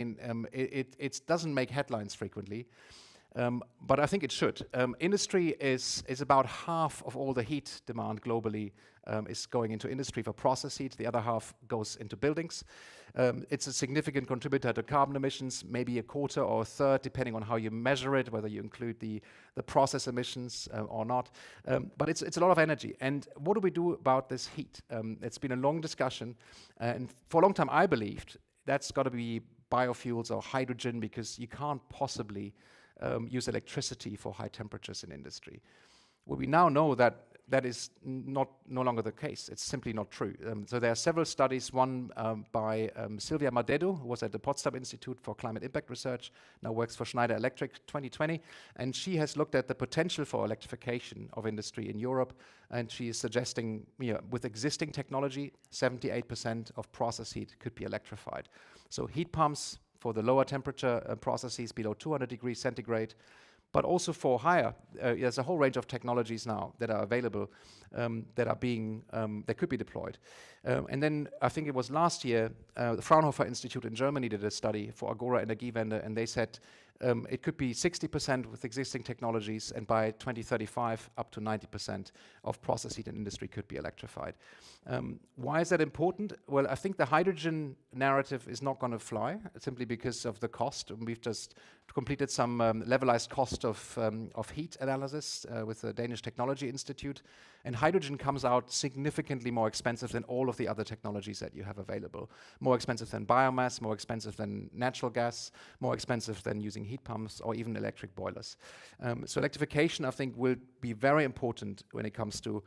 It doesn't make headlines frequently, but I think it should. Industry is about half of all the heat demand globally is going into industry for process heat. The other half goes into buildings. It's a significant contributor to carbon emissions, maybe a quarter or a third, depending on how you measure it, whether you include the process emissions or not. But it's a lot of energy. And what do we do about this heat? It's been a long discussion, and for a long time I believed that's got to be biofuels or hydrogen, because you can't possibly use electricity for high temperatures in industry. Well, we now know that that is no longer the case. It's simply not true. So there are several studies, one by Silvia Madedo, who was at the Potsdam Institute for Climate Impact Research, now works for Schneider Electric 2020, and she has looked at the potential for electrification of industry in Europe, and she is suggesting, with existing technology, 78% of process heat could be electrified. So heat pumps for the lower temperature processes below 200 degrees centigrade, but also for higher. There's a whole range of technologies now that are available that could be deployed. And then I think it was last year, the Fraunhofer Institute in Germany did a study for Agora Energiewende, and they said it could be 60% with existing technologies, and by 2035, up to 90% of process heat in industry could be electrified. Why is that important? Well, I think the hydrogen narrative is not going to fly, simply because of the cost. We've just completed some levelized cost of heat analysis with the Danish Technology Institute, and hydrogen comes out significantly more expensive than all of the other technologies that you have available. More expensive than biomass, more expensive than natural gas, more expensive than using heat pumps or even electric boilers. So electrification, I think, will be very important when it comes to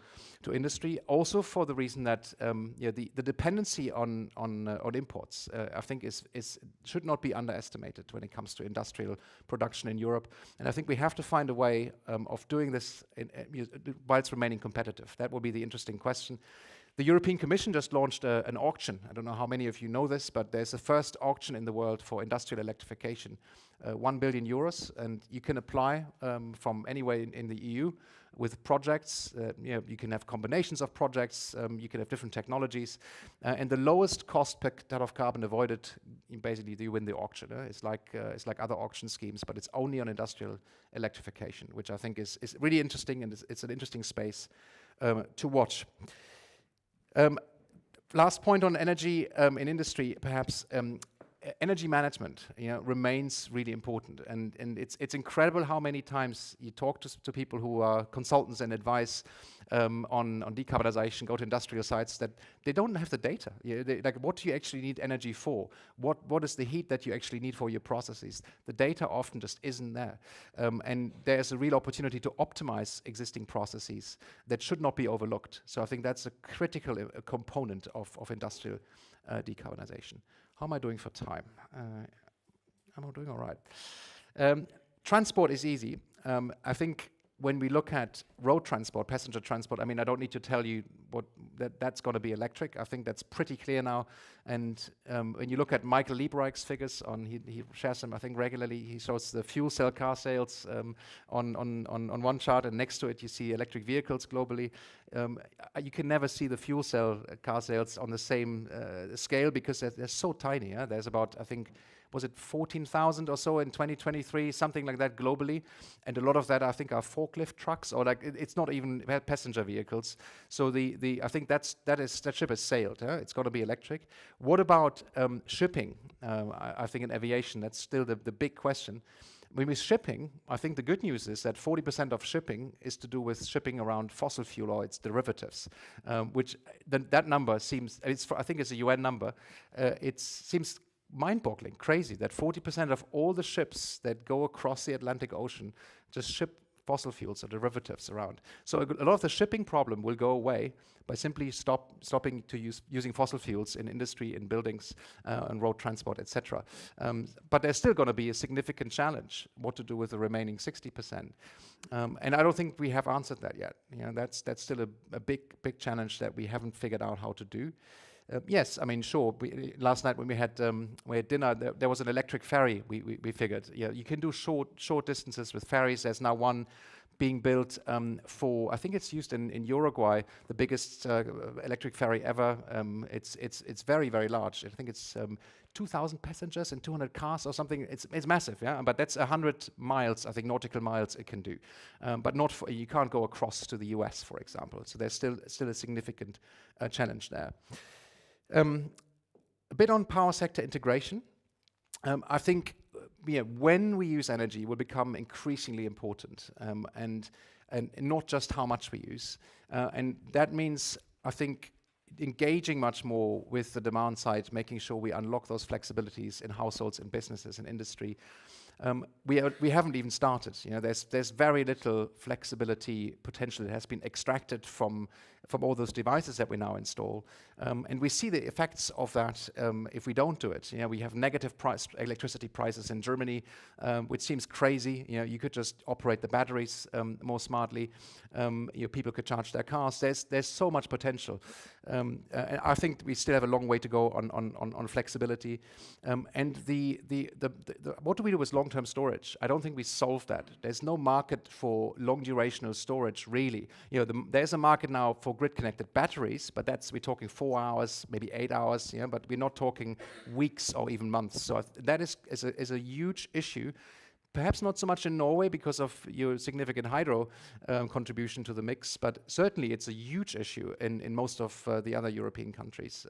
industry. Also for the reason that the dependency on imports, I think, should not be underestimated when it comes to industrial production in Europe. And I think we have to find a way of doing this whilst remaining competitive. That will be the interesting question. The European Commission just launched an auction. I don't know how many of you know this, but there's the first auction in the world for industrial electrification, 1 billion euros, and you can apply from anywhere in the EU with projects. You can have combinations of projects, you can have different technologies, and the lowest cost per ton of carbon avoided, basically you win the auction. It's like other auction schemes, but it's only on industrial electrification, which I think is really interesting, and it's an interesting space to watch. Last point on energy in industry, perhaps. Energy management, remains really important, and it's incredible how many times you talk to people who are consultants and advise on decarbonization, go to industrial sites, that they don't have the data. Like, what do you actually need energy for? What is the heat that you actually need for your processes? The data often just isn't there, and there's a real opportunity to optimize existing processes that should not be overlooked. So I think that's a critical component of industrial decarbonization. How am I doing for time? I'm doing all right. Transport is easy. I think when we look at road transport, passenger transport, I mean, I don't need to tell you that's going to be electric. I think that's pretty clear now. And when you look at Michael Liebreich's figures, he shares them, I think, regularly. He shows the fuel cell car sales on one chart, and next to it you see electric vehicles globally. You can never see the fuel cell car sales on the same scale, because they're so tiny. There's about, I think, was it 14,000 or so in 2023, something like that globally, and a lot of that, I think, are forklift trucks, or it's not even passenger vehicles. So I think that ship has sailed. It's got to be electric. What about shipping? I think in aviation, that's still the big question. When we're shipping, I think the good news is that 40% of shipping is to do with shipping around fossil fuel or its derivatives, which that number seems, I think it's a UN number, it seems mind-boggling, crazy, that 40% of all the ships that go across the Atlantic Ocean just ship fossil fuels or derivatives around. So a lot of the shipping problem will go away by simply stopping to using fossil fuels in industry, in buildings, and road transport, etc. But there's still going to be a significant challenge, what to do with the remaining 60%. And I don't think we have answered that yet. That's still a big challenge that we haven't figured out how to do. Yes, I mean, sure. Last night when we had dinner, there was an electric ferry. We figured, you can do short distances with ferries. There's now one being built for, I think it's used in Uruguay, the biggest electric ferry ever. It's very, very large. I think it's 2,000 passengers and 200 cars or something. It's massive, yeah. But that's 100 miles, I think, nautical miles it can do. But not for, you can't go across to the US, for example. So there's still a significant challenge there. A bit on power sector integration. I think when we use energy will become increasingly important, and not just how much we use. And that means, I think, engaging much more with the demand side, making sure we unlock those flexibilities in households, in businesses, in industry. We haven't even started. There's very little flexibility potential that has been extracted from all those devices that we now install, and we see the effects of that if we don't do it. We have negative electricity prices in Germany, which seems crazy. You could just operate the batteries more smartly. People could charge their cars. There's so much potential. I think we still have a long way to go on flexibility. And what do we do with long-term storage? I don't think we solved that. There's no market for long-durational storage, really. There's a market now for grid-connected batteries, but we're talking 4 hours, maybe 8 hours. But we're not talking weeks or even months. So that is a huge issue. Perhaps not so much in Norway because of your significant hydro contribution to the mix, but certainly it's a huge issue in most of the other European countries.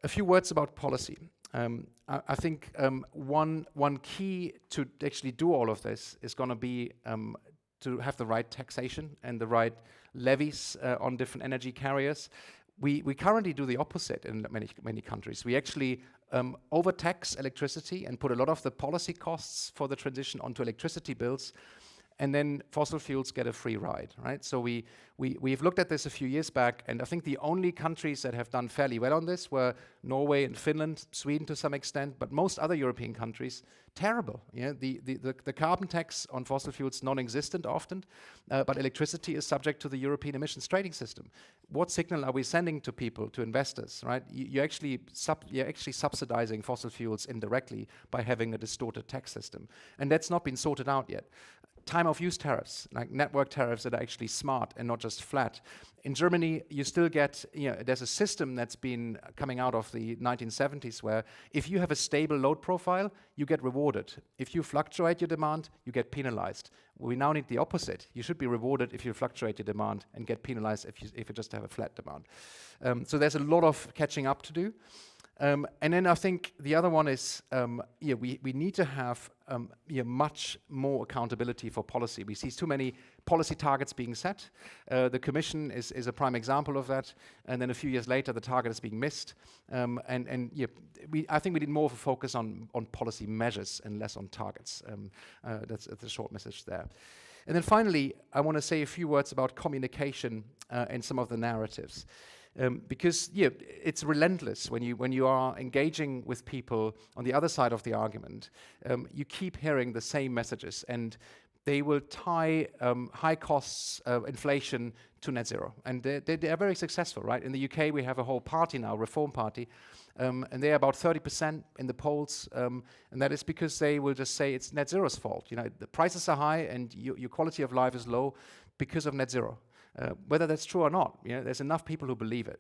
A few words about policy. I think one key to actually do all of this is going to be to have the right taxation and the right levies on different energy carriers. We currently do the opposite in many countries. We actually overtax electricity and put a lot of the policy costs for the transition onto electricity bills, and then fossil fuels get a free ride, right? So we've looked at this a few years back, and I think the only countries that have done fairly well on this were Norway and Finland, Sweden to some extent, but most other European countries, terrible. The carbon tax on fossil fuels non-existent often, but electricity is subject to the European emissions trading system. What signal are we sending to people, to investors, right? You're actually subsidizing fossil fuels indirectly by having a distorted tax system, and that's not been sorted out yet. Time of use tariffs, like network tariffs that are actually smart and not just flat. In Germany, you still get, there's a system that's been coming out of the 1970s where if you have a stable load profile, you get rewarded. If you fluctuate your demand, you get penalized. We now need the opposite. You should be rewarded if you fluctuate your demand and get penalized if you just have a flat demand. So there's a lot of catching up to do. And then I think the other one is, we need to have much more accountability for policy. We see too many policy targets being set. The Commission is a prime example of that. And then a few years later, the target is being missed. I think we need more of a focus on policy measures and less on targets. That's a short message there. And then finally, I want to say a few words about communication and some of the narratives. Because it's relentless when you are engaging with people on the other side of the argument. You keep hearing the same messages, and they will tie high costs, inflation to net zero, and they are very successful, right? In the UK, we have a whole party now, Reform Party, and they're about 30% in the polls, and that is because they will just say it's net zero's fault. The prices are high and your quality of life is low because of net zero. Whether that's true or not, there's enough people who believe it.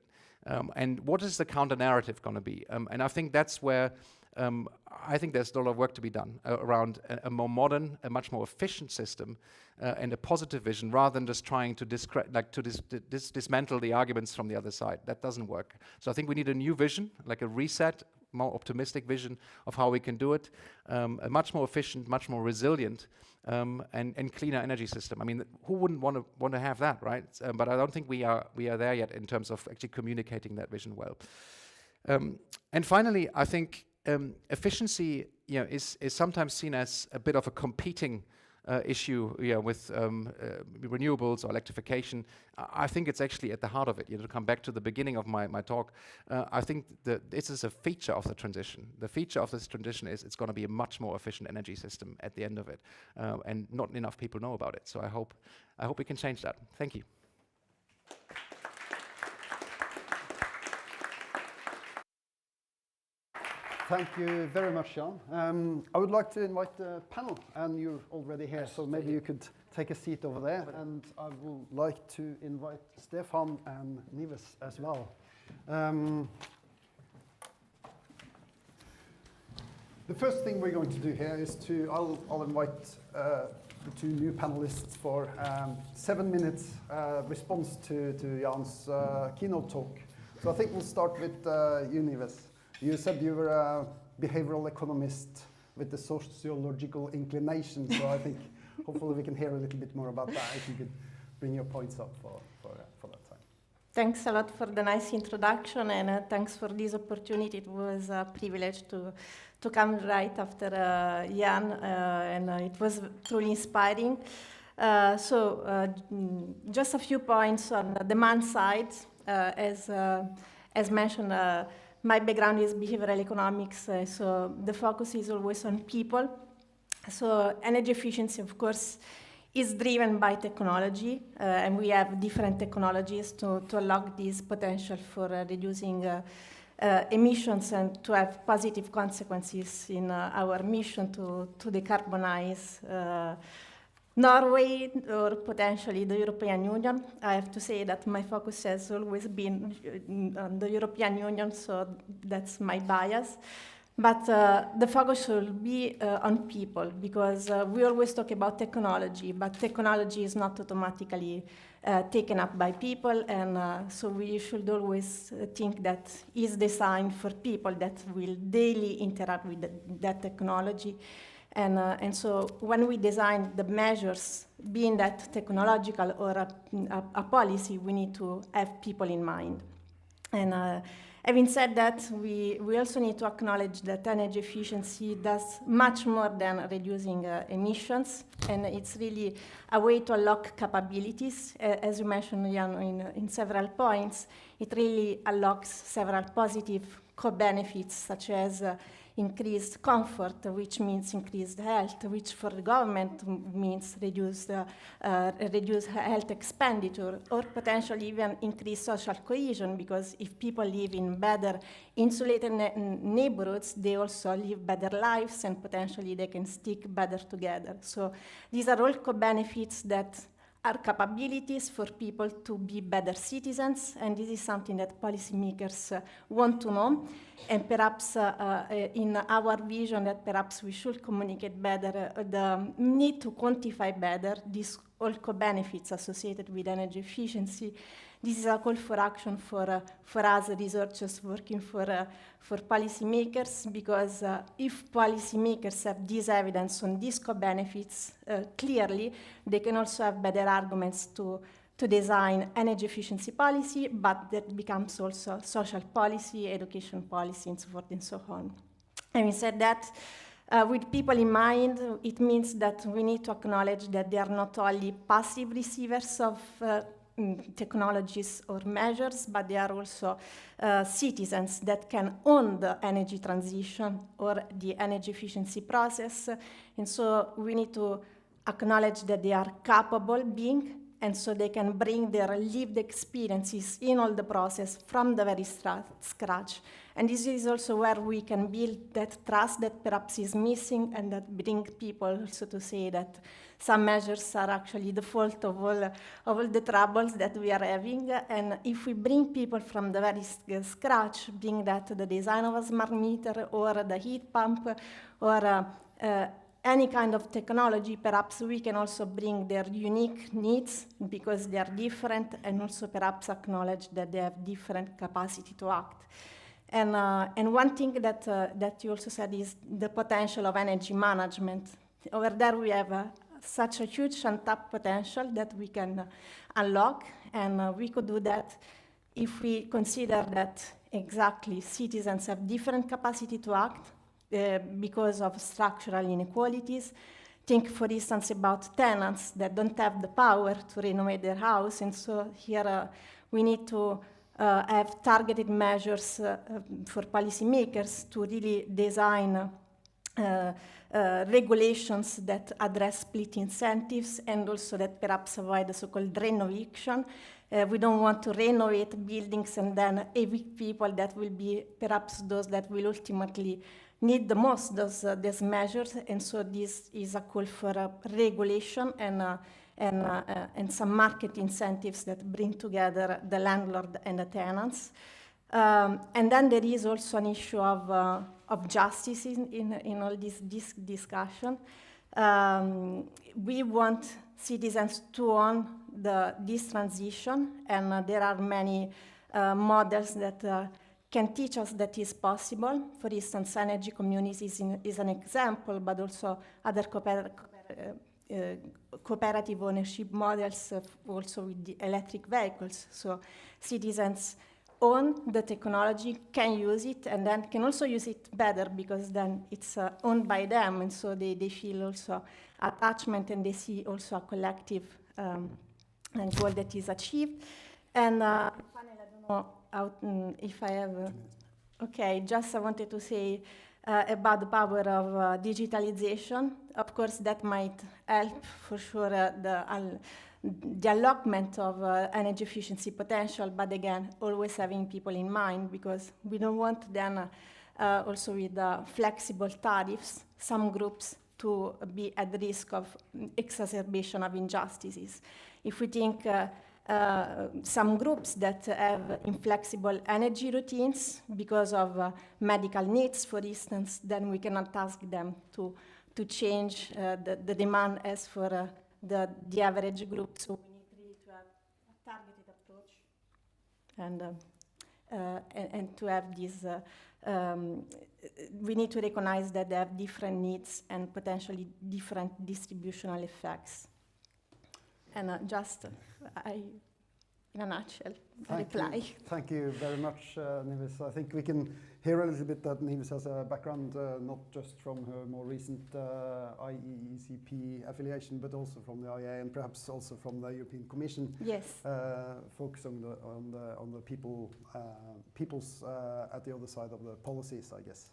And what is the counter narrative going to be? And I think that's where I think there's a lot of work to be done around a more modern, a much more efficient system, and a positive vision, rather than just trying to dismantle the arguments from the other side. That doesn't work. So I think we need a new vision, like a reset, more optimistic vision of how we can do it, a much more efficient, much more resilient, and cleaner energy system. I mean, who wouldn't want to have that, right? But I don't think we are there yet in terms of actually communicating that vision well. And finally, I think efficiency, is sometimes seen as a bit of a competing issue, with renewables or electrification. I think it's actually at the heart of it. To come back to the beginning of my talk, I think that this is a feature of the transition. The feature of this transition is it's going to be a much more efficient energy system at the end of it, and not enough people know about it. So I hope we can change that. Thank you. Thank you very much, Jan. I would like to invite the panel, and you're already here, so maybe you could take a seat over there. And I would like to invite Stefan and Nives as well. The first thing we're going to do here is I'll invite the two new panelists for 7 minutes response to Jan's keynote talk. So I think we'll start with you, Nives. You said you were a behavioral economist with the sociological inclination, so I think hopefully we can hear a little bit more about that if you could bring your points up for that time. Thanks a lot for the nice introduction, and thanks for this opportunity. It was a privilege to come right after Jan, and it was truly inspiring. Just a few points on the demand side. As mentioned, my background is behavioral economics, so the focus is always on people. So energy efficiency, of course, is driven by technology, and we have different technologies to unlock this potential for reducing emissions and to have positive consequences in our mission to decarbonize Norway or potentially the European Union. I have to say that my focus has always been on the European Union, so that's my bias. But the focus should be on people, because we always talk about technology, but technology is not automatically taken up by people, and so we should always think that it's designed for people that will daily interact with that technology. And so when we design the measures, being that technological or a policy, we need to have people in mind. And having said that, we also need to acknowledge that energy efficiency does much more than reducing emissions, and it's really a way to unlock capabilities. As you mentioned, Jan, in several points, it really unlocks several positive co-benefits, such as increased comfort, which means increased health, which for the government means reduced health expenditure, or potentially even increased social cohesion, because if people live in better insulated neighborhoods, they also live better lives, and potentially they can stick better together. So these are all co-benefits that are capabilities for people to be better citizens, and this is something that policymakers want to know, and perhaps in our vision that perhaps we should communicate better the need to quantify better these all co-benefits associated with energy efficiency. This is a call for action for us researchers working for policymakers, because if policymakers have this evidence on these co-benefits clearly, they can also have better arguments to design energy efficiency policy, but that becomes also social policy, education policy, and so forth and so on. Having said that, with people in mind, it means that we need to acknowledge that they are not only passive receivers of technologies or measures, but they are also citizens that can own the energy transition or the energy efficiency process. And so we need to acknowledge that they are capable being, and so they can bring their lived experiences in all the process from the very scratch. And this is also where we can build that trust that perhaps is missing, and that bring people also to say that some measures are actually the fault of all the troubles that we are having. And if we bring people from the very scratch, being that the design of a smart meter or the heat pump or any kind of technology, perhaps we can also bring their unique needs because they are different, and also perhaps acknowledge that they have different capacity to act. And one thing that you also said is the potential of energy management. Over there we have such a huge untapped potential that we can unlock, and we could do that if we consider that exactly citizens have different capacity to act because of structural inequalities. Think, for instance, about tenants that don't have the power to renovate their house, and so here we need to have targeted measures for policymakers to really design regulations that address split incentives, and also that perhaps avoid the so-called drain eviction, We don't want to renovate buildings and then evict people that will be perhaps those that will ultimately need the most these measures. And so this is a call for regulation and some market incentives that bring together the landlord and the tenants. And then there is also an issue of justice in all this discussion. We want citizens to own this transition, and there are many models that can teach us that is possible. For instance, energy communities is an example, but also other cooperative ownership models, also with the electric vehicles. So citizens own the technology, can use it, and then can also use it better because then it's owned by them, and so they feel also attachment, and they see also a collective goal that is achieved. And I don't know if I have... Okay, just I wanted to say about the power of digitalization. Of course, that might help for sure the allotment of energy efficiency potential, but again, always having people in mind, because we don't want then also with flexible tariffs, some groups to be at risk of exacerbation of injustices. If we think some groups that have inflexible energy routines because of medical needs, for instance, then we cannot ask them to change the demand as for the average group. So we need really to have a targeted approach, and to have this. We need to recognize that they have different needs and potentially different distributional effects. And in a nutshell, reply. Thank you very much, Nives. I think we can hear a little bit that Nives has a background not just from her more recent IEECP affiliation, but also from the IEA and perhaps also from the European Commission. Yes. Focusing on the people's at the other side of the policies, I guess.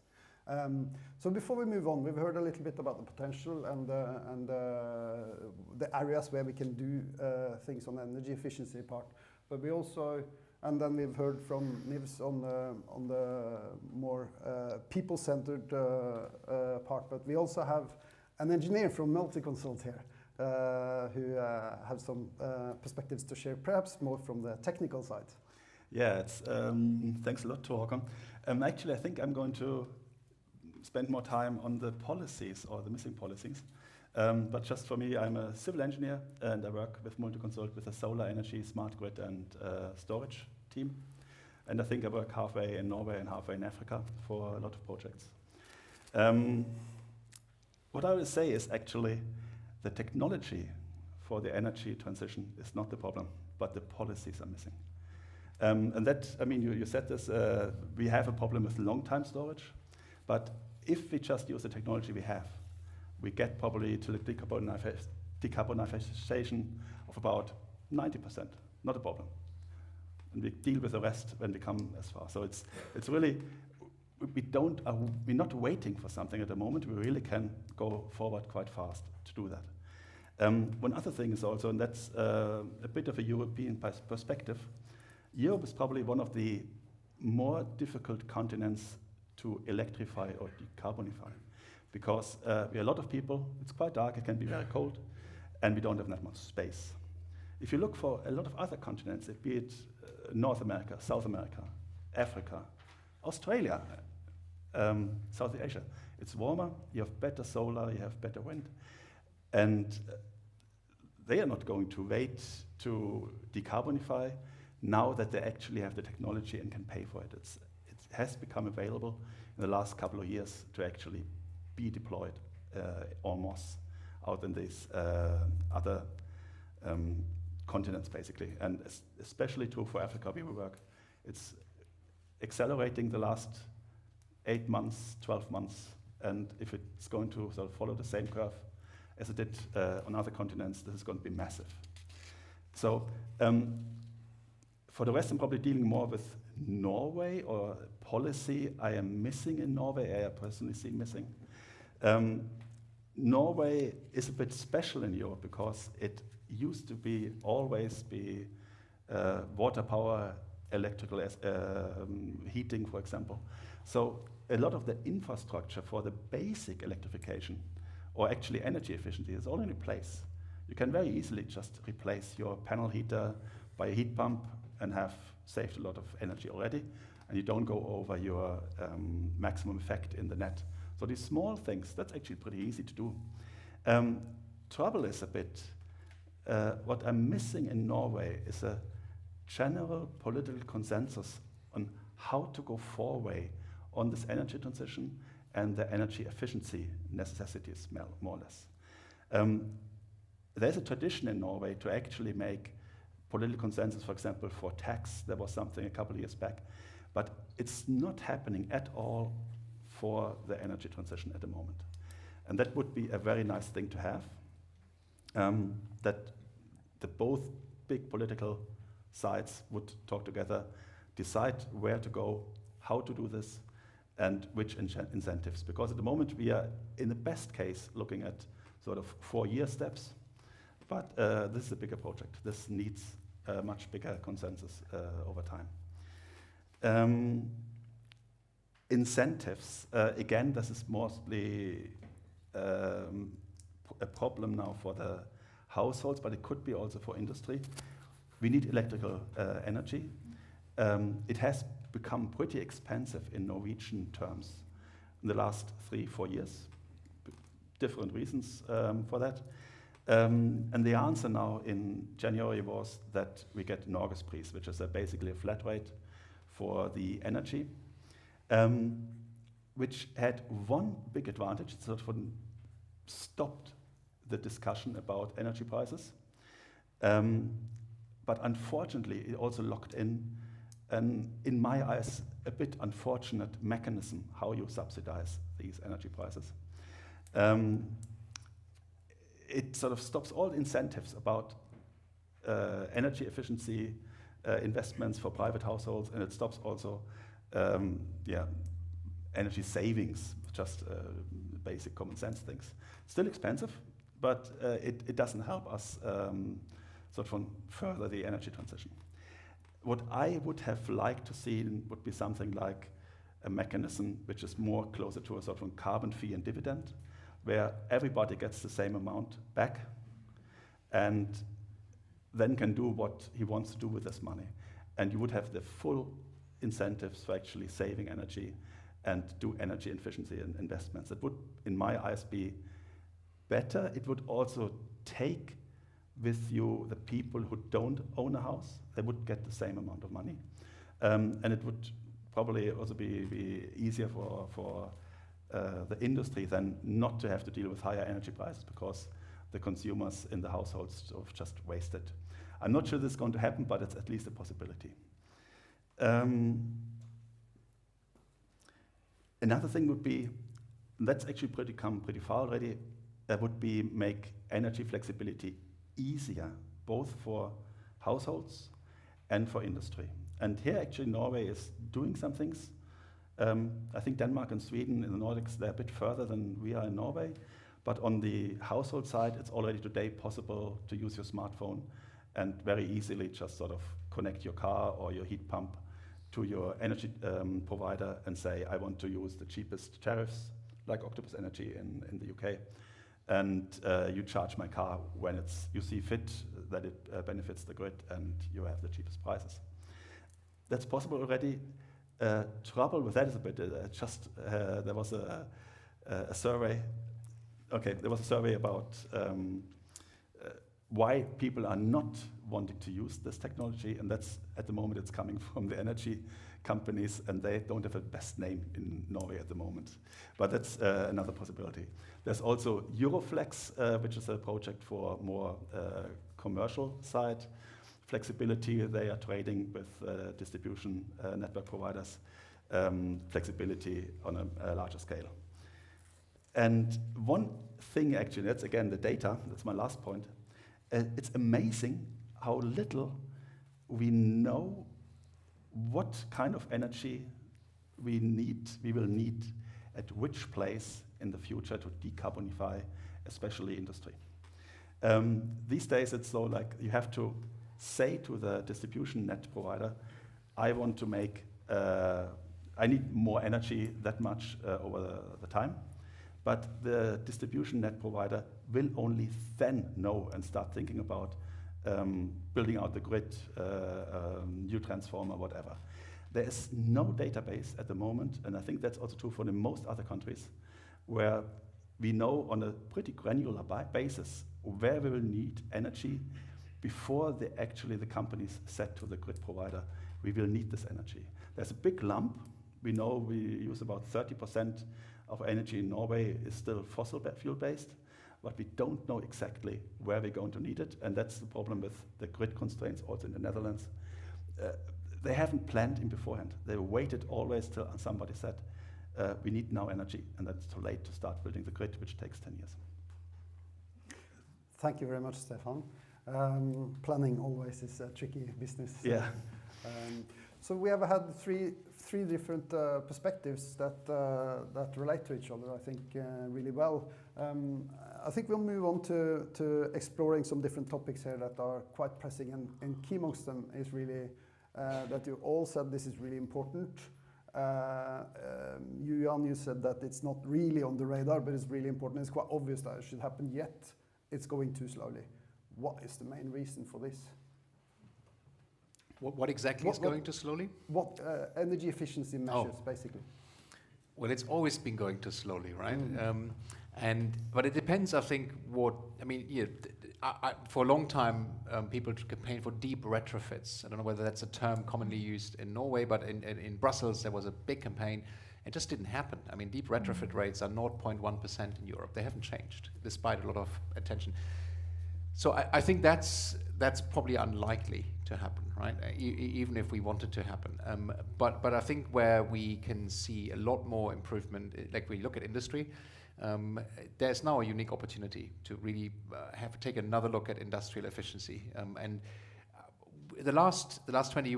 So before we move on, we've heard a little bit about the potential and the areas where we can do things on the energy efficiency part. But we also, and then we've heard from Nives on the more people-centered part. But we also have an engineer from Multiconsult here who has some perspectives to share, perhaps more from the technical side. Yeah, it's, thanks a lot to Håkon. Actually, I think I'm going to spend more time on the policies or the missing policies. But just for me, I'm a civil engineer and I work with Multiconsult with a solar energy, smart grid and storage team. And I think I work halfway in Norway and halfway in Africa for a lot of projects. What I will say is actually the technology for the energy transition is not the problem, but the policies are missing. And that, I mean, you said this, we have a problem with long-time storage, but if we just use the technology we have, we get probably to the decarbonization of about 90%, not a problem. And we deal with the rest when we come as far. So it's really, we're not waiting for something at the moment. We really can go forward quite fast to do that. One other thing is also, and that's a bit of a European perspective, Europe is probably one of the more difficult continents to electrify or decarbonify. Because we are a lot of people, it's quite dark, it can be very cold, and we don't have that much space. If you look for a lot of other continents, be it North America, South America, Africa, Australia, South Asia, it's warmer, you have better solar, you have better wind, and they are not going to wait to decarbonify now that they actually have the technology and can pay for it. It has become available in the last couple of years to actually be deployed almost out in these other continents, basically. And especially true for Africa, where we work. It's accelerating the last 8 months, 12 months. And if it's going to sort of follow the same curve as it did on other continents, this is going to be massive. So for the rest, I'm probably dealing more with Norway or policy I am missing in Norway, I personally see missing. Norway is a bit special in Europe because it used to be always be water power, electrical heating, for example. So a lot of the infrastructure for the basic electrification, or actually energy efficiency, is all in place. You can very easily just replace your panel heater by a heat pump and have saved a lot of energy already, and you don't go over your maximum effect in the net. So these small things, that's actually pretty easy to do. Trouble is a bit, what I'm missing in Norway is a general political consensus on how to go forward on this energy transition and the energy efficiency necessities, more or less. There's a tradition in Norway to actually make political consensus, for example, for tax. There was something a couple of years back, but it's not happening at all for the energy transition at the moment. And that would be a very nice thing to have, that the both big political sides would talk together, decide where to go, how to do this, and which incentives. Because at the moment we are, in the best case, looking at sort of 4-year steps, but this is a bigger project. This needs a much bigger consensus over time. Incentives, again, this is mostly a problem now for the households, but it could be also for industry. We need electrical energy. It has become pretty expensive in Norwegian terms in the last 3-4 years. Different reasons for that. And the answer now in January was that we get Norgespris, which is basically a flat rate for the energy, which had one big advantage. It sort of stopped the discussion about energy prices. But unfortunately, it also locked in my eyes, a bit unfortunate mechanism how you subsidize these energy prices. It sort of stops all incentives about energy efficiency investments for private households, and it stops also energy savings, just basic common sense things. Still expensive, but it doesn't help us sort of further the energy transition. What I would have liked to see would be something like a mechanism which is more closer to a sort of carbon fee and dividend, where everybody gets the same amount back and then can do what he wants to do with this money. And you would have the full incentives for actually saving energy and do energy efficiency investments. It would, in my eyes, be better. It would also take with you the people who don't own a house. They would get the same amount of money. And it would probably also be easier for the industry then not to have to deal with higher energy prices, because the consumers in the households sort of just waste it. I'm not sure this is going to happen, but it's at least a possibility. Another thing would be, and that's actually come pretty far already, would be make energy flexibility easier, both for households and for industry. And here actually Norway is doing some things. I think Denmark and Sweden in the Nordics, they're a bit further than we are in Norway. But on the household side, it's already today possible to use your smartphone and very easily just sort of connect your car or your heat pump to your energy provider and say, I want to use the cheapest tariffs, like Octopus Energy in the UK. And you charge my car when you see fit that it benefits the grid and you have the cheapest prices. That's possible already. Trouble with that is a bit, there was a survey. Okay, there was a survey about why people are not wanting to use this technology, and that's, at the moment, it's coming from the energy companies, and they don't have the best name in Norway at the moment. But that's another possibility. There's also Euroflex, which is a project for more commercial side flexibility. They are trading with distribution network providers, flexibility on a larger scale. And one thing, actually, that's again the data, that's my last point. It's amazing how little we know what kind of energy we will need at which place in the future to decarbonify, especially industry. These days it's so like you have to say to the distribution net provider, I want to make, I need more energy that much over the time. But the distribution net provider will only then know and start thinking about building out the grid, new transformer, whatever. There is no database at the moment, and I think that's also true for the most other countries, where we know on a pretty granular basis where we will need energy before the companies said to the grid provider, we will need this energy. There's a big lump. We know we use about 30% of energy in Norway is still fossil fuel based, but we don't know exactly where we're going to need it, and that's the problem with the grid constraints also in the Netherlands. They haven't planned in beforehand. They waited always till somebody said, we need now energy, and that's too late to start building the grid, which takes 10 years. Thank you very much, Stefan. Planning always is a tricky business. Yeah. So we have had three different perspectives that relate to each other, I think, really well. I think we'll move on to exploring some different topics here that are quite pressing, and key amongst them is really that you all said this is really important. You, Jan, you said that it's not really on the radar, but it's really important. It's quite obvious that it should happen, yet it's going too slowly. What is the main reason for this? What exactly is going too slowly? What energy efficiency measures, basically? Well, it's always been going too slowly, right? But it depends, I think, for a long time, people campaigned for deep retrofits. I don't know whether that's a term commonly used in Norway, but in Brussels, there was a big campaign. It just didn't happen. I mean, deep retrofit rates are 0.1% in Europe. They haven't changed, despite a lot of attention. So I think that's probably unlikely to happen, right? Even if we want it to happen. But I think where we can see a lot more improvement, like we look at industry, there's now a unique opportunity to really take another look at industrial efficiency. And the last 20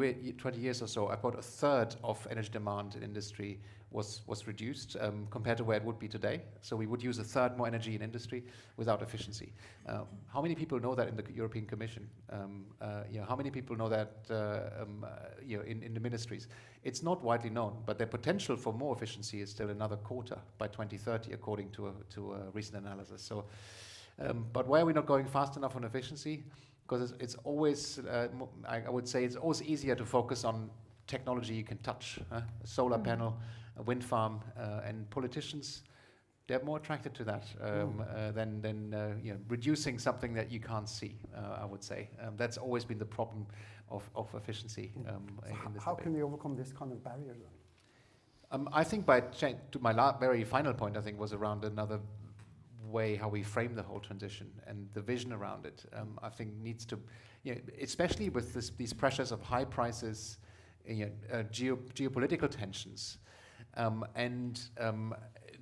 years or so, about a third of energy demand in industry was reduced compared to where it would be today. So we would use a third more energy in industry without efficiency. How many people know that in the European Commission? How many people know that in the ministries? It's not widely known, but the potential for more efficiency is still another quarter by 2030, according to a recent analysis. So, but why are we not going fast enough on efficiency? Because it's always, I would say, it's always easier to focus on technology you can touch, a solar panel, a wind farm, and politicians, they're more attracted to that than reducing something that you can't see, I would say. That's always been the problem of efficiency. How can we overcome this kind of barrier then? I think to my very final point, I think, was around another way how we frame the whole transition and the vision around it. I think needs to, especially with these pressures of high prices, geopolitical tensions, and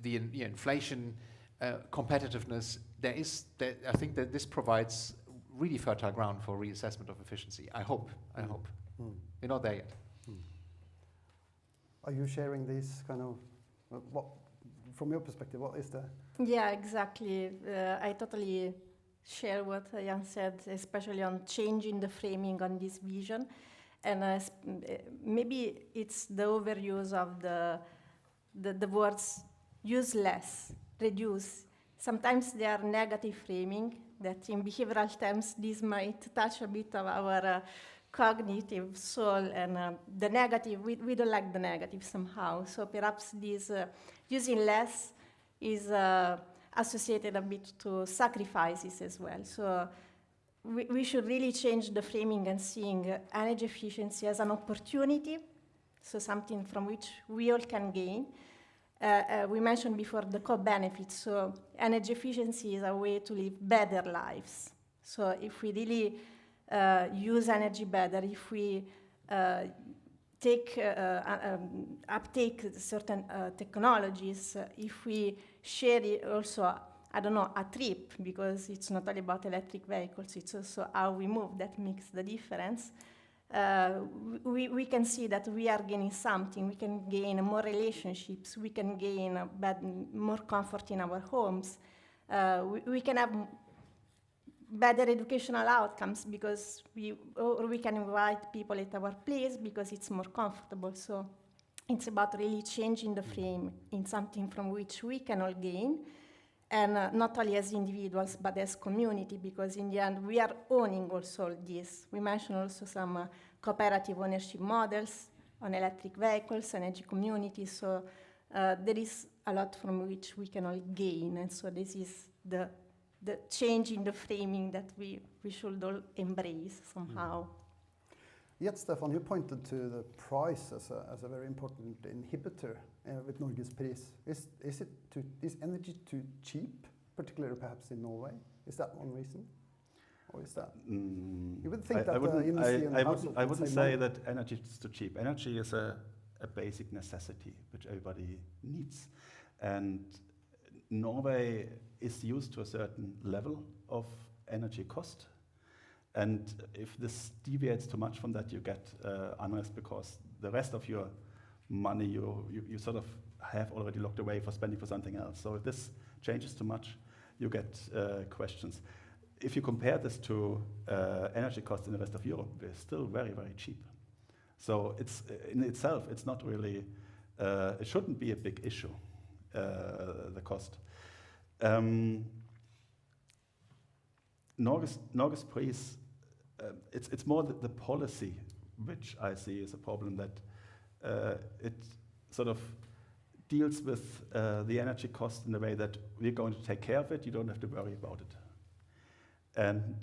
the inflation, competitiveness. I think that this provides really fertile ground for reassessment of efficiency. I hope. We're not there yet. Are you sharing these kind of what? From your perspective, what is the... Yeah, exactly. I totally share what Jan said, especially on changing the framing on this vision. And maybe it's the overuse of the words use less, reduce. Sometimes they are negative framing, that in behavioral terms, this might touch a bit of our cognitive soul, and the negative, we don't like the negative somehow. So perhaps this using less is associated a bit to sacrifices as well. So we should really change the framing and seeing energy efficiency as an opportunity, so something from which we all can gain. We mentioned before the co-benefits, so energy efficiency is a way to live better lives. So if we really use energy better, if we uptake certain technologies, if we share it also, I don't know, a trip, because it's not only about electric vehicles, it's also how we move that makes the difference. We can see that we are gaining something. We can gain more relationships. We can gain more comfort in our homes. We can have better educational outcomes because we can invite people at our place because it's more comfortable. So it's about really changing the frame in something from which we can all gain, and not only as individuals but as community, because in the end we are owning also this. We mentioned also some cooperative ownership models on electric vehicles, energy communities, so there is a lot from which we can all gain, and so this is the change in the framing that we should all embrace somehow. Yet, Stefan, you pointed to the price as a very important inhibitor with Norges pris. Is energy too cheap, particularly perhaps in Norway? Is that one reason? Or is that? You would think that the industry and household I wouldn't say that energy is too cheap. Energy is a basic necessity which everybody needs. And Norway is used to a certain level of energy cost. And if this deviates too much from that, you get unrest because the rest of your money you sort of have already locked away for spending for something else. So if this changes too much, you get questions. If you compare this to energy costs in the rest of Europe, we're still very, very cheap. So it's in itself, it's not really, it shouldn't be a big issue, the cost. Norges pris, it's more the policy which I see as a problem, that it sort of deals with the energy cost in a way that we're going to take care of it, you don't have to worry about it. And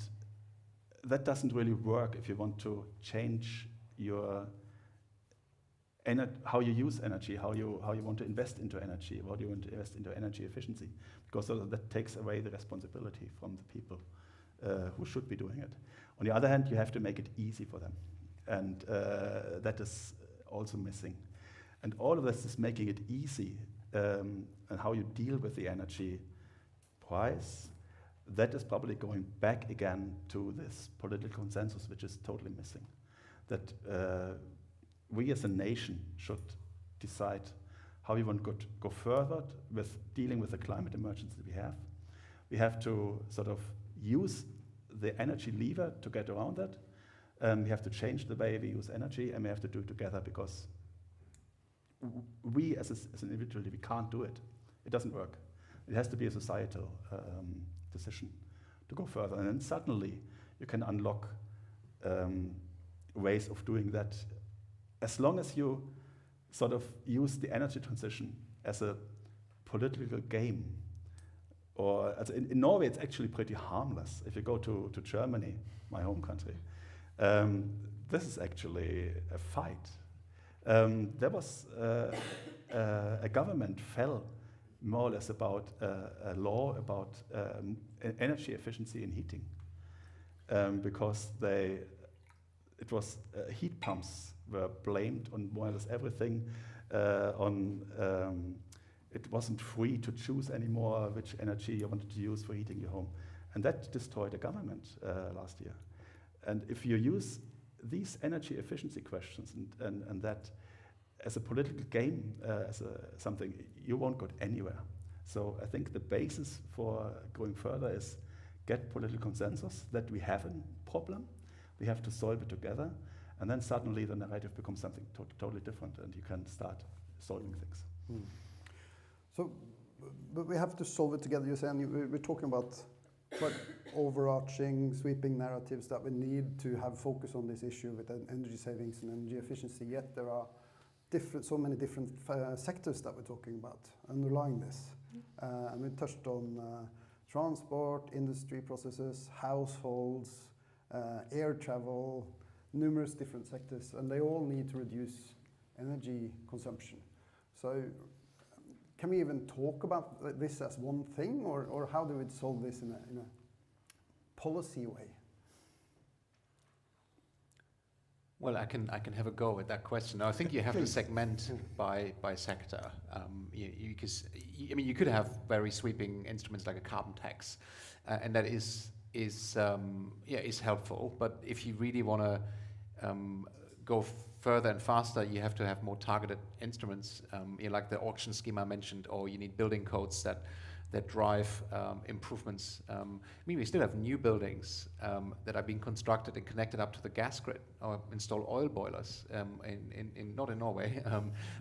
that doesn't really work if you want to change your how you use energy, how you want to invest into energy, how you want to invest into energy efficiency, because that takes away the responsibility from the people who should be doing it. On the other hand, you have to make it easy for them, and that is also missing. And all of this is making it easy, and how you deal with the energy price. That is probably going back again to this political consensus, which is totally missing. That we as a nation should decide how we want to go further with dealing with the climate emergency we have. We have to sort of use the energy lever to get around that. We have to change the way we use energy, and we have to do it together, because we as an individual, we can't do it. It doesn't work. It has to be a societal decision to go further. And then suddenly you can unlock ways of doing that, as long as you sort of use the energy transition as a political game. Or in Norway, it's actually pretty harmless. If you go to Germany, my home country, this is actually a fight. There was a government fell more or less about a law about energy efficiency in heating, because it was heat pumps were blamed on more or less everything. It wasn't free to choose anymore which energy you wanted to use for heating your home, and that destroyed the government last year. And if you use these energy efficiency questions and that as a political game, something, you won't go anywhere. So I think the basis for going further is get political consensus that we have a problem, we have to solve it together, and then suddenly the narrative becomes something totally different, and you can start solving things. So, but we have to solve it together. You're saying we're talking about quite overarching, sweeping narratives that we need to have focus on this issue with energy savings and energy efficiency. Yet there are so many different sectors that we're talking about underlying this. And we touched on transport, industry processes, households, air travel, numerous different sectors, and they all need to reduce energy consumption. So can we even talk about this as one thing, or how do we solve this in a policy way? Well, I can have a go at that question. I think you have to segment by sector, because you could have very sweeping instruments like a carbon tax, and that is helpful. But if you really want to go further and faster, you have to have more targeted instruments, like the auction scheme I mentioned, or you need building codes that that drive improvements. I mean, we still have new buildings that are being constructed and connected up to the gas grid, or install oil boilers, not in Norway,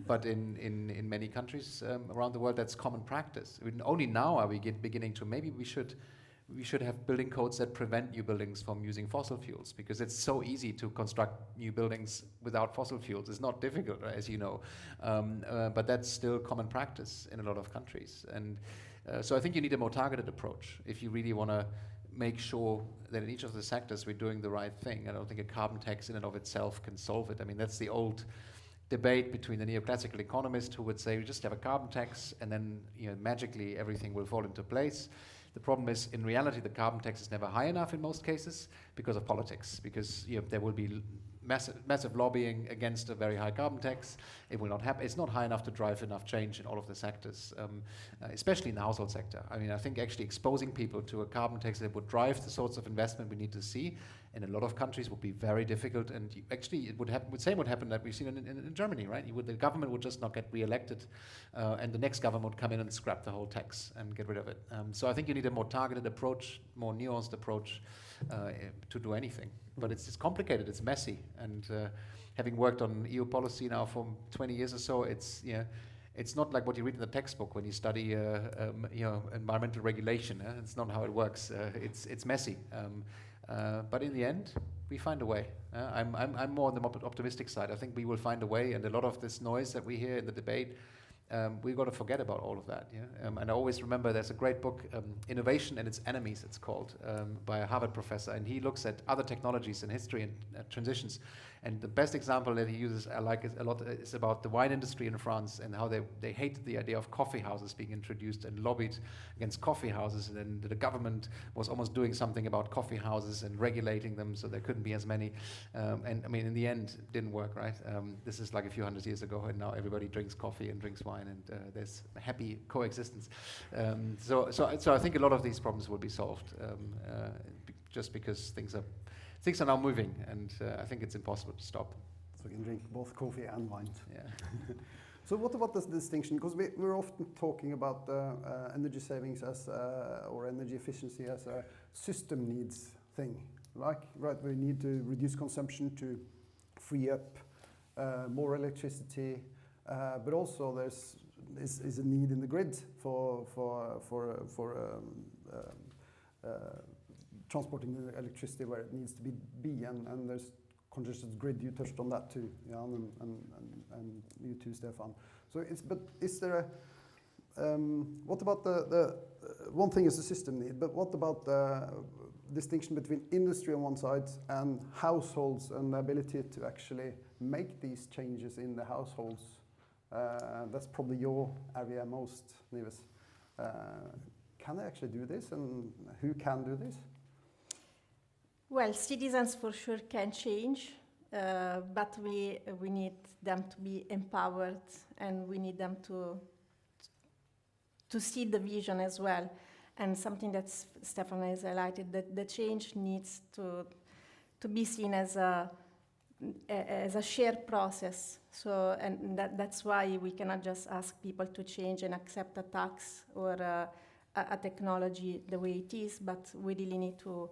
but in many countries around the world. That's common practice. Only now are we beginning to, maybe we should have building codes that prevent new buildings from using fossil fuels, because it's so easy to construct new buildings without fossil fuels. It's not difficult, as you know, but that's still common practice in a lot of countries. And so I think you need a more targeted approach if you really want to make sure that in each of the sectors we're doing the right thing. I don't think a carbon tax in and of itself can solve it. I mean, that's the old debate between the neoclassical economists who would say we just have a carbon tax and then magically everything will fall into place. The problem is, in reality, the carbon tax is never high enough in most cases because of politics, because there will be massive lobbying against a very high carbon tax. It will not happen. It's not high enough to drive enough change in all of the sectors, especially in the household sector. I mean, I think actually exposing people to a carbon tax that would drive the sorts of investment we need to see in a lot of countries would be very difficult. And actually, it would happen. Same would happen that we've seen in Germany, right? The government would just not get re-elected, and the next government would come in and scrap the whole tax and get rid of it. So I think you need a more targeted approach, more nuanced approach to do anything. But it's complicated. It's messy. And having worked on EU policy now for 20 years or so, it's not like what you read in the textbook when you study environmental regulation. It's not how it works. It's messy. But in the end, we find a way. I'm more on the optimistic side. I think we will find a way, and a lot of this noise that we hear in the debate, we've got to forget about all of that. And I always remember there's a great book, Innovation and Its Enemies, it's called, by a Harvard professor, and he looks at other technologies in history and transitions. And the best example that he uses, I like it a lot, is about the wine industry in France and how they hated the idea of coffee houses being introduced and lobbied against coffee houses. And then the government was almost doing something about coffee houses and regulating them so there couldn't be as many. And I mean, in the end, it didn't work, right? This is like a few hundred years ago, and now everybody drinks coffee and drinks wine, and there's happy coexistence. So I think a lot of these problems will be solved just because things are now moving, and I think it's impossible to stop. So you can drink both coffee and wine. Yeah. So what about this distinction? Because we're often talking about energy savings or energy efficiency as a system needs thing. Right? We need to reduce consumption to free up more electricity, but also there's a need in the grid for transporting the electricity where it needs to be, and there's congested grid. You touched on that too, Jan, and you too, Stefan. So is there what about the one thing is the system need, but what about the distinction between industry on one side and households and the ability to actually make these changes in the households? That's probably your area most, Nives. Can they actually do this, and who can do this? Well, citizens for sure can change, but we need them to be empowered, and we need them to see the vision as well. And something that Stefan has highlighted, that the change needs to be seen as a shared process. So, and that's why we cannot just ask people to change and accept a tax or a technology the way it is, but we really need to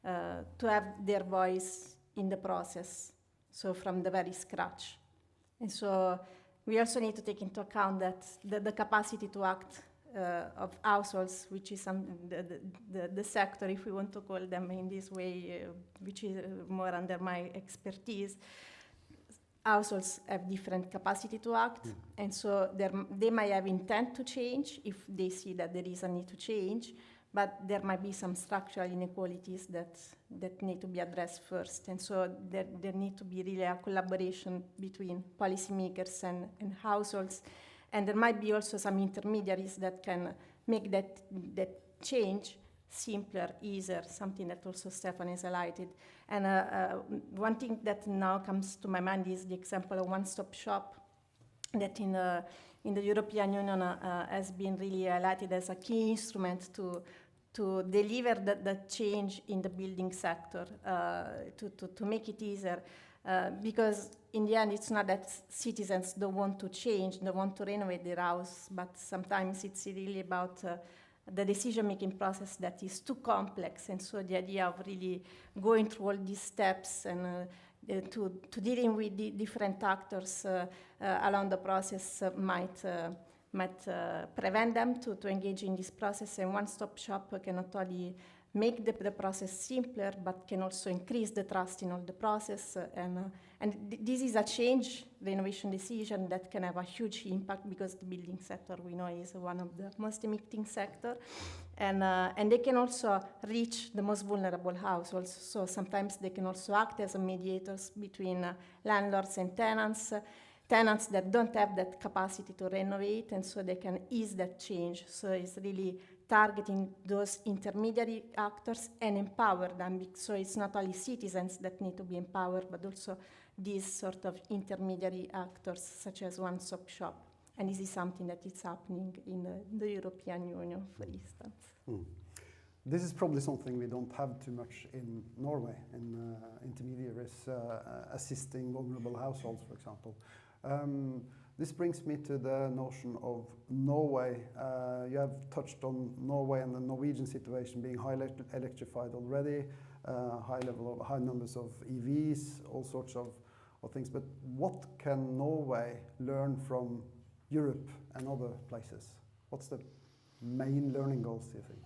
have their voice in the process, so from the very scratch. And so we also need to take into account that the capacity to act of households, which is the sector, if we want to call them in this way, which is more under my expertise, households have different capacity to act, and so they might have intent to change if they see that there is a need to change, but there might be some structural inequalities that need to be addressed first. And so there need to be really a collaboration between policymakers and households. And there might be also some intermediaries that can make that change simpler, easier, something that also Stefan has highlighted. And one thing that now comes to my mind is the example of one-stop shop that in the European Union has been really highlighted as a key instrument to deliver the change in the building sector, to make it easier. Because in the end, it's not that citizens don't want to change, don't want to renovate their house, but sometimes it's really about the decision-making process that is too complex, and so the idea of really going through all these steps and to dealing with the different actors along the process might prevent them to engage in this process. And one-stop shop can not only make the process simpler, but can also increase the trust in all the process. This is a change, the innovation decision, that can have a huge impact, because the building sector, we know, is one of the most emitting sector. And they can also reach the most vulnerable households. So sometimes they can also act as mediators between landlords and tenants that don't have that capacity to renovate, and so they can ease that change. So it's really targeting those intermediary actors and empower them. So it's not only citizens that need to be empowered, but also these sort of intermediary actors, such as one-stop shop. And this is something that is happening in the European Union, for instance. This is probably something we don't have too much in Norway, in intermediaries assisting vulnerable households, for example. This brings me to the notion of Norway. You have touched on Norway and the Norwegian situation being highly electrified already, high numbers of EVs, all sorts of things. But what can Norway learn from Europe and other places? What's the main learning goals, do you think?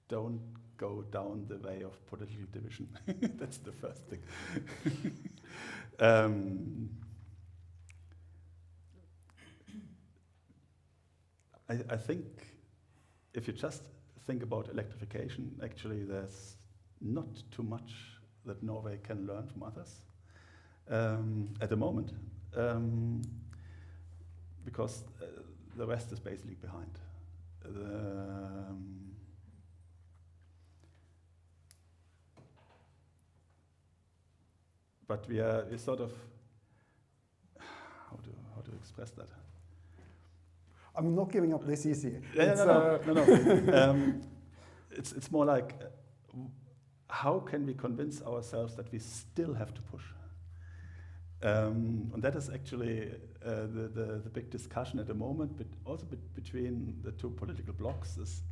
Don't go down the way of political division. That's the first thing. I think if you just think about electrification, actually there's not too much that Norway can learn from others at the moment, because the West is basically behind. But we're sort of, how to express that? I'm not giving up this easy. No. It's more like, how can we convince ourselves that we still have to push? And that is actually the big discussion at the moment, but also between the two political blocs. Is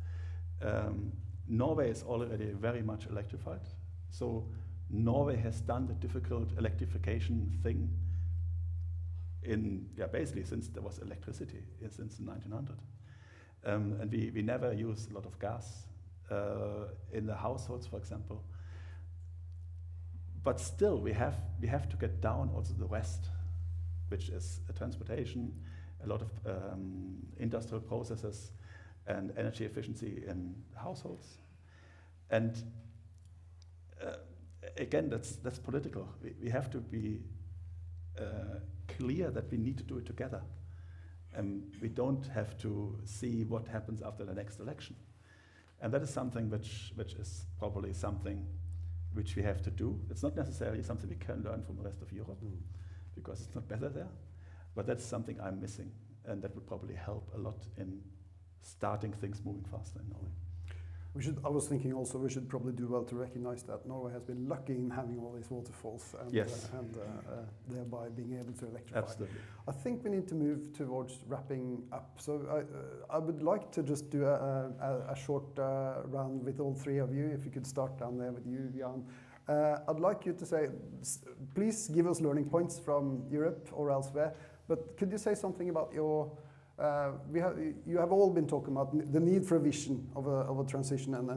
Norway is already very much electrified, so Norway has done the difficult electrification thing basically since there was electricity, since the 1900s. And we never use a lot of gas in the households, for example. But still, we have to get down also the rest, which is transportation, a lot of industrial processes, and energy efficiency in households. And again, that's political. We have to be clear that we need to do it together. We don't have to see what happens after the next election. And that is something which is probably something which we have to do. It's not necessarily something we can learn from the rest of Europe, because it's not better there, but that's something I'm missing, and that would probably help a lot in starting things moving faster in Norway. I was thinking also we should probably do well to recognize that Norway has been lucky in having all these waterfalls and, and thereby being able to electrify. Absolutely. I think we need to move towards wrapping up. So I would like to just do a short round with all three of you. If you could start down there with you, Jan. I'd like you to say, please give us learning points from Europe or elsewhere, but could you say something about your you have all been talking about the need for a vision of a transition and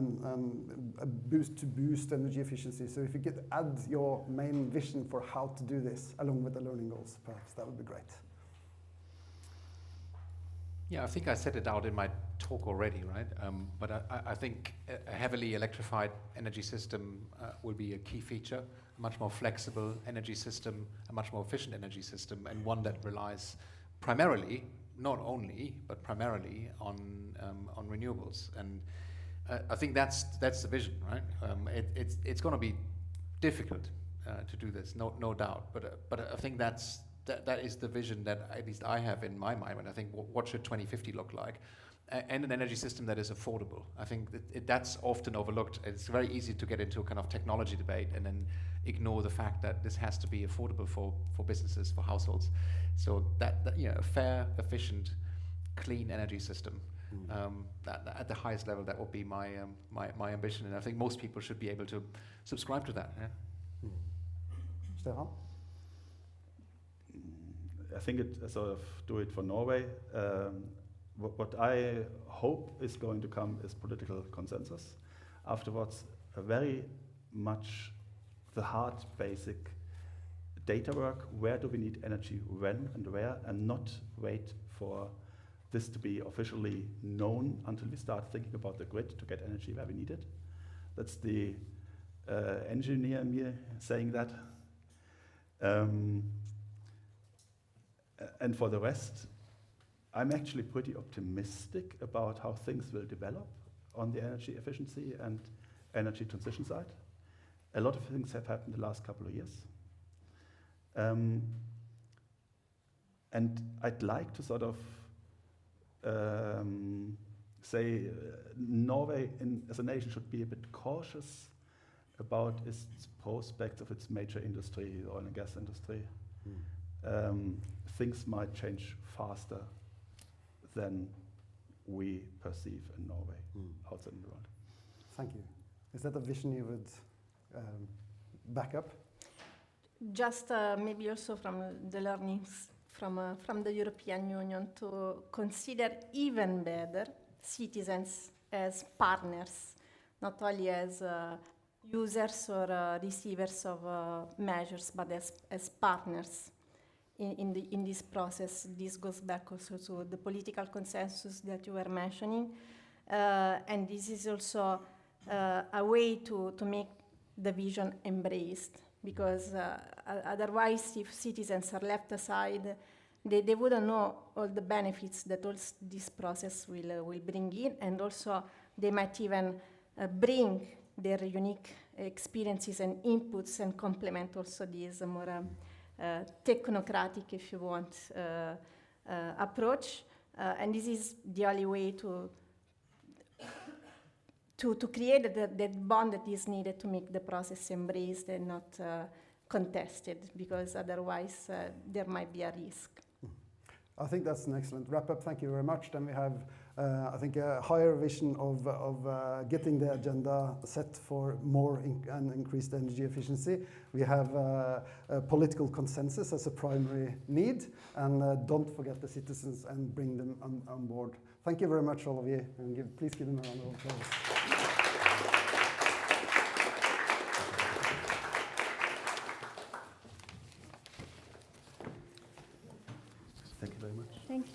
a boost energy efficiency. So if you could add your main vision for how to do this along with the learning goals, perhaps that would be great. Yeah, I think I set it out in my talk already, right? But I think a heavily electrified energy system will be a key feature, a much more flexible energy system, a much more efficient energy system, and one that relies primarily, not only, but primarily on renewables. And I think that's the vision, right? It's going to be difficult to do this, no doubt. But I think that is the vision that at least I have in my mind when I think what should 2050 look like, and an energy system that is affordable. I think that's often overlooked. It's very easy to get into a kind of technology debate and then ignore the fact that this has to be affordable for businesses, for households. So that a fair, efficient clean energy system. At the highest level, that would be my ambition, and I think most people should be able to subscribe to that. Yeah? Stefan? I think it sort of do it for Norway. What I hope is going to come is political consensus. Afterwards, a very much the hard basic data work. Where do we need energy, when and where, and not wait for this to be officially known until we start thinking about the grid to get energy where we need it. That's the engineer in me saying that. And for the rest, I'm actually pretty optimistic about how things will develop on the energy efficiency and energy transition side. A lot of things have happened the last couple of years. And I'd like to sort of say Norway as a nation should be a bit cautious about its prospects of its major industry, the oil and gas industry. Things might change faster than we perceive in Norway outside in the world. Thank you. Is that a vision you would back up? Just maybe also from the learnings from the European Union to consider even better citizens as partners, not only as users or receivers of measures, but as partners in this process. This goes back also to the political consensus that you were mentioning, and this is also a way to make the vision embraced, because otherwise if citizens are left aside, they wouldn't know all the benefits that all this process will bring in, and also they might even bring their unique experiences and inputs and complement also these more technocratic, if you want, approach. And this is the only way to create that bond that is needed to make the process embraced and not contested, because otherwise there might be a risk. I think that's an excellent wrap-up. Thank you very much. Then we have, I think, a higher vision of getting the agenda set for more and increased energy efficiency. We have a political consensus as a primary need, and don't forget the citizens and bring them on board. Thank you very much, all of you, and please give them a round of applause. Thank you very much. Thank you.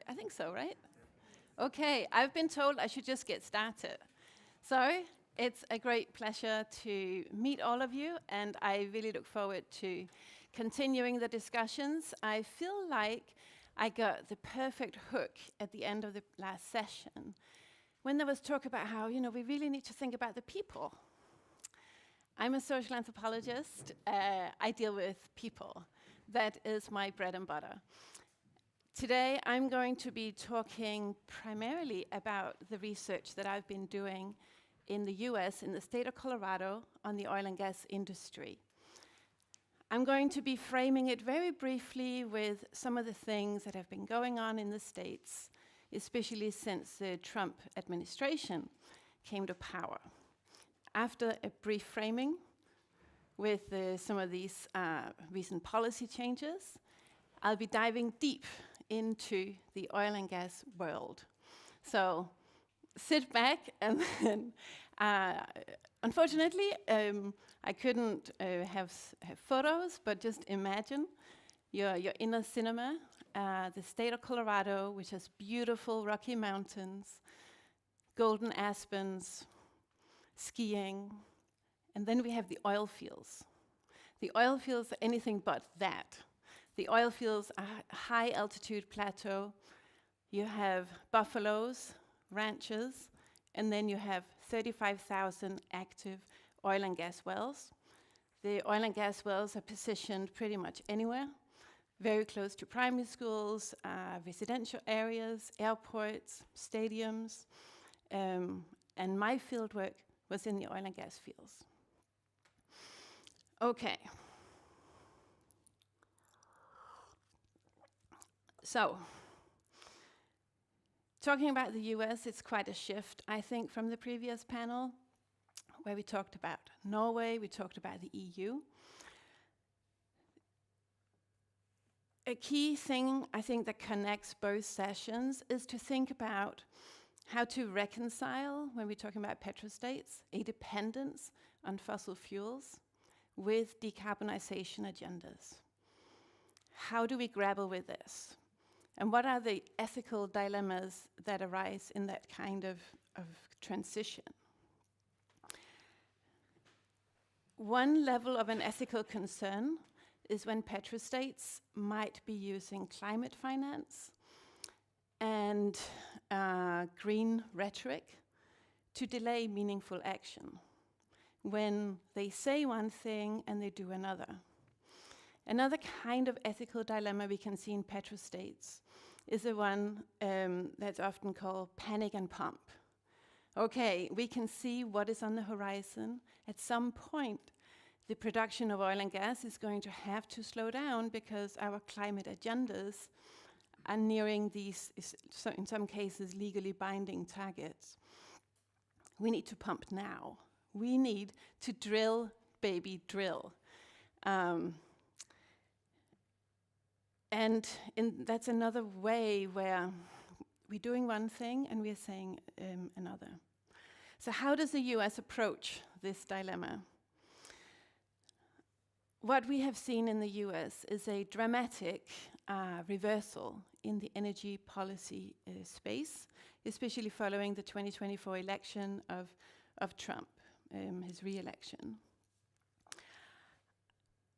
I think so, right? Okay, I've been told I should just get started. So it's a great pleasure to meet all of you, and I really look forward to continuing the discussions. I feel like I got the perfect hook at the end of the last session when there was talk about how, we really need to think about the people. I'm a social anthropologist. I deal with people. That is my bread and butter. Today, I'm going to be talking primarily about the research that I've been doing in the US, in the state of Colorado, on the oil and gas industry. I'm going to be framing it very briefly with some of the things that have been going on in the States, especially since the Trump administration came to power. After a brief framing with some of these recent policy changes, I'll be diving deep into the oil and gas world. So sit back and then, unfortunately, I couldn't have photos, but just imagine you're in a cinema, the state of Colorado, which has beautiful rocky mountains, golden aspens, skiing, and then we have the oil fields. The oil fields are anything but that. The oil fields are a high altitude plateau. You have buffaloes, ranches, and then you have 35,000 active oil and gas wells. The oil and gas wells are positioned pretty much anywhere, very close to primary schools, residential areas, airports, stadiums, and my fieldwork was in the oil and gas fields. Okay. So, talking about the US, it's quite a shift, I think, from the previous panel, where we talked about Norway, we talked about the EU. A key thing, I think, that connects both sessions is to think about how to reconcile, when we're talking about petrostates, a dependence on fossil fuels with decarbonization agendas. How do we grapple with this? And what are the ethical dilemmas that arise in that kind of transition? One level of an ethical concern is when petrostates might be using climate finance and green rhetoric to delay meaningful action, when they say one thing and they do another. Another kind of ethical dilemma we can see in petrostates is the one that's often called panic and pump. Okay, we can see what is on the horizon. At some point, the production of oil and gas is going to have to slow down because our climate agendas are nearing these, in some cases, legally binding targets. We need to pump now. We need to drill, baby, drill. And that's another way where we're doing one thing and we're saying another. So how does the US approach this dilemma? What we have seen in the US is a dramatic reversal in the energy policy space, especially following the 2024 election of Trump, his re-election.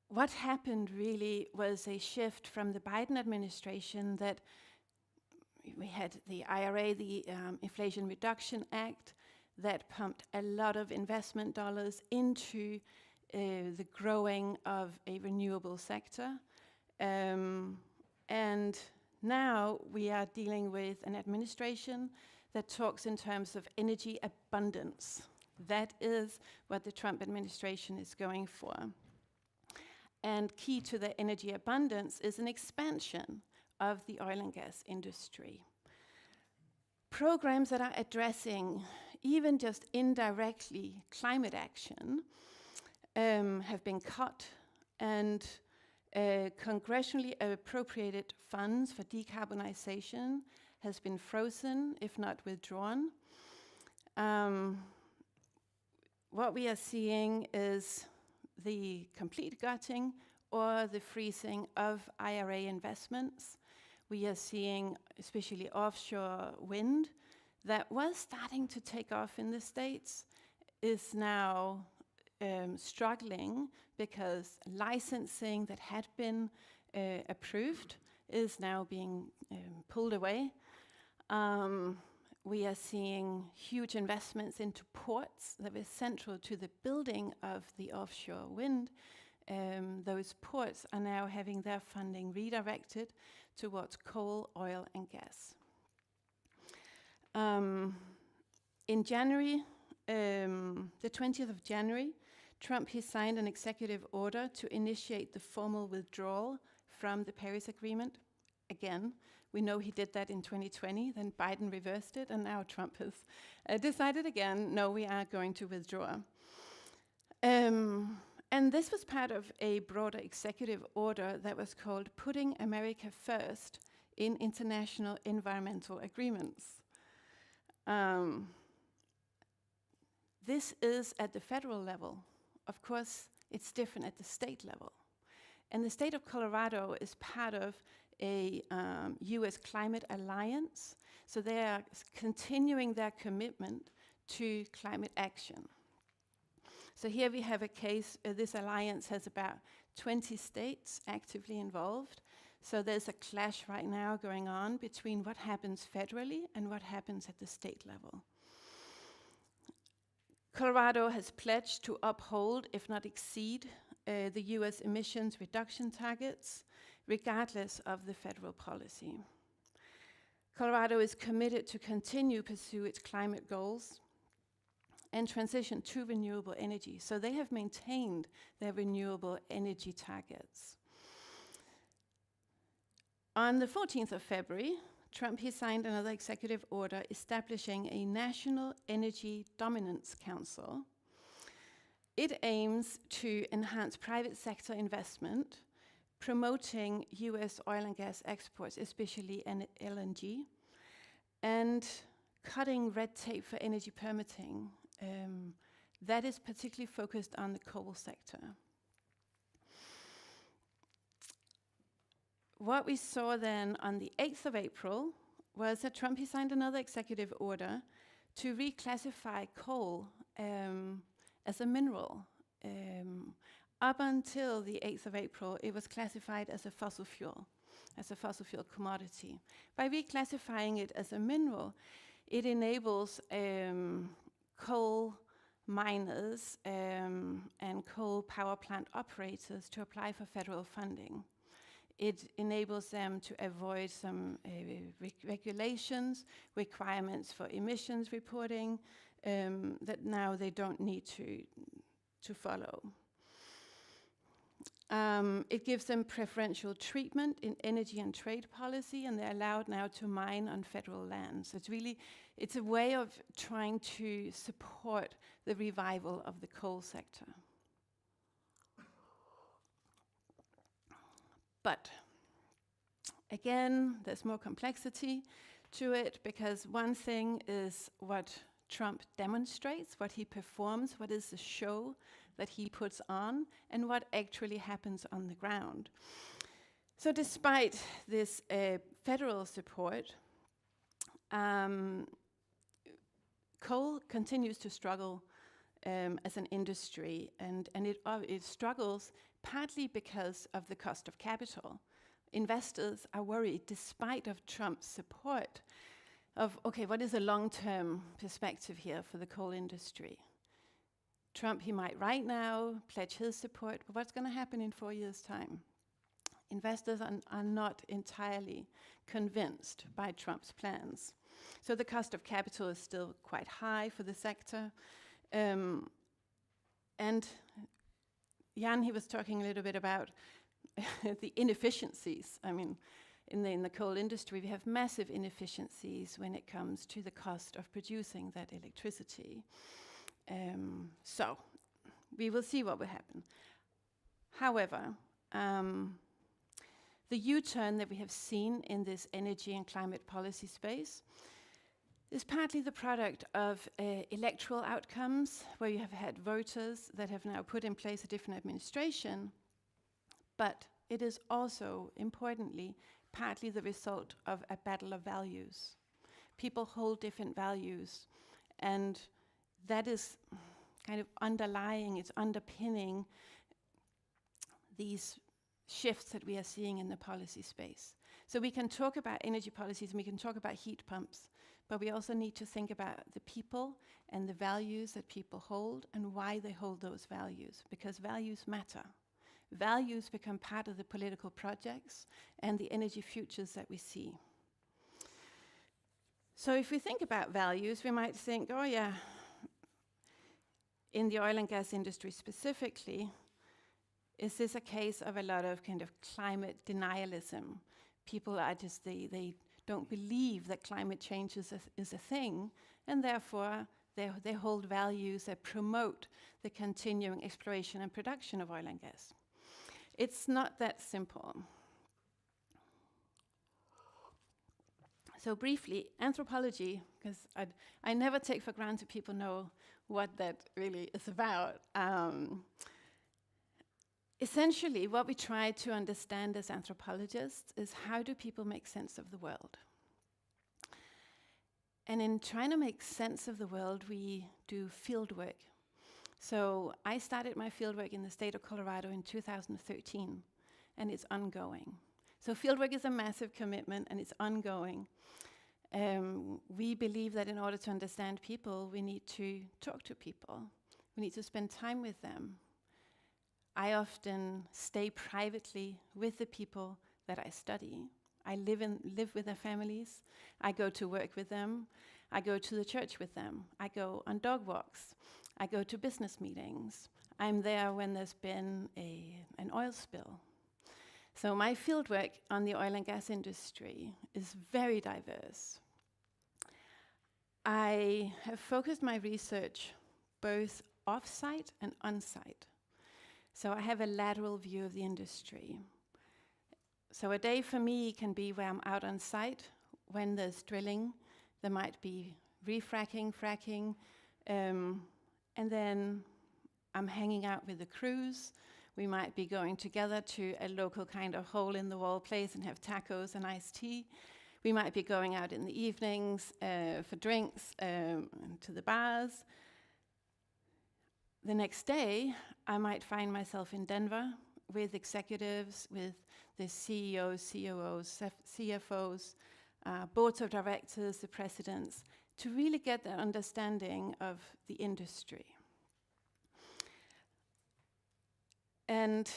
What happened really was a shift from the Biden administration that we had the IRA, the Inflation Reduction Act, that pumped a lot of investment dollars into the growing of a renewable sector. And now we are dealing with an administration that talks in terms of energy abundance. That is what the Trump administration is going for. And key to the energy abundance is an expansion of the oil and gas industry. Programs that are addressing, even just indirectly, climate action have been cut, and congressionally appropriated funds for decarbonization has been frozen, if not withdrawn. What we are seeing is the complete gutting or the freezing of IRA investments, We are seeing, especially offshore wind, that was starting to take off in the States, is now struggling because licensing that had been approved is now being pulled away. We are seeing huge investments into ports that were central to the building of the offshore wind. Those ports are now having their funding redirected towards coal, oil, and gas. In January, the 20th of January, Trump, he signed an executive order to initiate the formal withdrawal from the Paris Agreement. Again, we know he did that in 2020, then Biden reversed it, and now Trump has decided again, no, we are going to withdraw. And this was part of a broader executive order that was called Putting America First in International Environmental Agreements. This is at the federal level. Of course, it's different at the state level. And the state of Colorado is part of a US climate alliance, so they are continuing their commitment to climate action. So here we have a case, this alliance has about 20 states actively involved. So there's a clash right now going on between what happens federally and what happens at the state level. Colorado has pledged to uphold, if not exceed, the US emissions reduction targets, regardless of the federal policy. Colorado is committed to continue to pursue its climate goals and transition to renewable energy. So they have maintained their renewable energy targets. On the 14th of February, Trump, he signed another executive order establishing a National Energy Dominance Council. It aims to enhance private sector investment, promoting US oil and gas exports, especially LNG, and cutting red tape for energy permitting. That is particularly focused on the coal sector. What we saw then on the 8th of April was that Trump, he signed another executive order to reclassify coal as a mineral. Up until the 8th of April, it was classified as a fossil fuel commodity. By reclassifying it as a mineral, it enables coal miners and coal power plant operators to apply for federal funding. It enables them to avoid some regulations, requirements for emissions reporting that now they don't need to follow. It gives them preferential treatment in energy and trade policy, and they're allowed now to mine on federal land. So it's a way of trying to support the revival of the coal sector. But again, there's more complexity to it, because one thing is what Trump demonstrates, what he performs, what is the show that he puts on, and what actually happens on the ground. So despite this federal support, coal continues to struggle as an industry, and it struggles partly because of the cost of capital. Investors are worried, despite of Trump's support, of, okay, what is a long-term perspective here for the coal industry? Trump, he might right now pledge his support, but what's going to happen in 4 years' time? Investors are not entirely convinced by Trump's plans. So the cost of capital is still quite high for the sector. And Jan, he was talking a little bit about the inefficiencies. I mean, in the coal industry, we have massive inefficiencies when it comes to the cost of producing that electricity. So we will see what will happen. However, the U-turn that we have seen in this energy and climate policy space is partly the product of electoral outcomes, where you have had voters that have now put in place a different administration, but it is also, importantly, partly the result of a battle of values. People hold different values, and that is kind of underlying, it's underpinning these shifts that we are seeing in the policy space. So we can talk about energy policies and we can talk about heat pumps, but we also need to think about the people and the values that people hold and why they hold those values, because values matter. Values become part of the political projects and the energy futures that we see. So if we think about values, we might think, oh yeah, in the oil and gas industry specifically, is this a case of a lot of kind of climate denialism? People are just, they don't believe that climate change is a thing, and therefore they hold values that promote the continuing exploration and production of oil and gas. It's not that simple. So briefly, anthropology, because I never take for granted people know what that really is about. Essentially, what we try to understand as anthropologists is how do people make sense of the world? And in trying to make sense of the world, we do field work. So I started my field work in the state of Colorado in 2013, and it's ongoing. So fieldwork is a massive commitment, and it's ongoing. We believe that in order to understand people, we need to talk to people. We need to spend time with them. I often stay privately with the people that I study. I live with their families. I go to work with them. I go to the church with them. I go on dog walks. I go to business meetings. I'm there when there's been an oil spill. So my fieldwork on the oil and gas industry is very diverse. I have focused my research both off-site and on-site. So I have a lateral view of the industry. So a day for me can be where I'm out on site when there's drilling. There might be refracking, fracking, and then I'm hanging out with the crews. We might be going together to a local kind of hole-in-the-wall place and have tacos and iced tea. We might be going out in the evenings for drinks to the bars. The next day, I might find myself in Denver with executives, with the CEOs, COOs, CFOs, boards of directors, the presidents, to really get that understanding of the industry. And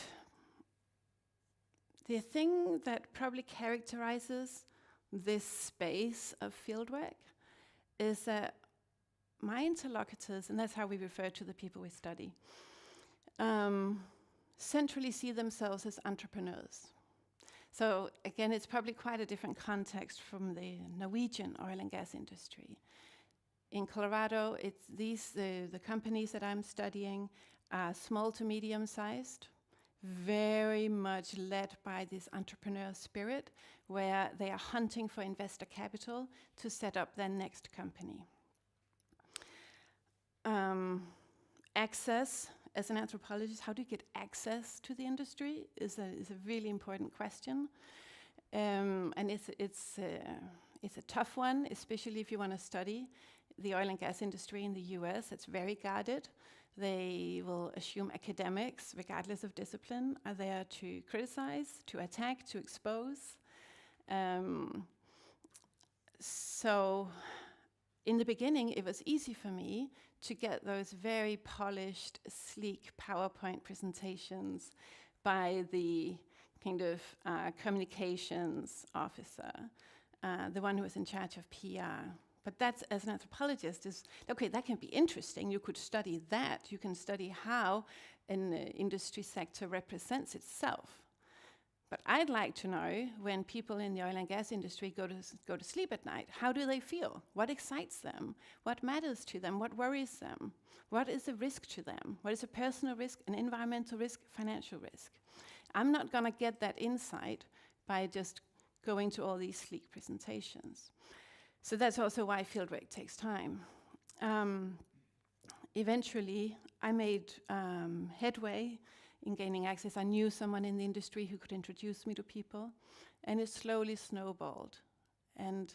the thing that probably characterizes this space of fieldwork is that my interlocutors, and that's how we refer to the people we study, centrally see themselves as entrepreneurs. So again, it's probably quite a different context from the Norwegian oil and gas industry. In Colorado, it's the companies that I'm studying are small to medium-sized, very much led by this entrepreneur spirit, where they are hunting for investor capital to set up their next company. Access, as an anthropologist, how do you get access to the industry is a really important question. And it's a tough one, especially if you want to study the oil and gas industry in the US. It's very guarded. They will assume academics, regardless of discipline, are there to criticize, to attack, to expose. So in the beginning, it was easy for me to get those very polished, sleek PowerPoint presentations by the kind of communications officer, the one who was in charge of PR. But that's, as an anthropologist, is, okay, that can be interesting. You could study that. You can study how an industry sector represents itself. But I'd like to know, when people in the oil and gas industry go to sleep at night, how do they feel? What excites them? What matters to them? What worries them? What is a risk to them? What is a personal risk, an environmental risk, financial risk? I'm not going to get that insight by just going to all these sleek presentations. So that's also why fieldwork takes time. Eventually, I made headway in gaining access. I knew someone in the industry who could introduce me to people, and it slowly snowballed. And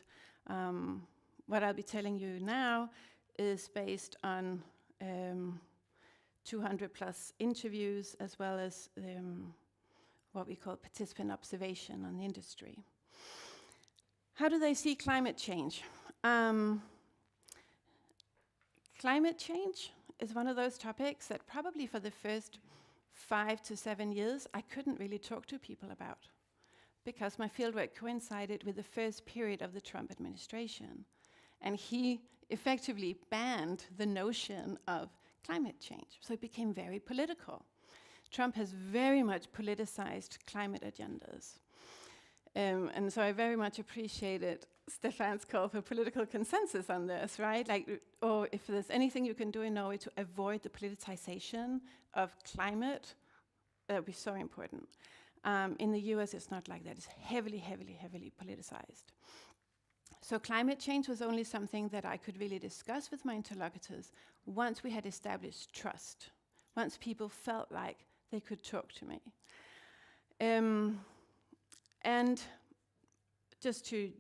what I'll be telling you now is based on 200 plus interviews, as well as what we call participant observation on the industry. How do they see climate change? Climate change is one of those topics that probably for the first 5 to 7 years I couldn't really talk to people about, because my fieldwork coincided with the first period of the Trump administration. And he effectively banned the notion of climate change. So it became very political. Trump has very much politicized climate agendas. And so I very much appreciated Stefan's call for political consensus on this, right? Like, or if there's anything you can do in Norway to avoid the politicization of climate, that would be so important. In the US, it's not like that. It's heavily, heavily, heavily politicized. So climate change was only something that I could really discuss with my interlocutors once we had established trust, once people felt like they could talk to me. And just to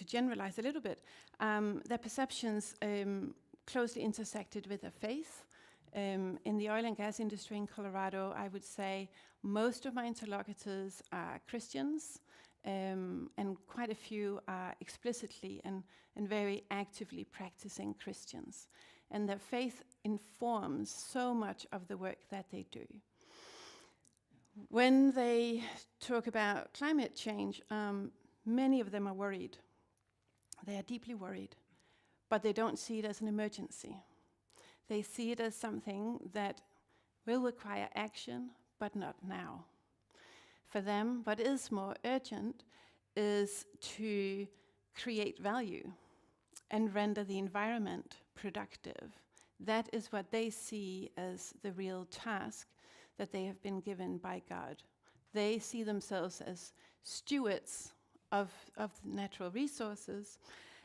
generalize a little bit, their perceptions closely intersected with their faith. In the oil and gas industry in Colorado, I would say most of my interlocutors are Christians, and quite a few are explicitly and very actively practicing Christians. And their faith informs so much of the work that they do. When they talk about climate change, many of them are worried. They are deeply worried, but they don't see it as an emergency. They see it as something that will require action, but not now. For them, what is more urgent is to create value and render the environment productive. That is what they see as the real task that they have been given by God. They see themselves as stewards of natural resources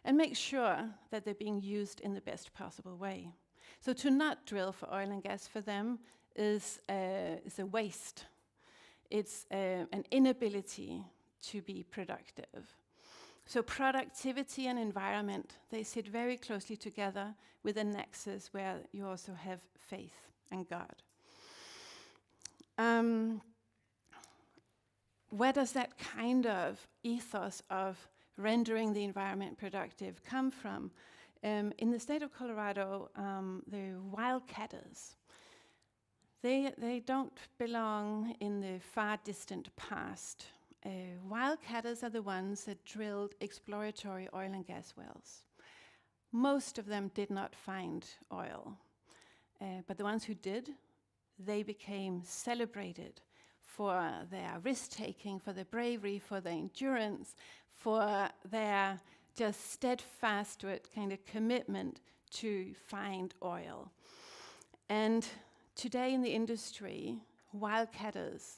and make sure that they're being used in the best possible way. So to not drill for oil and gas for them is a waste. It's an inability to be productive. So productivity and environment, they sit very closely together with a nexus where you also have faith and God. Where does that kind of ethos of rendering the environment productive come from? In the state of Colorado, the wildcatters, they don't belong in the far distant past. Wildcatters are the ones that drilled exploratory oil and gas wells. Most of them did not find oil, but the ones who did, they became celebrated for their risk-taking, for their bravery, for their endurance, for their just steadfast kind of commitment to find oil. And today in the industry, wildcatters,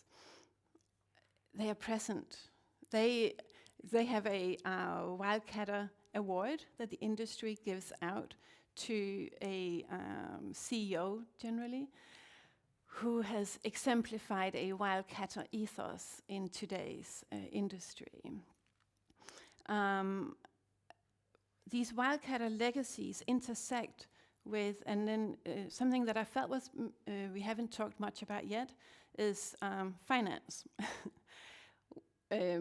they are present. They have a wildcatter award that the industry gives out to a CEO generally, who has exemplified a wildcatter ethos in today's industry. These wildcatter legacies intersect with, and then something that I felt was we haven't talked much about yet, is finance.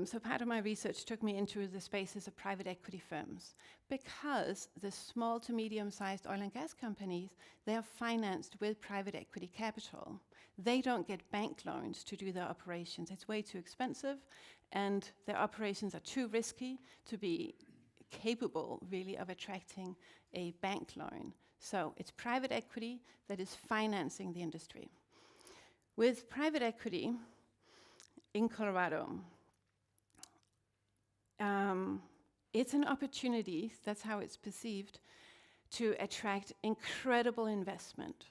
So part of my research took me into the spaces of private equity firms, because the small to medium-sized oil and gas companies, they are financed with private equity capital. They don't get bank loans to do their operations. It's way too expensive, and their operations are too risky to be capable, really, of attracting a bank loan. So it's private equity that is financing the industry. With private equity in Colorado, it's an opportunity, that's how it's perceived, to attract incredible investment.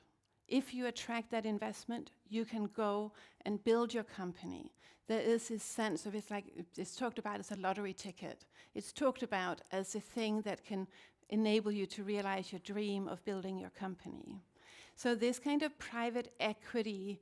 If you attract that investment, you can go and build your company. There is this sense of, it's talked about as a lottery ticket. It's talked about as a thing that can enable you to realize your dream of building your company. So this kind of private equity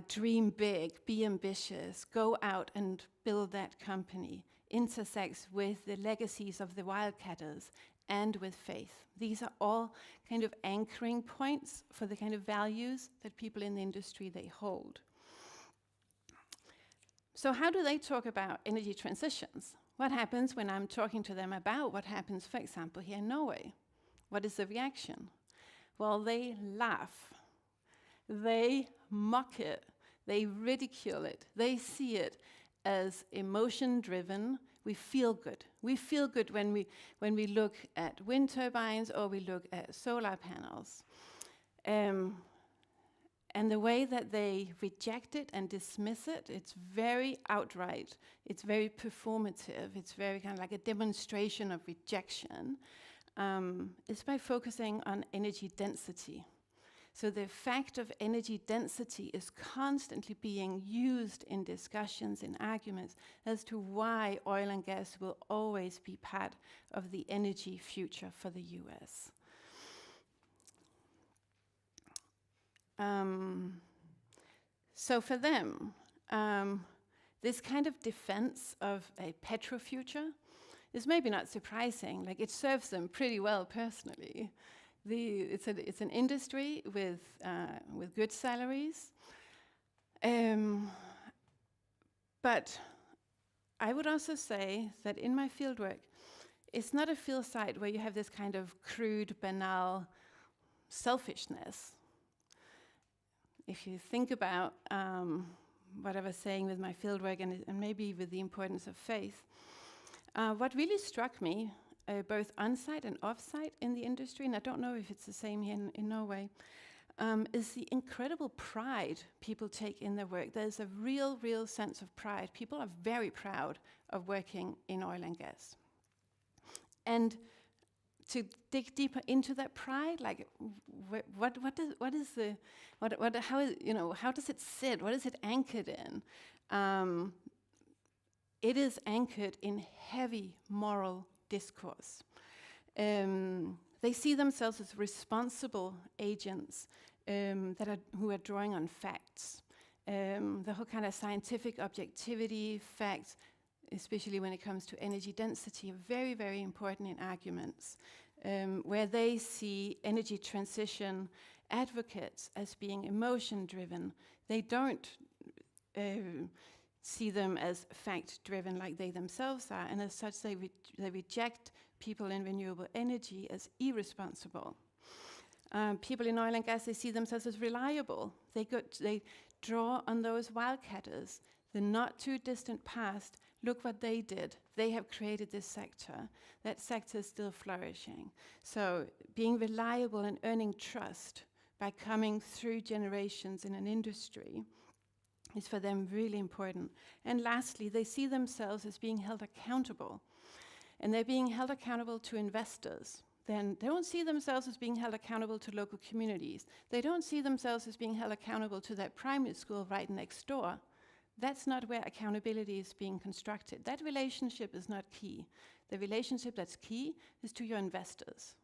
dream big, be ambitious, go out and build that company, intersects with the legacies of the wildcatters and with faith. These are all kind of anchoring points for the kind of values that people in the industry they hold. So how do they talk about energy transitions? What happens when I'm talking to them about what happens, for example, here in Norway? What is the reaction? Well, they laugh. They mock it. They ridicule it. They see it as emotion-driven. We feel good. We feel good when we look at wind turbines or we look at solar panels. And the way that they reject it and dismiss it, it's very outright. It's very performative. It's very kind of like a demonstration of rejection. It's by focusing on energy density. So the fact of energy density is constantly being used in discussions, in arguments, as to why oil and gas will always be part of the energy future for the US. So for them, this kind of defense of a petro-future is maybe not surprising. Like, it serves them pretty well personally. It's an industry with good salaries. But I would also say that in my fieldwork, it's not a field site where you have this kind of crude, banal selfishness. If you think about what I was saying with my fieldwork and maybe with the importance of faith, what really struck me, both on-site and off-site in the industry, and I don't know if it's the same here in Norway, is the incredible pride people take in their work. There's a real sense of pride. People are very proud of working in oil and gas. And to dig deeper into that pride, like how does it sit? What is it anchored in? It is anchored in heavy moral discourse. They see themselves as responsible agents who are drawing on facts. The whole kind of scientific objectivity, facts, especially when it comes to energy density, are very, very important in arguments, where they see energy transition advocates as being emotion-driven. They don't see them as fact-driven like they themselves are, and as such they reject people in renewable energy as irresponsible. People in oil and gas, they see themselves as reliable. They draw on those wildcatters, the not too distant past. Look what they did. They have created this sector. That sector is still flourishing. So being reliable and earning trust by coming through generations in an industry is for them really important. And lastly, they see themselves as being held accountable. And they're being held accountable to investors. Then they don't see themselves as being held accountable to local communities. They don't see themselves as being held accountable to that primary school right next door. That's not where accountability is being constructed. That relationship is not key. The relationship that's key is to your investors.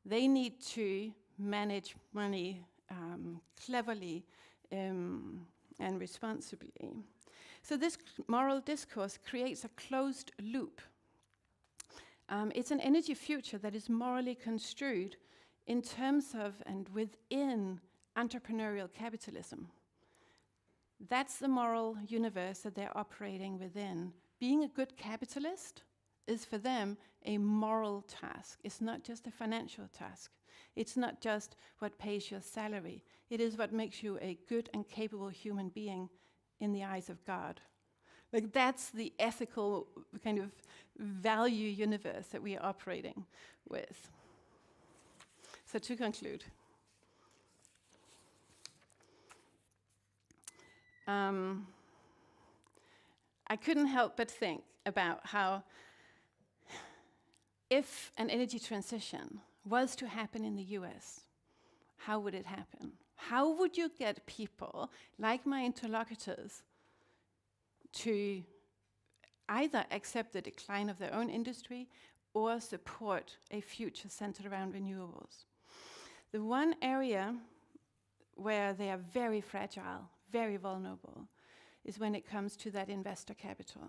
They need to manage money cleverly and responsibly. So this moral discourse creates a closed loop. It's an energy future that is morally construed in terms of and within entrepreneurial capitalism. That's the moral universe that they're operating within. Being a good capitalist is for them a moral task. It's not just a financial task. It's not just what pays your salary. It is what makes you a good and capable human being in the eyes of God. Like, that's the ethical kind of value universe that we are operating with. So to conclude, I couldn't help but think about how, if an energy transition was to happen in the US, how would it happen? How would you get people like my interlocutors to either accept the decline of their own industry or support a future centered around renewables? The one area where they are very fragile, very vulnerable, is when it comes to that investor capital.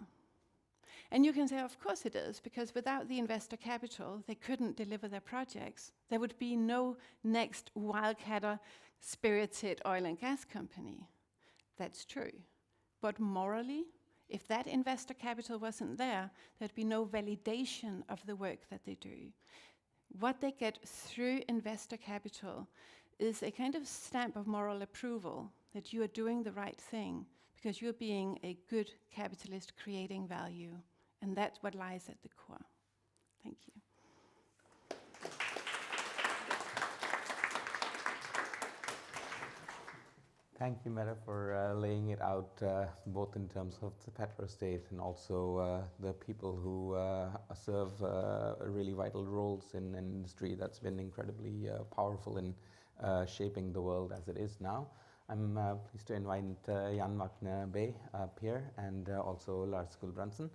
And you can say, of course it is, because without the investor capital, they couldn't deliver their projects. There would be no next wildcatter spirited oil and gas company. That's true. But morally, if that investor capital wasn't there, there'd be no validation of the work that they do. What they get through investor capital is a kind of stamp of moral approval that you are doing the right thing because you're being a good capitalist creating value. And that's what lies at the core. Thank you. Thank you, Mette, for laying it out both in terms of the petrostate and also the people who serve really vital roles in an industry that's been incredibly powerful in shaping the world as it is now. I'm pleased to invite Jan Magne Bay up here and also Lars Gulbrandsen.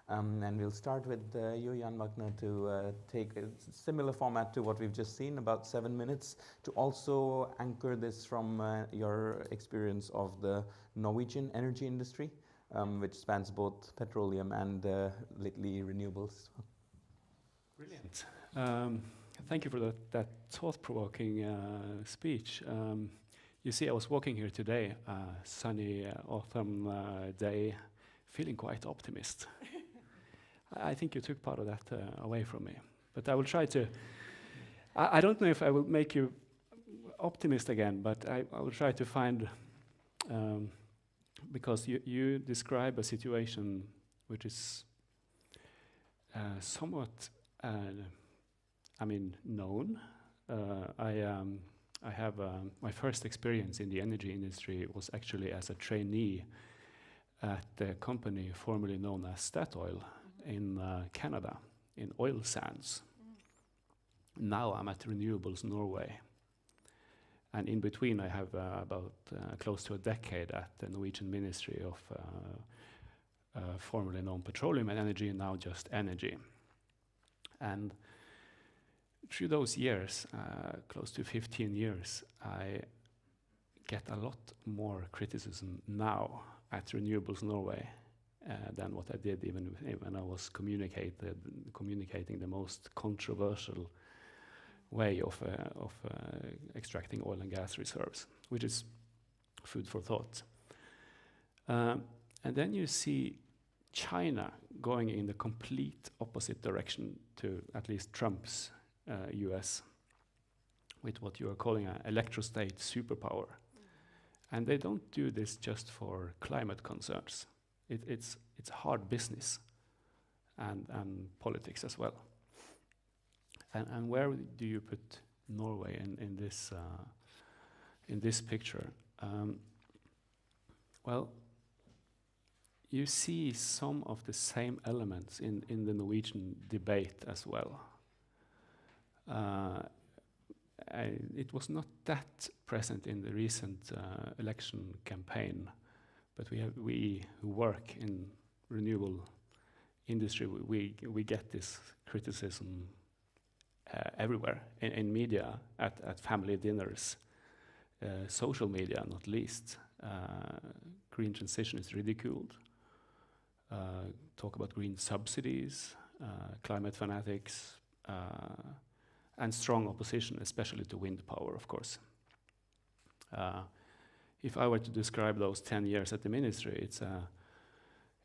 And we'll start with you, Jan Magne, to take a similar format to what we've just seen, about 7 minutes, to also anchor this from your experience of the Norwegian energy industry, which spans both petroleum and lately renewables. Brilliant. Thank you for that thought-provoking speech. You see, I was walking here today, sunny autumn day, feeling quite optimist. I think you took part of that away from me. But I will try to, I don't know if I will make you optimist again, but I will try to find, because you describe a situation which is somewhat, known. I have my first experience in the energy industry was actually as a trainee at the company formerly known as Statoil in Canada, in oil sands. Now I'm at Renewables Norway. And in between I have about close to a decade at the Norwegian Ministry of formerly known Petroleum and Energy, now just Energy. And through those years, close to 15 years, I get a lot more criticism now at Renewables Norway than what I did even when I was communicating the most controversial way of extracting oil and gas reserves, which is food for thought. And then you see China going in the complete opposite direction to at least Trump's US, with what you are calling an electrostate superpower. And they don't do this just for climate concerns. It's hard business and politics as well. And where do you put Norway in this picture? Well, you see some of the same elements in the Norwegian debate as well. It was not that present in the recent election campaign, but we who work in renewable industry, we get this criticism everywhere, in media, at family dinners, social media not least. Green transition is ridiculed. Talk about green subsidies, climate fanatics, and strong opposition, especially to wind power, of course. If I were to describe those 10 years at the ministry,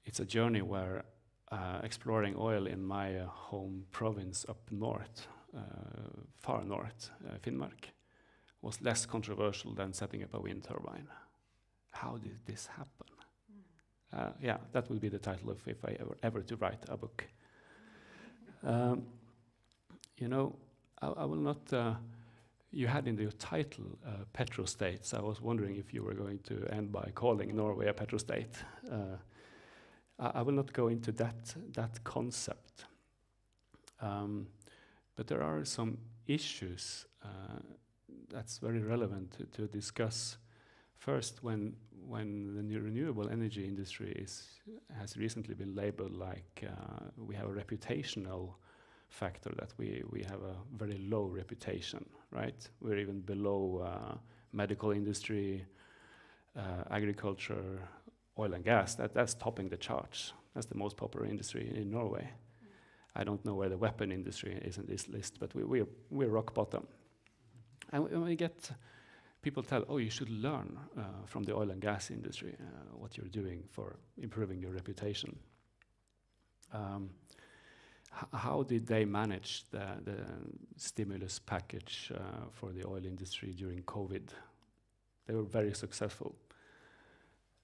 it's a journey where exploring oil in my home province up north, far north, Finnmark, was less controversial than setting up a wind turbine. How did this happen? Yeah, that would be the title if I ever to write a book. You know, I will not. You had in your title petrostates. I was wondering if you were going to end by calling Norway a petrostate. I will not go into that concept. But there are some issues that's very relevant to discuss. First, when the new renewable energy industry has recently been labeled like we have a reputational factor, that we have a very low reputation, right? We're even below medical industry, agriculture, oil and gas. That's topping the charts. That's the most popular industry in Norway. I don't know where the weapon industry is in this list, but we're rock bottom. And when we get people tell, oh, you should learn from the oil and gas industry what you're doing for improving your reputation. How did they manage the stimulus package for the oil industry during COVID? They were very successful.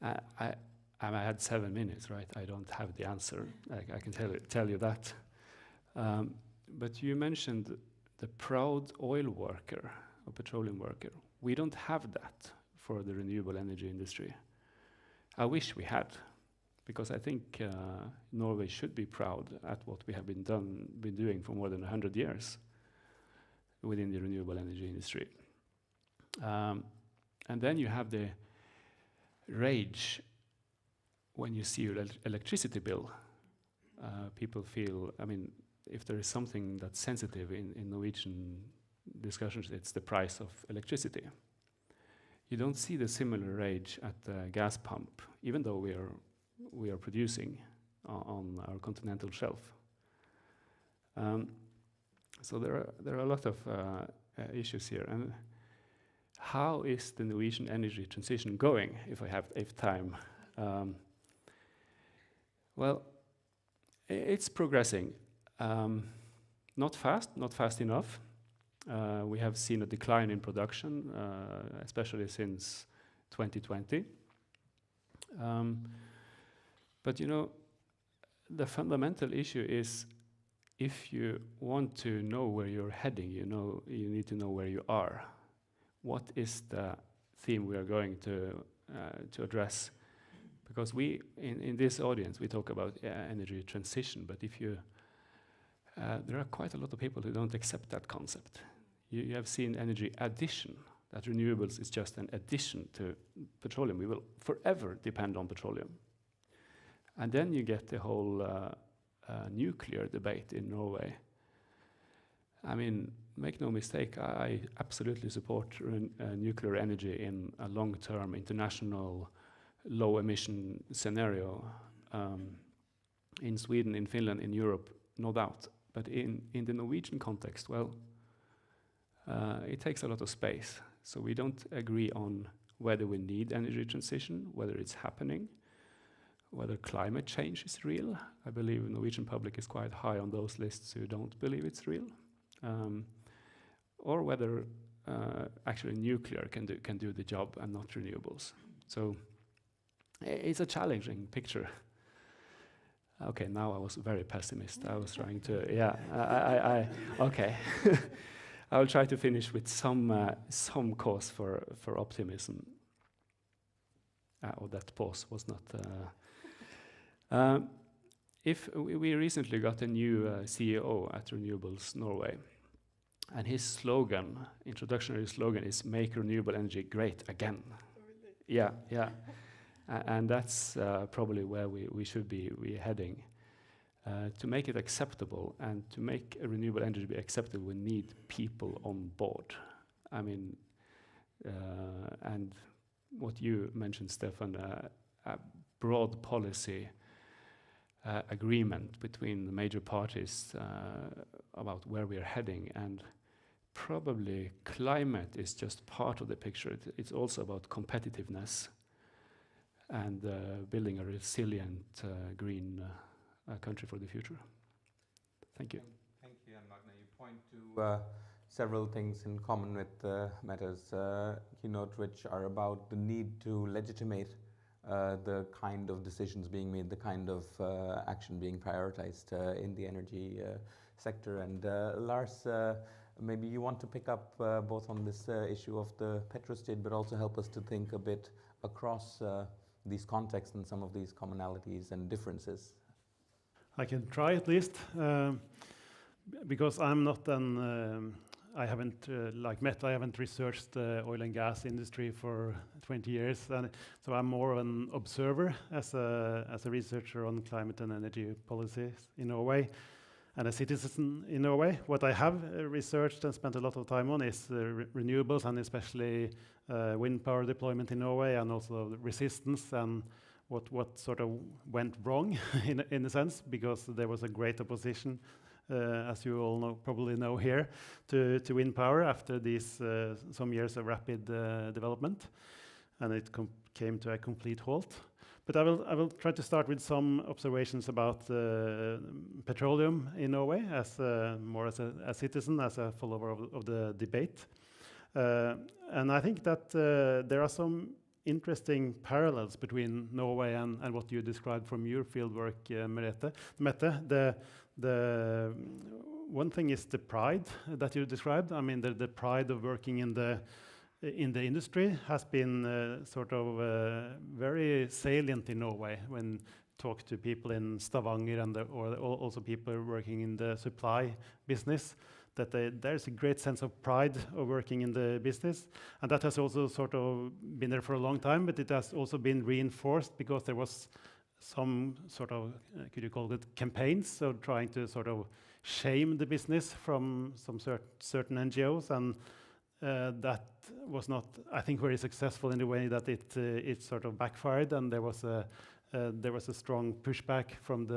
I had 7 minutes, right? I don't have the answer. I can tell you that. But you mentioned the proud oil worker or petroleum worker. We don't have that for the renewable energy industry. I wish we had, because I think Norway should be proud at what we have been doing for more than 100 years within the renewable energy industry. And then you have the rage when you see your electricity bill. People feel, I mean, if there is something that's sensitive in Norwegian discussions, it's the price of electricity. You don't see the similar rage at the gas pump, even though we are producing on our continental shelf. So there are a lot of issues here. And how is the Norwegian energy transition going? If I have time, well, it's progressing. Not fast enough. We have seen a decline in production, especially since 2020. But you know, the fundamental issue is, if you want to know where you're heading, you need to know where you are. What is the theme we are going to address? Because we, in this audience, we talk about energy transition, but if you, there are quite a lot of people who don't accept that concept. You have seen energy addition, that renewables is just an addition to petroleum. We will forever depend on petroleum. And then you get the whole nuclear debate in Norway. I mean, make no mistake, I absolutely support nuclear energy in a long-term international low-emission scenario. In Sweden, in Finland, in Europe, no doubt. But in the Norwegian context, well, it takes a lot of space. So we don't agree on whether we need energy transition, whether it's happening, whether climate change is real. I believe the Norwegian public is quite high on those lists who don't believe it's real. Or whether actually nuclear can do the job and not renewables. So it's a challenging picture. Okay, now I was very pessimist. I was trying to, okay. I will try to finish with some cause for optimism. Or that pause was not. If we recently got a new CEO at Renewables Norway, and his slogan, introductory slogan, is "Make renewable energy great again." Oh, really? Yeah. And that's probably where we should be heading. To make it acceptable and to make renewable energy be acceptable, we need people on board. I mean, and what you mentioned, Stefan, a broad policy agreement between the major parties about where we are heading, and probably climate is just part of the picture. It's also about competitiveness and building a resilient green country for the future. Thank you. Thank you, and Magna, you point to several things in common with Meta's keynote, which are about the need to legitimate the kind of decisions being made, the kind of action being prioritized in the energy sector. And Lars, maybe you want to pick up both on this issue of the petrostate, but also help us to think a bit across these contexts and some of these commonalities and differences. I can try at least, because I'm not I haven't, like Meta, I haven't researched the oil and gas industry for 20 years, and so I'm more of an observer as a researcher on climate and energy policies in Norway. and a citizen in Norway. What I have researched and spent a lot of time on is renewables, and especially wind power deployment in Norway, and also the resistance and what sort of went wrong in a sense, because there was a great opposition, as you all probably know here, to wind power after these some years of rapid development, and it came to a complete halt. But I will try to start with some observations about petroleum in Norway, as more as a citizen, as a follower of the debate. And I think that there are some interesting parallels between Norway and what you described from your fieldwork, Mette. The one thing is the pride that you described. I mean, the pride of working in the industry has been sort of very salient in Norway when talk to people in Stavanger or also people working in the supply business, that there's a great sense of pride of working in the business. And that has also sort of been there for a long time, but it has also been reinforced because there was some sort of, could you call it campaigns, so trying to sort of shame the business from some certain NGOs, and that was not, I think, very successful in the way that it sort of backfired, and there was a strong pushback from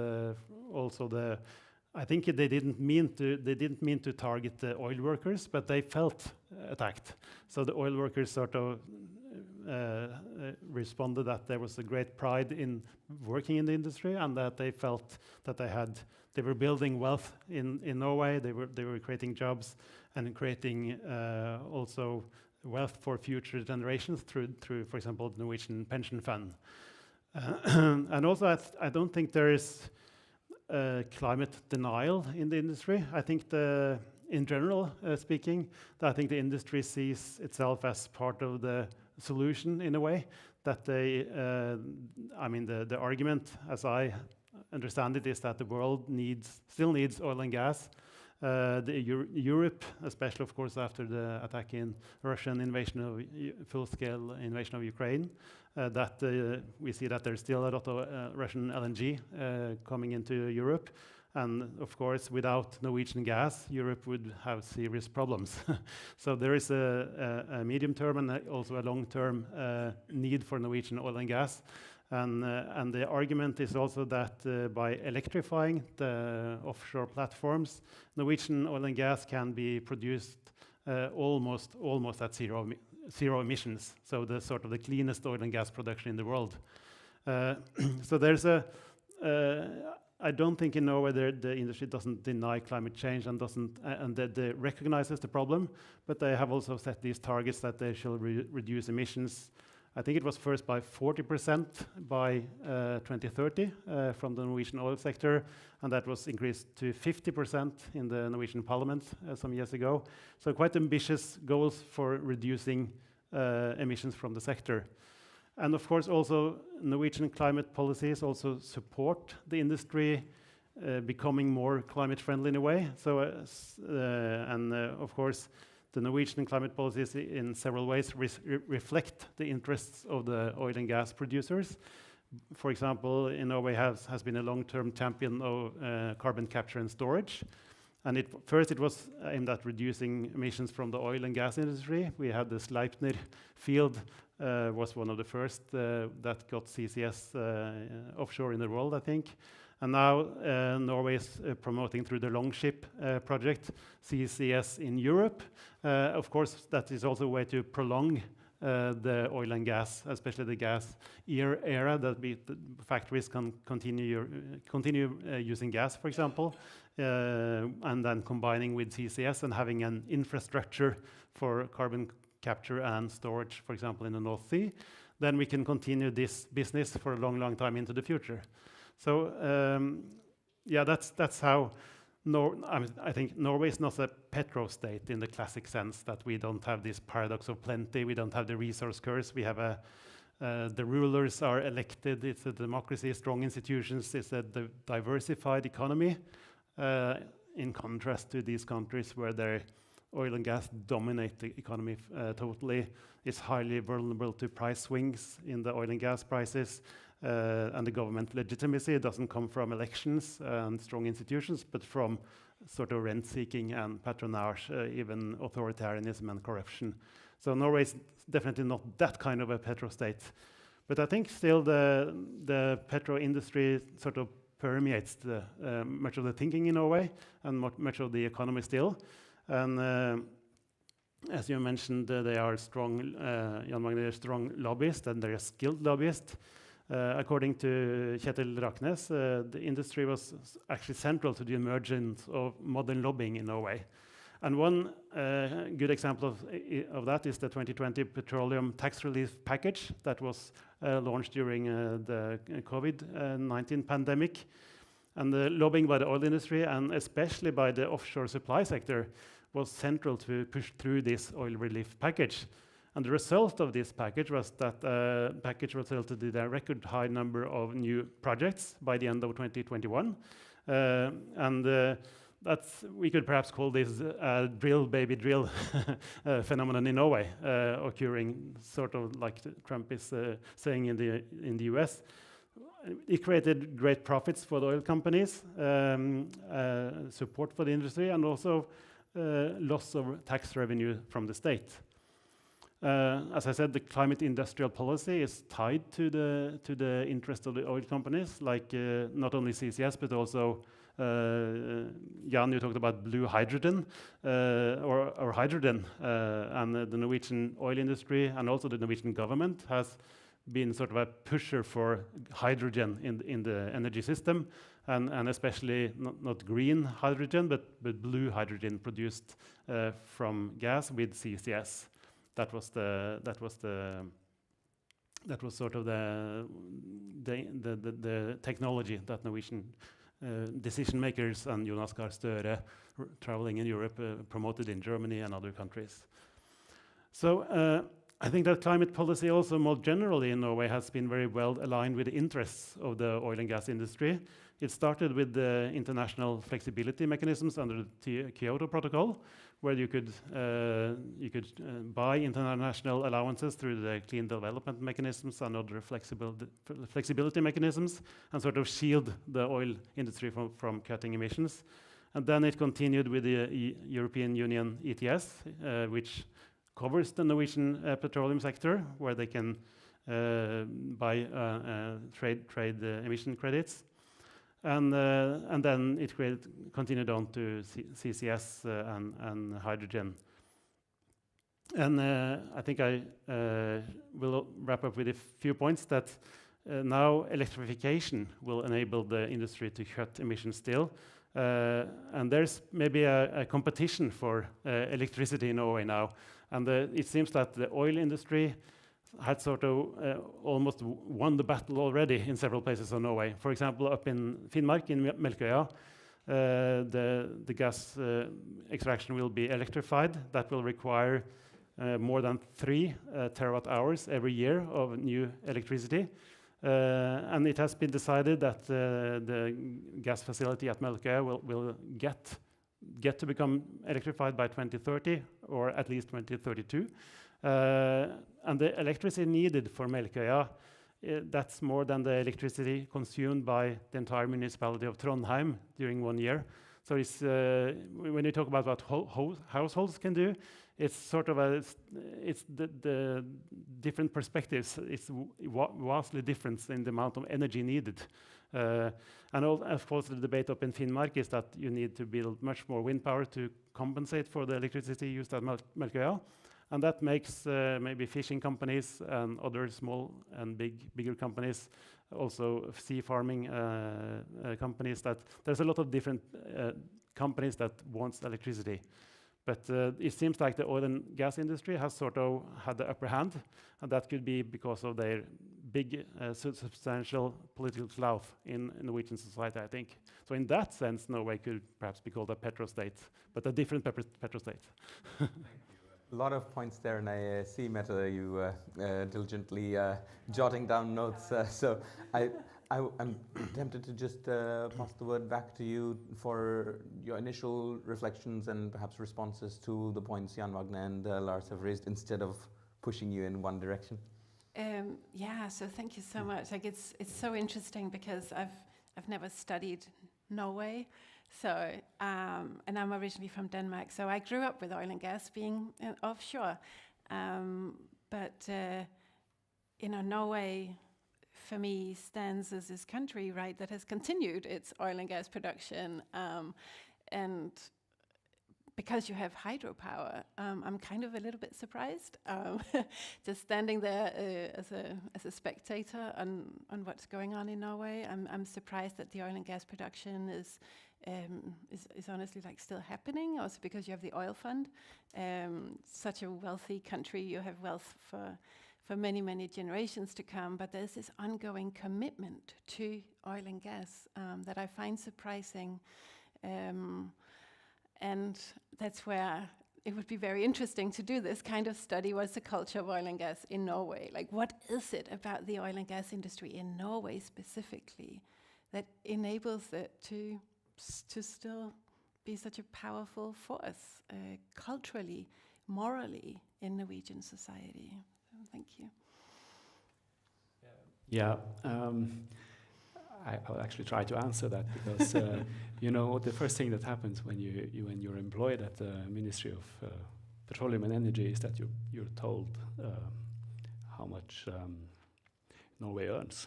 I think they didn't mean to target the oil workers, but they felt attacked. So the oil workers sort of responded that there was a great pride in working in the industry, and that they felt that they were building wealth in Norway. They were creating jobs and creating also wealth for future generations through, for example, the Norwegian pension fund. And also, I don't think there is climate denial in the industry. I think in general speaking, I think the industry sees itself as part of the solution in a way. That I mean, the argument, as I understand it, is that the world still needs oil and gas. Europe, especially of course after the attack in full-scale invasion of Ukraine, that we see that there's still a lot of Russian LNG coming into Europe. And of course, without Norwegian gas, Europe would have serious problems. So there is a medium-term and also a long-term need for Norwegian oil and gas. And the argument is also that by electrifying the offshore platforms, Norwegian oil and gas can be produced almost at zero emissions. So the sort of the cleanest oil and gas production in the world. So there's I don't think in Norway the industry doesn't deny climate change and they recognizes the problem, but they have also set these targets that they shall reduce emissions. I think it was first by 40% by 2030 from the Norwegian oil sector, and that was increased to 50% in the Norwegian parliament some years ago. So quite ambitious goals for reducing emissions from the sector. And of course also Norwegian climate policies also support the industry becoming more climate friendly in a way. So of course the Norwegian climate policies in several ways reflect the interests of the oil and gas producers. For example, in Norway has been a long-term champion of carbon capture and storage. And first it was aimed at reducing emissions from the oil and gas industry. We had the Sleipner field was one of the first that got CCS offshore in the world, I think. And now Norway is promoting through the Longship project CCS in Europe. Of course, that is also a way to prolong the oil and gas, especially the gas era, that the factories can continue using gas, for example, and then combining with CCS and having an infrastructure for carbon capture and storage, for example, in the North Sea. Then we can continue this business for a long, long time into the future. So yeah, that's how I think Norway is not a petro state in the classic sense, that we don't have this paradox of plenty, we don't have the resource curse, we have the rulers are elected, it's a democracy, strong institutions, it's a diversified economy, in contrast to these countries where their oil and gas dominate the economy totally. It's highly vulnerable to price swings in the oil and gas prices. And the government legitimacy doesn't come from elections and strong institutions, but from sort of rent-seeking and patronage, even authoritarianism and corruption. So Norway is definitely not that kind of a petro-state. But I think still the petro industry sort of permeates much of the thinking in Norway and much of the economy still. And as you mentioned, they are strong, Jan Magne, they're strong lobbyists and they're skilled lobbyists. According to Kjetil Raknes, the industry was actually central to the emergence of modern lobbying in Norway. And one good example of that is the 2020 petroleum tax relief package that was launched during the COVID-19 pandemic. And the lobbying by the oil industry, and especially by the offshore supply sector, was central to push through this oil relief package. And the result of this package was that package resulted in a record high number of new projects by the end of 2021. That's, we could perhaps call this drill, baby, drill phenomenon in Norway, occurring sort of like Trump is saying in the US. It created great profits for the oil companies, support for the industry, and also loss of tax revenue from the state. As I said, the climate industrial policy is tied to the interest of the oil companies, like not only CCS, but also Jan, you talked about blue hydrogen or hydrogen, and the Norwegian oil industry and also the Norwegian government has been sort of a pusher for hydrogen in the energy system, and especially not green hydrogen, but blue hydrogen produced from gas with CCS. That was sort of the technology that Norwegian decision makers and Jonas Gahr Støre traveling in Europe promoted in Germany and other countries. So I think that climate policy also more generally in Norway has been very well aligned with the interests of the oil and gas industry. It started with the international flexibility mechanisms under the Kyoto Protocol, where you could buy international allowances through the clean development mechanisms and other flexibility mechanisms, and sort of shield the oil industry from cutting emissions. And then it continued with the European Union ETS, which covers the Norwegian petroleum sector, where they can buy trade emission credits. And then it continued on to CCS and hydrogen. And I think I will wrap up with a few points that now electrification will enable the industry to cut emissions still. And there's maybe a competition for electricity in Norway now. And it seems that the oil industry had sort of almost won the battle already in several places of Norway. For example, up in Finnmark, in Melkøya, the gas extraction will be electrified. That will require more than 3 terawatt-hours every year of new electricity. And it has been decided that the gas facility at Melkøya will get to become electrified by 2030 or at least 2032. And the electricity needed for Melkøya, that's more than the electricity consumed by the entire municipality of Trondheim during 1 year. So it's, when you talk about what households can do, it's sort of it's the different perspectives. It's vastly different in the amount of energy needed. And of course, the debate up in Finnmark is that you need to build much more wind power to compensate for the electricity used at Melkøya. And that makes maybe fishing companies and other small and bigger companies, also sea farming companies, that there's a lot of different companies that wants electricity. But it seems like the oil and gas industry has sort of had the upper hand, and that could be because of their big, substantial political clout in Norwegian society, I think. So in that sense, Norway could perhaps be called a petrostate, but a different petrostate. A lot of points there, and I see, Mette, you diligently jotting down notes. So I'm tempted to just pass the word back to you for your initial reflections and perhaps responses to the points Jan Magne and Lars have raised, instead of pushing you in one direction. Yeah, so thank you so much. Like it's so interesting because I've never studied Norway, so and I'm originally from Denmark, so I grew up with oil and gas being offshore, but Norway for me stands as this country, right, that has continued its oil and gas production, and because you have hydropower, I'm kind of a little bit surprised, just standing there as a spectator on what's going on in Norway. I'm surprised that the oil and gas production is honestly like still happening. Also because you have the oil fund, such a wealthy country, you have wealth for many generations to come. But there's this ongoing commitment to oil and gas that I find surprising. And that's where it would be very interesting to do this kind of study. What's the culture of oil and gas in Norway? Like, what is it about the oil and gas industry in Norway specifically that enables it to still be such a powerful force culturally, morally in Norwegian society? So thank you. Yeah. I'll actually try to answer that because the first thing that happens when you're employed at the Ministry of Petroleum and Energy is that you're told how much Norway earns,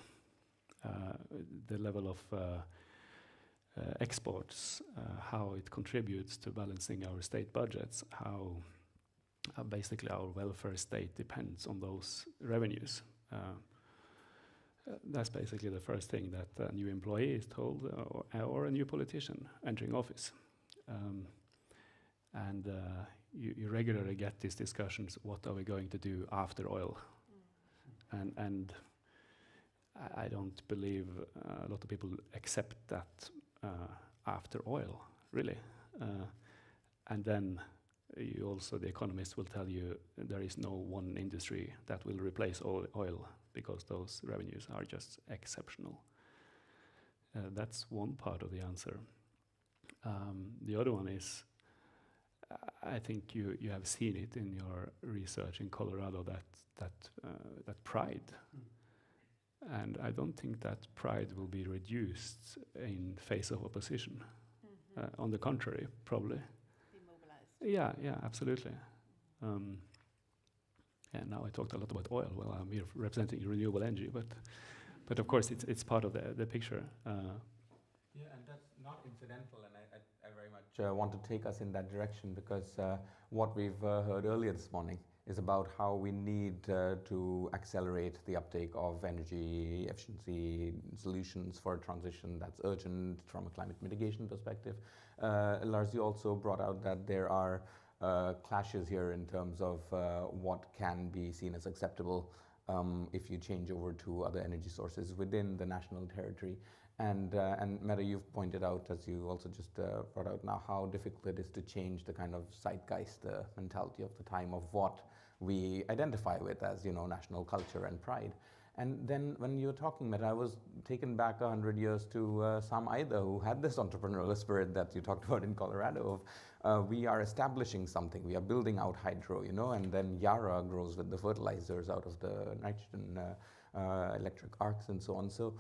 the level of exports, how it contributes to balancing our state budgets, how basically our welfare state depends on those revenues. That's basically the first thing that a new employee is told, or a new politician entering office. And you regularly get these discussions, what are we going to do after oil? And I don't believe a lot of people accept that after oil, really. And then the economists will tell you there is no one industry that will replace oil, because those revenues are just exceptional. That's one part of the answer. The other one is, I think you have seen it in your research in Colorado, that pride. And I don't think that pride will be reduced in face of opposition. On the contrary, probably. Be mobilized. Yeah, absolutely. And now I talked a lot about oil. Well, I'm here representing renewable energy, but of course it's part of the picture. Yeah, and that's not incidental, and I very much want to take us in that direction, because what we've heard earlier this morning is about how we need to accelerate the uptake of energy efficiency solutions for a transition that's urgent from a climate mitigation perspective. Lars, you also brought out that there are clashes here in terms of what can be seen as acceptable if you change over to other energy sources within the national territory. And Mette, you've pointed out, as you also just brought out now, how difficult it is to change the kind of zeitgeist, the mentality of the time of what we identify with as, national culture and pride. And then when you were talking, Mette, I was taken back 100 years to Sam Eide, who had this entrepreneurial spirit that you talked about in Colorado of we are establishing something, we are building out hydro, and then Yara grows with the fertilizers out of the nitrogen electric arcs and so on. So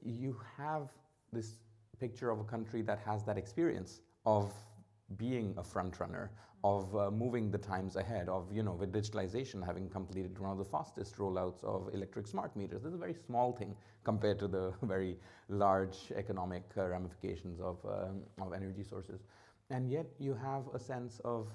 you have this picture of a country that has that experience of being a front runner, of moving the times ahead, of, with digitalization having completed one of the fastest rollouts of electric smart meters. This is a very small thing compared to the very large economic ramifications of energy sources. And yet you have a sense of,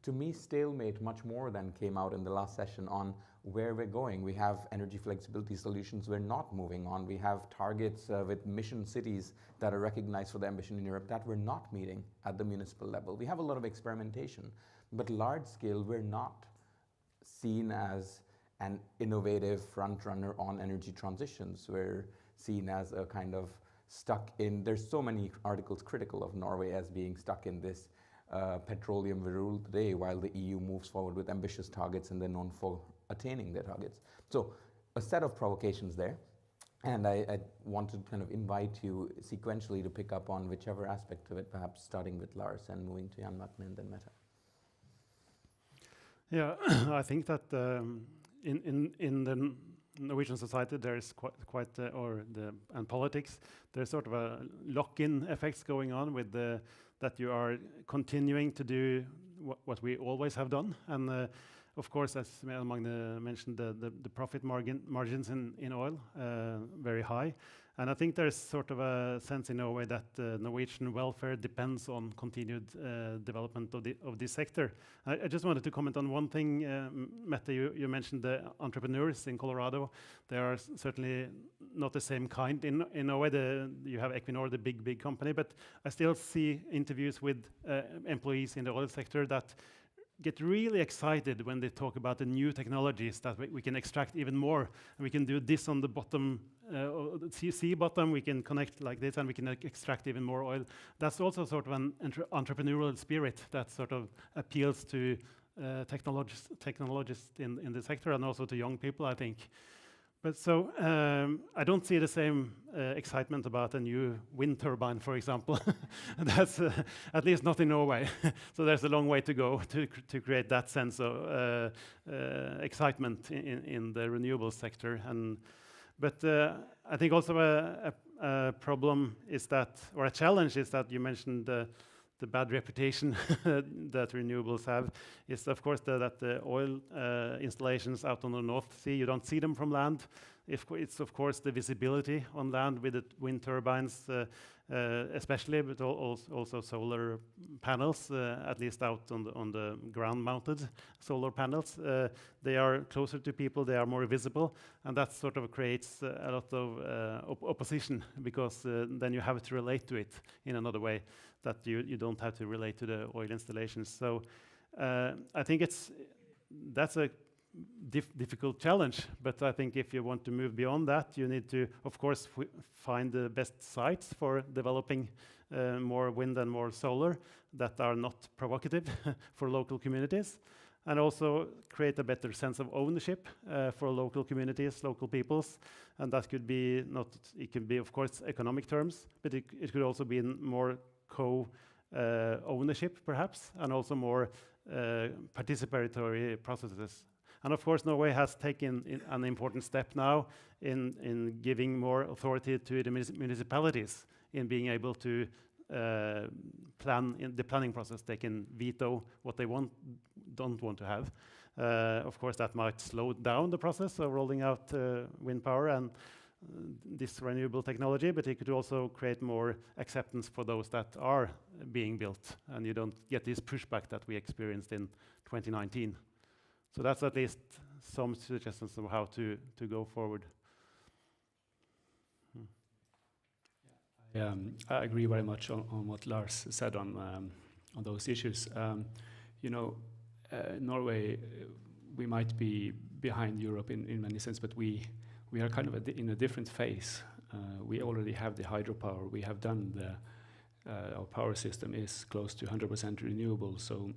to me, stalemate much more than came out in the last session on where we're going. We have energy flexibility solutions we're not moving on. We have targets with mission cities that are recognized for their ambition in Europe that we're not meeting at the municipal level. We have a lot of experimentation, but large scale, we're not seen as an innovative front runner on energy transitions. We're seen as a kind of stuck in, there's so many articles critical of Norway as being stuck in this petroleum we rule today, while the EU moves forward with ambitious targets and they're known for attaining their targets. So a set of provocations there, and I want to kind of invite you sequentially to pick up on whichever aspect of it, perhaps starting with Lars and moving to Jan Magne and then Mette. Yeah, I think that in the Norwegian society, there is and politics, there's sort of a lock-in effects going on with that you are continuing to do what we always have done, and of course, as Magne mentioned, the profit margins in oil very high. And I think there's sort of a sense in Norway that Norwegian welfare depends on continued development of this sector. I just wanted to comment on one thing, Mette, you mentioned the entrepreneurs in Colorado. They are certainly not the same kind in Norway. You have Equinor, the big company, but I still see interviews with employees in the oil sector that get really excited when they talk about the new technologies that we can extract even more. And we can do this on the bottom, sea bottom, we can connect like this, and we can extract even more oil. That's also sort of an entrepreneurial spirit that sort of appeals to technologists in the sector, and also to young people, I think. But so I don't see the same excitement about a new wind turbine, for example. That's at least not in Norway. So there's a long way to go to create that sense of excitement in the renewable sector. But I think also a problem is that, or a challenge is that you mentioned the bad reputation that renewables have is, of course, that the oil installations out on the North Sea, you don't see them from land. It's, of course, the visibility on land with the wind turbines, especially, but also solar panels, at least out on the ground-mounted solar panels. They are closer to people, they are more visible, and that sort of creates a lot of opposition, because then you have to relate to it in another way that you don't have to relate to the oil installations. So I think that's a difficult challenge, but I think if you want to move beyond that, you need to, of course, find the best sites for developing more wind and more solar that are not provocative for local communities, and also create a better sense of ownership for local communities, local peoples. And that could be it can be, of course, economic terms, but it could also be in more ownership, perhaps, and also more participatory processes. And of course, Norway has taken an important step now in giving more authority to the municipalities in being able to plan in the planning process. They can veto what they don't want to have. Of course, that might slow down the process of rolling out wind power and this renewable technology, but it could also create more acceptance for those that are being built, and you don't get this pushback that we experienced in 2019. So that's at least some suggestions of how to go forward. I agree very much on what Lars said on those issues. Norway, we might be behind Europe in many sense, but we are kind of in a different phase. We already have the hydropower. We have done our power system is close to 100% renewable. So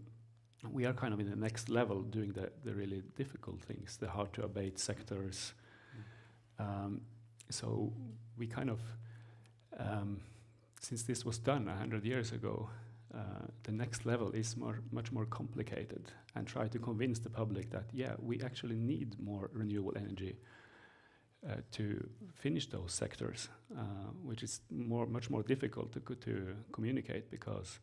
we are kind of in the next level, doing the really difficult things, the hard to abate sectors. So we kind of, since this was done 100 years ago, the next level is much more complicated, and try to convince the public that, yeah, we actually need more renewable energy to finish those sectors, which is much more difficult to communicate, because,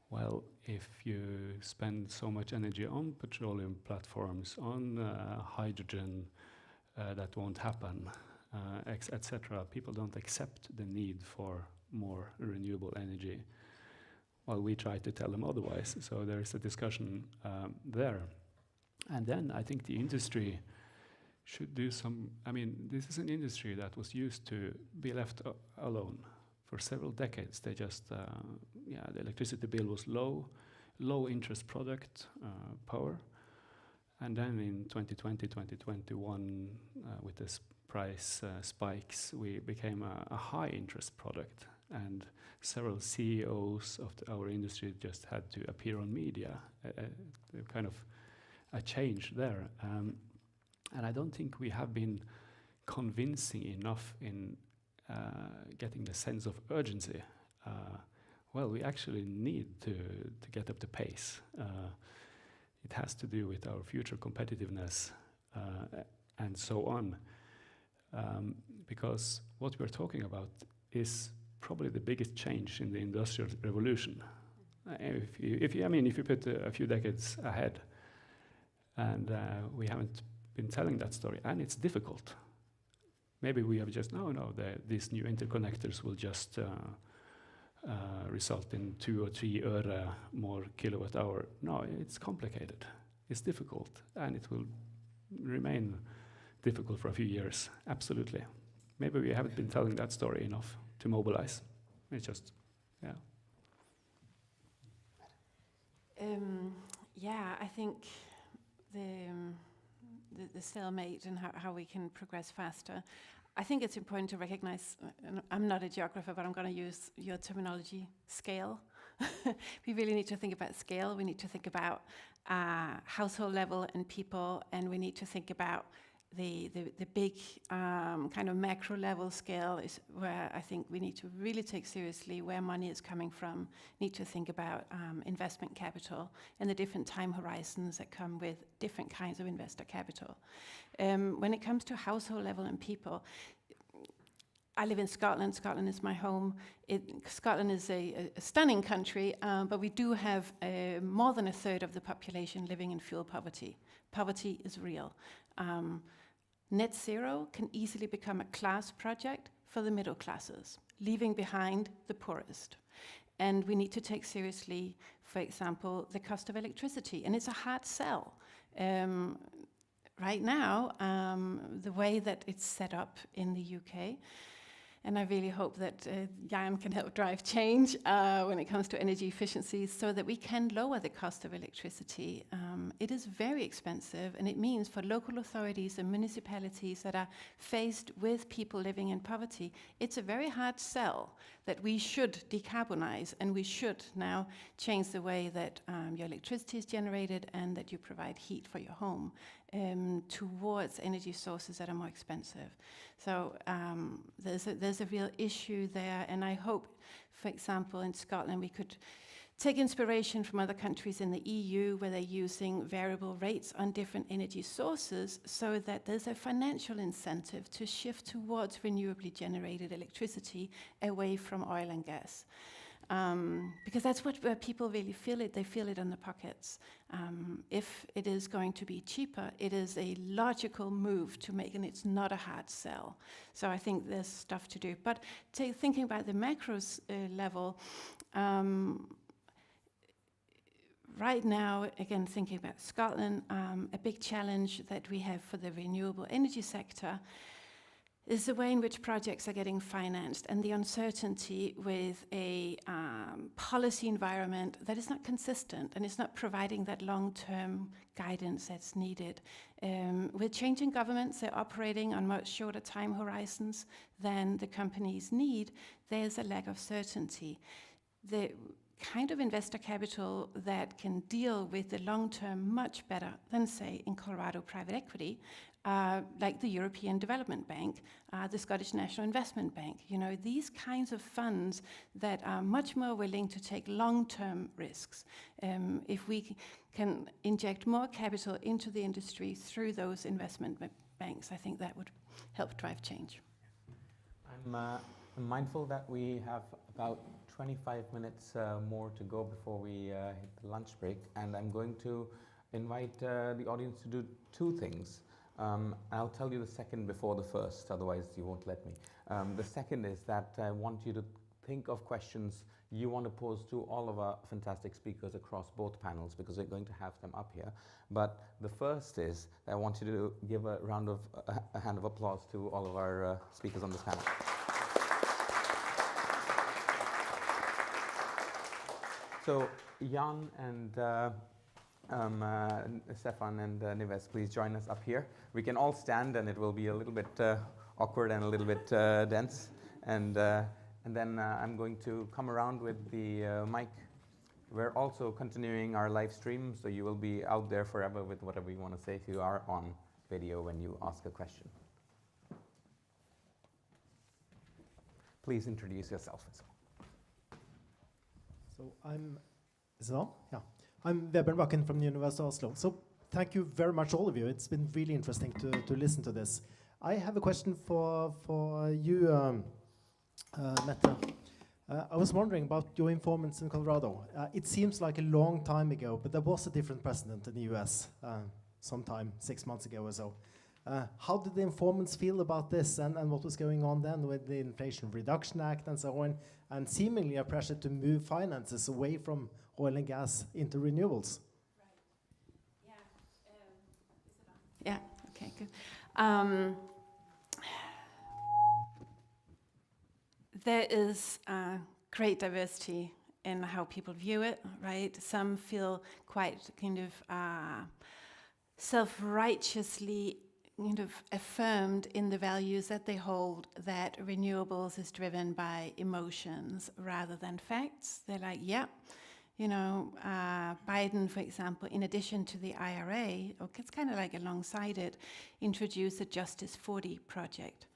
well, if you spend so much energy on petroleum platforms, on hydrogen, that won't happen, etc. People don't accept the need for more renewable energy. Well, we try to tell them otherwise. So there is a discussion there. And then I think the industry should do some, this is an industry that was used to be left alone for several decades. They just, the electricity bill was low interest product, power. And then in 2020, 2021, with this price spikes, we became a high interest product. And several CEOs of our industry just had to appear on media, kind of a change there. And I don't think we have been convincing enough in getting the sense of urgency. Well, we actually need to get up the pace. It has to do with our future competitiveness, and so on. Because what we're talking about is probably the biggest change in the Industrial Revolution. If you put a few decades ahead, and we haven't been telling that story, and it's difficult. Maybe we have just, these new interconnectors will just result in 2 or 3 öre more kilowatt hour. No, it's complicated. It's difficult, and it will remain difficult for a few years, absolutely. Maybe we haven't been telling that story enough to mobilize. It's just, yeah. I think the stalemate and how we can progress faster. I think it's important to recognize, I'm not a geographer, but I'm going to use your terminology, scale. We really need to think about scale. We need to think about household level and people, and we need to think about the big kind of macro level scale is where I think we need to really take seriously where money is coming from, need to think about investment capital and the different time horizons that come with different kinds of investor capital. When it comes to household level and people, I live in Scotland. Scotland is my home. Scotland is a stunning country, but we do have more than a third of the population living in fuel poverty. Poverty is real. Net zero can easily become a class project for the middle classes, leaving behind the poorest. And we need to take seriously, for example, the cost of electricity. And it's a hard sell. Right now, the way that it's set up in the UK, and I really hope that Jan can help drive change when it comes to energy efficiency so that we can lower the cost of electricity. It is very expensive, and it means for local authorities and municipalities that are faced with people living in poverty, it's a very hard sell that we should decarbonize and we should now change the way that your electricity is generated and that you provide heat for your home towards energy sources that are more expensive. So there's a real issue there, and I hope, for example, in Scotland we could take inspiration from other countries in the EU where they're using variable rates on different energy sources so that there's a financial incentive to shift towards renewably generated electricity away from oil and gas. Because that's where people really feel it. They feel it in their pockets. If it is going to be cheaper, it is a logical move to make, and it's not a hard sell. So I think there's stuff to do. But thinking about the macros level, right now, again, thinking about Scotland, a big challenge that we have for the renewable energy sector is the way in which projects are getting financed and the uncertainty with a policy environment that is not consistent and is not providing that long-term guidance that's needed. With changing governments, they're operating on much shorter time horizons than the companies need. There's a lack of certainty. The kind of investor capital that can deal with the long term much better than, say, in Colorado private equity, like the European Development Bank, the Scottish National Investment Bank. You know, these kinds of funds that are much more willing to take long-term risks. If we can inject more capital into the industry through those investment banks, I think that would help drive change. I'm mindful that we have about 25 minutes more to go before we hit the lunch break, and I'm going to invite the audience to do two things. I'll tell you the second before the first, otherwise you won't let me. The second is that I want you to think of questions you want to pose to all of our fantastic speakers across both panels, because we're going to have them up here. But the first is I want you to give a hand of applause to all of our speakers on this panel. So Jan and Stefan and Nives, please join us up here. We can all stand, and it will be a little bit awkward and a little bit dense. And then I'm going to come around with the mic. We're also continuing our live stream, so you will be out there forever with whatever you want to say if you are on video when you ask a question. Please introduce yourself. So I'm Vebjørn Bakken from the University of Oslo. So thank you very much, all of you. It's been really interesting to listen to this. I have a question for you, Mette. I was wondering about your informants in Colorado. It seems like a long time ago, but there was a different president in the US sometime 6 months ago or so. How did the informants feel about this and what was going on then with the Inflation Reduction Act and so on, and seemingly a pressure to move finances away from oil and gas into renewables? Right. Yeah. Okay, good. There is great diversity in how people view it, right? Some feel quite kind of self-righteously kind of affirmed in the values that they hold, that renewables is driven by emotions rather than facts. They're like, yeah, you know, Biden, for example, in addition to the IRA, it's kind of like alongside it, introduced the Justice 40 project.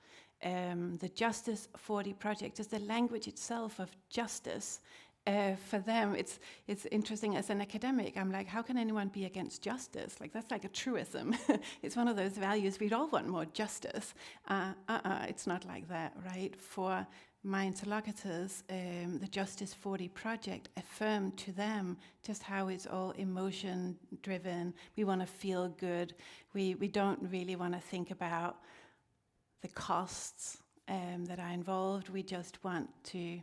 The Justice 40 project is the language itself of justice. For them, it's interesting as an academic. I'm like, how can anyone be against justice? Like, that's like a truism. It's one of those values we'd all want more justice. It's not like that, right? For my interlocutors, the Justice 40 project affirmed to them just how it's all emotion-driven. We want to feel good. We don't really want to think about the costs that are involved. We just want to,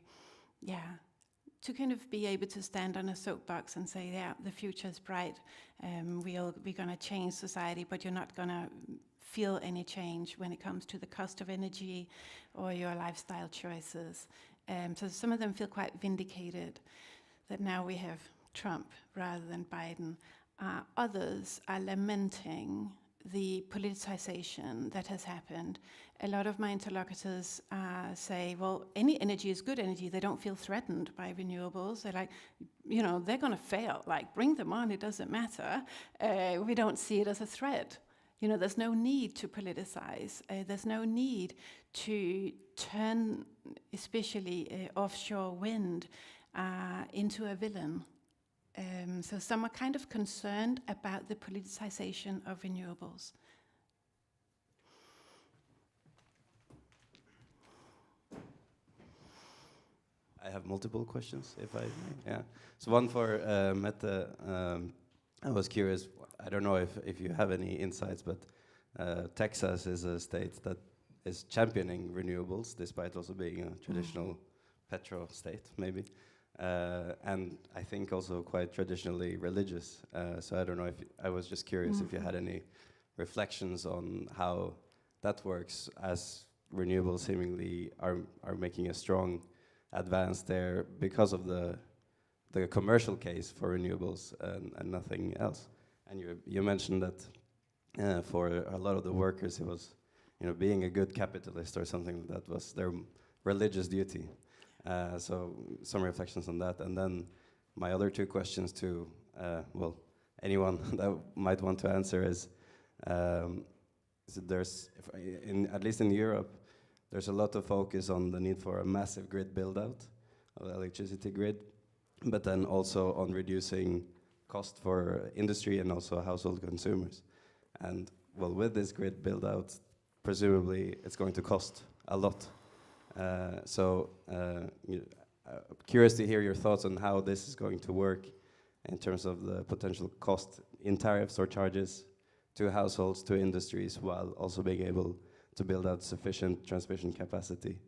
to kind of be able to stand on a soapbox and say, yeah, the future's bright. We're going to change society, but you're not going to feel any change when it comes to the cost of energy or your lifestyle choices. So some of them feel quite vindicated that now we have Trump rather than Biden. Others are lamenting the politicization that has happened. A lot of my interlocutors say, well, any energy is good energy. They don't feel threatened by renewables. They're like, you know, they're going to fail. Like, bring them on. It doesn't matter. We don't see it as a threat. You know, there's no need to politicize. There's no need to turn, especially offshore wind, into a villain. So some are kind of concerned about the politicization of renewables. I have multiple questions, if I may. Yeah. So one for Mette. I was curious, I don't know if you have any insights, but Texas is a state that is championing renewables, despite also being a traditional petro state, maybe. And I think also quite traditionally religious. So I don't know if I was just curious if you had any reflections on how that works, as renewables seemingly are making a strong advance there because of the commercial case for renewables and nothing else. And you mentioned that for a lot of the workers, it was, you know, being a good capitalist or something that was their religious duty. So some reflections on that, and then my other two questions to well, anyone that might want to answer is there's at least in Europe, there's a lot of focus on the need for a massive grid build-out of the electricity grid, but then also on reducing cost for industry and also household consumers. And well, with this grid build-out, presumably it's going to cost a lot. Curious to hear your thoughts on how this is going to work in terms of the potential cost in tariffs or charges to households, to industries, while also being able to build out sufficient transmission capacity.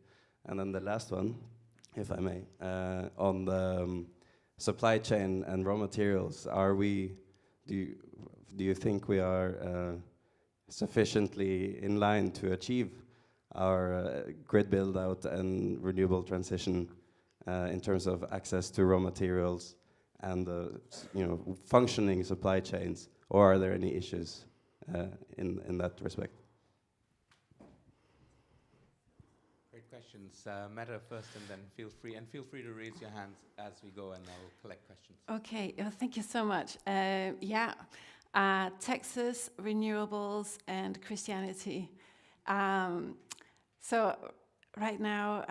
And then the last one, if I may, on the supply chain and raw materials, do you think we are sufficiently in line to achieve our grid build-out and renewable transition in terms of access to raw materials and functioning supply chains, or are there any issues in that respect? Great questions. Mette first, and then feel free to raise your hands as we go, and I'll collect questions. Okay, thank you so much. Texas, renewables, and Christianity. So right now,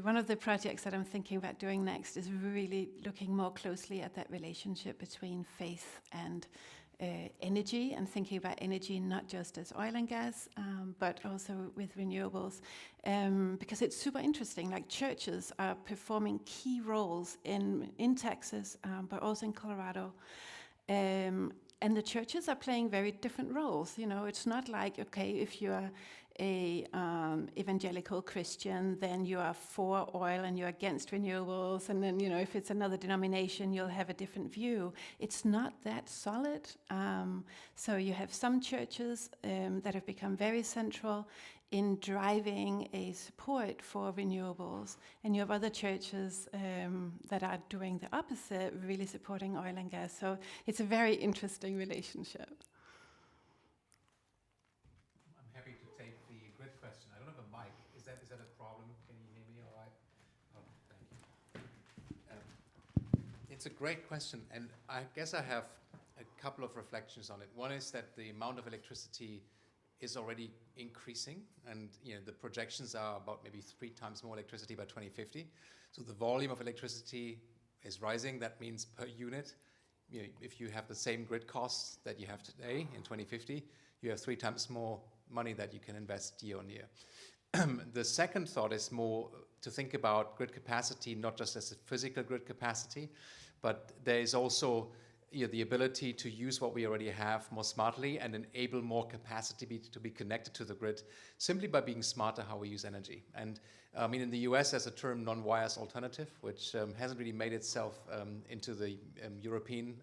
one of the projects that I'm thinking about doing next is really looking more closely at that relationship between faith and energy and thinking about energy not just as oil and gas, but also with renewables, because it's super interesting. Like churches are performing key roles in Texas, but also in Colorado. And the churches are playing very different roles. You know, it's not like, okay, if you're a evangelical Christian, then you are for oil and you're against renewables, and then, you know, if it's another denomination, you'll have a different view. It's not that solid. So you have some churches that have become very central in driving a support for renewables, and you have other churches that are doing the opposite, really supporting oil and gas. So it's a very interesting relationship. I'm happy to take the grid question. I don't have a mic. Is that a problem? Can you hear me all right? Oh, thank you. It's a great question, and I guess I have a couple of reflections on it. One is that the amount of electricity is already increasing, and the projections are about maybe 3 times more electricity by 2050. So the volume of electricity is rising. That means per unit, if you have the same grid costs that you have today in 2050, you have 3 times more money that you can invest year on year. The second thought is more to think about grid capacity, not just as a physical grid capacity, but there is also the ability to use what we already have more smartly and enable more capacity to be connected to the grid simply by being smarter how we use energy. And I mean, in the US, there's a term non-wires alternative, which hasn't really made itself into the European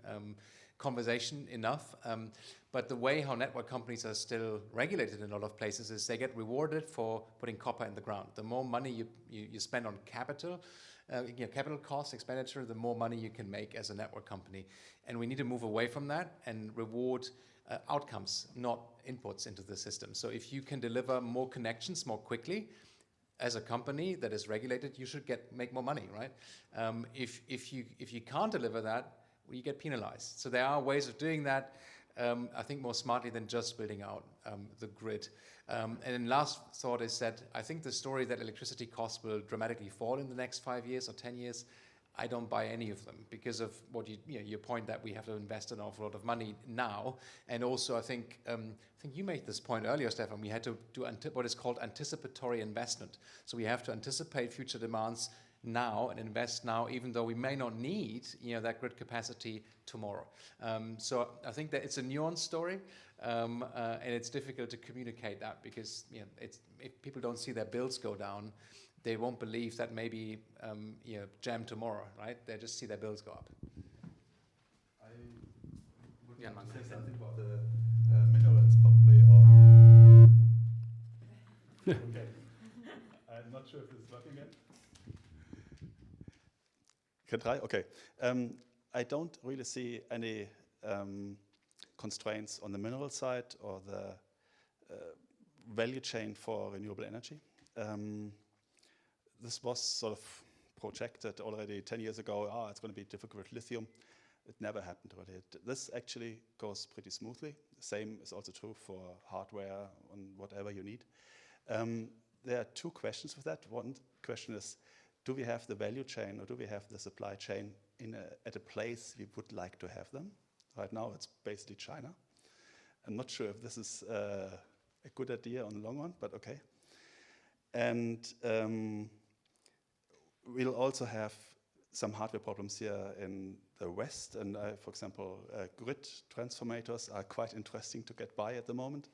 conversation enough. But the way how network companies are still regulated in a lot of places is they get rewarded for putting copper in the ground. The more money you spend on capital cost expenditure, the more money you can make as a network company. And we need to move away from that and reward outcomes, not inputs into the system. So if you can deliver more connections more quickly, as a company that is regulated, you should make more money, right? If you can't deliver that, you get penalized. So there are ways of doing that, I think more smartly than just building out the grid. And then last thought is that I think the story that electricity costs will dramatically fall in the next 5 years or 10 years, I don't buy any of them because of what your point that we have to invest an awful lot of money now. And also I think you made this point earlier, Stefan, we had to do what is called anticipatory investment. So we have to anticipate future demands now and invest now, even though we may not need that grid capacity tomorrow. So I think that it's a nuanced story, and it's difficult to communicate that because if people don't see their bills go down, they won't believe that maybe jam tomorrow, right? They just see their bills go up. I would say something about the minerals probably, or okay. I'm not sure if this is working yet. Can try? Okay. I don't really see any constraints on the mineral side or the value chain for renewable energy. This was sort of projected already 10 years ago. It's going to be difficult with lithium. It never happened really. This actually goes pretty smoothly. The same is also true for hardware and whatever you need. There are 2 questions with that. One question is, do we have the value chain or do we have the supply chain at a place we would like to have them? Right now it's basically China. I'm not sure if this is a good idea on the long run, but okay. And we'll also have some hardware problems here in the West. And for example, grid transformators are quite interesting to get by at the moment,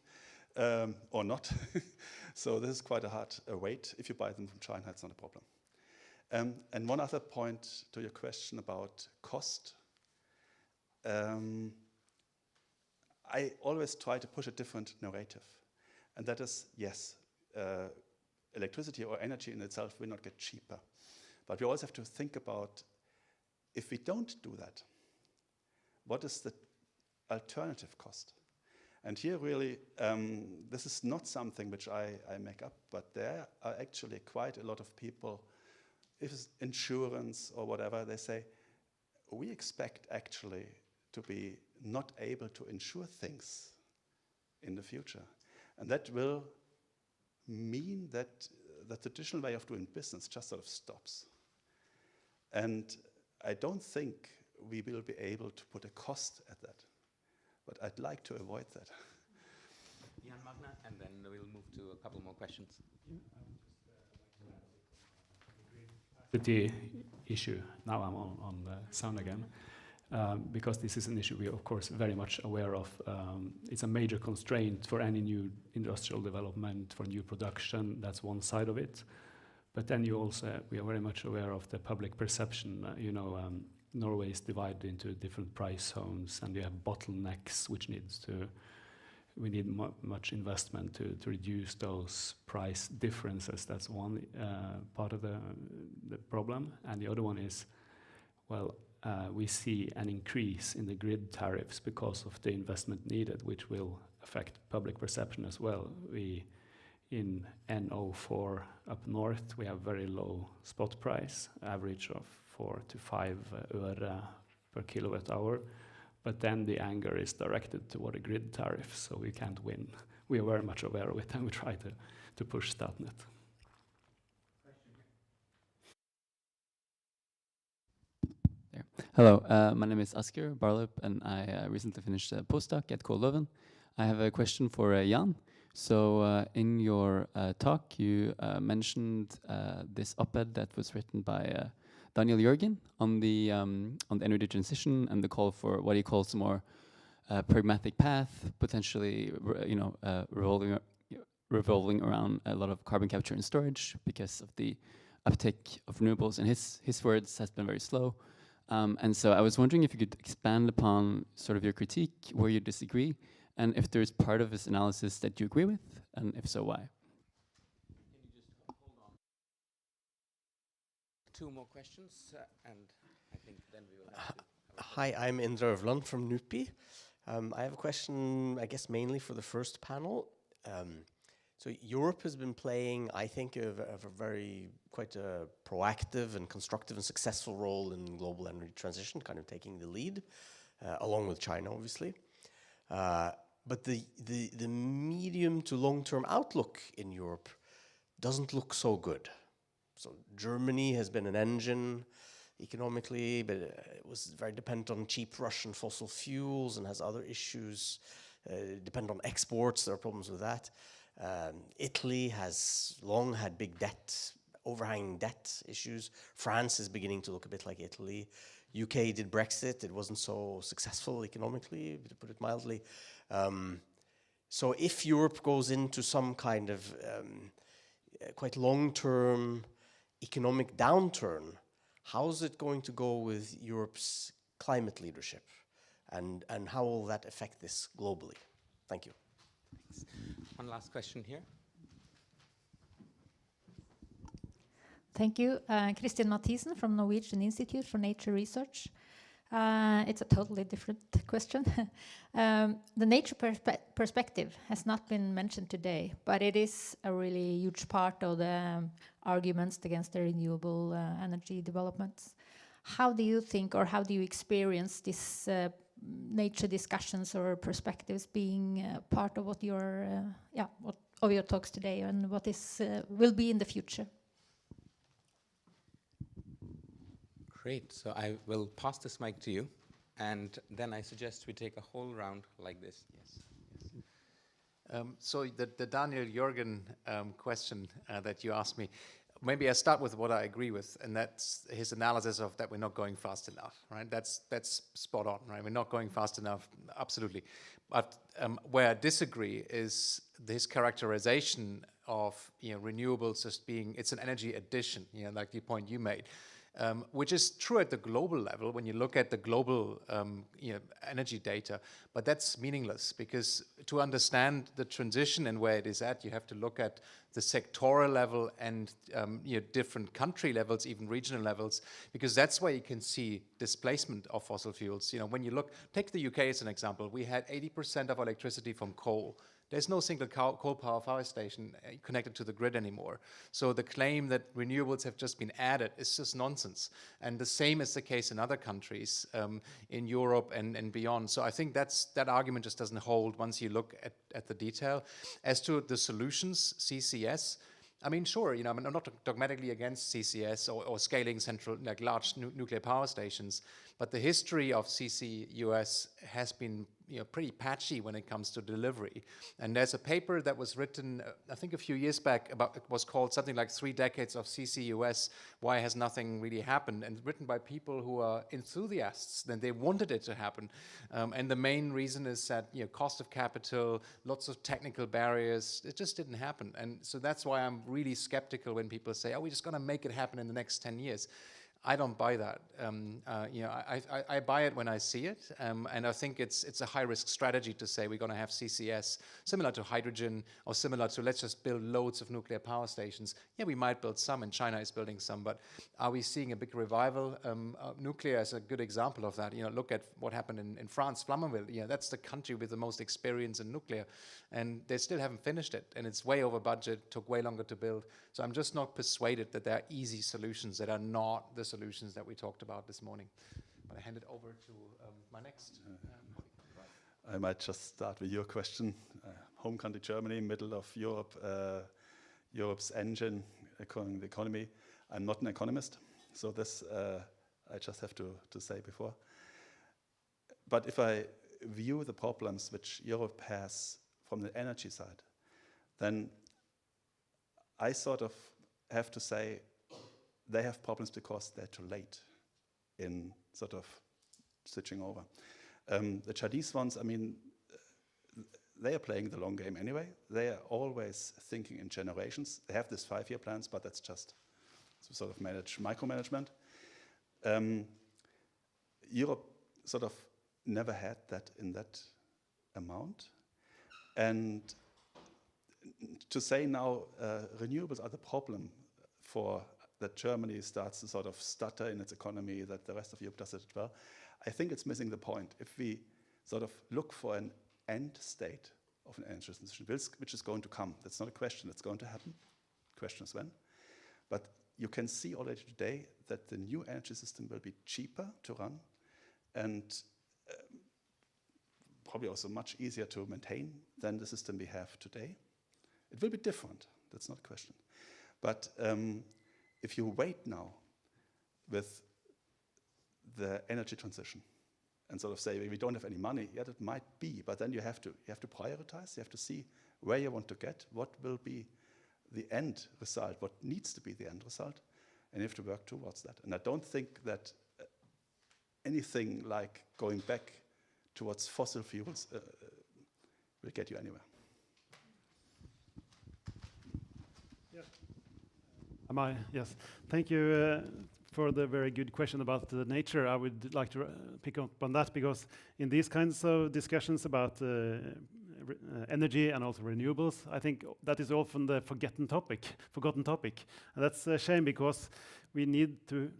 or not. So this is quite a hard weight. If you buy them from China, it's not a problem. And one other point to your question about cost. I always try to push a different narrative. And that is, yes, electricity or energy in itself will not get cheaper. But we always have to think about, if we don't do that, what is the alternative cost? And here really, this is not something which I make up, but there are actually quite a lot of people, if it's insurance or whatever, they say, we expect actually to be not able to insure things in the future. And that will mean that the traditional way of doing business just sort of stops. And I don't think we will be able to put a cost at that. but I'd like to avoid that. Jan Magna, and then we'll move to a couple more questions. The issue, now I'm on the sound again, because this is an issue we are of course very much aware of. It's a major constraint for any new industrial development, for new production. That's one side of it. But then we are very much aware of the public perception. Norway is divided into different price zones, and you have bottlenecks, which we need much investment to reduce those price differences. That's one part of the problem. And the other one is, we see an increase in the grid tariffs because of the investment needed, which will affect public perception as well. In NO4 up north, we have very low spot price, average of 4 to 5 øre per kilowatt hour. But then the anger is directed toward the grid tariff, so we can't win. We are very much aware of it, and we try to push Statnett. There. Hello, my name is Asker Barlop, and I recently finished a postdoc at KU Leuven. I have a question for Jan. So in your talk, you mentioned this op-ed that was written by Daniel Jørgen on the energy transition and the call for what he calls a more pragmatic path, potentially revolving around a lot of carbon capture and storage because of the uptake of renewables. And his words has been very slow. And so I was wondering if you could expand upon sort of your critique, where you disagree, and if there's part of this analysis that you agree with, and if so, why? Can you just hold on? 2 more questions, and I think then we will have to... Hi, I'm Indra Øvland from NUPI. I have a question, I guess, mainly for the first panel. So Europe has been playing, I think, quite a proactive and constructive and successful role in global energy transition, kind of taking the lead, along with China, obviously. But the medium to long-term outlook in Europe doesn't look so good. So Germany has been an engine economically, but it was very dependent on cheap Russian fossil fuels and has other issues, dependent on exports. There are problems with that. Italy has long had big debt, overhanging debt issues. France is beginning to look a bit like Italy. UK did Brexit. It wasn't so successful economically, to put it mildly. So if Europe goes into some kind of quite long-term economic downturn, how is it going to go with Europe's climate leadership? And how will that affect this globally? Thank you. Thanks. One last question here. Thank you. Kristin Mathisen from Norwegian Institute for Nature Research. It's a totally different question. The nature perspective has not been mentioned today, but it is a really huge part of the arguments against the renewable energy developments. How do you think, or how do you experience this nature discussions or perspectives being part of what your of your talks today, and what is will be in the future? Great. So I will pass this mic to you, and then I suggest we take a whole round like this. Yes. So the Daniel Jørgen question that you asked me, maybe I start with what I agree with, and that's his analysis of that we're not going fast enough, right? That's spot on, right? We're not going fast enough, absolutely. But where I disagree is this characterization of renewables as being, it's an energy addition, like the point you made. Which is true at the global level when you look at the global energy data, but that's meaningless because to understand the transition and where it is at, you have to look at the sectoral level and different country levels, even regional levels, because that's where you can see displacement of fossil fuels. When you take the UK as an example, we had 80% of our electricity from coal. There's no single coal power station connected to the grid anymore. So the claim that renewables have just been added is just nonsense. And the same is the case in other countries in Europe and beyond. So I think that argument just doesn't hold once you look at the detail. As to the solutions, CCS, I mean, sure, I'm not dogmatically against CCS or scaling large nuclear power stations, but the history of CCUS has been, pretty patchy when it comes to delivery. And there's a paper that was written, I think a few years back, it was called something like 3 Decades of CCUS, Why Has Nothing Really Happened? And written by people who are enthusiasts, and they wanted it to happen. And the main reason is that, cost of capital, lots of technical barriers, it just didn't happen. And so that's why I'm really skeptical when people say, we're just going to make it happen in the next 10 years. I don't buy that. I buy it when I see it, and I think it's a high-risk strategy to say we're going to have CCS similar to hydrogen or similar to let's just build loads of nuclear power stations. Yeah, we might build some, and China is building some, but are we seeing a big revival? Nuclear is a good example of that. Look at what happened in France, Flamanville. That's the country with the most experience in nuclear, and they still haven't finished it, and it's way over budget, took way longer to build. So I'm just not persuaded that there are easy solutions that are not the solutions that we talked about this morning. But I hand it over to my next. I might just start with your question. Home country Germany, middle of Europe, Europe's engine, the economy. I'm not an economist, so this I just have to say before. But if I view the problems which Europe has from the energy side, then I sort of have to say they have problems because they're too late in sort of switching over. The Chinese ones, they are playing the long game anyway. They are always thinking in generations. They have this 5-year plans, but that's just to sort of micromanagement. Europe sort of never had that in that amount. And to say now renewables are the problem for that Germany starts to sort of stutter in its economy, that the rest of Europe does it well, I think it's missing the point. If we sort of look for an end state of an energy transition, which is going to come, that's not a question, it's going to happen. The question is when. But you can see already today that the new energy system will be cheaper to run and probably also much easier to maintain than the system we have today. It will be different, that's not a question. But if you wait now with the energy transition and sort of say we don't have any money, yeah, that might be, but then you have to prioritize, you have to see where you want to get, what will be the end result, what needs to be the end result, and you have to work towards that. And I don't think that anything like going back towards fossil fuels will get you anywhere. Yes. Thank you for the very good question about the nature. I would like to pick up on that because in these kinds of discussions about energy and also renewables, I think that is often the forgotten topic. And that's a shame because we need to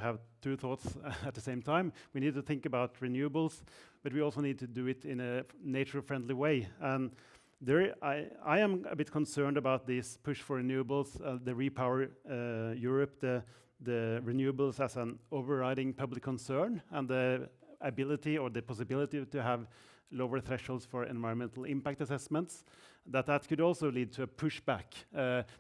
have two thoughts at the same time. We need to think about renewables, but we also need to do it in a nature-friendly way. And I am a bit concerned about this push for renewables, the Repower Europe, the renewables as an overriding public concern, and the ability or the possibility to have lower thresholds for environmental impact assessments, that could also lead to a pushback,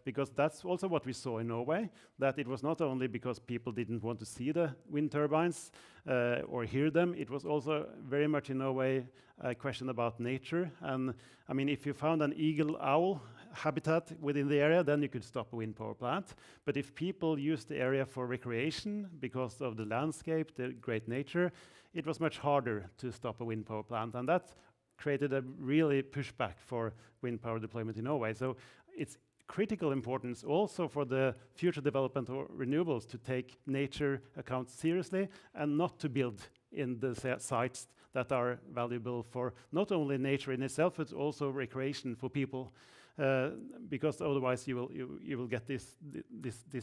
because that's also what we saw in Norway, that it was not only because people didn't want to see the wind turbines or hear them, it was also very much in Norway a question about nature. And I mean, if you found an eagle-owl habitat within the area, then you could stop a wind power plant. But if people use the area for recreation because of the landscape, the great nature, it was much harder to stop a wind power plant. And that created a really pushback for wind power deployment in Norway. So it's critical importance also for the future development of renewables to take nature accounts seriously and not to build in the sites that are valuable for not only nature in itself, but also recreation for people. Because otherwise you will get this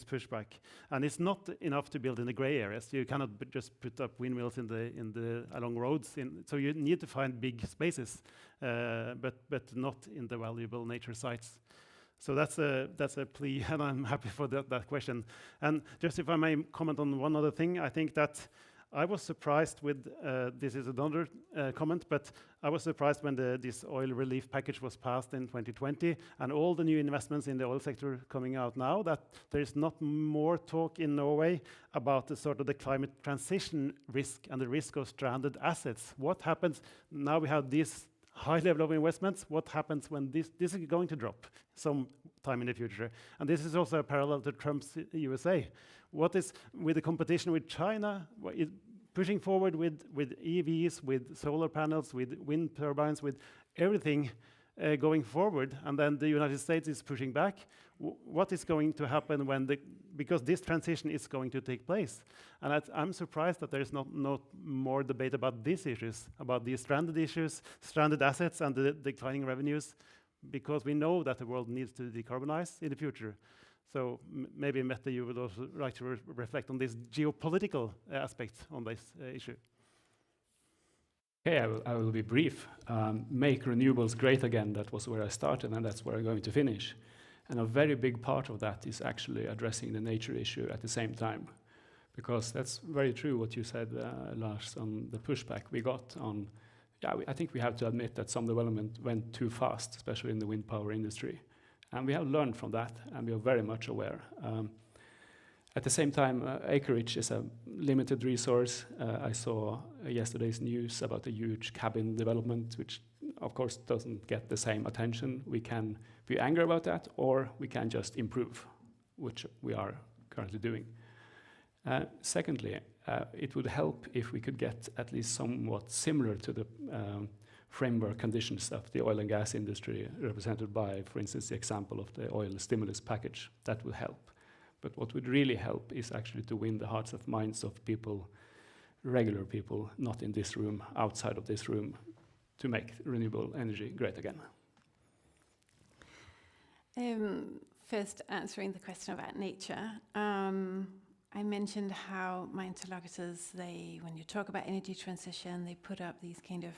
pushback, and it's not enough to build in the grey areas. You cannot just put up windmills along roads. So you need to find big spaces, but not in the valuable nature sites. So that's a plea, and I'm happy for that question. And just if I may comment on one other thing, I think that I was surprised with, this is another comment, but I was surprised when this oil relief package was passed in 2020 and all the new investments in the oil sector coming out now, that there is not more talk in Norway about the sort of the climate transition risk and the risk of stranded assets. What happens now we have this high level of investments? What happens when this is going to drop some time in the future? And this is also a parallel to Trump's USA. What is with the competition with China, pushing forward with EVs, with solar panels, with wind turbines, with everything going forward, and then the United States is pushing back? What is going to happen when because this transition is going to take place? And I'm surprised that there is not more debate about these issues, about these stranded issues, stranded assets, and the declining revenues, because we know that the world needs to decarbonize in the future. So maybe, Mette, you would also like to reflect on this geopolitical aspect on this issue. Okay, I will be brief. Make renewables great again, that was where I started, and that's where I'm going to finish. And a very big part of that is actually addressing the nature issue at the same time. Because that's very true what you said, Lars, on the pushback we got on. I think we have to admit that some development went too fast, especially in the wind power industry. And we have learned from that, and we are very much aware. At the same time, acreage is a limited resource. I saw yesterday's news about a huge cabin development, which of course doesn't get the same attention. We can be angry about that, or we can just improve, which we are currently doing. Secondly, it would help if we could get at least somewhat similar to the framework conditions of the oil and gas industry, represented by, for instance, the example of the oil stimulus package. That would help. But what would really help is actually to win the hearts and minds of people, regular people, not in this room, outside of this room, to make renewable energy great again. First, answering the question about nature. I mentioned how my interlocutors, when you talk about energy transition, they put up these kind of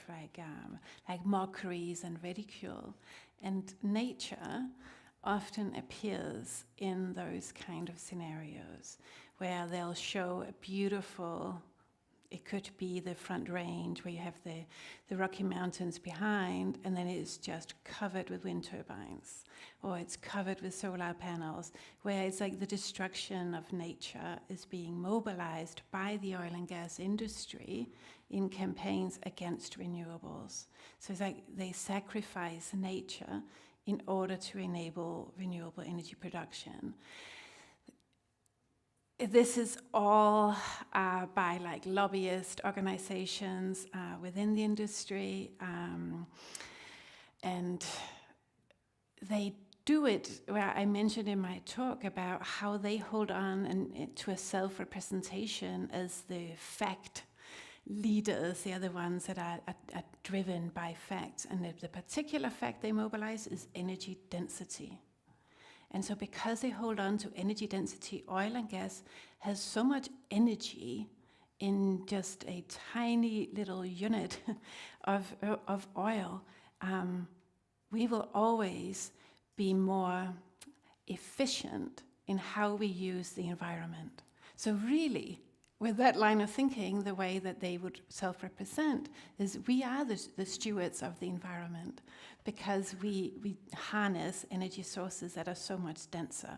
like mockeries and ridicule. And nature often appears in those kind of scenarios where they'll show a beautiful, it could be the Front Range where you have the Rocky Mountains behind, and then it's just covered with wind turbines, or it's covered with solar panels, where it's like the destruction of nature is being mobilized by the oil and gas industry in campaigns against renewables. So it's like they sacrifice nature in order to enable renewable energy production. This is all by like lobbyist organizations within the industry, and they do it, where I mentioned in my talk about how they hold on to a self-representation as the fact leaders. They are the ones that are driven by facts, and the particular fact they mobilize is energy density. And so because they hold on to energy density, oil and gas has so much energy in just a tiny little unit of oil. We will always be more efficient in how we use the environment. So really, with that line of thinking, the way that they would self-represent is we are the stewards of the environment, because we harness energy sources that are so much denser.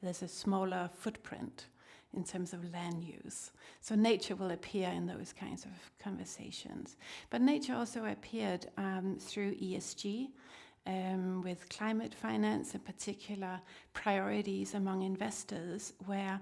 There's a smaller footprint in terms of land use. So nature will appear in those kinds of conversations. But nature also appeared through ESG, with climate finance in particular, priorities among investors, where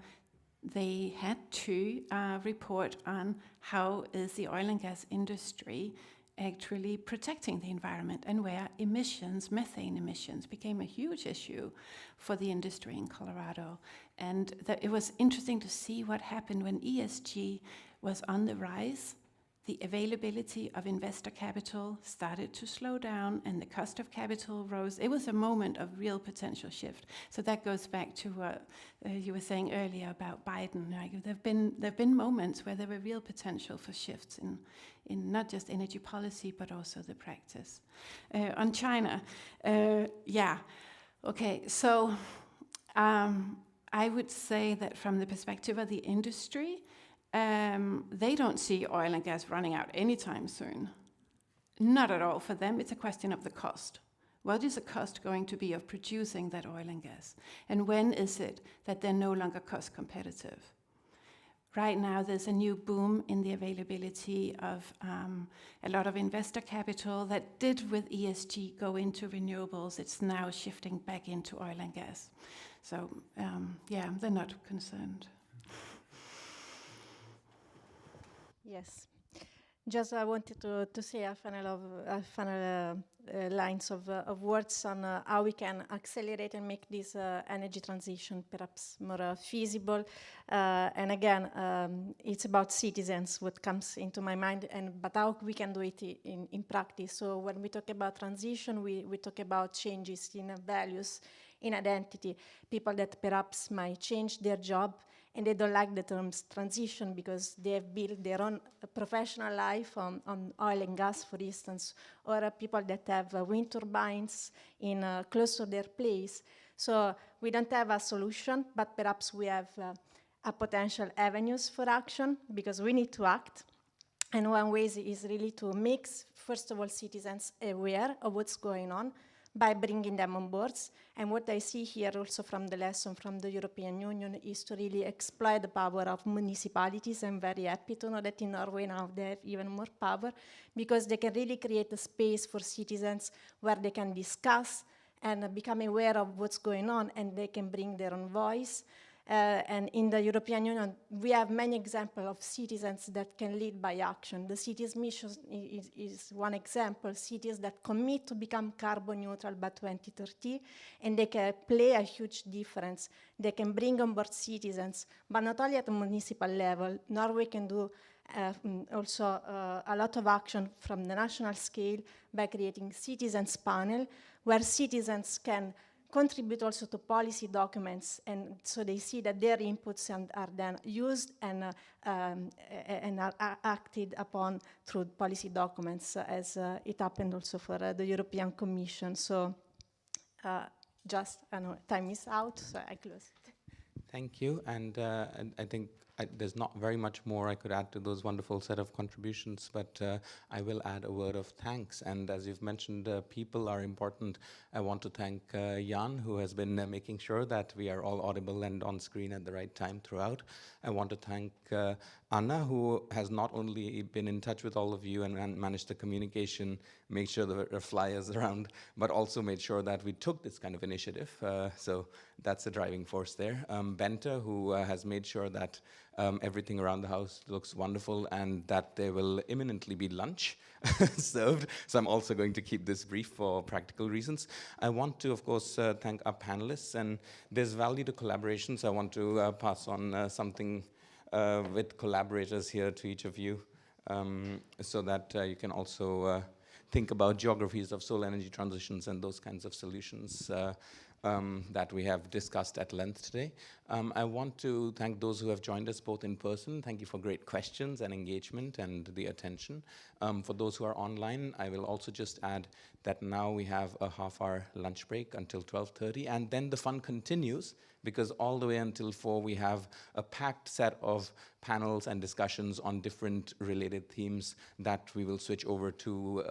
they had to report on how is the oil and gas industry actually protecting the environment, and where emissions, methane emissions, became a huge issue for the industry in Colorado. And it was interesting to see what happened when ESG was on the rise. The availability of investor capital started to slow down, and the cost of capital rose. It was a moment of real potential shift. So that goes back to what you were saying earlier about Biden. Right? There've been moments where there were real potential for shifts in not just energy policy, but also the practice. On China, okay. So I would say that from the perspective of the industry, they don't see oil and gas running out anytime soon. Not at all. For them, it's a question of the cost. What is the cost going to be of producing that oil and gas? And when is it that they're no longer cost competitive? Right now, there's a new boom in the availability of a lot of investor capital that did with ESG go into renewables. It's now shifting back into oil and gas. So, yeah, they're not concerned. Yes. Just I wanted to say a final lines of words on how we can accelerate and make this energy transition perhaps more feasible. And again, it's about citizens, what comes into my mind, but how we can do it in practice. So when we talk about transition, we talk about changes in values, in identity, people that perhaps might change their job, and they don't like the terms transition because they have built their own professional life on oil and gas, for instance, or people that have wind turbines in close to their place. So we don't have a solution, but perhaps we have a potential avenues for action because we need to act. And one way is really to make, first of all, citizens aware of what's going on by bringing them on boards. And what I see here also from the lesson from the European Union is to really exploit the power of municipalities. I'm very happy to know that in Norway now they have even more power because they can really create a space for citizens where they can discuss and become aware of what's going on, and they can bring their own voice. And in the European Union, we have many examples of citizens that can lead by action. The cities mission is one example, cities that commit to become carbon neutral by 2030, and they can play a huge difference. They can bring on board citizens, but not only at the municipal level. Norway can do also a lot of action from the national scale by creating citizens panel, where citizens can contribute also to policy documents, and so they see that their inputs are then used and are acted upon through policy documents, as it happened also for the European Commission. So just, I know time is out, so I close it. Thank you, and I think there's not very much more I could add to those wonderful set of contributions, but I will add a word of thanks. And as you've mentioned, people are important. I want to thank Jan, who has been making sure that we are all audible and on screen at the right time throughout. I want to thank Anna, who has not only been in touch with all of you and managed the communication, make sure there are flyers around, but also made sure that we took this kind of initiative. So that's the driving force there. Bente, who has made sure that everything around the house looks wonderful and that there will imminently be lunch served. So I'm also going to keep this brief for practical reasons. I want to, of course, thank our panelists, and there's value to collaborations. I want to pass on something with collaborators here to each of you, so that you can also think about geographies of solar energy transitions and those kinds of solutions that we have discussed at length today. I want to thank those who have joined us both in person. Thank you for great questions and engagement and the attention. For those who are online, I will also just add that now we have a half-hour lunch break until 12:30, and then the fun continues, because all the way until 4 we have a packed set of panels and discussions on different related themes that we will switch over to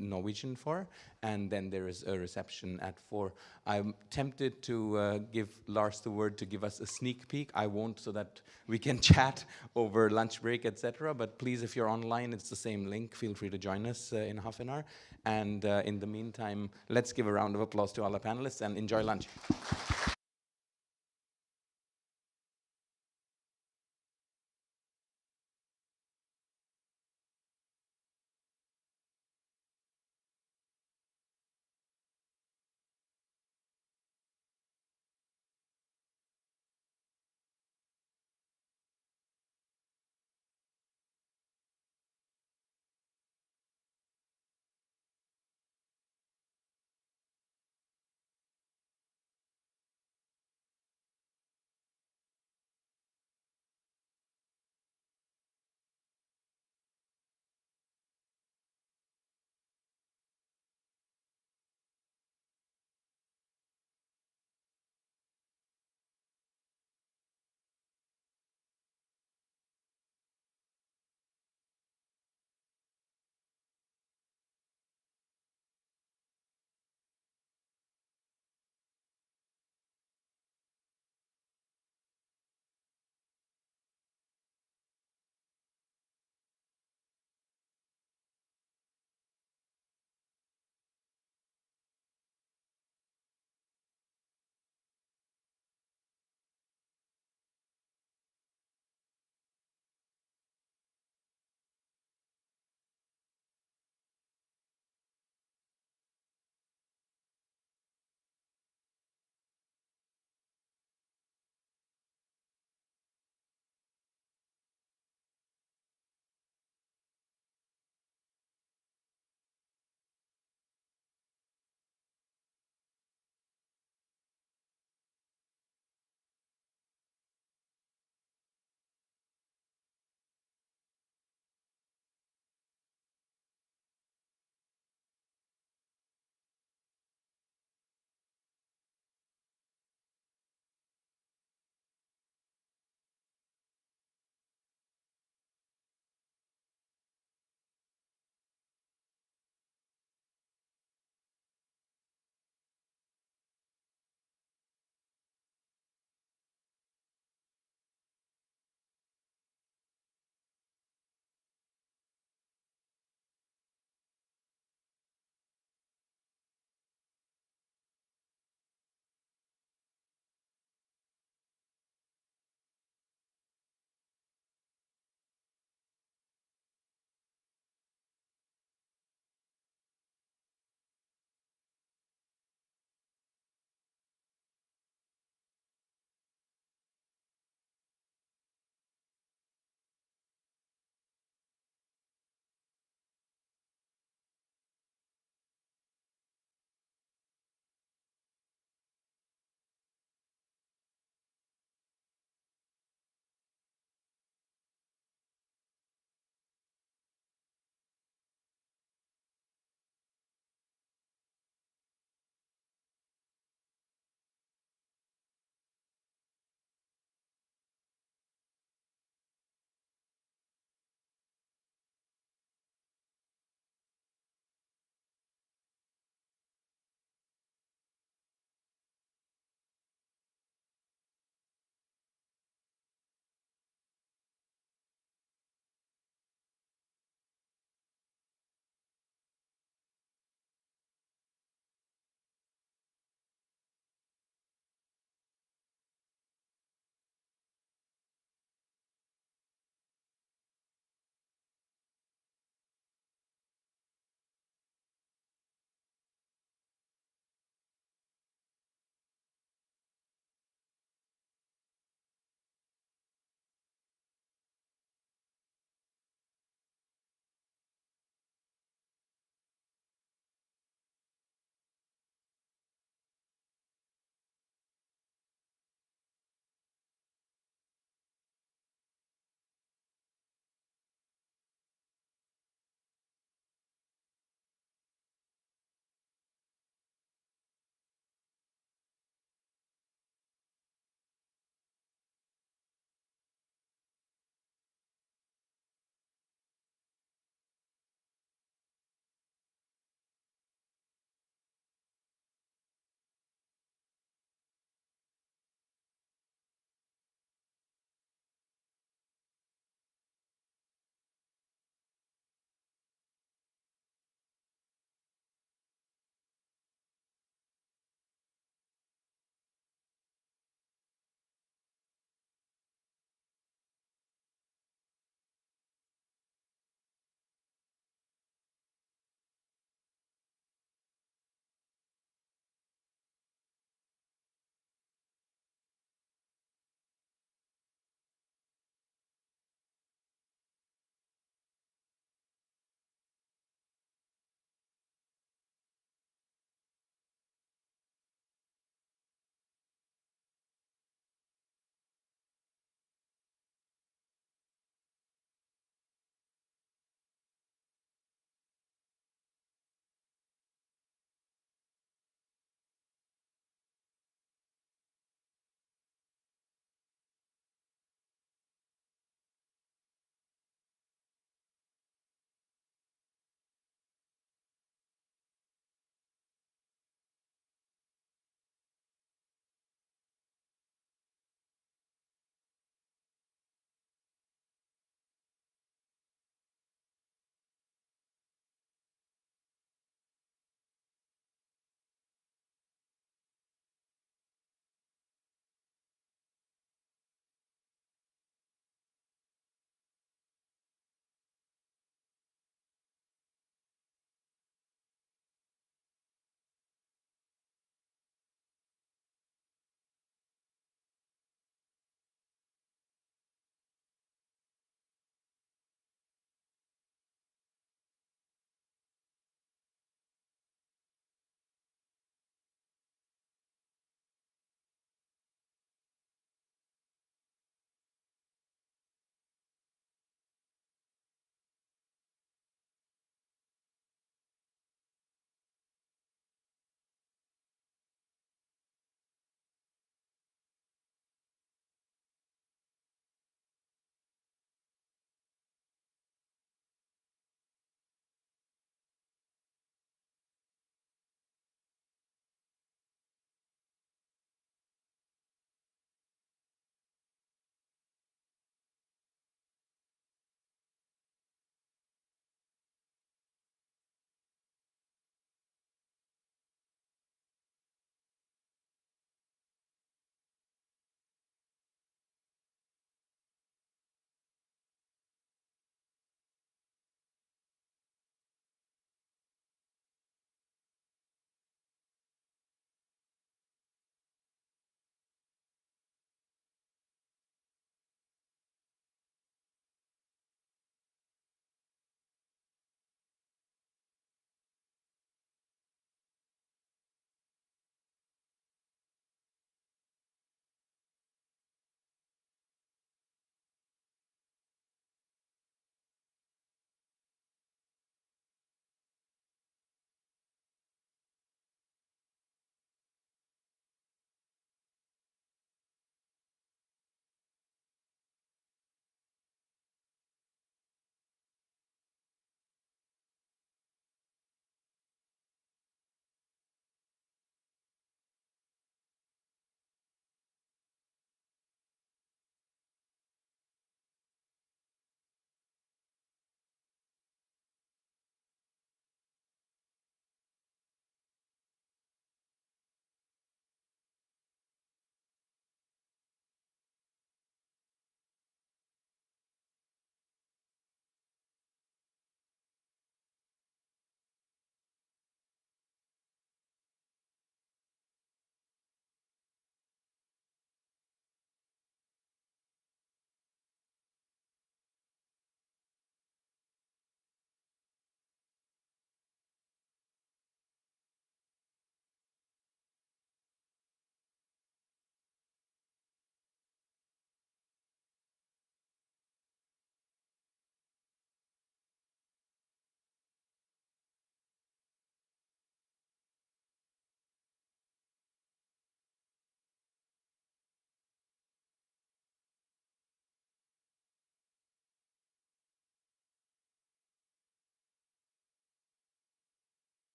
Norwegian for, and then there is a reception at 4. I'm tempted to give Lars the word to give us a sneak peek. I won't, so that we can chat over lunch break, etc. But please, if you're online, it's the same link. Feel free to join us in half an hour. And in the meantime, let's give a round of applause to all our panelists and enjoy lunch.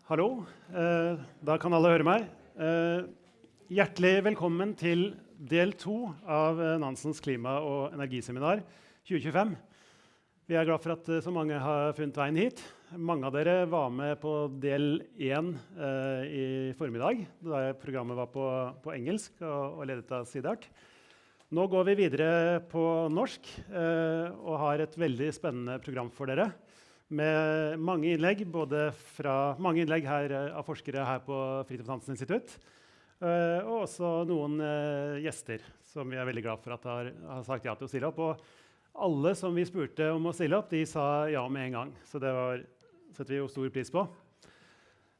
Hallo, da kan alle høre meg. Hjertelig velkommen til del 2 av Nansens klima- og energiseminar 2025. Vi glad for at så mange har funnet veien hit. Mange av dere var med på del 1 i formiddag, da programmet var på engelsk og ledet av Sidart. Nå går vi videre på norsk og har et veldig spennende program for dere, med mange innlegg, mange innlegg her av forskere her på Fridtjof Nansen Institute, og også noen gjester som vi veldig glad for at har sagt ja til å stille opp. Og alle som vi spurte om å stille opp, de sa ja med en gang, så det setter vi jo stor pris på.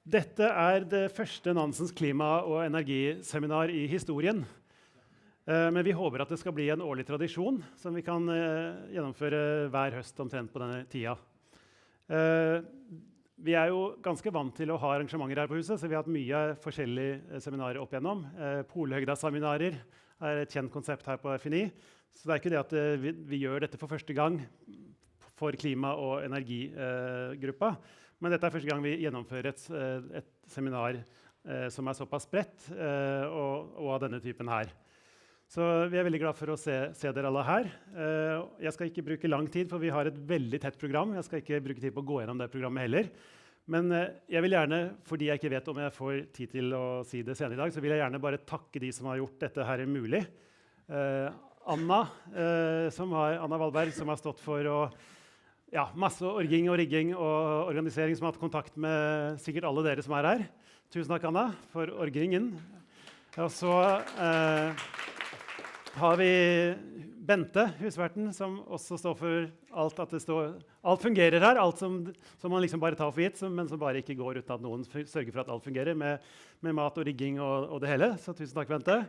Dette det første Nansens klima- og energiseminar i historien. Men vi håper at det skal bli en årlig tradisjon som vi kan gjennomføre hver høst omtrent på denne tida. Vi jo ganske vant til å ha arrangementer her på huset, så vi har hatt mye forskjellige seminarer opp igjennom. Polhøgda-seminarer et kjent konsept her på FNI, så det ikke det at vi gjør dette for første gang for klima- og energigruppa, men dette første gang vi gjennomfører et seminar som såpass bredt og av denne typen her. Så vi veldig glad for å se dere alle her. Jeg skal ikke bruke lang tid, for vi har et veldig tett program. Jeg skal ikke bruke tid på å gå gjennom det programmet heller. Men jeg vil gjerne, fordi jeg ikke vet om jeg får tid til å si det senere i dag, så vil jeg gjerne bare takke de som har gjort dette her mulig. Anna Wallberg, som har stått for masse orging og rigging og organisering, som har hatt kontakt med sikkert alle dere som her. Tusen takk, Anna, for orgingen. Og så har vi Bente, husverten, som også står for alt at alt fungerer her, alt som man liksom bare tar for gitt, men som bare ikke går uten at noen sørger for at alt fungerer med mat og rigging og det hele. Så tusen takk, Bente.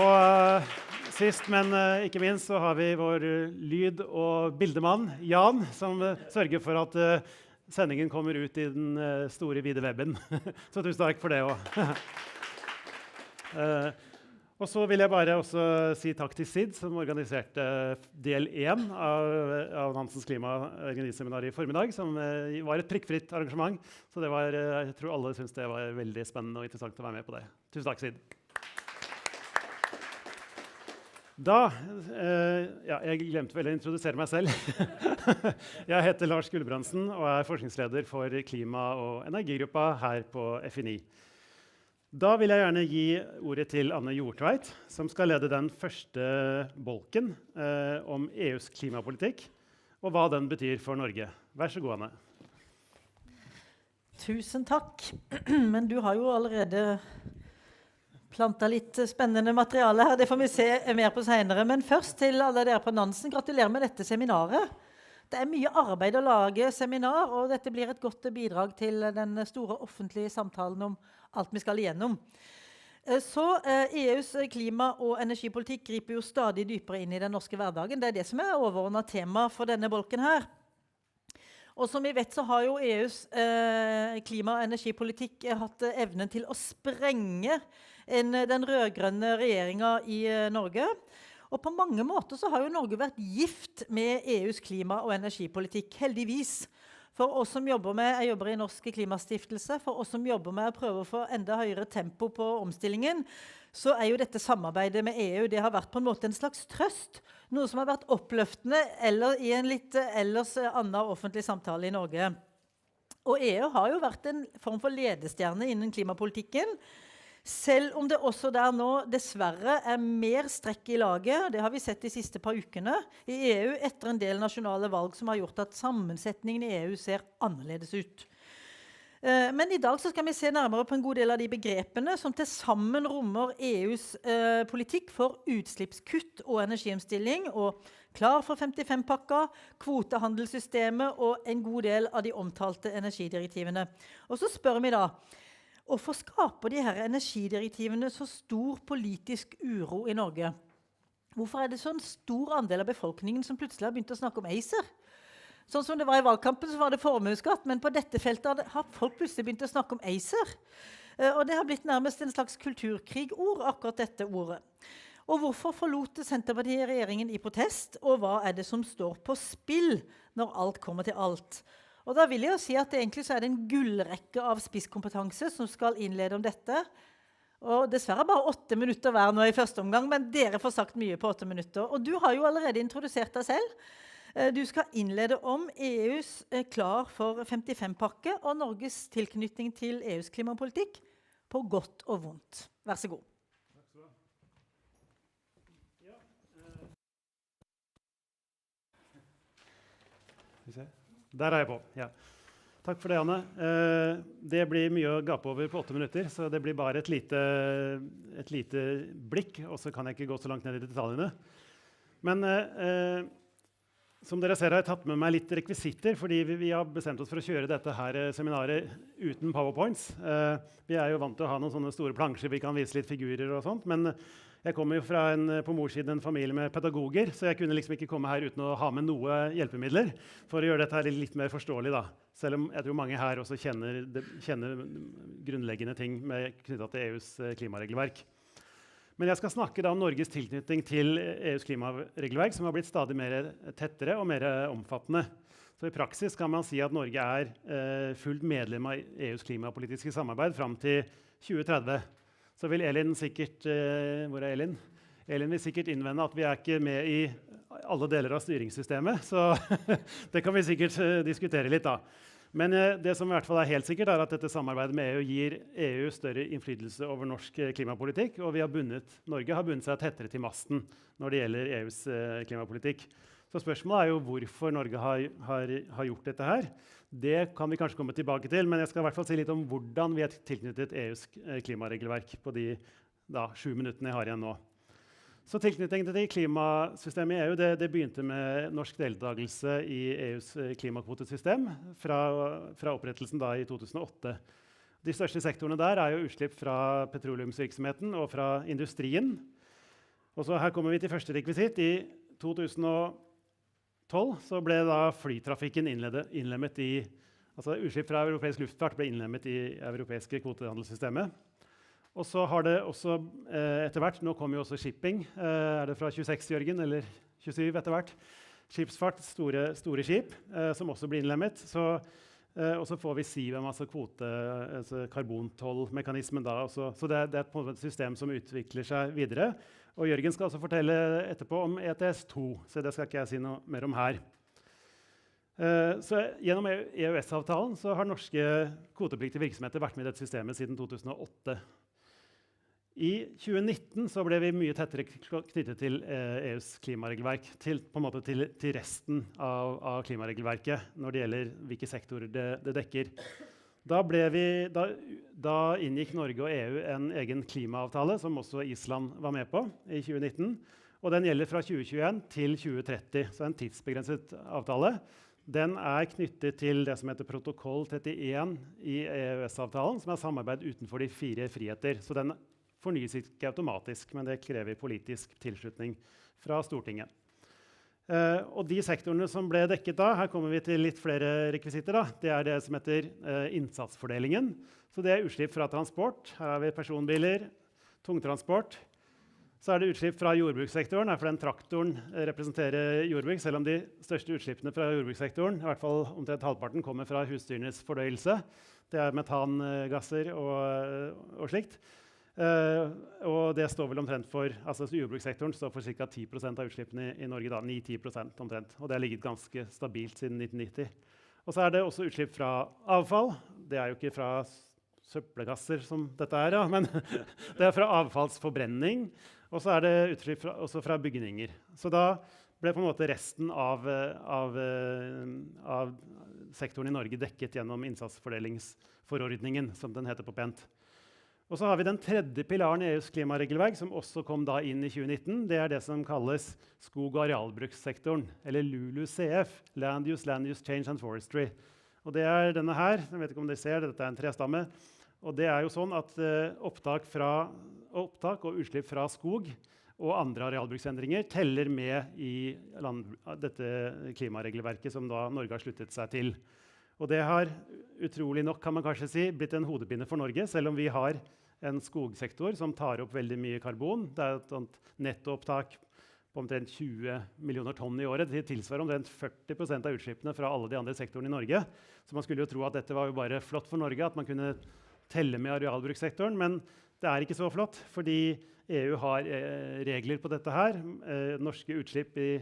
Og sist, men ikke minst, så har vi vår lyd- og bildemann, Jan, som sørger for at sendingen kommer ut i den store vide webben. Så tusen takk for det også. Og så vil jeg bare også si takk til Sid, som organiserte del 1 av Nansens klima- og energiseminar i formiddag, som var et prikkfritt arrangement. Så jeg tror alle synes det var veldig spennende og interessant å være med på det. Tusen takk, Sid. Jeg glemte vel å introdusere meg selv. Jeg heter Lars Gulbrandsen og forskningsleder for klima- og energigruppa her på FNI. Da vil jeg gjerne gi ordet til Anne Hjortveit, som skal lede den første bolken om EUs klimapolitikk, og hva den betyr for Norge. Vær så god, Anne. Tusen takk. Men du har jo allerede plantet litt spennende materiale her. Det får vi se mer på senere. Men først til alle dere på Nansen, gratulerer med dette seminaret. Det mye arbeid å lage seminar, og dette blir et godt bidrag til den store offentlige samtalen om alt vi skal igjennom. Så EUs klima- og energipolitikk griper jo stadig dypere inn i den norske hverdagen. Det det som overordnet tema for denne bolken her. Og som vi vet så har jo EUs klima- og energipolitikk hatt evnen til å sprenge den rødgrønne regjeringen i Norge. Og på mange måter så har jo Norge vært gift med EUs klima- og energipolitikk, heldigvis. For oss som jobber jeg jobber i Norsk Klimastiftelse, for oss som jobber med å prøve å få enda høyere tempo på omstillingen, så jo dette samarbeidet med EU, det har vært på en måte en slags trøst. Noe som har vært oppløftende eller i en litt ellers annen offentlig samtale i Norge. Og EU har jo vært en form for ledestjerne innen klimapolitikken, selv om det også der nå dessverre mer strekk i laget. Det har vi sett de siste par ukene i EU etter en del nasjonale valg som har gjort at sammensetningen i EU ser annerledes ut. Men i dag så skal vi se nærmere på en god del av de begrepene som til sammen rommer EUs politikk for utslippskutt og energiomstilling, og klar for 55-pakka, kvotehandelssystemet og en god del av de omtalte energidirektivene. Og så spør vi da, hvorfor skaper de her energidirektivene så stor politisk uro i Norge? Hvorfor det så en stor andel av befolkningen som plutselig har begynt å snakke om ACER? Sånn som det var i valgkampen så var det formuesskatt, men på dette feltet har folk plutselig begynt å snakke om ACER. Og det har blitt nærmest en slags kulturkrigord, akkurat dette ordet. Og hvorfor forlot Senterpartiet regjeringen i protest, og hva det som står på spill når alt kommer til alt? Og da vil jeg jo si at egentlig så det en gullrekke av spisskompetanse som skal innlede om dette. Og dessverre bare 8 minutter hver nå i første omgang, men dere får sagt mye på 8 minutter. Og du har jo allerede introdusert deg selv. Du skal innlede om EUs klar for 55-pakke og Norges tilknytning til EUs klimapolitikk på godt og vondt. Vær så god. Der jeg på, ja. Takk for det, Anne. Det blir mye å gape over på 8 minutter, så det blir bare et lite blikk, og så kan jeg ikke gå så langt ned i detaljene. Men som dere ser har jeg tatt med meg litt rekvisitter, fordi vi har bestemt oss for å kjøre dette her seminaret uten PowerPoints. Vi jo vant til å ha noen sånne store plansjer, vi kan vise litt figurer og sånt, men jeg kommer jo fra på morssiden en familie med pedagoger, så jeg kunne liksom ikke komme her uten å ha med noe hjelpemidler for å gjøre dette her litt mer forståelig da. Selv om jeg tror mange her også kjenner grunnleggende ting knyttet til EUs klimaregelverk. Men jeg skal snakke da om Norges tilknytning til EUs klimaregelverk, som har blitt stadig mer tettere og mer omfattende. Så i praksis kan man si at Norge fullt medlem av EUs klimapolitiske samarbeid fram til 2030. Så vil Elin sikkert, hvor Elin? Elin vil sikkert innvende at vi ikke med i alle deler av styringssystemet, så det kan vi sikkert diskutere litt da. Men det som i hvert fall helt sikkert at dette samarbeidet med EU gir EU større innflytelse over norsk klimapolitikk, og Norge har bundet seg tettere til masten når det gjelder EUs klimapolitikk. Så spørsmålet jo hvorfor Norge har gjort dette her. Det kan vi kanskje komme tilbake til, men jeg skal i hvert fall si litt om hvordan vi tilknyttet EUs klimaregelverk på de 7 minuttene jeg har igjen nå. Så tilknytningen til klimasystemet i EU det begynte med norsk deltakelse i EUs klimakvotesystem fra opprettelsen da i 2008. De største sektorene der jo utslipp fra petroleumsvirksomheten og fra industrien. Og så her kommer vi til første rekvisitt. I 2012 så ble da flytrafikken innlemmet altså utslipp fra europeisk luftfart ble innlemmet i europeiske kvotehandelssystemet. Og så har det også etter hvert, nå kommer jo også shipping, det fra 26, Jørgen, eller 27 etter hvert, skipsfart, store skip, som også blir innlemmet. Og så får vi CBAM, altså karbontollmekanismen da. Så det på en måte et system som utvikler seg videre. Og Jørgen skal også fortelle etterpå om ETS2, så det skal ikke jeg si noe mer om her. Så gjennom EØS-avtalen så har norske kvotepliktige virksomheter vært med i dette systemet siden 2008. I 2019 så ble vi mye tettere knyttet til EUs klimaregelverk, på en måte til resten av klimaregelverket når det gjelder hvilke sektorer det dekker. Da inngikk Norge og EU en egen klimaavtale, som også Island var med på i 2019. Og den gjelder fra 2021 til 2030, så en tidsbegrenset avtale. Den knyttet til det som heter protokoll 31 i EØS-avtalen, som samarbeid utenfor de 4 friheter. Så den fornyes ikke automatisk, men det krever politisk tilslutning fra Stortinget. Og de sektorene som ble dekket da, her kommer vi til litt flere rekvisitter da. Det det som heter innsatsfordelingen. Så det utslipp fra transport. Her har vi personbiler, tungtransport. Så det utslipp fra jordbrukssektoren, for den traktoren representerer jordbruk, selv om de største utslippene fra jordbrukssektoren, i hvert fall omtrent halvparten, kommer fra husdyrenes fordøyelse. Det metangasser og slikt. Og det står vel omtrent for, altså jordbrukssektoren står for ca. 10% av utslippene i Norge, da, 9-10% omtrent. Og det har ligget ganske stabilt siden 1990. Og så det også utslipp fra avfall. Det jo ikke fra søppelgasser som dette ja, men det fra avfallsforbrenning. Og så det utslipp også fra bygninger. Så da ble på en måte resten av sektoren i Norge dekket gjennom innsatsfordelingsforordningen, som den heter på pent. Og så har vi den tredje pilaren i EUs klimaregelverk, som også kom da inn i 2019. Det det som kalles skog- og arealbrukssektoren, eller LULUCF, Land Use, Change and Forestry. Og det denne her, jeg vet ikke om dere ser, dette en trestamme. Og det jo sånn at opptak og utslipp fra skog og andre arealbruksendringer teller med i dette klimaregelverket som da Norge har sluttet seg til. Og det har utrolig nok, kan man kanskje si, blitt en hodepine for Norge, selv om vi har en skogsektor som tar opp veldig mye karbon. Det et sånt nettoopptak på omtrent 20 millioner tonn i året. Det tilsvarer omtrent 40% av utslippene fra alle de andre sektorene i Norge. Så man skulle jo tro at dette var jo bare flott for Norge, at man kunne telle med arealbrukssektoren, men det ikke så flott, fordi EU har regler på dette her. Norske utslipp i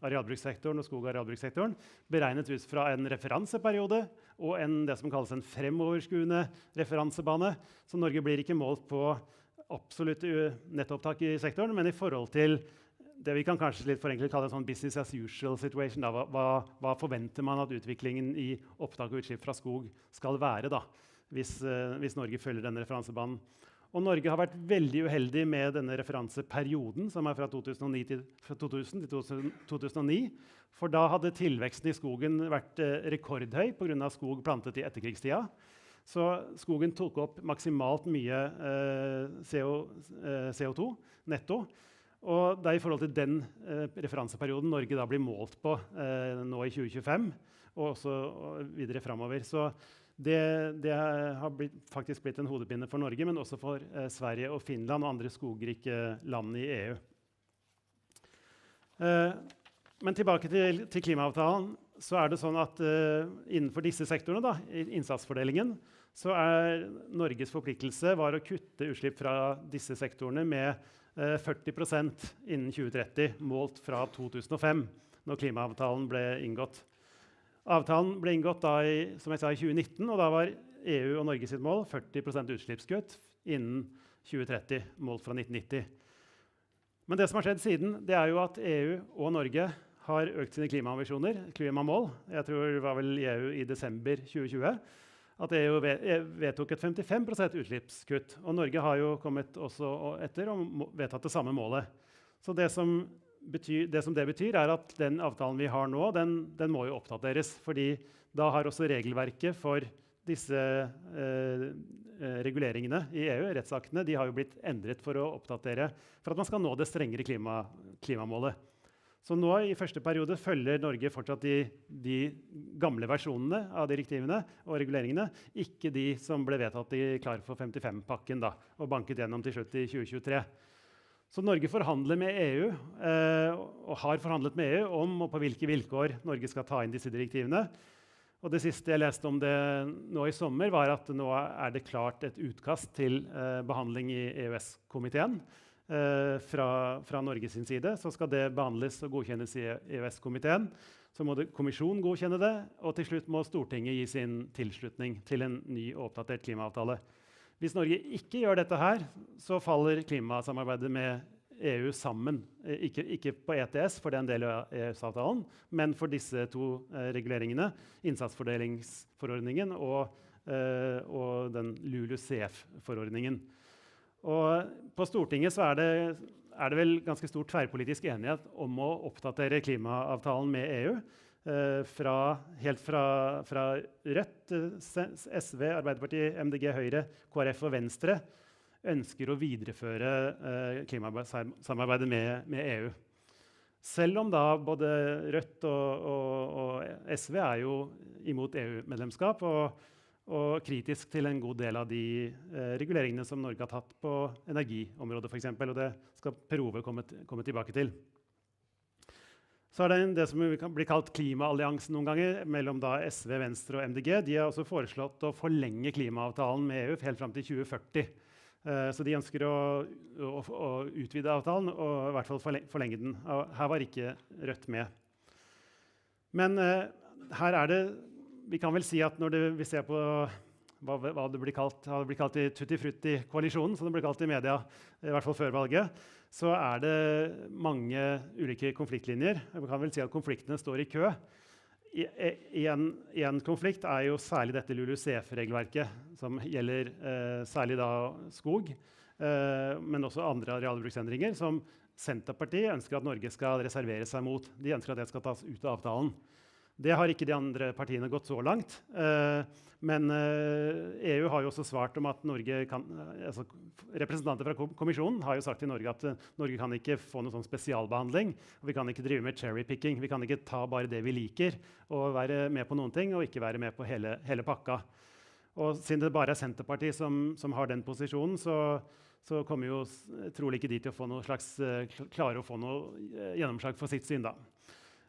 arealbrukssektoren og skog- og arealbrukssektoren beregnet ut fra en referanseperiode og det som kalles en fremoverskuende referansebane. Så Norge blir ikke målt på absolutt nettopptak i sektoren, men i forhold til det vi kan kanskje litt forenklet kalle en sånn business as usual situation. Da. Hva forventer man at utviklingen i opptak og utslipp fra skog skal være da, hvis Norge følger denne referansebanen? Og Norge har vært veldig uheldig med denne referanseperioden, som fra 2000 til 2009. For da hadde tilveksten i skogen vært rekordhøy på grunn av skog plantet i etterkrigstida. Så skogen tok opp maksimalt mye CO2 netto. Og det i forhold til den referanseperioden Norge da blir målt på nå i 2025, og også videre fremover. Så det har faktisk blitt en hodepine for Norge, men også for Sverige og Finland og andre skogrike land i EU. Men tilbake til klimaavtalen, så det sånn at innenfor disse sektorene, da, i innsatsfordelingen, så Norges forpliktelse var å kutte utslipp fra disse sektorene med 40% innen 2030, målt fra 2005, når klimaavtalen ble inngått. Avtalen ble inngått da som jeg sa, i 2019, og da var EU og Norge sitt mål 40% utslippskutt innen 2030, målt fra 1990. Men det som har skjedd siden, det jo at EU og Norge har økt sine klimaambisjoner, klimamål. Jeg tror det var vel i EU i desember 2020, at EU vedtok et 55% utslippskutt. Og Norge har jo kommet også etter og vedtatt det samme målet. Så det som det betyr at den avtalen vi har nå, den må jo oppdateres, fordi da har også regelverket for disse reguleringene i EU, rettsaktene, de har jo blitt endret for å oppdatere, for at man skal nå det strengere klimamålet. Så nå i første periode følger Norge fortsatt de gamle versjonene av direktivene og reguleringene, ikke de som ble vedtatt i Klar for 55-pakken da, og banket gjennom til slutt i 2023. Så Norge forhandler med EU, og har forhandlet med EU om og på hvilke vilkår Norge skal ta inn disse direktivene. Og det siste jeg leste om det nå i sommer, var at nå det klart et utkast til behandling i EØS-komiteen fra Norges side. Så skal det behandles og godkjennes i EØS-komiteen. Så må kommisjonen godkjenne det, og til slutt må Stortinget gi sin tilslutning til en ny og oppdatert klimaavtale. Hvis Norge ikke gjør dette her, så faller klimasamarbeidet med EU sammen. Ikke på ETS, for det en del av EØS-avtalen, men for disse to reguleringene, innsatsfordelingsforordningen og den LULUCF-forordningen. Og på Stortinget så det vel ganske stor tverrpolitisk enighet om å oppdatere klimaavtalen med EU. Helt fra Rødt, SV, Arbeiderpartiet, MDG, Høyre, KrF og Venstre ønsker å videreføre klimasamarbeidet med EU. Selv om da både Rødt og SV jo imot EU-medlemskap og kritisk til en god del av de reguleringene som Norge har tatt på energiområdet for eksempel, og det skal Per Ove komme tilbake til. Så det som kan bli kalt klimaalliansen noen ganger, mellom da SV, Venstre og MDG. De har også foreslått å forlenge klimaavtalen med EU helt frem til 2040. Så de ønsker å utvide avtalen, og i hvert fall forlenge den. Her var ikke Rødt med. Men her det, vi kan vel si at når vi ser på hva det blir kalt i Tutti Frutti-koalisjonen, som det ble kalt i media, i hvert fall før valget, så det mange ulike konfliktlinjer. Vi kan vel si at konfliktene står i kø. I en konflikt jo særlig dette LULUCF-regelverket, som gjelder særlig da skog, men også andre arealbruksendringer, som Senterpartiet ønsker at Norge skal reservere seg mot. De ønsker at det skal tas ut av avtalen. Det har ikke de andre partiene gått så langt, men EU har jo også svart om at Norge kan, altså representanter fra kommisjonen har jo sagt til Norge at Norge kan ikke få noen sånn spesialbehandling, og vi kan ikke drive med cherry-picking, vi kan ikke ta bare det vi liker, og være med på noen ting, og ikke være med på hele pakka. Og siden det bare Senterpartiet som har den posisjonen, så kommer jo trolig ikke de til å få noe slags, klare å få noe gjennomslag for sitt syn da.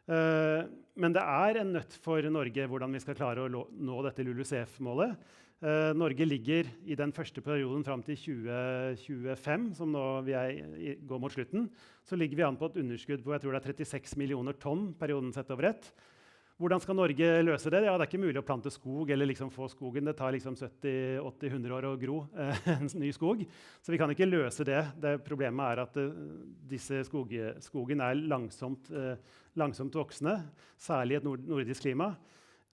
Men det en nødt for Norge hvordan vi skal klare å nå dette LULUCF-målet. Norge ligger i den første perioden fram til 2025, som nå vi går mot slutten, så ligger vi an på et underskudd på jeg tror det 36 millioner tonn perioden sett over ett. Hvordan skal Norge løse det? Ja, det ikke mulig å plante skog eller liksom få skogen. Det tar liksom 70-80-100 år å gro en ny skog. Så vi kan ikke løse det. Problemet at disse skogen langsomt voksende, særlig i et nordisk klima.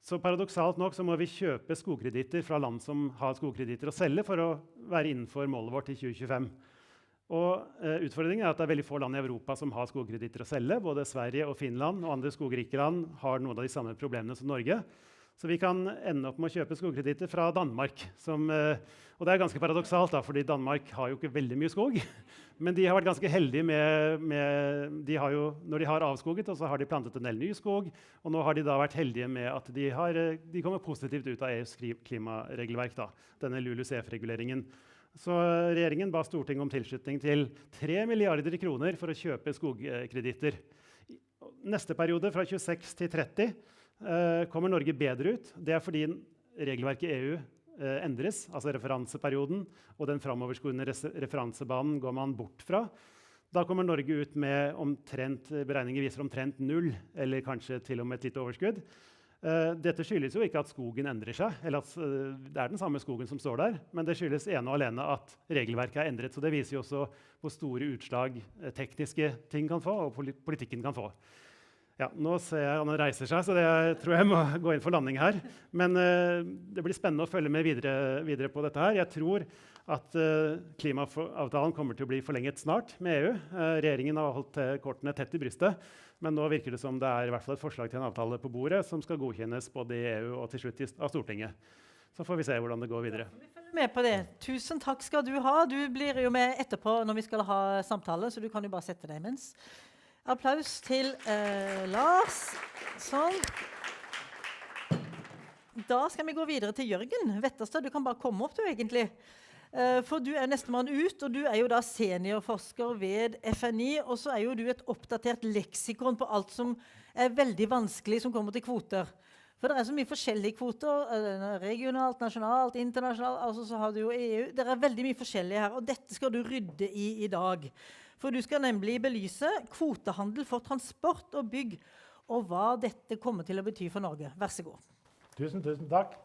Så paradoksalt nok så må vi kjøpe skogkreditter fra land som har skogkreditter å selge for å være innenfor målet vårt i 2025. Og utfordringen at det veldig få land i Europa som har skogkreditter å selge. Både Sverige og Finland og andre skogrike land har noen av de samme problemene som Norge. Så vi kan ende opp med å kjøpe skogkreditter fra Danmark. Og det ganske paradoksalt, da, fordi Danmark har jo ikke veldig mye skog. Men de har vært ganske heldige når de har avskoget, og så har de plantet en del ny skog. Og nå har de da vært heldige med at de kommer positivt ut av EUs klimaregelverk, da, denne LULUCF-reguleringen. Så regjeringen ba Stortinget om tilslutning til 3 milliarder kroner for å kjøpe skogkreditter. Neste periode, fra 26 til 30, kommer Norge bedre ut. Det fordi regelverket i EU endres, altså referanseperioden, og den framoverskuende referansebanen går man bort fra. Da kommer Norge ut med beregninger viser omtrent 0, eller kanskje til og med et litt overskudd. Dette skyldes jo ikke at skogen endrer seg, eller at det den samme skogen som står der, men det skyldes ene og alene at regelverket endret. Så det viser jo også hvor store utslag tekniske ting kan få, og politikken kan få. Ja, nå ser jeg han reiser seg, så jeg tror jeg må gå inn for landing her. Men det blir spennende å følge med videre på dette her. Jeg tror at klimaavtalen kommer til å bli forlenget snart med EU. Regjeringen har holdt kortene tett i brystet, men nå virker det som det i hvert fall et forslag til en avtale på bordet som skal godkjennes både i EU og til slutt av Stortinget. Så får vi se hvordan det går videre. Vi følger med på det. Tusen takk skal du ha. Du blir jo med etterpå når vi skal ha samtale, så du kan jo bare sette deg imens. Applaus til Lars. Sånn. Da skal vi gå videre til Jørgen Wetterstad. Du kan bare komme opp, du egentlig. For du nestemann ut, og du jo da seniorforsker ved FNI, og så jo du et oppdatert leksikon på alt som veldig vanskelig som kommer til kvoter. For det så mye forskjellige kvoter, regionalt, nasjonalt, internasjonalt, altså så har du jo EU. Det veldig mye forskjellig her, og dette skal du rydde i dag. For du skal nemlig belyse kvotehandel for transport og bygg, og hva dette kommer til å bety for Norge. Vær så god. Tusen takk.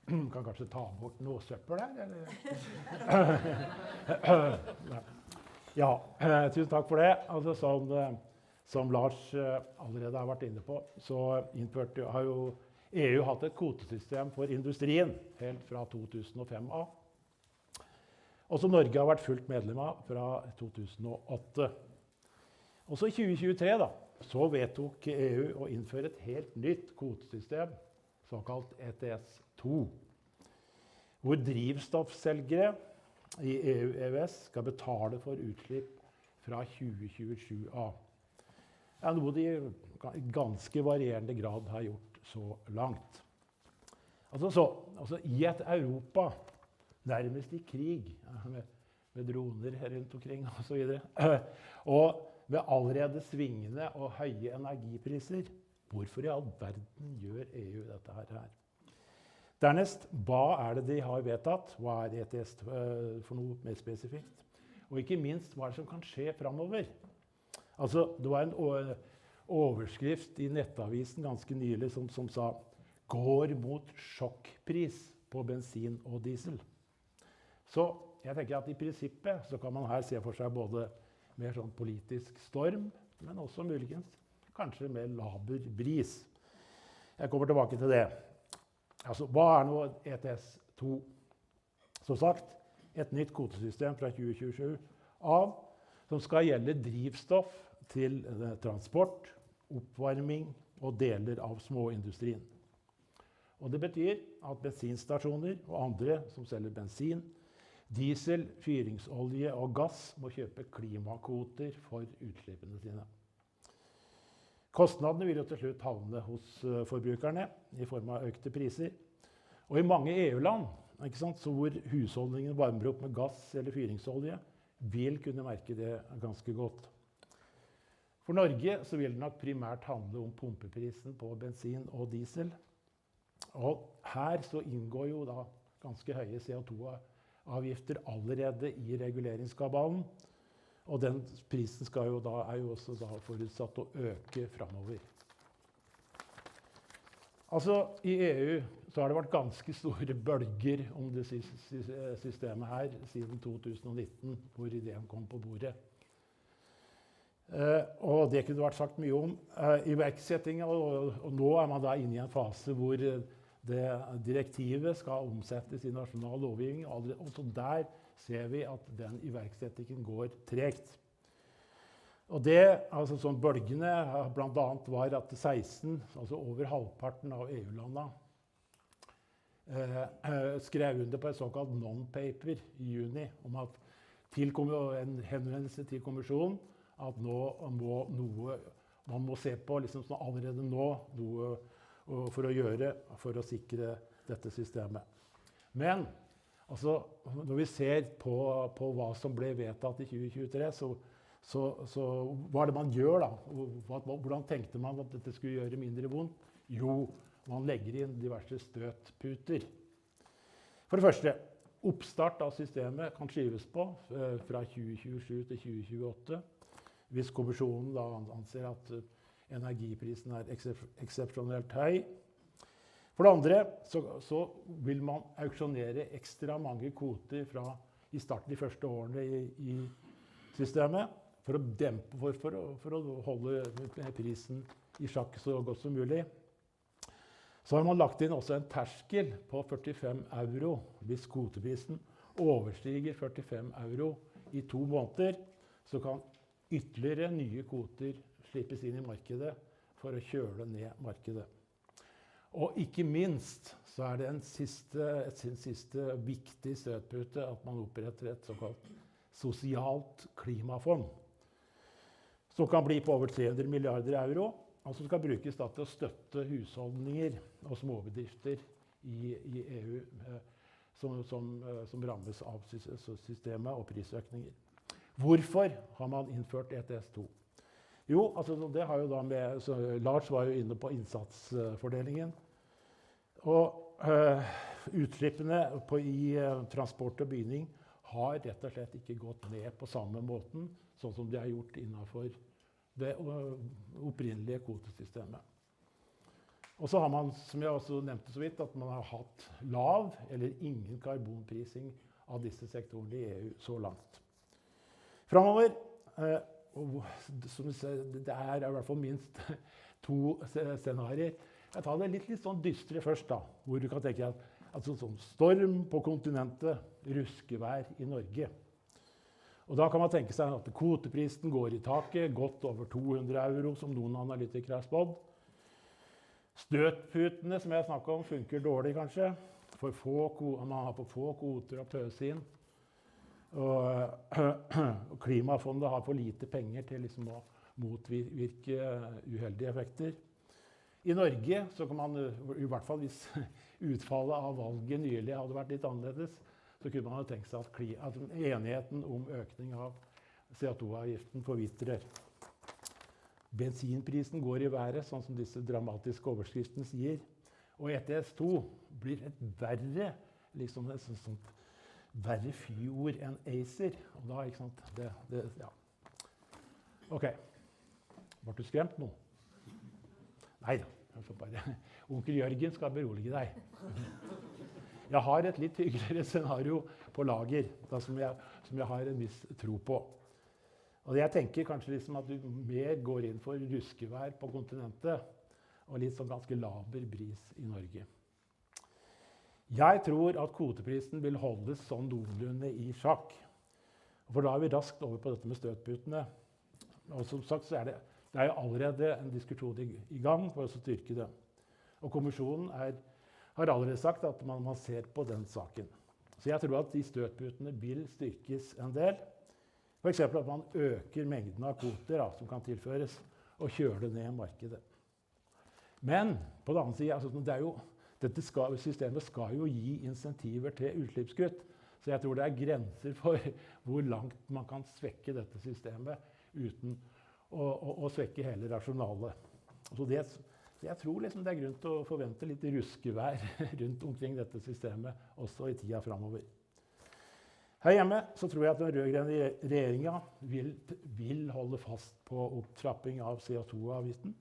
Kan kanskje ta bort noe søppel her, eller? Ja, tusen takk for det. Altså, som Lars allerede har vært inne på, så har jo EU hatt et kvotesystem for industrien helt fra 2005 av. Og som Norge har vært fullt medlem av fra 2008. Og så i 2023 da, så vedtok EU å innføre et helt nytt kvotesystem, såkalt ETS2, hvor drivstoffselgere i EU-EØS skal betale for utslipp fra 2027 av. Noe de i ganske varierende grad har gjort så langt. Altså i et Europa nærmest i krig, med droner rundt omkring og så videre, og med allerede svingende og høye energipriser, hvorfor i all verden gjør EU dette her? Dernest, hva det de har vedtatt? Hva ETS for noe mer spesifikt? Og ikke minst, hva det som kan skje fremover? Altså, det var en overskrift i nettavisen ganske nylig som sa «Går mot sjokkpris på bensin og diesel». Så jeg tenker at i prinsippet så kan man her se for seg både mer sånn politisk storm, men også muligens kanskje mer laber bris. Jeg kommer tilbake til det. Altså, hva nå ETS2? Som sagt, et nytt kvotesystem fra 2027 som skal gjelde drivstoff til transport, oppvarming og deler av småindustrien. Og det betyr at bensinstasjoner og andre som selger bensin, diesel, fyringsolje og gass må kjøpe klimakvoter for utslippene sine. Kostnadene vil jo til slutt havne hos forbrukerne i form av økte priser. Og i mange EU-land, ikke sant, så hvor husholdningen varmer opp med gass eller fyringsolje, vil kunne merke det ganske godt. For Norge så vil det nok primært handle om pumpeprisen på bensin og diesel. Og her så inngår jo da ganske høye CO2-avgifter allerede i reguleringskabalen. Og den prisen skal jo da, er jo også da forutsatt å øke fremover. Altså i EU så har det vært ganske store bølger om det systemet her siden 2019, hvor ideen kom på bordet. Og det kunne vært sagt mye om iverksettingen, og nå er man da inne i en fase hvor det direktivet skal omsettes i nasjonal lovgivning, og så der ser vi at den iverksettingen går tregt. Og det, altså som bølgene, blant annet var at 16, altså over halvparten av EU-landene, skrev under på et såkalt non-paper i juni, om at en henvendelse til kommisjonen, at nå må man må se på liksom allerede nå noe for å sikre dette systemet. Men altså, når vi ser på hva som ble vedtatt i 2023, så hva er det man gjør da? Hvordan tenkte man at dette skulle gjøre mindre vondt? Jo, man legger inn diverse støtputer. For det første, oppstart av systemet kan skyves på fra 2027 til 2028, hvis kommisjonen da anser at energiprisen er eksepsjonelt høy. For det andre så vil man auksjonere ekstra mange kvoter i starten de første årene i systemet, for å holde prisen i sjakk så godt som mulig. Så har man lagt inn også en terskel på 45 euro hvis kvoteprisen overstiger 45 euro i 2 måneder, så kan ytterligere nye kvoter slippes inn i markedet for å kjøle ned markedet. Og ikke minst så er det en siste viktig støtpute at man oppretter et såkalt sosialt klimafond, som kan bli på over 300 milliarder euro, og som skal brukes da til å støtte husholdninger og småbedrifter i EU som rammes av systemet og prisøkninger. Hvorfor har man innført ETS2? Jo, altså det har jo da Lars var jo inne på innsatsfordelingen. Og utslippene i transport og bygging har rett og slett ikke gått ned på samme måten, sånn som de har gjort innenfor det opprinnelige kvotesystemet. Og så har man, som jeg også nevnte så vidt, at man har hatt lav eller ingen karbonprising av disse sektorene i EU så langt. Fremover, det er i hvert fall minst 2 scenarier. Jeg tar det litt sånn dystre først da, hvor du kan tenke at sånn storm på kontinentet, ruskevær i Norge. Og da kan man tenke seg at kvoteprisen går i taket, godt over 200 euro, som noen analytikere har spådd. Støtputene som jeg snakket om funker dårlig kanskje, man har for få kvoter å pøse inn. Og klimafondet har for lite penger til liksom å motvirke uheldige effekter. I Norge så kan man, i hvert fall hvis utfallet av valget nylig hadde vært litt annerledes, så kunne man ha tenkt seg at enigheten om økning av CO2-avgiften forvitrer. Bensinprisen går i været, sånn som disse dramatiske overskriftene sier. Og ETS2 blir et verre, liksom et sånt verre fyord enn ACER. Og da, ikke sant, ja. Ok. Var du skremt nå? Neida, onkel Jørgen skal berolige deg. Jeg har et litt hyggeligere scenario på lager, som jeg har en viss tro på. Og jeg tenker kanskje liksom at du mer går inn for ruskevær på kontinentet, og litt sånn ganske laber bris i Norge. Jeg tror at kvoteprisen vil holdes sånn noenlunde i sjakk. For da er vi raskt over på dette med støtputene. Og som sagt så er det jo allerede en diskusjon i gang for å styrke det. Og kommisjonen har allerede sagt at man ser på den saken. Så jeg tror at de støtputene vil styrkes en del. For eksempel at man øker mengden av kvoter som kan tilføres, og kjøler ned markedet. Men på den annen side, altså, systemet skal jo gi insentiver til utslippskutt. Så jeg tror det grenser for hvor langt man kan svekke dette systemet uten å svekke hele rasjonalet. Så jeg tror liksom det grunn til å forvente litt ruskevær rundt omkring dette systemet, også i tida fremover. Her hjemme så tror jeg at den rødgrønne regjeringen vil holde fast på opptrapping av CO2-avgiften.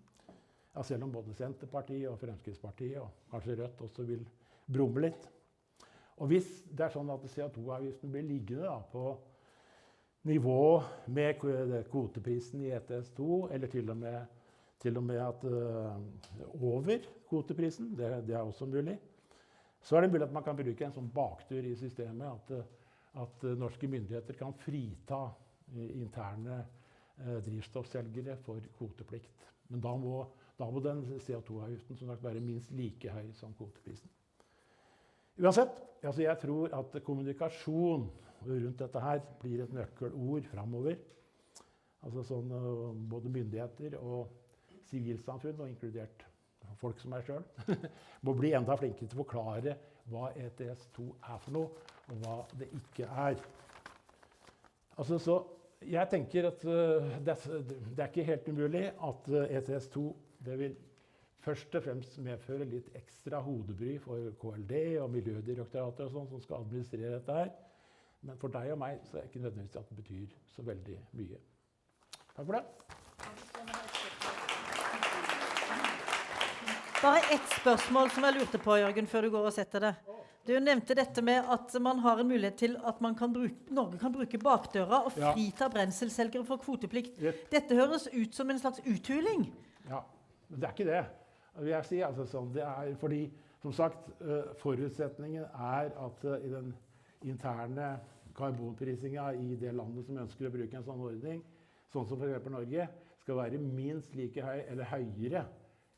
Ja, selv om både Senterpartiet og Fremskrittspartiet og kanskje Rødt også vil brumme litt. Og hvis det sånn at CO2-avgiften blir liggende da, på nivå med kvoteprisen i ETS2, eller til og med at over kvoteprisen, det også mulig, så det mulig at man kan bruke en sånn baktur i systemet, at norske myndigheter kan frita interne drivstoffselgere for kvoteplikt. Men da må den CO2-avgiften som sagt være minst like høy som kvoteprisen. Uansett, altså jeg tror at kommunikasjon rundt dette her blir et nøkkelord fremover. Altså sånn, både myndigheter og sivilsamfunn, og inkludert folk som selv, må bli enda flinkere til å forklare hva ETS2 for noe, og hva det ikke Altså, så jeg tenker at det ikke helt umulig at ETS2 det vil først og fremst medføre litt ekstra hodebry for KLD og Miljødirektoratet og sånn, som skal administrere dette her. Men for deg og meg så det ikke nødvendigvis at det betyr så veldig mye. Takk for det. Bare ett spørsmål som jeg lurte på, Jørgen, før du går og setter det. Du nevnte dette med at man har en mulighet til at Norge kan bruke bakdøra og frita brenselselgere for kvoteplikt. Dette høres ut som en slags uthuling. Ja, men det ikke det. Jeg sier altså sånn, det fordi, som sagt, forutsetningen at i den interne karbonprisingen i det landet som ønsker å bruke en sånn ordning, sånn som for eksempel Norge, skal være minst like høy eller høyere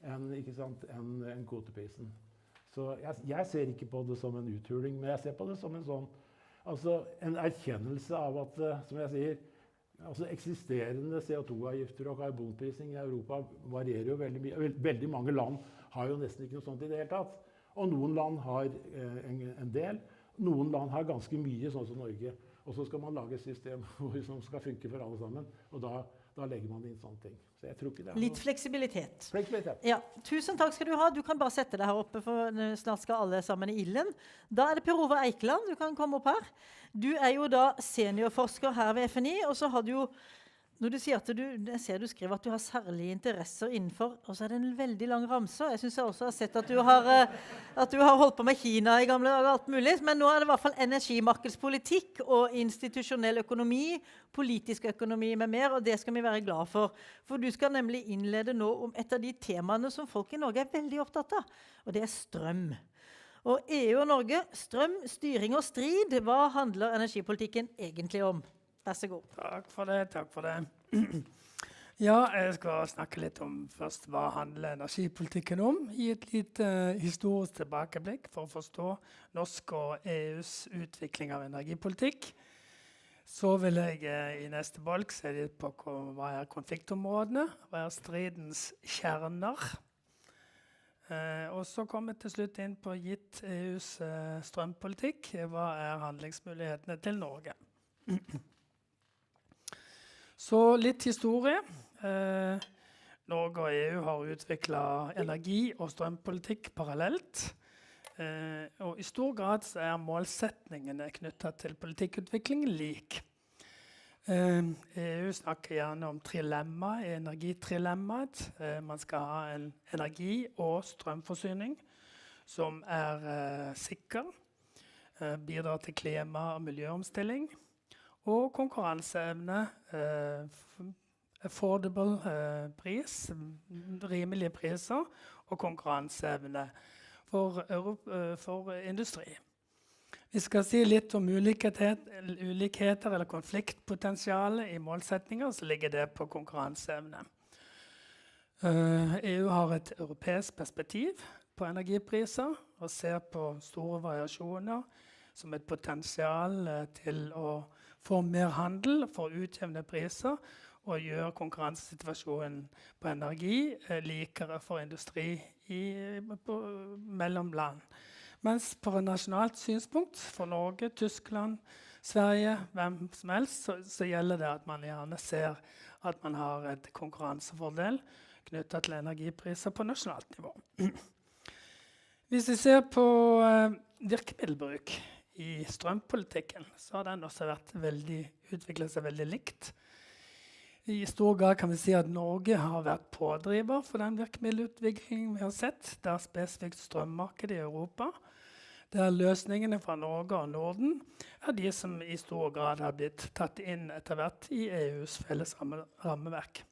enn kvoteprisen. Så jeg ser ikke på det som en uthuling, men jeg ser på det som en erkjennelse av at, som jeg sier, eksisterende CO2-avgifter og karbonprising i Europa varierer jo veldig mye. Veldig mange land har jo nesten ikke noe sånt i det hele tatt. Og noen land har en del, noen land har ganske mye, sånn som Norge. Og så skal man lage et system som skal funke for alle sammen, og da legger man inn sånne ting. Så jeg tror ikke det litt fleksibilitet. Fleksibilitet. Ja, tusen takk skal du ha. Du kan bare sette deg her oppe, for snart skal alle sammen i ilden. Da det Per Ove Eikeland, du kan komme opp her. Du jo da seniorforsker her ved FNI, og så har du jo, når du sier at jeg ser du skriver at du har særlige interesser innenfor, og så det en veldig lang ramse. Jeg synes jeg også har sett at du har holdt på med Kina i gamle dager og alt mulig, men nå det i hvert fall energimarkedspolitikk og institusjonell økonomi, politisk økonomi med mer, og det skal vi være glad for. For du skal nemlig innlede nå om et av de temaene som folk i Norge veldig opptatt av, og det strøm. Og EU og Norge, strøm, styring og strid, hva handler energipolitikken egentlig om? Vær så god. Takk for det. Ja, jeg skal snakke litt om først hva handler energipolitikken om, i et litt historisk tilbakeblikk for å forstå norsk og EUs utvikling av energipolitikk. Så vil jeg i neste bolk se litt på hva konfliktområdene, hva stridens kjerner. Og så kommer jeg til slutt inn på gitt EUs strømpolitikk, hva handlingsmulighetene til Norge. Så litt historie. Norge og EU har utviklet energi- og strømpolitikk parallelt. Og i stor grad så målsetningene knyttet til politikkutvikling lik. EU snakker gjerne om trilemma, energitrilemmaet. Man skal ha en energi- og strømforsyning som sikker, bidrar til klima- og miljøomstilling, og konkurranseevne, affordable pris, rimelige priser, og konkurranseevne for industri. Vi skal si litt om ulikheter eller konfliktpotensialet i målsetninger, så ligger det på konkurranseevne. EU har et europeisk perspektiv på energipriser, og ser på store variasjoner som et potensial til å få mer handel for å utjevne priser, å gjøre konkurransesituasjonen på energi likere for industri mellom land. Mens på nasjonalt synspunkt for Norge, Tyskland, Sverige, hvem som helst, så gjelder det at man gjerne ser at man har et konkurransefordel knyttet til energipriser på nasjonalt nivå. Hvis vi ser på virkemiddelbruk i strømpolitikken, så har den også utviklet seg veldig likt. I stor grad kan vi si at Norge har vært pådriver for den virkemiddelutviklingen vi har sett. Det er spesifikt strømmarkedet i Europa. Der løsningene fra Norge og Norden er de som i stor grad har blitt tatt inn etter hvert i EUs felles rammeverk.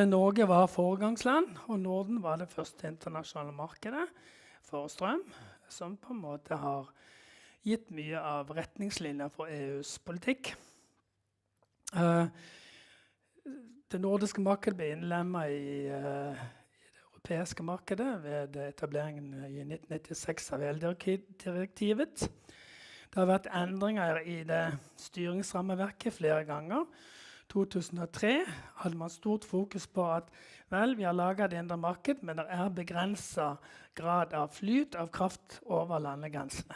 Norge var foregangsland, og Norden var det første internasjonale markedet for strøm, som på en måte har gitt mye av retningslinjer for EUs politikk. Det nordiske markedet ble innlemmet i det europeiske markedet ved etableringen i 1996 av eldirektivet. Det har vært endringer i det styringsrammeverket flere ganger. 2003 hadde man stort fokus på at vi har laget det indre marked, men det er begrenset grad av flyt av kraft over landegrensene.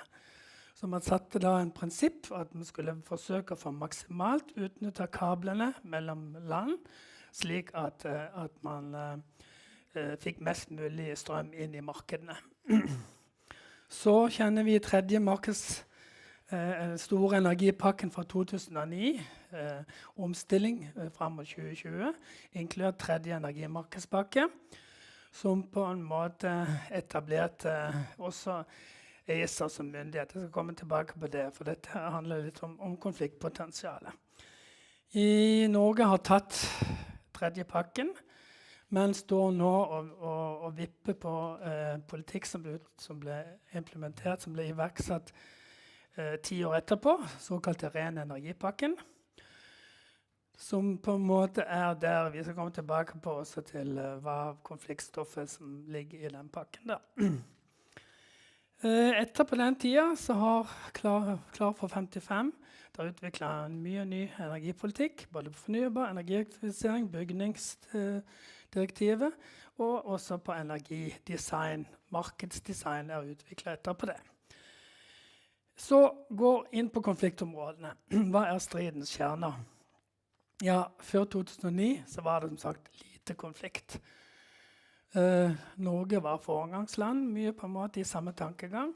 Så man satte da en prinsipp at man skulle forsøke å få maksimalt utnytte kablene mellom land, slik at man fikk mest mulig strøm inn i markedene. Så kjenner vi tredje store energipakken fra 2009, omstilling frem mot 2020, inkludert tredje energimarkedspakke, som på en måte etablerte også ESA som myndighet. Jeg skal komme tilbake på det, for dette handler litt om konfliktpotensialet. I Norge har tatt tredje pakken, men står nå og vipper på politikk som ble implementert, som ble iverksatt 10 år etterpå, såkalt ren energipakken, som på en måte er der vi skal komme tilbake på også til hva konfliktstoffet som ligger i den pakken da. Etter på den tiden så har Klar for 55 utviklet mye ny energipolitikk, både på fornybar, energiaktivisering, bygningsdirektivet, og også på energidesign. Markedsdesign er utviklet etterpå det. Så går inn på konfliktområdene. Hva er stridens kjerner? Ja, før 2009 så var det som sagt lite konflikt. Norge var foregangsland, mye på en måte i samme tankegang.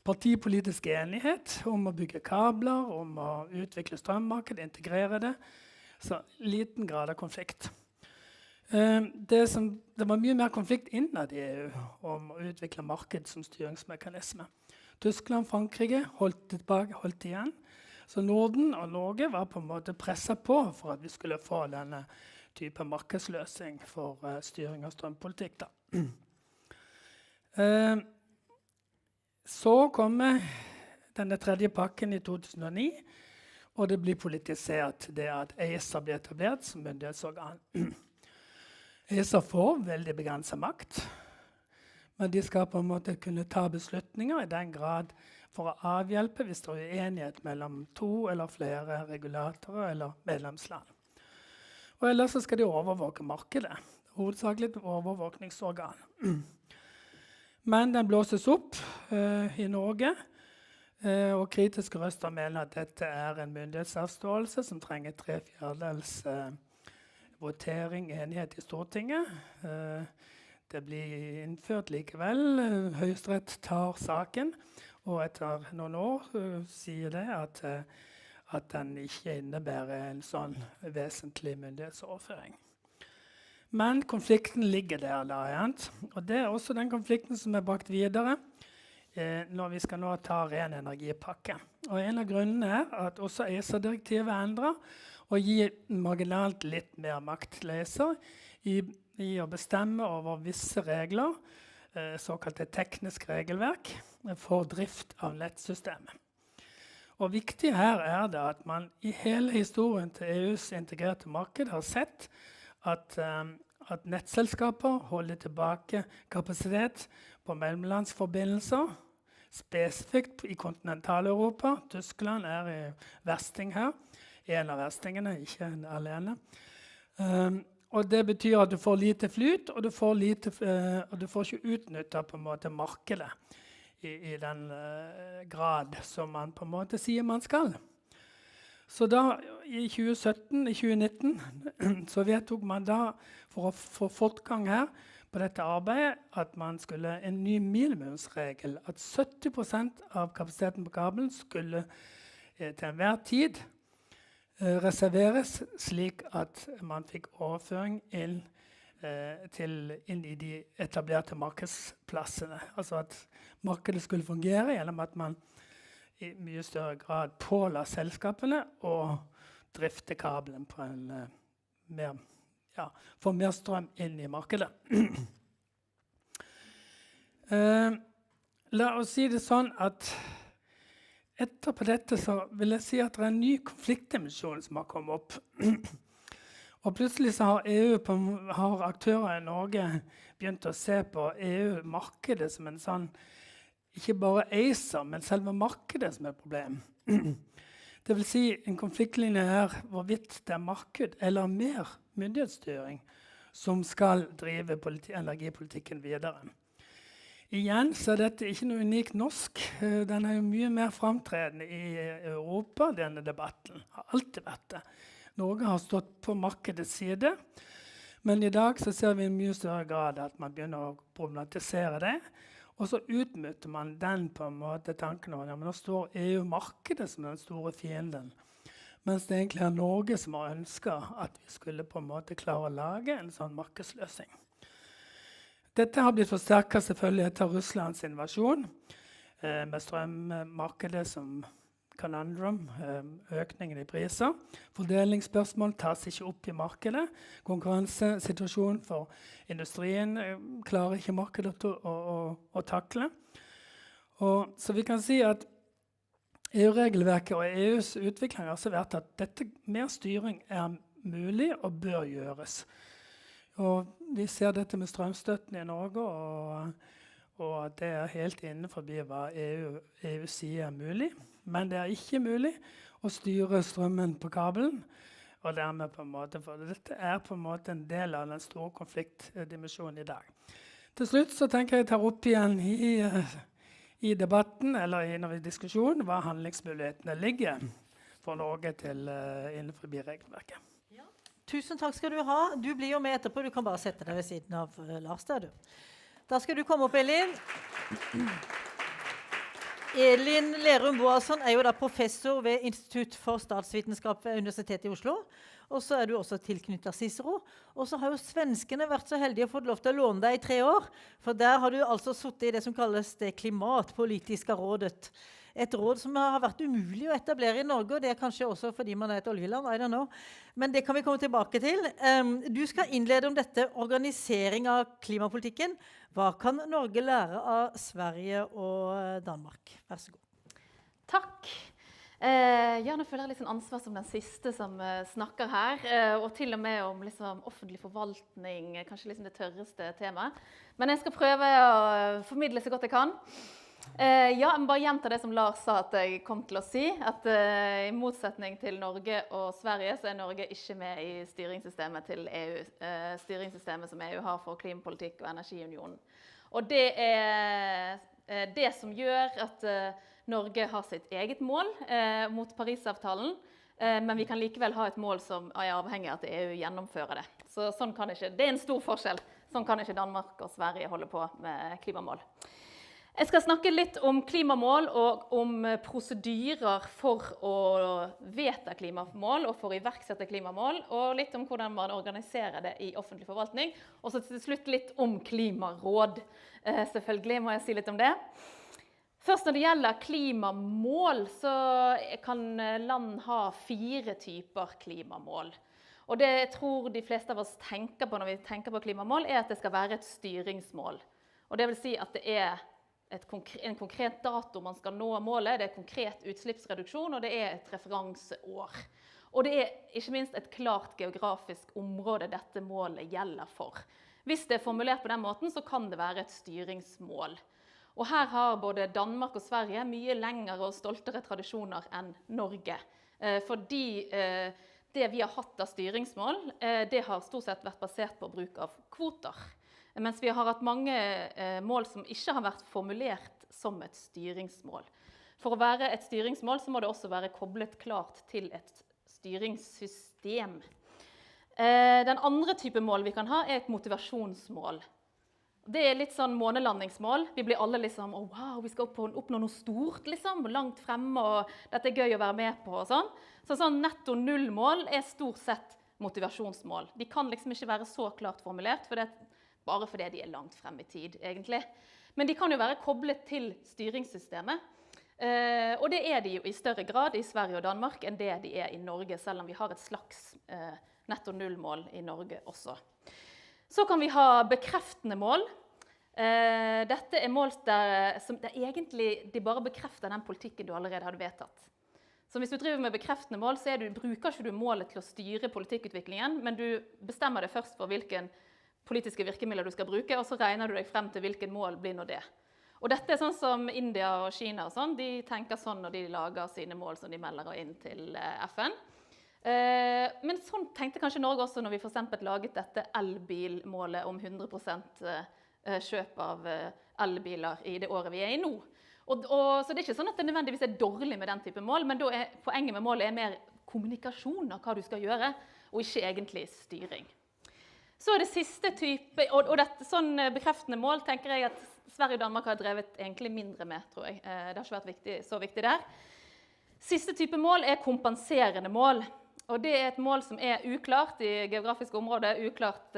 Partipolitisk enighet om å bygge kabler, om å utvikle strømmarked, integrere det. Så liten grad av konflikt. Det var mye mer konflikt innad i EU om å utvikle marked som styringsmekanisme. Tyskland og Frankrike holdt igjen. Så Norden og Norge var på en måte presset på for at vi skulle få denne type markedsløsning for styring av strømpolitikk. Så kommer denne tredje pakken i 2009, og det blir politisert det at ESA blir etablert som myndighetsorgan. ESA får veldig begrenset makt, men de skal på en måte kunne ta beslutninger i den grad for å avhjelpe hvis det er uenighet mellom 2 eller flere regulatorer eller medlemsland. Og ellers så skal de overvåke markedet, hovedsakelig et overvåkningsorgan. Men den blåses opp i Norge, og kritiske røster mener at dette er en myndighetsavståelse som trenger 3/4 votering, enighet i Stortinget. Det blir innført likevel. Høyesterett tar saken, og etter noen år sier det at den ikke innebærer en sånn vesentlig myndighetsoverføring. Men konflikten ligger der da, og det er også den konflikten som er brakt videre når vi skal nå ta ren energipakke. Og en av grunnene er at også ESA-direktivet endrer og gir marginalt litt mer makt til ESA i å bestemme over visse regler, såkalte teknisk regelverk, for drift av nettsystemet. Og viktig her er det at man i hele historien til EUs integrerte marked har sett at nettselskaper holder tilbake kapasitet på mellomlandsforbindelser, spesifikt i kontinentaleuropa. Tyskland er i versting her. en av vestingene, ikke alene. Og det betyr at du får lite flyt, og du får ikke utnyttet på en måte markedet i den grad som man på en måte sier man skal. Så da, i 2017, så vedtok man da, for å få fortgang her på dette arbeidet, at man skulle en ny minimumsregel, at 70% av kapasiteten på kabelen skulle til enhver tid reserveres, slik at man fikk overføring inn i de etablerte markedsplassene. Altså at markedet skulle fungere gjennom at man i mye større grad påla selskapene å drifte kabelen på en få mer strøm inn i markedet. La oss si det sånn at etterpå dette så vil jeg si at det er en ny konfliktdimensjon som har kommet opp. Og plutselig så har aktører i Norge begynt å se på EU-markedet som en sånn, ikke bare ACER, men selve markedet som et problem. Det vil si en konfliktlinje her hvorvidt det er marked eller mer myndighetsstyring som skal drive energipolitikken videre. Igjen så er dette ikke noe unikt norsk. Den er jo mye mer fremtredende i Europa, denne debatten. Har alltid vært det. Norge har stått på markedets side, men i dag så ser vi i mye større grad at man begynner å problematisere det. Og så utmøter man den på en måte tanken om, men nå står EU-markedet som den store fienden. Mens det egentlig er Norge som har ønsket at vi skulle på en måte klare å lage en sånn markedsløsning. Dette har blitt forsterket selvfølgelig etter Russlands invasjon, med strømmarkedet som conundrum, økningen i priser. Fordelingsspørsmål tas ikke opp i markedet. Konkurransesituasjonen for industrien klarer ikke markedet å takle. Så vi kan si at EU-regelverket og EUs utvikling har også vært at dette mer styring er mulig og bør gjøres. Og vi ser dette med strømstøtten i Norge, og at det er helt innenfor hva EU sier er mulig. Men det er ikke mulig å styre strømmen på kabelen. Og dermed på en måte, for dette er på en måte en del av den store konfliktdimensjonen i dag. Til slutt så tenker jeg tar opp igjen i debatten, eller når vi diskusjonen, hva handlingsmulighetene ligger for Norge innenfor regelverket. Ja. Tusen takk skal du ha. Du blir jo med etterpå. Du kan bare sette deg ved siden av Lars der, du. Da skal du komme opp, Elin. Elin Lerum Boasson er jo da professor ved Institutt for statsvitenskap ved Universitetet i Oslo. Og så er du også tilknyttet Cicero. Og så har jo svenskene vært så heldige å få lov til å låne deg i 3 år. For der har du altså suttet i det som kalles det klimatpolitiske rådet. Et råd som har vært umulig å etablere i Norge, og det er kanskje også fordi man er et oljeland, I don't know. Men det kan vi komme tilbake til. Du skal innlede om dette organisering av klimapolitikken. Hva kan Norge lære av Sverige og Danmark? Vær så god. Takk. Nå føler jeg litt sånn ansvar som den siste som snakker her, og til og med om liksom, offentlig forvaltning, kanskje liksom det tørreste temaet. Men jeg skal prøve å formidle så godt jeg kan. Jeg må bare gjenta det som Lars sa at jeg kom til å si, at i motsetning til Norge og Sverige, så er Norge ikke med i styringssystemet til EU, styringssystemet som EU har for klimapolitikk og energiunionen. Og det er det som gjør at Norge har sitt eget mål mot Parisavtalen, men vi kan likevel ha et mål som er avhengig av at EU gjennomfører det. Så sånn kan ikke, det er en stor forskjell. Sånn kan ikke Danmark og Sverige holde på med klimamål. Jeg skal snakke litt om klimamål og om prosedyrer for å vedta klimamål og for å iverksette klimamål, og litt om hvordan man organiserer det i offentlig forvaltning. Og så til slutt litt om klimaråd. Selvfølgelig må jeg si litt om det. Først når det gjelder klimamål, så kan land ha 4 typer klimamål. Og det jeg tror de fleste av oss tenker på når vi tenker på klimamål, er at det skal være et styringsmål. Og det vil si at det er en konkret dato man skal nå målet, det er konkret utslippsreduksjon, og det er et referanseår. Og det er ikke minst et klart geografisk område dette målet gjelder for. Hvis det er formulert på den måten, så kan det være et styringsmål. Og her har både Danmark og Sverige mye lengre og stoltere tradisjoner enn Norge. Fordi det vi har hatt av styringsmål, det har stort sett vært basert på bruk av kvoter. Mens vi har hatt mange mål som ikke har vært formulert som et styringsmål. For å være et styringsmål så må det også være koblet klart til et styringssystem. Den andre type mål vi kan ha er et motivasjonsmål. Det er litt sånn månelandingsmål. Vi blir alle liksom, wow, vi skal oppnå noe stort, liksom, langt fremme, og dette er gøy å være med på, og sånn. Så sånn netto nullmål er stort sett motivasjonsmål. De kan liksom ikke være så klart formulert, bare fordi de er langt frem i tid, egentlig. Men de kan jo være koblet til styringssystemet. Og det er de jo i større grad i Sverige og Danmark enn det de er i Norge, selv om vi har et slags netto nullmål i Norge også. Så kan vi ha bekreftende mål. Dette er mål der egentlig de bare bekrefter den politikken du allerede hadde vedtatt. Så hvis du driver med bekreftende mål, så bruker ikke du målet til å styre politikkutviklingen, men du bestemmer det først for hvilken politiske virkemidler du skal bruke, og så regner du deg frem til hvilken mål blir nå det. Og dette er sånn som India og Kina og sånn, de tenker sånn når de lager sine mål som de melder inn til FN. Men sånn tenkte kanskje Norge også når vi for eksempel laget dette elbilmålet om 100% kjøp av elbiler i det året vi er i nå. Så det er ikke sånn at det nødvendigvis er dårlig med den type mål, men da poenget med målet er mer kommunikasjon av hva du skal gjøre, og ikke egentlig styring. Så er det siste type, og dette sånn bekreftende mål tenker jeg at Sverige og Danmark har drevet egentlig mindre med, tror jeg. Det har ikke vært så viktig der. Siste type mål er kompenserende mål. Og det er et mål som er uklart i geografiske områder, uklart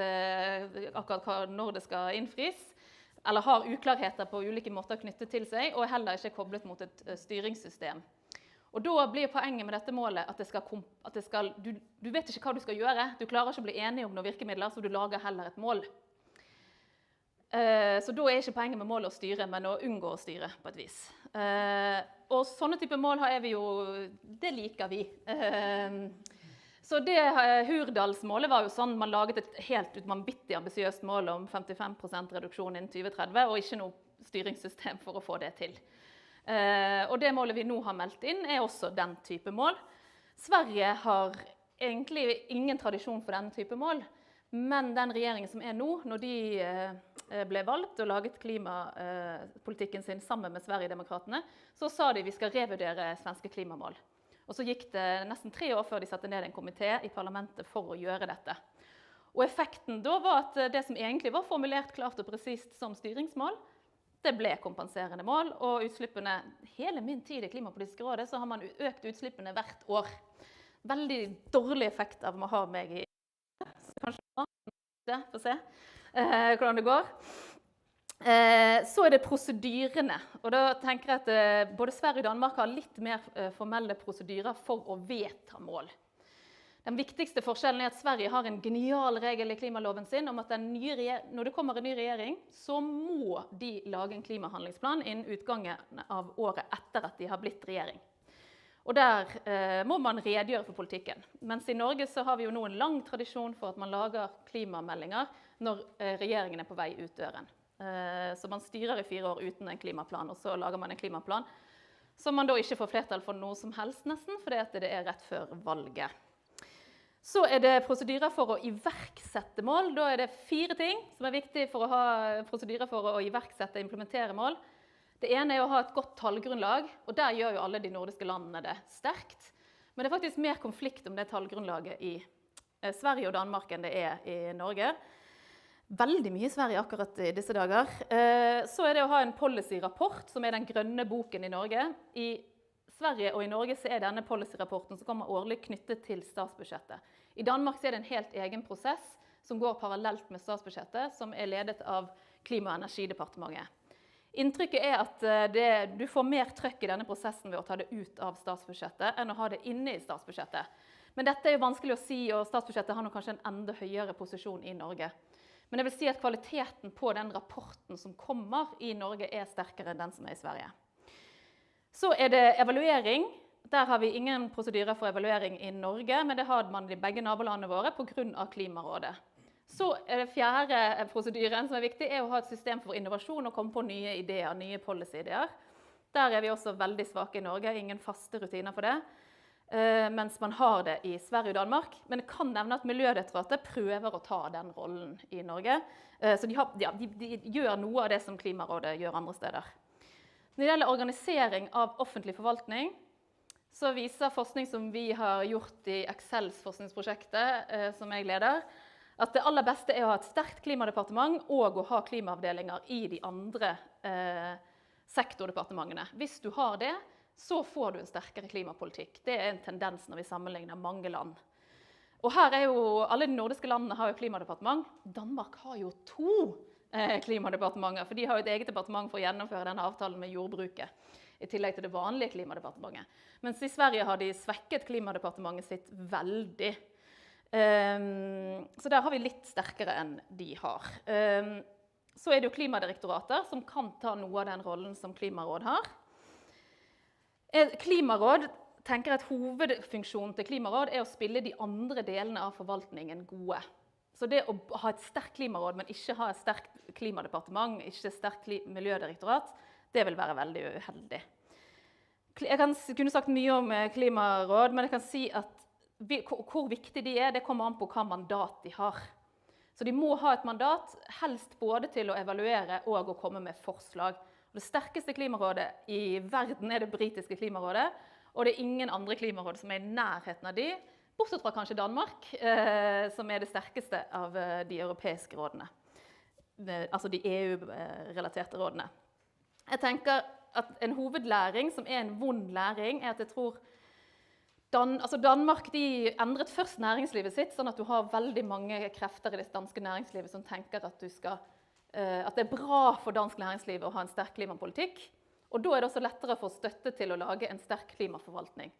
akkurat når det skal innfris, eller har uklarheter på ulike måter knyttet til seg, og heller ikke koblet mot et styringssystem. Og da blir poenget med dette målet at du vet ikke hva du skal gjøre, du klarer ikke å bli enig om noen virkemidler, så du lager heller et mål. Så da er ikke poenget med målet å styre, men å unngå å styre på et vis. Og sånne type mål det liker vi. Så det Hurdalsmålet var jo sånn, man laget et helt vanvittig ambisiøst mål om 55% reduksjon innen 2030, og ikke noe styringssystem for å få det til. Og det målet vi nå har meldt inn er også den type mål. Sverige har egentlig ingen tradisjon for denne type mål, men den regjeringen som er nå, når de ble valgt og laget klimapolitikken sin sammen med Sverigedemokratene, så sa de vi skal revurdere svenske klimamål. Og så gikk det nesten 3 år før de satte ned en komité i parlamentet for å gjøre dette. Og effekten da var at det som egentlig var formulert klart og presist som styringsmål, det ble kompenserende mål, og utslippene, hele min tid i Klimapolitiske rådet, så har man økt utslippene hvert år. Veldig dårlig effekt av å ha meg i kanskje få se hvordan det går. Så er det prosedyrene, og da tenker jeg at både Sverige og Danmark har litt mer formelle prosedyrer for å vedta mål. Den viktigste forskjellen er at Sverige har en genial regel i klimaloven sin om at når det kommer en ny regjering, så må de lage en klimahandlingsplan innen utgangen av året etter at de har blitt regjering. Og der må man redegjøre for politikken. Mens i Norge så har vi jo nå en lang tradisjon for at man lager klimameldinger når regjeringen er på vei ut døren. Så man styrer i 4 år uten en klimaplan, og så lager man en klimaplan som man da ikke får flertall for noe som helst nesten, fordi at det er rett før valget. Så er det prosedyrer for å iverksette mål. Da er det 4 ting som er viktig for å ha prosedyrer for å iverksette og implementere mål. Det ene er å ha et godt tallgrunnlag, og der gjør jo alle de nordiske landene det sterkt. Men det er faktisk mer konflikt om det tallgrunnlaget i Sverige og Danmark enn det er i Norge. Veldig mye i Sverige akkurat i disse dager. Så er det å ha en policy-rapport, som er den grønne boken i Norge. I Sverige og i Norge så er denne policy-rapporten som kommer årlig knyttet til statsbudsjettet. I Danmark så er det en helt egen prosess som går parallelt med statsbudsjettet, som er ledet av Klima- og energidepartementet. Inntrykket er at du får mer trøkk i denne prosessen ved å ta det ut av statsbudsjettet enn å ha det inne i statsbudsjettet. Men dette er jo vanskelig å si, og statsbudsjettet har nå kanskje en enda høyere posisjon i Norge. Men jeg vil si at kvaliteten på den rapporten som kommer i Norge er sterkere enn den som er i Sverige. Så er det evaluering. Der har vi ingen prosedyrer for evaluering i Norge, men det har man i begge nabolandene våre på grunn av Klimarådet. Så er det fjerde prosedyren som er viktig, er å ha et system for innovasjon og komme på nye ideer, nye policy-ideer. Der er vi også veldig svake i Norge, ingen faste rutiner for det. mens man har det i Sverige og Danmark. Men jeg kan nevne at Miljødirektoratet prøver å ta den rollen i Norge. Så de gjør noe av det som Klimarådet gjør andre steder. Når det gjelder organisering av offentlig forvaltning, så viser forskning som vi har gjort i Excels forskningsprosjektet, som jeg leder, at det aller beste er å ha et sterkt klimadepartement og å ha klimaavdelinger i de andre sektordepartementene. Hvis du har det, så får du en sterkere klimapolitikk. Det er en tendens når vi sammenligner mange land. Og her er jo, alle de nordiske landene har jo klimadepartement. Danmark har jo 2 klimadepartementer, for de har jo et eget departement for å gjennomføre denne avtalen med jordbruket, i tillegg til det vanlige klimadepartementet. Mens i Sverige har de svekket klimadepartementet sitt veldig. Så der har vi litt sterkere enn de har. Så er det jo klimadirektorater som kan ta noe av den rollen som Klimaråd har. Klimaråd tenker at hovedfunksjonen til Klimaråd er å spille de andre delene av forvaltningen gode. Så det å ha et sterkt klimaråd, men ikke ha et sterkt klimadepartement, ikke et sterkt miljødirektorat, det vil være veldig uheldig. Jeg kunne sagt mye om klimaråd, men jeg kan si at hvor viktig de er, det kommer an på hva mandat de har. Så de må ha et mandat, helst både til å evaluere og å komme med forslag. Det sterkeste klimarådet i verden er det britiske klimarådet, og det er ingen andre klimaråd som er i nærheten av de, bortsett fra kanskje Danmark, som er det sterkeste av de europeiske rådene. Altså de EU-relaterte rådene. Jeg tenker at en hovedlæring, som er en vond læring, er at jeg tror Danmark de endret først næringslivet sitt, sånn at du har veldig mange krefter i det danske næringslivet som tenker at at det er bra for dansk næringsliv å ha en sterk klimapolitikk. Og da er det også lettere å få støtte til å lage en sterk klimaforvaltning.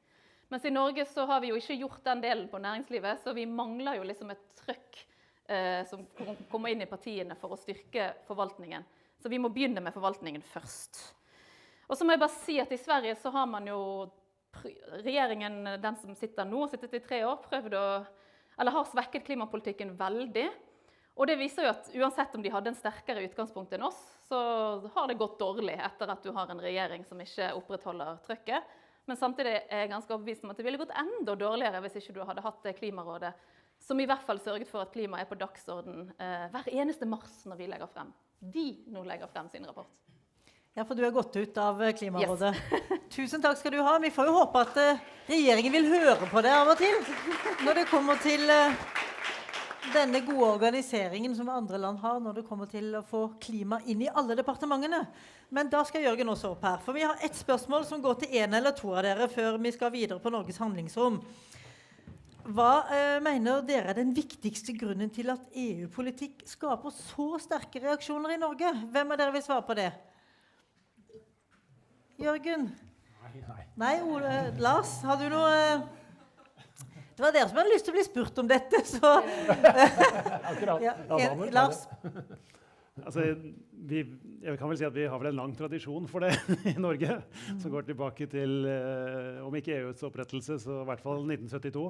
Mens i Norge så har vi jo ikke gjort den delen på næringslivet, så vi mangler jo liksom et trøkk som kommer inn i partiene for å styrke forvaltningen. Så vi må begynne med forvaltningen først. Og så må jeg bare si at i Sverige så har man jo regjeringen, den som sitter nå, sittet i 3 år, har svekket klimapolitikken veldig. Og det viser jo at uansett om de hadde en sterkere utgangspunkt enn oss, så har det gått dårlig etter at du har en regjering som ikke opprettholder trykket. Men samtidig er jeg ganske overbevist om at det ville gått enda dårligere hvis ikke du hadde hatt det klimarådet, som i hvert fall sørget for at klimaet er på dagsorden hver eneste mars når vi legger frem. De nå legger frem sin rapport. Ja, for du har gått ut av Klimarådet. Yes. Tusen takk skal du ha. Vi får jo håpe at regjeringen vil høre på det av og til når det kommer til denne gode organiseringen som andre land har når det kommer til å få klima inn i alle departementene. Men da skal Jørgen også opp her, for vi har et spørsmål som går til en eller to av dere før vi skal videre på Norges handlingsrom. Hva mener dere er den viktigste grunnen til at EU-politikk skaper så sterke reaksjoner i Norge? Hvem av dere vil svare på det? Jørgen? Nei, Ole, Lars, har du noe... Det var dere som hadde lyst til å bli spurt om dette, så... Akkurat. Ja, Lars? Altså, jeg kan vel si at vi har vel en lang tradisjon for det i Norge, som går tilbake til, om ikke EUs opprettelse, så i hvert fall 1972.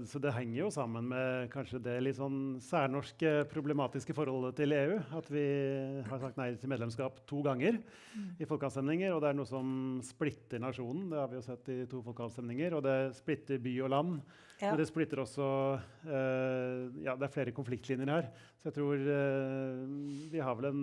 Så det henger jo sammen med kanskje det litt sånn særnorske problematiske forholdet til EU, at vi har sagt nei til medlemskap 2 ganger i folkeavstemninger, og det er noe som splitter nasjonen, det har vi jo sett i 2 folkeavstemninger, og det splitter by og land. Ja. Men det splitter også, det er flere konfliktlinjer her, så jeg tror vi har vel en,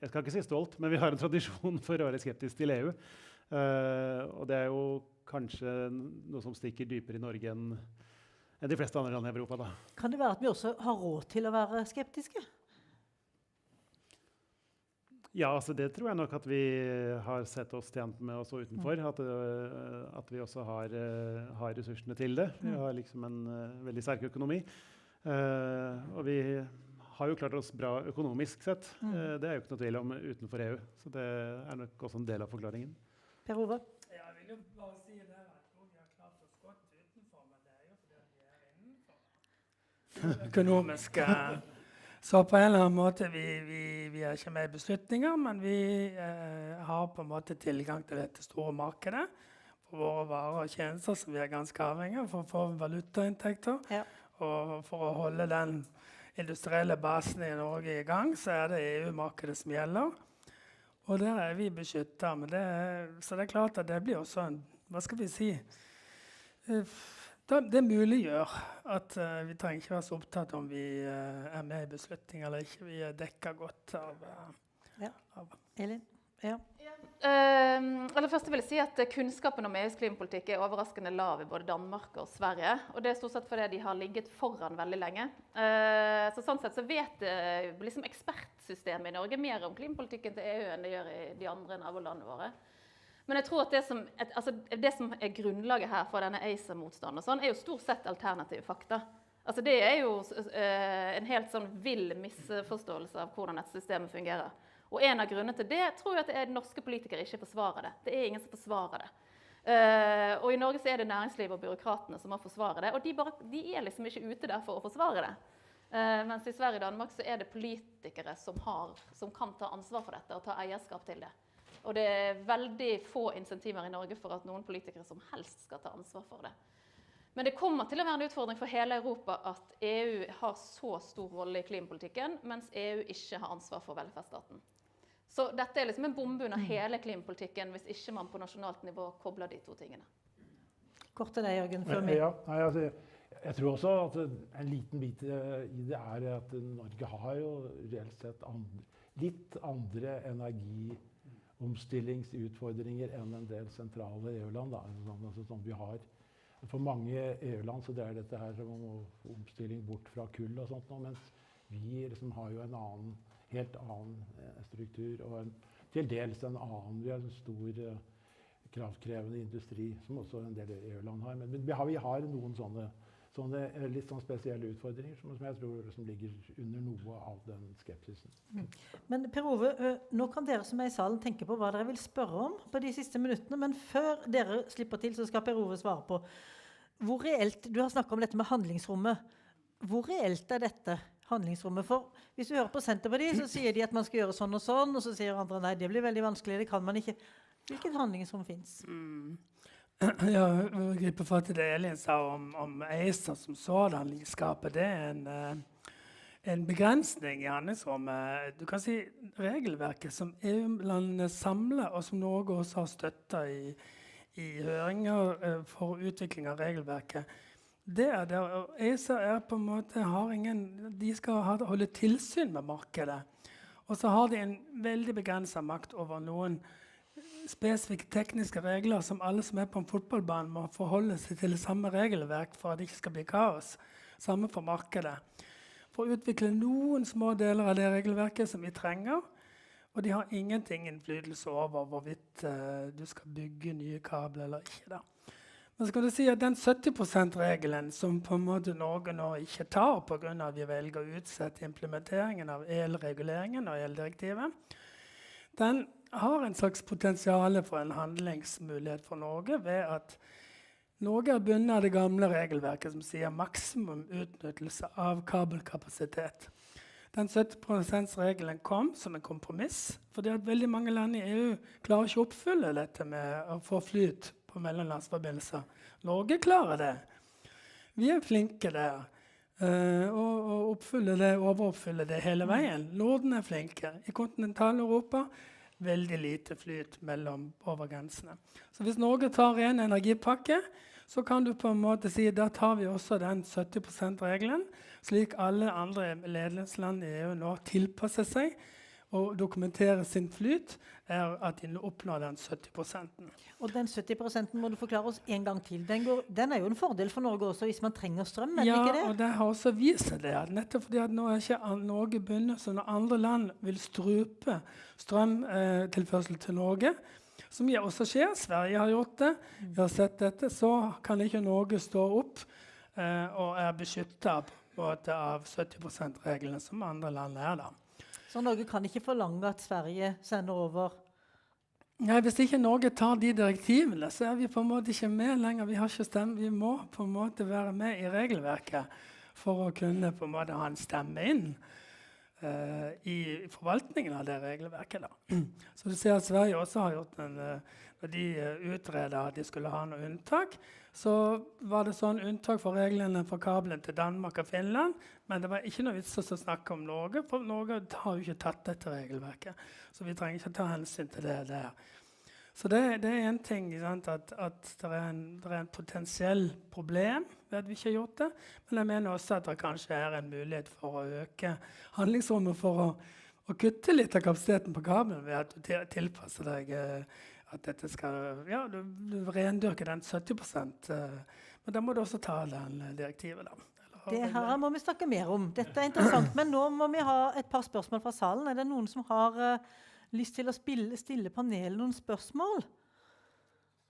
jeg skal ikke si stolt, men vi har en tradisjon for å være skeptisk til EU, og det er jo kanskje noe som stikker dypere i Norge enn de fleste andre land i Europa. Da. Kan det være at vi også har råd til å være skeptiske? Ja, altså det tror jeg nok at vi har sett oss tjent med å stå utenfor, at vi også har ressursene til det. Vi har liksom en veldig sterk økonomi, og vi har jo klart oss bra økonomisk sett. Det er jo ikke noe tvil om utenfor EU, så det er nok også en del av forklaringen. Per Ove? Jeg vil jo bare si det at vi har klart oss godt utenfor, men det er jo fordi vi er innenfor. Økonomisk... Så på en eller annen måte, vi er ikke med i beslutninger, men vi har på en måte tilgang til dette store markedet for våre varer og tjenester som vi er ganske avhengige for å få valutainntekter. Ja. Og for å holde den industrielle basen i Norge i gang, så er det EU-markedet som gjelder. Og der er vi beskyttet. Men så det er klart at det blir også en, hva skal vi si, Det muliggjør at vi trenger ikke være så opptatt om vi med i beslutning eller ikke. Vi dekker godt av... Elin? Ja. Aller først vil jeg si at kunnskapen om EUs klimapolitikk overraskende lav i både Danmark og Sverige. Og det stort sett fordi de har ligget foran veldig lenge. Så sånn sett så vet liksom ekspertsystemet i Norge mer om klimapolitikken til EU enn det gjør i de andre nabolandene våre. Men jeg tror at det som grunnlaget her for denne ACER-motstanden og sånn, jo stort sett alternative fakta. Altså det jo en helt sånn vill misforståelse av hvordan et system fungerer. Og en av grunnene til det tror jeg at norske politikere ikke forsvarer det. Det ingen som forsvarer det. Og i Norge så det næringslivet og byråkratene som må forsvare det, og de liksom ikke ute der for å forsvare det. Mens i Sverige og Danmark så det politikere som kan ta ansvar for dette og ta eierskap til det. Og det veldig få insentiver i Norge for at noen politikere som helst skal ta ansvar for det. Men det kommer til å være en utfordring for hele Europa at EU har så stor rolle i klimapolitikken, mens EU ikke har ansvar for velferdsstaten. Så dette liksom en bombe under hele klimapolitikken hvis ikke man på nasjonalt nivå kobler de to tingene. Kort til deg, Jørgen, før meg. Jeg tror også at en liten bit i det at Norge har jo reelt sett litt andre energiomstillingsutfordringer enn en del sentrale EU-land. Sånn vi har. For mange EU-land så dreier dette her om omstilling bort fra kull og sånt, mens vi liksom har jo en helt annen struktur og til dels en annen. Vi har en stor kraftkrevende industri som også en del EU-land har. Men vi har noen sånne litt sånn spesielle utfordringer som jeg tror som ligger under noe av den skepsisen. Men Per Ove, nå kan dere som i salen tenke på hva dere vil spørre om på de siste minuttene, men før dere slipper til så skal Per Ove svare på hvor reelt, du har snakket om dette med handlingsrommet, hvor reelt dette handlingsrommet? For hvis du hører på Senterpartiet så sier de at man skal gjøre sånn, og så sier andre nei, det blir veldig vanskelig, det kan man ikke. Hvilket handlingsrom finnes? Ja, griper fatt i det Elin sa om ACER som sådan skaper det en begrensning i handlingsrommet. Du kan si regelverket som EU-landene samler og som Norge også har støttet i høringer for utvikling av regelverket. ACER på en måte de skal holde tilsyn med markedet. Og så har de en veldig begrenset makt over noen spesifikke tekniske regler som alle som på en fotballbane må forholde seg til det samme regelverk for at det ikke skal bli kaos. Samme for markedet. For å utvikle noen små deler av det regelverket som vi trenger, og de har ingenting innflytelse over hvorvidt du skal bygge nye kabler eller ikke. Da. Men så kan du si at den 70%-regelen som på en måte Norge nå ikke tar på grunn av at vi velger å utsette implementeringen av EL-reguleringen og EL-direktivet, den har en slags potensiale for en handlingsmulighet for Norge ved at Norge bundet av det gamle regelverket som sier maksimum utnyttelse av kabelkapasitet. Den 70%-regelen kom som en kompromiss, fordi at veldig mange land i EU klarer ikke å oppfylle dette med å få flyt på mellomlandsforbindelser. Norge klarer det. Vi flinke der. Og overoppfylle det hele veien. Norden flinke. I kontinental-Europa veldig lite flyt over grensene. Så hvis Norge tar en energipakke, så kan du på en måte si da tar vi også den 70%-regelen, slik alle andre ledelsesland i EU nå tilpasser seg og dokumenterer sin flyt, at de oppnår den 70%. Og den 70% må du forklare oss en gang til. Den jo en fordel for Norge også hvis man trenger strøm, men ikke det? Ja, og det har også vist seg det. Nettopp fordi at nå ikke Norge bundet, så når andre land vil strupe strømtilførsel til Norge, som også skjer, Sverige har gjort det, vi har sett dette, så kan ikke Norge stå opp og beskyttet av 70%-reglene som andre land da. Så Norge kan ikke forlange at Sverige sender over? Nei, hvis ikke Norge tar de direktivene, så vi på en måte ikke med lenger. Vi har ikke stemme. Vi må på en måte være med i regelverket for å kunne på en måte ha en stemme inn i forvaltningen av det regelverket. Da. Så du ser at Sverige også har gjort når de utredet at de skulle ha noe unntak, så var det sånn unntak for reglene for kabelen til Danmark og Finland, men det var ikke noe vits å snakke om Norge, for Norge har jo ikke tatt dette regelverket, så vi trenger ikke ta hensyn til det der. Så det en ting, sant, at det en potensiell problem ved at vi ikke har gjort det, men jeg mener også at det kanskje en mulighet for å øke handlingsrommet for å kutte litt av kapasiteten på kabelen ved at du tilpasser deg at dette skal, ja, du rendyrker den 70%, men da må du også ta den direktivet da. Det her må vi snakke mer om. Dette interessant, men nå må vi ha et par spørsmål fra salen. Det noen som har lyst til å stille panelet noen spørsmål?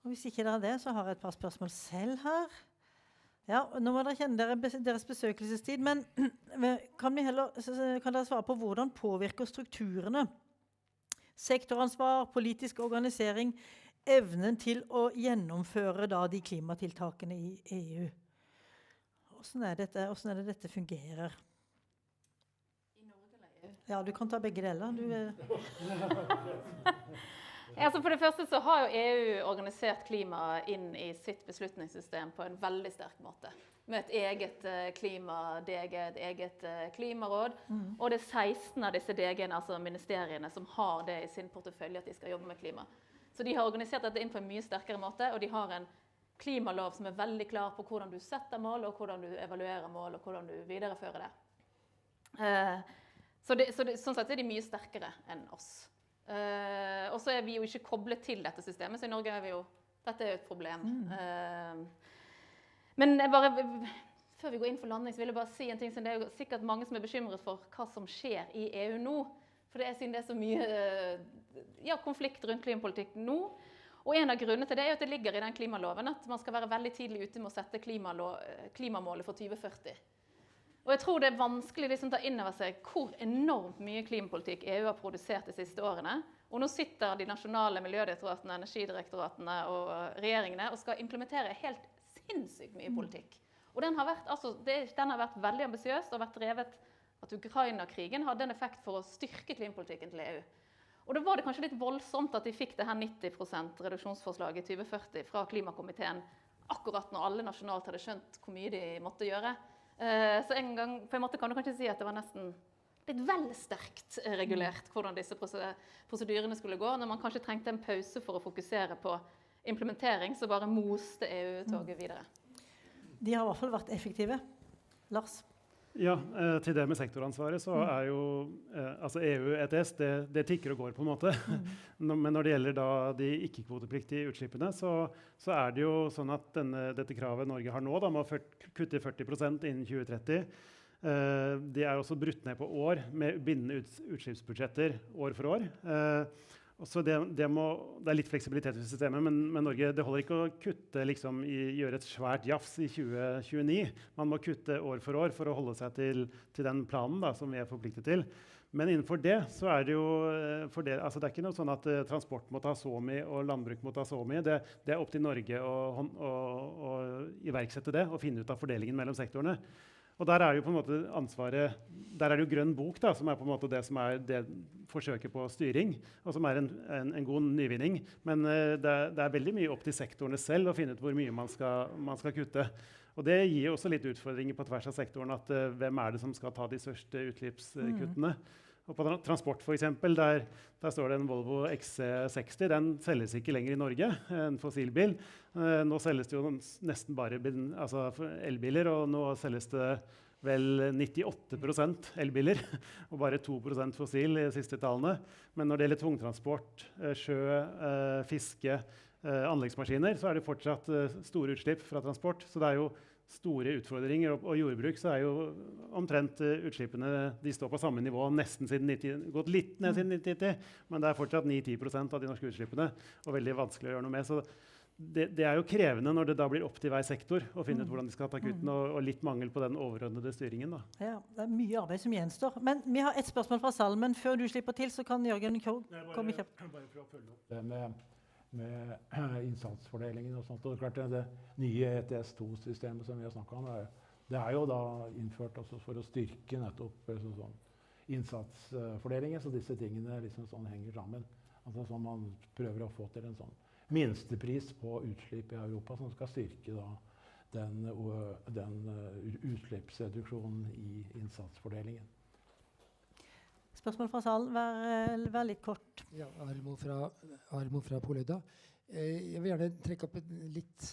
Og hvis ikke det det, så har jeg et par spørsmål selv her. Ja, nå må dere kjenne deres besøkelsestid, men kan dere svare på hvordan påvirker strukturene, sektoransvar, politisk organisering, evnen til å gjennomføre da de klimatiltakene i EU? Hvordan dette fungerer? I Norge eller EU? Ja, du kan ta begge deler. Altså for det første så har jo EU organisert klima inn i sitt beslutningssystem på en veldig sterk måte. Med et eget klima-DG, et eget klimaråd. Og det 16 av disse DG-ene, altså ministeriene, som har det i sin portefølje at de skal jobbe med klima. Så de har organisert dette inn på en mye sterkere måte, og de har en klimalov som veldig klar på hvordan du setter mål, og hvordan du evaluerer mål, og hvordan du viderefører det. Sånn sett de mye sterkere enn oss. Og så vi jo ikke koblet til dette systemet, så i Norge vi jo, dette jo et problem. Men før vi går inn for landing, så vil jeg bare si en ting, som det jo sikkert mange som bekymret for hva som skjer i EU nå. For siden det så mye konflikt rundt klimapolitikk nå, og en av grunnene til det jo at det ligger i den klimaloven at man skal være veldig tidlig ute med å sette klimamålet for 2040. Og jeg tror det vanskelig å ta inn over seg hvor enormt mye klimapolitikk EU har produsert de siste årene. Og nå sitter de nasjonale miljødirektoratene, energidirektoratene og regjeringene og skal implementere helt sinnssykt mye politikk. Og den har vært veldig ambisiøs og vært drevet at Ukraina-krigen hadde en effekt for å styrke klimapolitikken til EU. Og da var det kanskje litt voldsomt at de fikk det her 90% reduksjonsforslaget i 2040 fra klimakomiteen, akkurat når alle nasjonalt hadde skjønt hvor mye de måtte gjøre. Så en gang, på en måte kan du kanskje si at det var nesten litt vel sterkt regulert hvordan disse prosedyrene skulle gå, når man kanskje trengte en pause for å fokusere på implementering, så bare moste EU-toget videre. De har i hvert fall vært effektive. Lars? Ja, til det med sektoransvaret så jo altså EU ETS, det tikker og går på en måte. Men når det gjelder da de ikke-kvotepliktige utslippene, så det jo sånn at dette kravet Norge har nå, da, med å kutte 40% innen 2030, det også brutt ned på år med bindende utslippsbudsjetter år for år. Så det litt fleksibilitet i systemet, men Norge, det holder ikke å kutte, liksom, gjøre et svært jafs i 2029. Man må kutte år for å holde seg til den planen da, som vi forpliktet til. Men innenfor det så det jo, altså det ikke noe sånn at transport må ta så mye, og landbruk må ta så mye. Det opp til Norge å iverksette det, og finne ut av fordelingen mellom sektorene. Og der jo på en måte ansvaret, der det jo grønn bok da, som på en måte det som det forsøket på styring, og som en god nyvinning. Men det veldig mye opp til sektorene selv å finne ut hvor mye man skal kutte. Og det gir også litt utfordringer på tvers av sektoren, at hvem det som skal ta de største utslippskuttene. Og på transport for eksempel, der står det en Volvo XC60, den selges ikke lenger i Norge, en fossilbil. Nå selges det jo nesten bare elbiler, og nå selges det vel 98% elbiler, og bare 2% fossil i de siste tallene. Men når det gjelder tungtransport, sjø, fiske, anleggsmaskiner, så det fortsatt store utslipp fra transport. Så det jo store utfordringer, og jordbruk så jo omtrent utslippene, de står på samme nivå nesten siden 90, gått litt ned siden 1990, men det fortsatt 9-10% av de norske utslippene, og veldig vanskelig å gjøre noe med. Så det jo krevende når det da blir opp til hver sektor å finne ut hvordan de skal ta kutten, og litt mangel på den overordnede styringen. Da. Ja, det mye arbeid som gjenstår. Men vi har et spørsmål fra salen, men før du slipper til, så kan Jørgen komme kjapt. Bare for å følge opp det med innsatsfordelingen og sånt. Og det klart det nye ETS2-systemet som vi har snakket om, det jo da innført også for å styrke nettopp sånn innsatsfordelingen, så disse tingene liksom sånn henger sammen. Altså sånn man prøver å få til en sånn minstepris på utslipp i Europa som skal styrke da den utslippsreduksjonen i innsatsfordelingen. Spørsmål fra salen, vær litt kort. Ja, Armo fra Poløyda. Jeg vil gjerne trekke opp et litt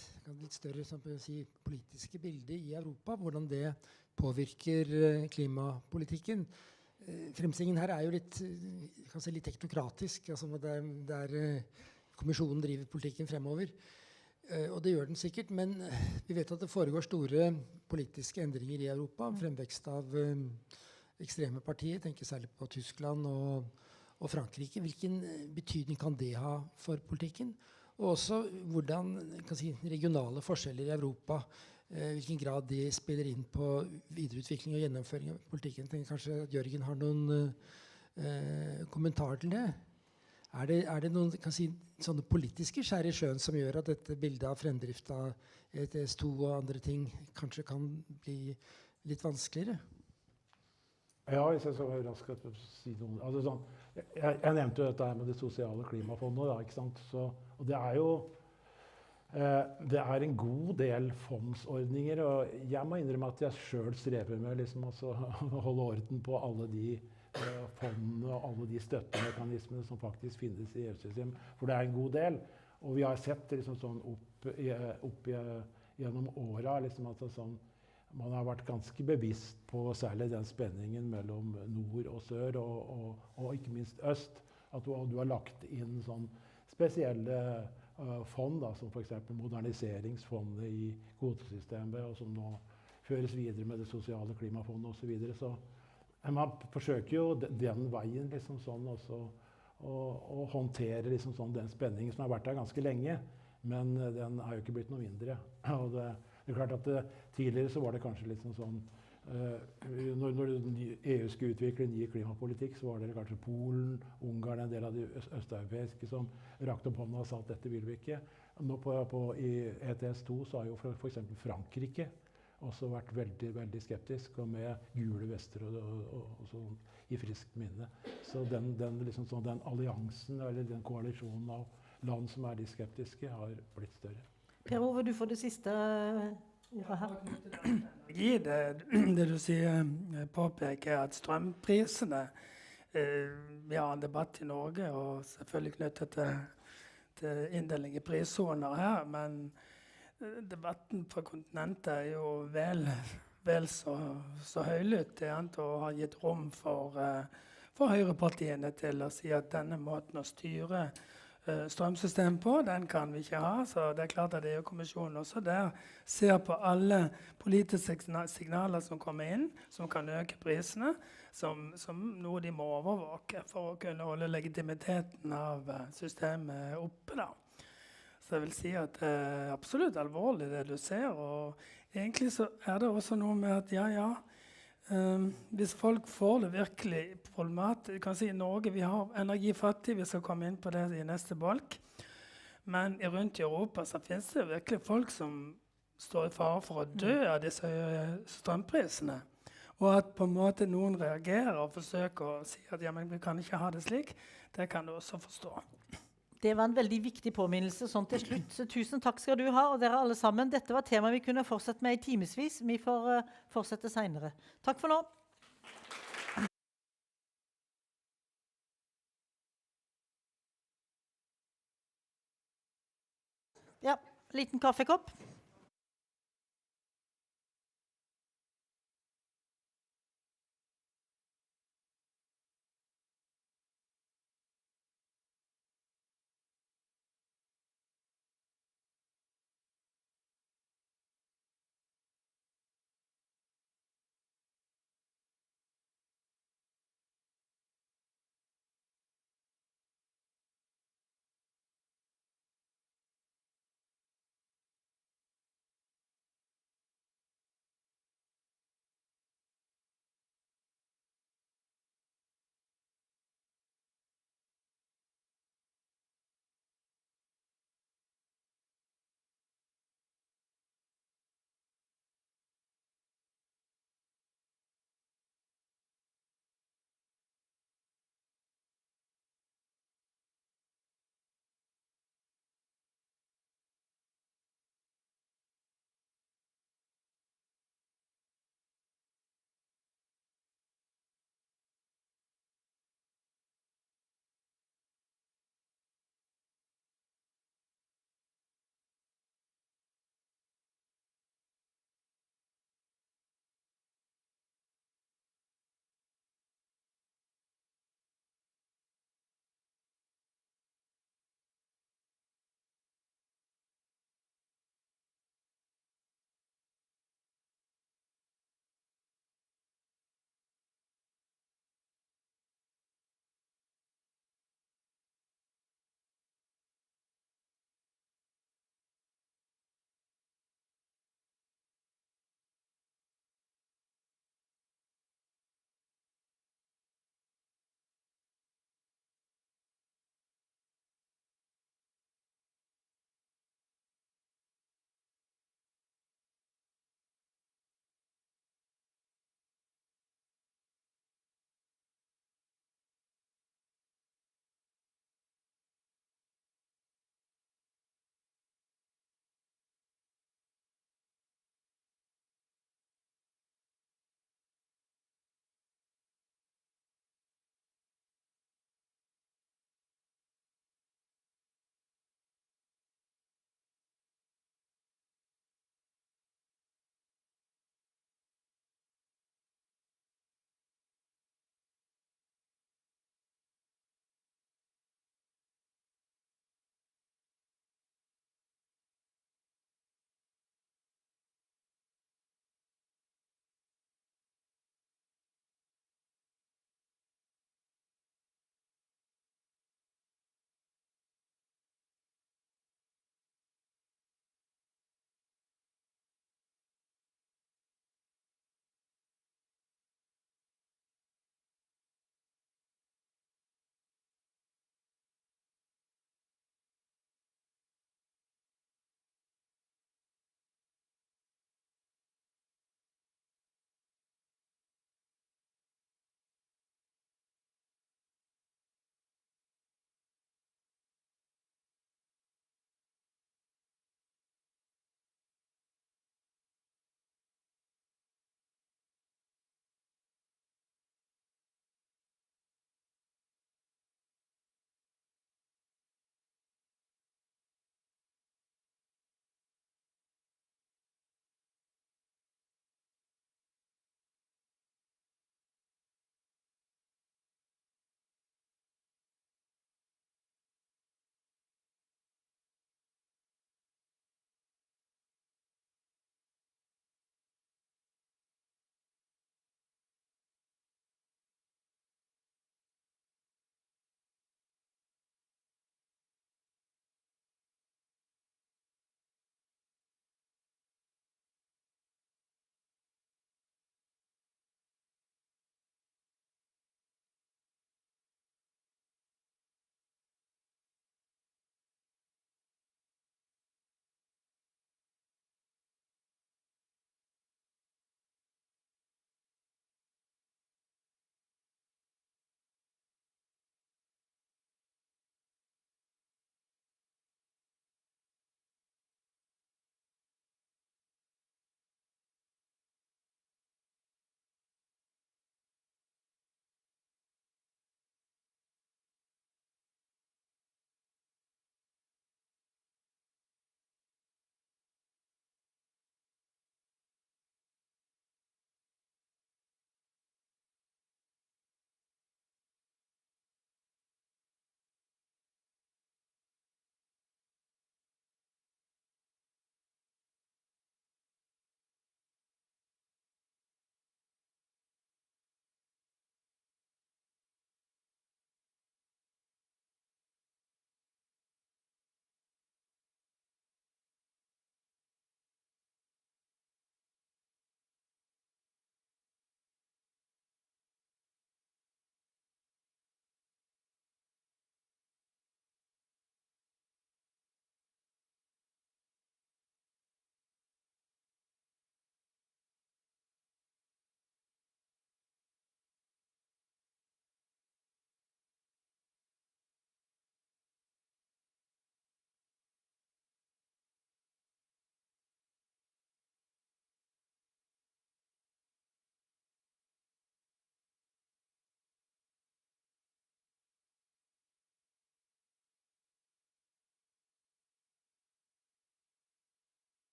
større politiske bilde i Europa, hvordan det påvirker klimapolitikken. Fremstillingen her jo litt teknokratisk, altså der kommisjonen driver politikken fremover. Og det gjør den sikkert, men vi vet at det foregår store politiske endringer i Europa, fremvekst av ekstreme partier, tenker særlig på Tyskland og Frankrike. Hvilken betydning kan det ha for politikken? Og også hvordan regionale forskjeller i Europa, hvilken grad de spiller inn på videreutvikling og gjennomføring av politikken. Jeg tenker kanskje at Jørgen har noen kommentarer til det. Det noen sånne politiske skjær i sjøen som gjør at dette bildet av fremdrift av ETS2 og andre ting kanskje kan bli litt vanskeligere? Ja, hvis jeg skal være rask å si noe. Altså, jeg nevnte jo dette her med det sosiale klimafondet, da, ikke sant? Og det jo det en god del fondsordninger, og jeg må innrømme at jeg selv strever med liksom, å holde orden på alle de fondene og alle de støttemekanismene som faktisk finnes i EU-systemet, for det en god del. Og vi har sett liksom, sånn opp gjennom åra liksom, at sånn, man har vært ganske bevisst på særlig den spenningen mellom nord og sør, og ikke minst øst. At du har lagt inn sånn spesielle fond, da, som f.eks. moderniseringsfondet i kvotesystemet, og som nå føres videre med det sosiale klimafondet osv. Så man forsøker jo den veien liksom sånn også, å håndtere liksom sånn, den spenningen som har vært der ganske lenge, men den jo ikke blitt noe mindre. Og det klart at tidligere så var det kanskje litt sånn når EU skulle utvikle ny klimapolitikk, så var det kanskje Polen, Ungarn, en del av de østeuropeiske som rakte opp hånda og sa at dette vil vi ikke. Nå i ETS2 så har jo for eksempel Frankrike også vært veldig, veldig skeptisk, og med gule vester og sånn i friskt minne. Så liksom sånn, den alliansen, eller den koalisjonen av land som de skeptiske, har blitt større. Per Ove, du får det siste ordet her. Det du sier, påpeker at strømprisene, vi har en debatt i Norge, og selvfølgelig knyttet til inndeling i prissoner her, men debatten på kontinentet jo vel så høylytt og har gitt rom for høyrepartiene til å si at denne måten å styre strømsystem på, den kan vi ikke ha. Så det klart at EU-kommisjonen også der ser på alle politiske signaler som kommer inn, som kan øke prisene, som noe de må overvåke for å kunne holde legitimiteten av systemet oppe da. Så jeg vil si at det absolutt alvorlig det du ser, og egentlig så det også noe med at hvis folk får det virkelig problematisk, du kan si i Norge, vi har energifattig, vi skal komme inn på det i neste bolk, men rundt i Europa så finnes det virkelig folk som står i fare for å dø av disse strømprisene, og at på en måte noen reagerer og forsøker å si at ja, men vi kan ikke ha det slik, det kan du også forstå. Det var en veldig viktig påminnelse sånn til slutt. Så tusen takk skal du ha, og dere alle sammen. Dette var et tema vi kunne fortsette med i timesvis. Vi får fortsette senere. Takk for nå. Ja, liten kaffekopp.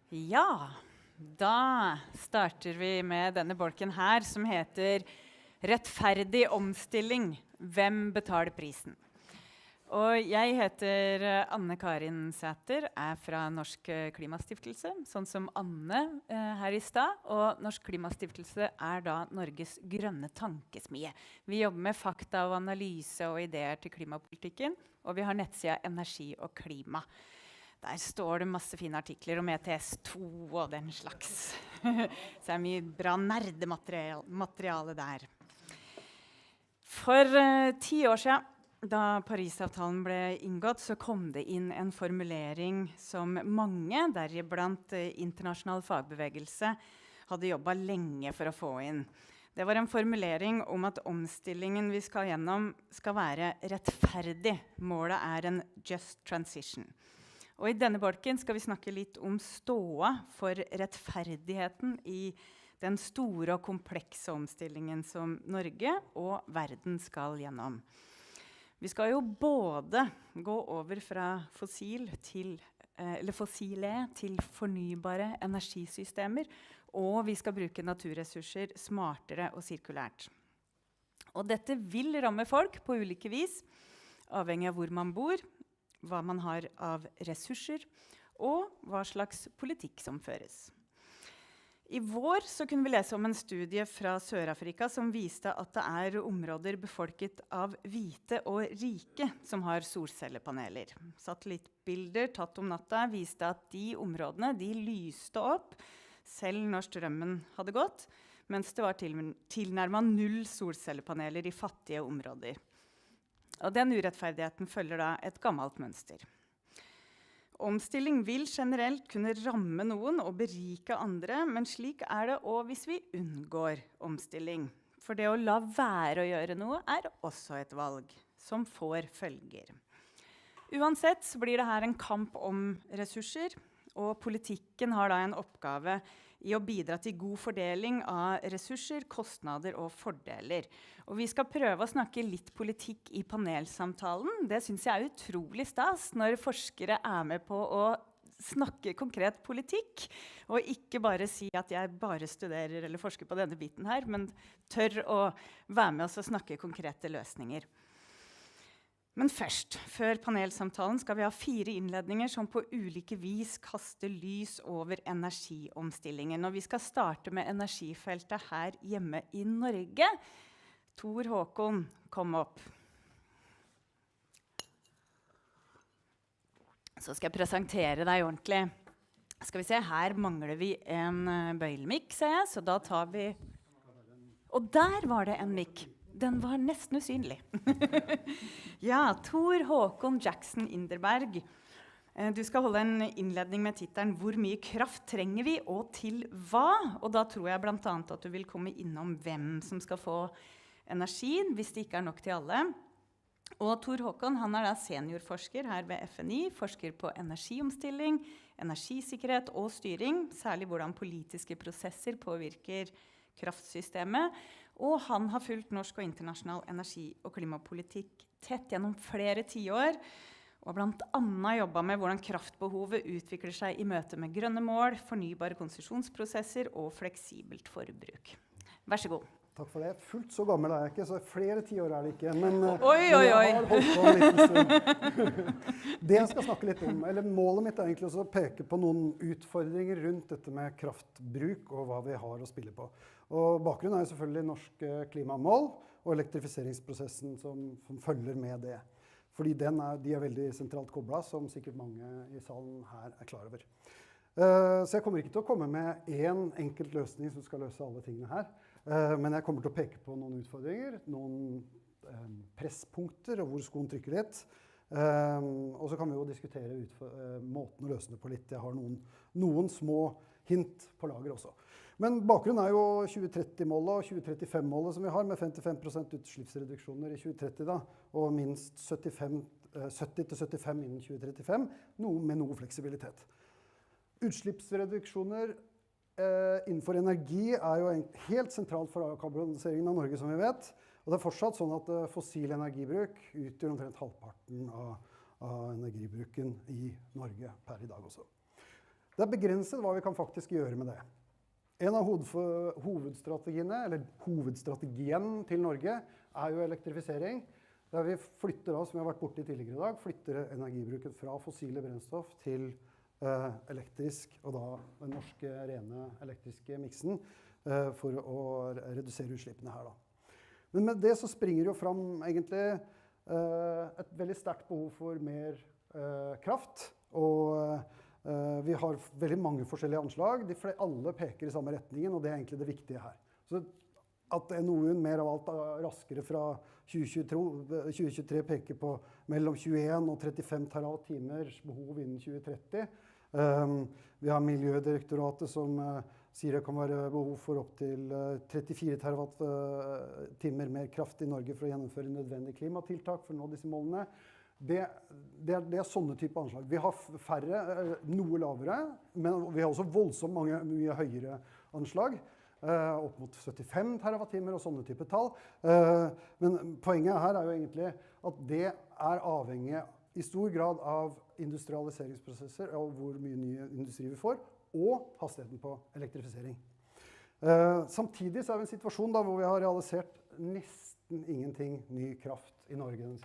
Ja, da starter vi med denne bolken her, som heter «Rettferdig omstilling. Hvem betaler prisen?» Og jeg heter Anne Karin Sæter, fra Norsk Klimastiftelse, sånn som Anne her i stad. Og Norsk Klimastiftelse da Norges grønne tankesmie. Vi jobber med fakta og analyse og ideer til klimapolitikken, og vi har nettsida Energi og klima. Der står det masse fine artikler om ETS2 og den slags. Så det mye bra nerdemateriale der. For 10 år siden, da Parisavtalen ble inngått, så kom det inn en formulering som mange, deriblant internasjonal fagbevegelse, hadde jobbet lenge for å få inn. Det var en formulering om at omstillingen vi skal gjennom skal være rettferdig. Målet en just transition. Og i denne bolken skal vi snakke litt om ståa for rettferdigheten i den store og komplekse omstillingen som Norge og verden skal gjennom. Vi skal jo både gå over fra fossile til fornybare energisystemer, og vi skal bruke naturressurser smartere og sirkulært. Og dette vil ramme folk på ulike vis, avhengig av hvor man bor, hva man har av ressurser, og hva slags politikk som føres. I vår så kunne vi lese om en studie fra Sør-Afrika som viste at det områder befolket av hvite og rike som har solcellepaneler. Satellittbilder tatt om natta viste at de områdene de lyste opp selv når strømmen hadde gått, mens det var tilnærmet 0 solcellepaneler i fattige områder. Og den urettferdigheten følger da et gammelt mønster. Omstilling vil generelt kunne ramme noen og berike andre, men slik det også hvis vi unngår omstilling. For det å la være å gjøre noe også et valg, som får følger. Uansett så blir det her en kamp om ressurser, og politikken har da en oppgave i å bidra til god fordeling av ressurser, kostnader og fordeler. Og vi skal prøve å snakke litt politikk i panelsamtalen. Det synes jeg utrolig stas når forskere med på å snakke konkret politikk, og ikke bare si at jeg bare studerer eller forsker på denne biten her, men tør å være med oss og snakke konkrete løsninger. Men først, før panelsamtalen, skal vi ha 4 innledninger som på ulike vis kaster lys over energiomstillingen. Og vi skal starte med energifeltet her hjemme i Norge. Tor Håkon, kom opp. Så skal jeg presentere deg ordentlig. Skal vi se, her mangler vi en bøylemikk, ser jeg, så da tar vi... Og der var det en mikk. Den var nesten usynlig. Ja, Tor Håkon Jackson Inderberg. Du skal holde en innledning med titelen «Hvor mye kraft trenger vi, og til hva?» Og da tror jeg blant annet at du vil komme innom hvem som skal få energien, hvis det ikke nok til alle. Og Tor Håkon, han da seniorforsker her ved FNI, forsker på energiomstilling, energisikkerhet og styring, særlig hvordan politiske prosesser påvirker kraftsystemet, og han har fulgt norsk og internasjonal energi- og klimapolitikk tett gjennom flere 10 år, og blant annet jobbet med hvordan kraftbehovet utvikler seg i møte med grønne mål, fornybare konsesjonsprosesser og fleksibelt forbruk. Vær så god. Takk for det. Fullt så gammel jeg ikke, så flere 10 år det ikke. Men, oi. Jeg har holdt på en liten stund. Det jeg skal snakke litt om, eller målet mitt egentlig å peke på noen utfordringer rundt dette med kraftbruk og hva vi har å spille på. Og bakgrunnen jo selvfølgelig norske klimamål og elektrifiseringsprosessen som følger med det. Fordi de veldig sentralt koblet, som sikkert mange i salen her klar over. Så jeg kommer ikke til å komme med en enkelt løsning som skal løse alle tingene her. Men jeg kommer til å peke på noen utfordringer, noen presspunkter og hvor skoen trykker litt. Og så kan vi jo diskutere måten å løse det på litt. Jeg har noen små hint på lager også. Men bakgrunnen jo 2030-målet og 2035-målet som vi har, med 55% utslippsreduksjoner i 2030 da, og minst 70-75 innen 2035, med noe fleksibilitet. Utslippsreduksjoner innenfor energi jo helt sentralt for karboniseringen av Norge, som vi vet. Og det fortsatt sånn at fossil energibruk utgjør omtrent halvparten av energibruken i Norge per i dag også. Det begrenset hva vi kan faktisk gjøre med det. En av hovedstrategiene, eller hovedstrategien til Norge, jo elektrifisering. Der vi flytter da, som jeg har vært borte i tidligere i dag, flytter energibruken fra fossile brennstoff til elektrisk, og da den norske rene elektriske miksen, for å redusere utslippene her da. Men med det så springer jo fram egentlig et veldig sterkt behov for mer kraft, og vi har veldig mange forskjellige anslag. Alle peker i samme retningen, og det egentlig det viktige her. Så at noen mer av alt raskere fra 2023 peker på mellom 21 og 35 terawatt-timers behov innen 2030. Vi har Miljødirektoratet som sier det kan være behov for opp til 34 terawatt-timer mer kraft i Norge for å gjennomføre nødvendige klimatiltak for å nå disse målene. Det sånne type anslag. Vi har færre, noe lavere, men vi har også voldsomt mye høyere anslag. Opp mot 75 terawatt-timer og sånne type tall. Men poenget her jo egentlig at det avhengig i stor grad av industrialiseringsprosesser og hvor mye ny industri vi får, og hastigheten på elektrifisering. Samtidig så vi i en situasjon da, hvor vi har realisert nesten ingenting ny kraft i Norge den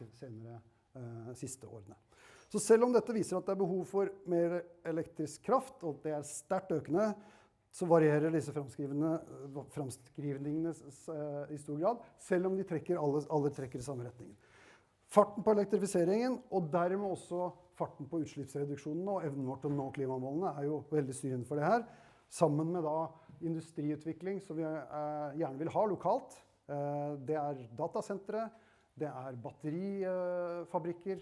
siste årene. Så selv om dette viser at det behov for mer elektrisk kraft, og det sterkt økende, så varierer disse framskrivningene i stor grad, selv om alle trekker i samme retningen. Farten på elektrifiseringen, og dermed også farten på utslippsreduksjonene og evnen vår til å nå klimamålene jo veldig styrende for det her, sammen med da industriutvikling som vi gjerne vil ha lokalt. Det datasentre, det batterifabrikker,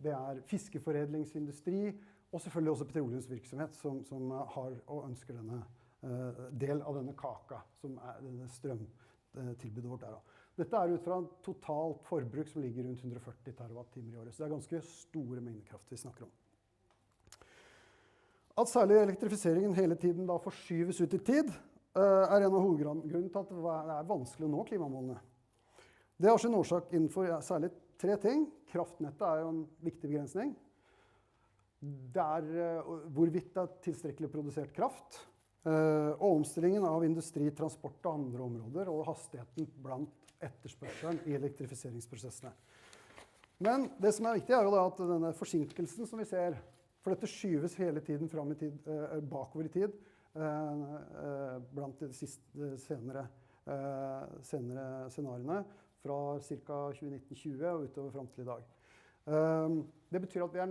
det fiskeforedlingsindustri, og selvfølgelig også petroleumsvirksomhet som har og ønsker denne del av denne kaka, som denne strømtilbudet vårt da. Dette ut fra en totalt forbruk som ligger rundt 140 terawatt-timer i året, så det ganske store mengder kraft vi snakker om. At særlig elektrifiseringen hele tiden da forskyves ut i tid, en av hovedgrunnen til at det vanskelig å nå klimamålene. Det har sin årsak innenfor særlig 3 ting. Kraftnettet jo en viktig begrensning. Det hvorvidt det tilstrekkelig produsert kraft, og omstillingen av industri, transport og andre områder, og hastigheten blant etterspørselen i elektrifiseringsprosessene. Men det som viktig jo da at denne forsinkelsen som vi ser, for dette skyves hele tiden bakover i tid, blant de senere scenariene, fra ca. 2019-20 og utover frem til i dag. Det betyr at vi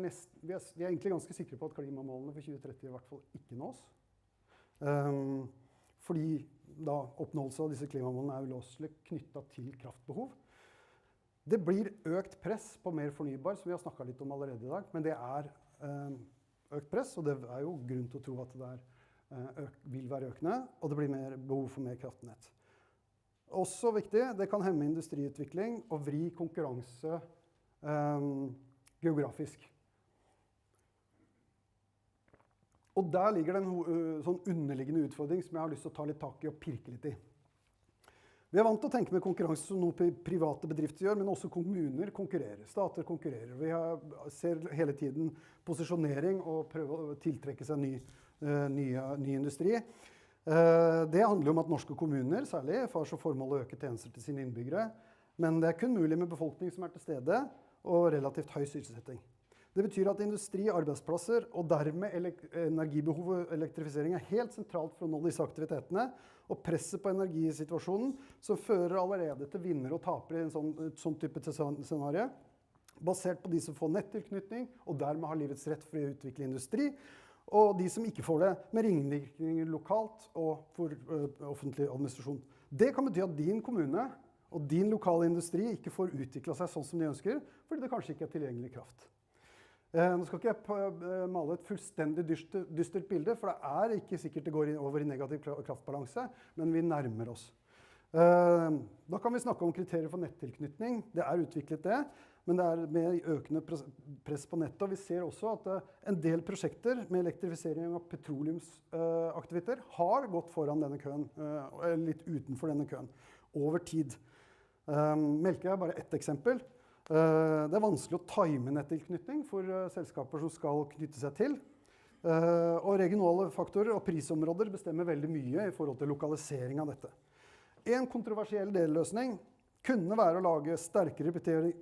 egentlig ganske sikre på at klimamålene for 2030 i hvert fall ikke nås. Fordi da oppnåelse av disse klimamålene uløselig knyttet til kraftbehov. Det blir økt press på mer fornybar, som vi har snakket litt om allerede i dag, men det økt press, og det jo grunn til å tro at det vil være økende, og det blir behov for mer kraftnett. Også viktig, det kan hemme industriutvikling og vri konkurranse geografisk. Og der ligger det en sånn underliggende utfordring som jeg har lyst til å ta litt tak i og pirke litt i. Vi vant til å tenke med konkurranse som noe private bedrifter gjør, men også kommuner konkurrerer, stater konkurrerer. Vi ser hele tiden posisjonering og prøver å tiltrekke seg ny industri. Det handler om at norske kommuner særlig har så formål å øke tjenester til sine innbyggere, men det kun mulig med befolkning som til stede og relativt høy sysselsetting. Det betyr at industri, arbeidsplasser og dermed energibehov og elektrifisering helt sentralt for å nå disse aktivitetene, og presset på energisituasjonen som fører allerede til vinner og taper i en sånn type scenarie, basert på de som får nettilknytning og dermed har livets rett for å utvikle industri, og de som ikke får det med ringvirkninger lokalt og for offentlig administrasjon. Det kan bety at din kommune og din lokale industri ikke får utviklet seg sånn som de ønsker, fordi det kanskje ikke tilgjengelig kraft. Nå skal ikke jeg male et fullstendig dystert bilde, for det ikke sikkert det går over i negativ kraftbalanse, men vi nærmer oss. Da kan vi snakke om kriterier for nettilknytning. Det utviklet det, men det med økende press på nettet. Og vi ser også at en del prosjekter med elektrifisering av petroleumsaktiviteter har gått foran denne køen, litt utenfor denne køen, over tid. Melke bare ett eksempel. Det vanskelig å time nettilknytning for selskaper som skal knytte seg til. Og regionale faktorer og prisområder bestemmer veldig mye i forhold til lokalisering av dette. En kontroversiell delløsning kunne være å lage sterkere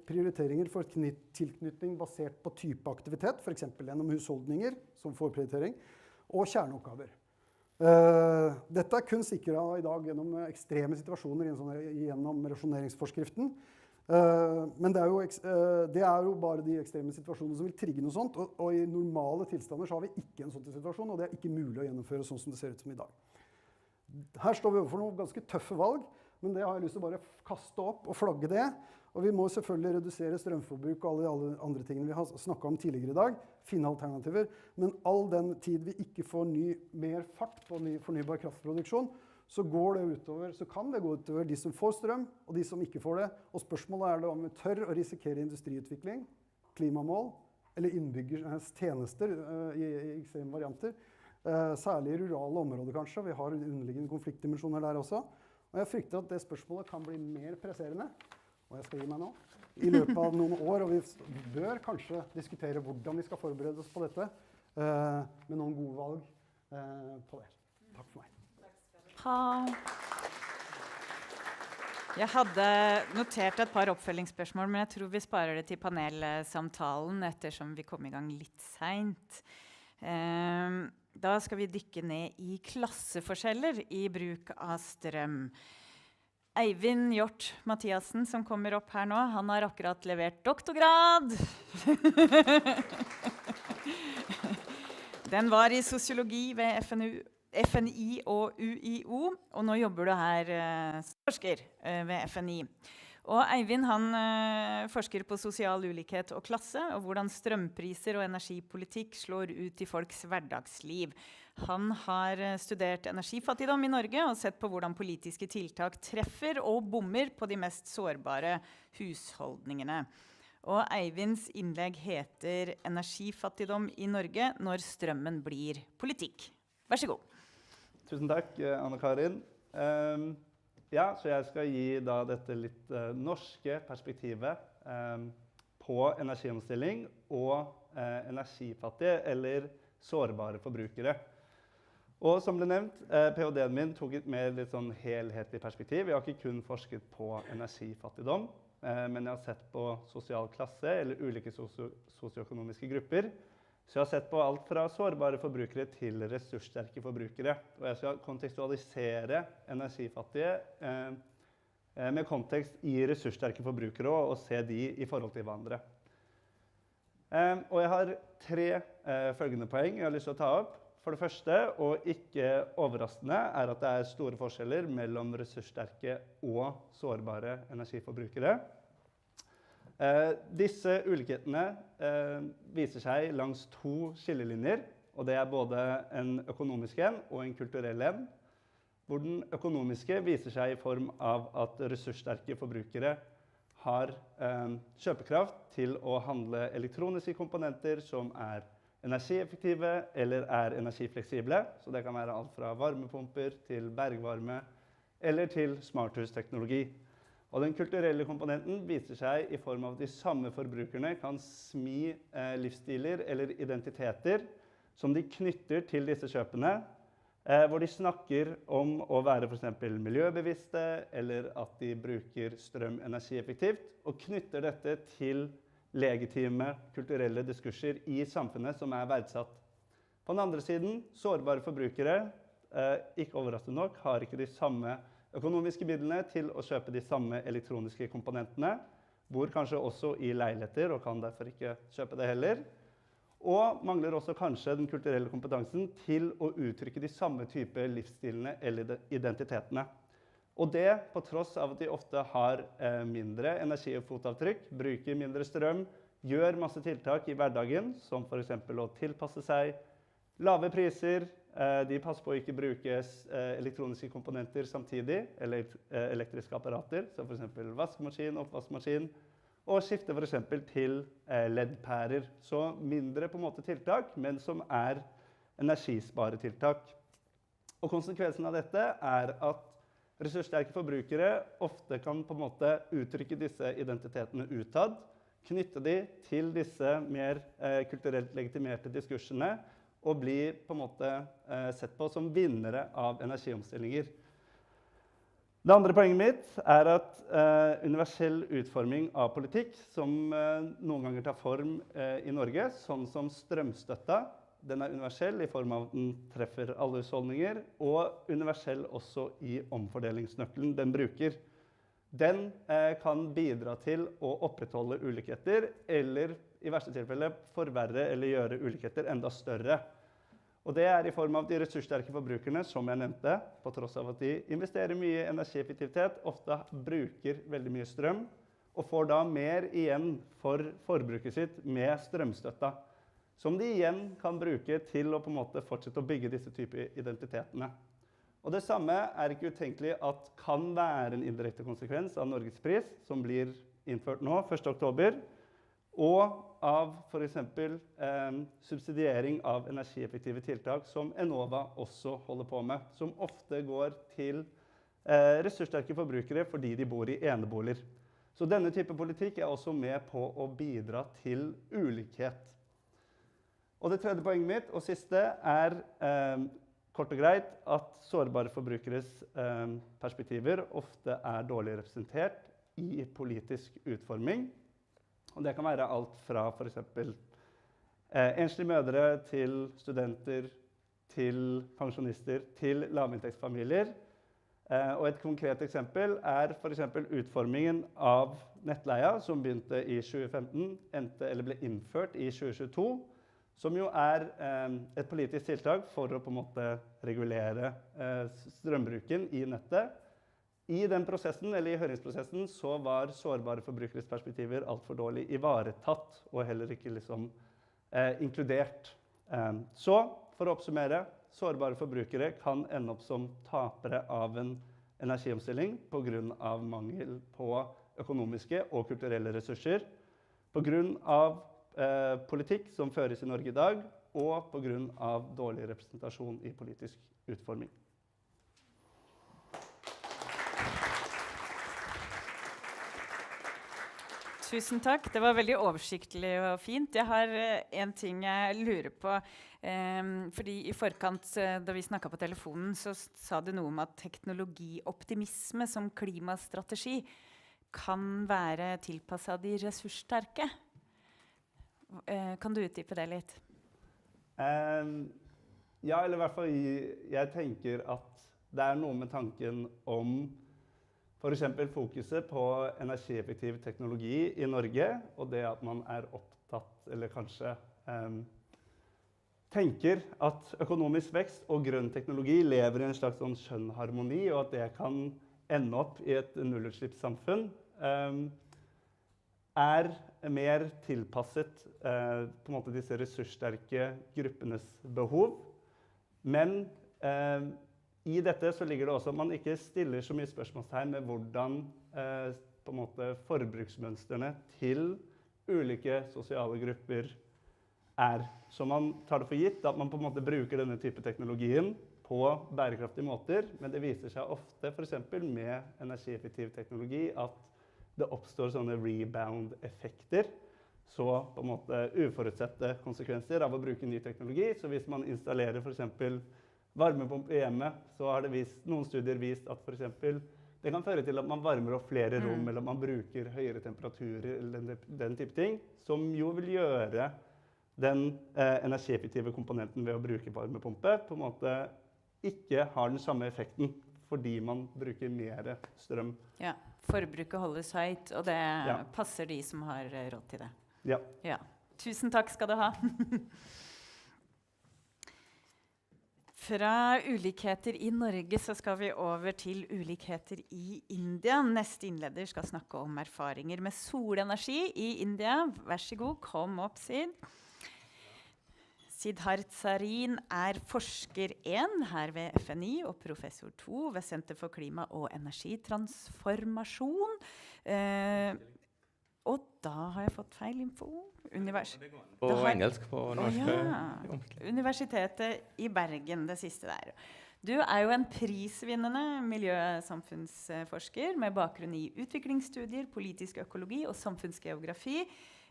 prioriteringer for tilknytning basert på type aktivitet, for eksempel gjennom husholdninger som får prioritering, og kjerneoppgaver. Dette kun sikret i dag gjennom ekstreme situasjoner gjennom rasjoneringsforskriften. Men det er jo bare de ekstreme situasjonene som vil trigge noe sånt, og i normale tilstander så har vi ikke en sånn situasjon, og det er ikke mulig å gjennomføre sånn som det ser ut som i dag. Her står vi overfor noen ganske tøffe valg, men det har jeg lyst til å bare kaste opp og flagge det. Og vi må selvfølgelig redusere strømforbruk og alle andre tingene vi har snakket om tidligere i dag, finne alternativer, men all den tid vi ikke får mer fart på fornybar kraftproduksjon, så kan det gå utover de som får strøm, og de som ikke får det. Og spørsmålet er da om vi tør å risikere industriutvikling, klimamål, eller innbyggernes tjenester i ekstreme varianter, særlig i rurale områder kanskje. Vi har underliggende konfliktdimensjoner der også. Og jeg frykter at det spørsmålet kan bli mer presserende, og jeg skal gi meg nå, i løpet av noen år, og vi bør kanskje diskutere hvordan vi skal forberede oss på dette, med noen gode valg på det. Takk for meg. Jeg hadde notert et par oppfølgingsspørsmål, men jeg tror vi sparer det til panelsamtalen, ettersom vi kom i gang litt sent. Da skal vi dykke ned i klasseforskjeller i bruk av strøm. Eivind Hjort Mathiassen, som kommer opp her nå, han har akkurat levert doktorgrad. Den var i sosiologi ved FNI og UiO, og nå jobber du her som forsker ved FNI. Og Eivind han forsker på sosial ulikhet og klasse, og hvordan strømpriser og energipolitikk slår ut i folks hverdagsliv. Han har studert energifattigdom i Norge og sett på hvordan politiske tiltak treffer og bommer på de mest sårbare husholdningene. Og Eivinds innlegg heter «Energifattigdom i Norge når strømmen blir politikk». Vær så god. Tusen takk, Anne-Karin. Ja, så jeg skal gi da dette litt norske perspektivet på energiomstilling og energifattige eller sårbare forbrukere. Og som ble nevnt, PhD-en min tok et mer litt sånn helhetlig perspektiv. Jeg har ikke kun forsket på energifattigdom, men jeg har sett på sosial klasse eller ulike sosioøkonomiske grupper. Så jeg har sett på alt fra sårbare forbrukere til ressurssterke forbrukere. Og jeg skal kontekstualisere energifattige med kontekst i ressurssterke forbrukere og se de i forhold til hverandre. Og jeg har tre følgende poeng jeg har lyst til å ta opp. For det første, og ikke overraskende, er at det er store forskjeller mellom ressurssterke og sårbare energiforbrukere. Disse ulikhetene viser seg langs to skillelinjer, og det er både en økonomisk en og en kulturell en, hvor den økonomiske viser seg i form av at ressurssterke forbrukere har kjøpekraft til å handle elektroniske komponenter som er energieffektive eller er energifleksible, så det kan være alt fra varmepumper til bergvarme eller til smarthusteknologi. Og den kulturelle komponenten viser seg i form av at de samme forbrukerne kan smi livsstiler eller identiteter som de knytter til disse kjøpene, hvor de snakker om å være for eksempel miljøbevisste, eller at de bruker strøm energieffektivt, og knytter dette til legitime kulturelle diskurser i samfunnet som er verdsatt. På den andre siden, sårbare forbrukere, ikke overraskende nok, har ikke de samme økonomiske midlene til å kjøpe de samme elektroniske komponentene, bor kanskje også i leiligheter og kan derfor ikke kjøpe det heller, og mangler også kanskje den kulturelle kompetansen til å uttrykke de samme type livsstilene eller identitetene. Og det på tross av at de ofte har mindre energi- og fotavtrykk, bruker mindre strøm, gjør masse tiltak i hverdagen, som for eksempel å tilpasse seg, lave priser, de passer på å ikke bruke elektroniske komponenter samtidig, eller elektriske apparater, som for eksempel vaskemaskin, oppvaskmaskin, og skifte for eksempel til LED-pærer. Så mindre på en måte tiltak, men som er energisparetiltak. Og konsekvensen av dette er at ressurssterke forbrukere ofte kan på en måte uttrykke disse identitetene utad, knytte de til disse mer kulturelt legitimerte diskursene, og bli på en måte sett på som vinnere av energiomstillinger. Det andre poenget mitt at universell utforming av politikk, som noen ganger tar form i Norge, sånn som strømstøtta, den universell i form av at den treffer alle husholdninger, og universell også i omfordelingsnøkkelen den bruker. Den kan bidra til å opprettholde ulikheter, eller i verste tilfelle forverre eller gjøre ulikheter enda større. Og det i form av de ressurssterke forbrukerne, som jeg nevnte, på tross av at de investerer mye i energieffektivitet, ofte bruker veldig mye strøm, og får da mer igjen for forbruket sitt med strømstøtta, som de igjen kan bruke til å på en måte fortsette å bygge disse typer identitetene. Og det samme ikke utenkelig at kan være en indirekte konsekvens av Norgespris, som blir innført nå, 1. oktober, og av for eksempel subsidiering av energieffektive tiltak som Enova også holder på med, som ofte går til ressurssterke forbrukere fordi de bor i eneboliger. Så denne type politikk også med på å bidra til ulikhet. Og det tredje poenget mitt, og siste, kort og greit at sårbare forbrukeres perspektiver ofte dårlig representert i politisk utforming. Og det kan være alt fra for eksempel enslige mødre til studenter, til pensjonister, til lavinntektsfamilier. Og et konkret eksempel for eksempel utformingen av nettleia, som begynte i 2015, ble innført i 2022, som jo et politisk tiltak for å på en måte regulere strømbruken i nettet. I den prosessen, eller i høringsprosessen, så var sårbare forbrukeres perspektiver alt for dårlig ivaretatt, og heller ikke liksom inkludert. Så, for å oppsummere, sårbare forbrukere kan ende opp som tapere av en energiomstilling på grunn av mangel på økonomiske og kulturelle ressurser, på grunn av politikk som føres i Norge i dag, og på grunn av dårlig representasjon i politisk utforming. Tusen takk. Det var veldig oversiktlig og fint. Jeg har en ting jeg lurer på. Fordi i forkant, da vi snakket på telefonen, så sa du noe om at teknologioptimisme som klimastrategi kan være tilpasset de ressurssterke. Kan du utdype det litt? Ja, eller i hvert fall jeg tenker at det noe med tanken om for eksempel fokuset på energieffektiv teknologi i Norge, og det at man opptatt, eller kanskje tenker at økonomisk vekst og grønn teknologi lever i en slags sånn skjønn harmoni, og at det kan ende opp i et nullutslippssamfunn, mer tilpasset på en måte disse ressurssterke gruppenes behov. Men i dette så ligger det også at man ikke stiller så mye spørsmålstegn med hvordan på en måte forbruksmønstrene til ulike sosiale grupper Så man tar det for gitt at man på en måte bruker denne type teknologien på bærekraftige måter, men det viser seg ofte, for eksempel med energieffektiv teknologi, at det oppstår sånne rebound-effekter, så på en måte uforutsette konsekvenser av å bruke ny teknologi. Så hvis man installerer for eksempel varmepumpe i hjemmet, så har det noen studier vist at for eksempel det kan føre til at man varmer opp flere rom, eller man bruker høyere temperaturer, eller den type ting, som jo vil gjøre den energieffektive komponenten ved å bruke varmepumpe på en måte ikke har den samme effekten, fordi man bruker mer strøm. Ja, forbruket holdes høyt, og det passer de som har råd til det. Ja. Ja. Tusen takk skal du ha. Fra ulikheter i Norge så skal vi over til ulikheter i India. Neste innleder skal snakke om erfaringer med solenergi i India. Vær så god, kom opp, Sid. Siddharth Sarin forsker 1 her ved FNI og professor 2 ved Senter for klima- og energitransformasjon. Og da har jeg fått feil info. På engelsk, på norsk. Universitetet i Bergen, det siste der. Du jo en prisvinnende miljøsamfunnsforsker med bakgrunn i utviklingsstudier, politisk økologi og samfunnsgeografi.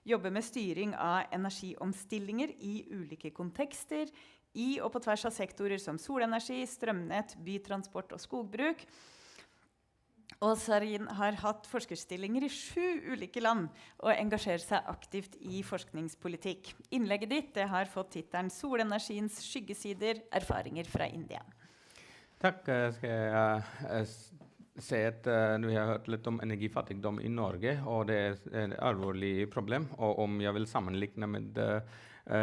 Jobber med styring av energiomstillinger i ulike kontekster, I og på tvers av sektorer som solenergi, strømnett, bytransport og skogbruk. Og Sarin har hatt forskerstillinger I 7 ulike land og engasjerer seg aktivt I forskningspolitikk. Innlegget ditt det har fått titelen «Solenergiens skyggesider, erfaringer fra India». Takk. Skal jeg si at vi har hørt litt om energifattigdom I Norge, og det et alvorlig problem. Og om jeg vil sammenligne med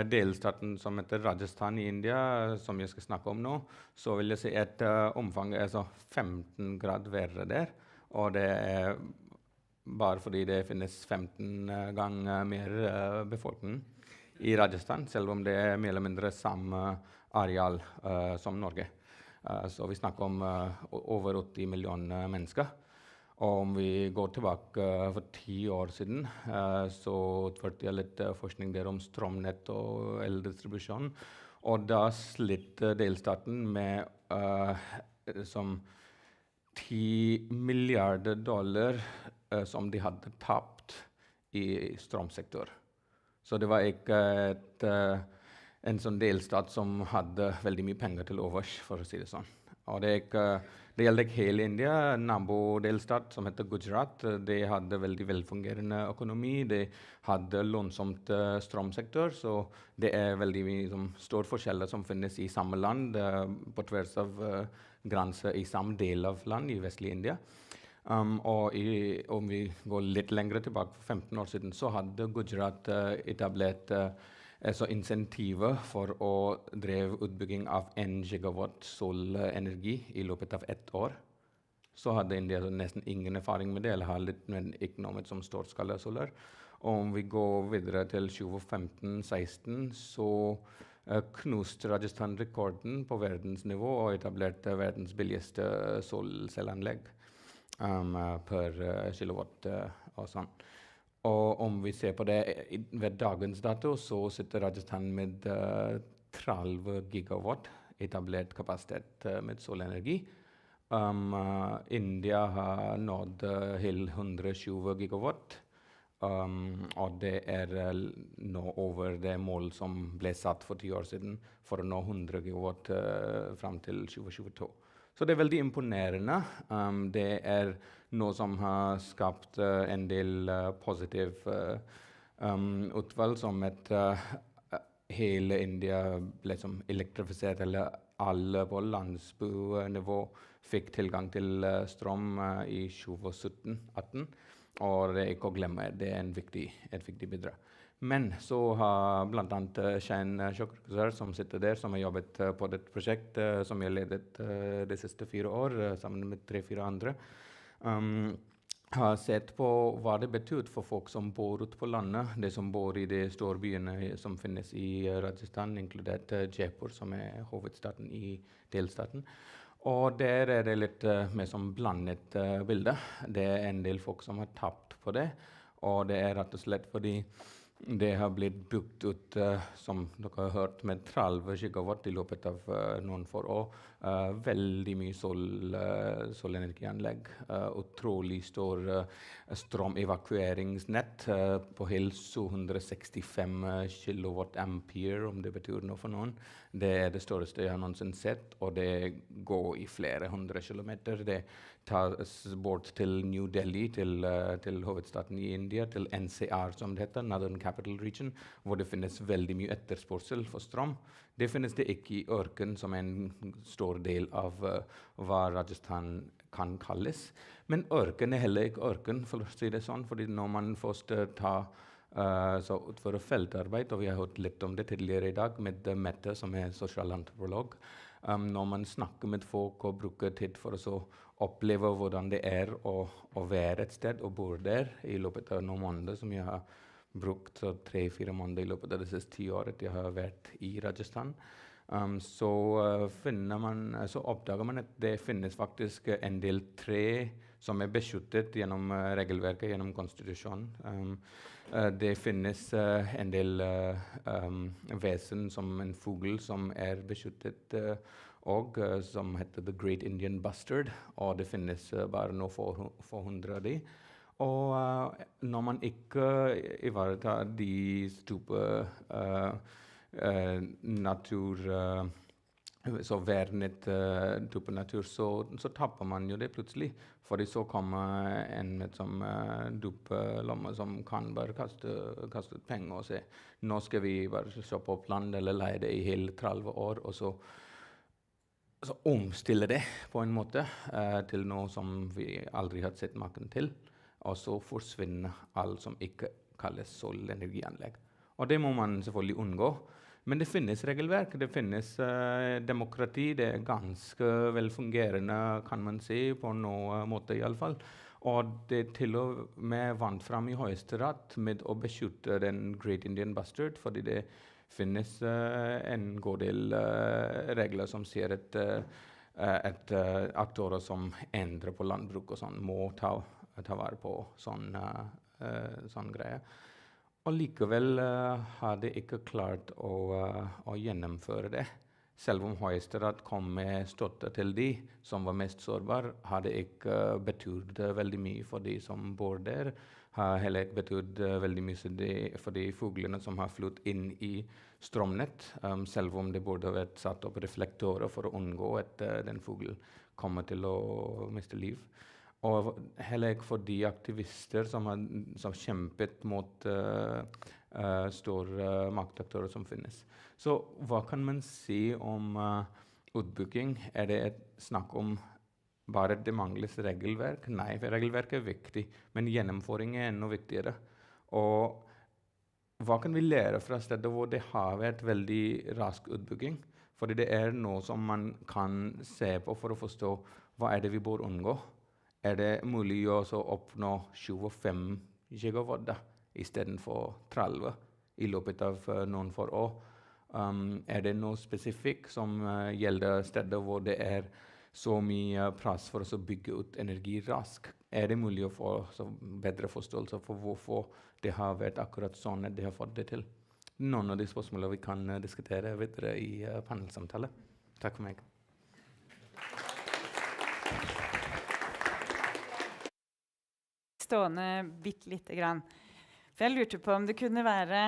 delstaten som heter Rajasthan I India, som jeg skal snakke om nå, så vil jeg si at omfanget så 15 grad verre der. Og det bare fordi det finnes 15 ganger mer befolkning I Rajasthan, selv om det mer eller mindre samme areal som Norge. Så vi snakker om over 80 millioner mennesker. Og om vi går tilbake for 10 år siden, så utførte jeg litt forskning der om strømnett og eldistribusjon. Og da slitt delstaten med som $10 milliarder som de hadde tapt I strømsektor. Så det var ikke en sånn delstat som hadde veldig mye penger til overs, for å si det sånn. Og det gjelder ikke hele India. Nabodelstat som heter Gujarat, de hadde veldig velfungerende økonomi. De hadde lønnsomt strømsektor, så det veldig mye stor forskjeller som finnes I samme land, på tvers av grenser I samme del av land I vestlig India. Og om vi går litt lengre tilbake, for 15 år siden, så hadde Gujarat etablert insentiver for å drive utbygging av 1 gigawatt solenergi I løpet av 1 år. Så hadde India nesten ingen erfaring med det, eller har litt, men ikke noe som storskala solar. Og om vi går videre til 2015-16, så knuste Rajasthan rekorden på verdensnivå og etablerte verdens billigste solcelleanlegg per kilowatt og sånn. Og om vi ser på det ved dagens dato, så sitter Rajasthan med 30 gigawatt etablert kapasitet med solenergi. India har nådd helt 120 gigawatt. Og det nå over det mål som ble satt for 10 år siden for å nå 100 gigawatt frem til 2022. Så det veldig imponerende. Det noe som har skapt en del positiv utvalg som hele India ble elektrifisert, eller alle på landsbynivå fikk tilgang til strøm I 2017-18. Og det ikke å glemme, det et viktig bidrag. Men så har blant annet Shane Shokar, som sitter der, som har jobbet på dette prosjektet, som jeg ledet de siste 4 år, sammen med 3-4 andre, har sett på hva det betyr for folk som bor ute på landet, de som bor I de store byene som finnes I Rajasthan, inkludert Jaipur, som hovedstaden I delstaten. Og der det litt mer som blandet bilde. Det en del folk som har tapt på det, og det rett og slett fordi det har blitt bygd ut, som dere har hørt, med 30 gigawatt I løpet av noen få år. Veldig mye solenergianlegg. Utrolig stor strømevakueringsnett på helt 765 kilowatt-ampere, om det betyr noe for noen. Det det største jeg har noensinne sett, og det går I flere 100 kilometer. Det tas bort til New Delhi, til hovedstaden I India, til NCR, som det heter, Northern Capital Region, hvor det finnes veldig mye etterspørsel for strøm. Det finnes det ikke I ørken, som en stor del av hva Rajasthan kan kalles. Men ørken heller ikke ørken, for å si det sånn, fordi når man først så utfører feltarbeid, og vi har hørt litt om det tidligere I dag, med Mette, som sosialantropolog, når man snakker med folk og bruker tid for å oppleve hvordan det å være et sted og bo der I løpet av noen måneder, som jeg har brukt 3-4 måneder I løpet av de siste 10 året jeg har vært I Rajasthan, så oppdager man at det finnes faktisk en del tre som beskyttet gjennom regelverket, gjennom konstitusjonen. Det finnes en del vesen som en fugl som beskyttet og som heter The Great Indian Bustard, og det finnes bare noe for 100 av de. Og når man ikke ivaretar de type natur, så vernet type natur, så tapper man jo det plutselig. Fordi så kommer en med som dupelomme som kan bare kaste ut penger og si nå skal vi bare kjøpe opp land eller leie det i hele 30 år, og så omstille det på en måte til noe som vi aldri har sett maken til. Og så forsvinner alt som ikke kalles solenergianlegg. Og det må man selvfølgelig unngå. Men det finnes regelverk, det finnes demokrati, det er ganske velfungerende, kan man si, på noen måte i alle fall. Og det til og med vant frem i Høyesterett med å beskytte den Great Indian Bustard, fordi det finnes en god del regler som sier at aktører som endrer på landbruk og sånn, må ta vare på sånn greie. Og likevel har de ikke klart å gjennomføre det. Selv om Høyesterett kom med støtte til de som var mest sårbare, har det ikke betydd veldig mye for de som bor der. Har heller ikke betydd veldig mye for de fuglene som har flyttet inn i strømnett, selv om det burde vært satt opp reflektorer for å unngå at den fuglen kommer til å miste liv. Og heller ikke for de aktivister som kjempet mot store maktaktører som finnes. Så hva kan man si om utbygging? Er det et snakk om bare det mangles regelverk? Nei, regelverk er viktig, men gjennomføring er enda viktigere. Og hva kan vi lære fra steder hvor det har vært veldig rask utbygging? Fordi det er noe som man kan se på for å forstå hva er det vi bør unngå. Er det mulig å oppnå 25 gigawatt i stedet for 30 i løpet av noen få år? Er det noe spesifikt som gjelder steder hvor det er så mye press for å bygge ut energi raskt? Er det mulig å få bedre forståelse for hvorfor det har vært akkurat sånn at de har fått det til? Noen av de spørsmålene vi kan diskutere videre i panelsamtale. Takk for meg. Stående bitte lite grann. For jeg lurte på om det kunne være,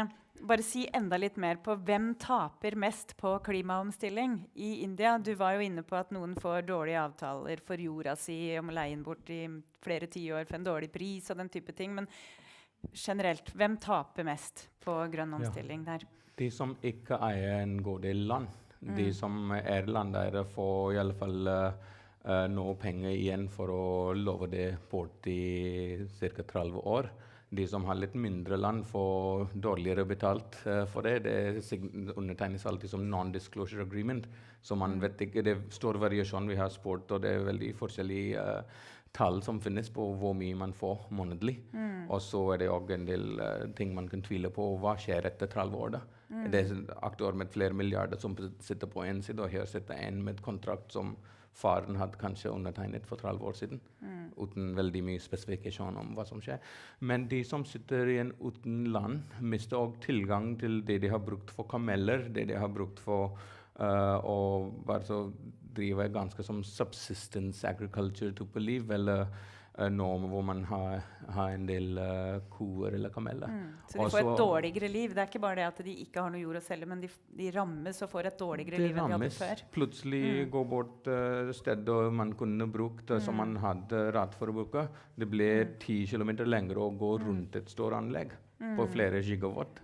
bare si enda litt mer på hvem taper mest på klimaomstilling i India. Du var jo inne på at noen får dårlige avtaler for jorda si, om å leie den bort i flere tiår for en dårlig pris og den type ting. Men generelt, hvem taper mest på grønn omstilling der? De som ikke eier en god del land. De som er landeiere får i alle fall noe penger igjen for å love det bort i ca. 30 år. De som har litt mindre land får dårligere betalt for det. Det undertegnes alltid som non-disclosure agreement. Så man vet ikke, det er stor variasjon vi har spurt, og det er veldig forskjellige tall som finnes på hvor mye man får månedlig. Og så er det også en del ting man kan tvile på. Hva skjer etter 30 år da? Det er aktører med flere milliarder som sitter på en side, og her sitter en med kontrakt som faren hadde kanskje undertegnet for 30 år siden, uten veldig mye spesifikasjon om hva som skjer. Men de som sitter igjen uten land, mister også tilgang til det de har brukt for kameler, det de har brukt for å bare så drive ganske som subsistence agriculture-type liv, eller noe hvor man har en del kuer eller kameler. Så de får et dårligere liv. Det er ikke bare det at de ikke har noe jord å selge, men de rammes og får et dårligere liv enn de hadde før. Plutselig går bort steder man kunne brukt som man hadde rett for å bruke. Det ble 10 kilometer lenger å gå rundt et stort anlegg på flere gigawatt.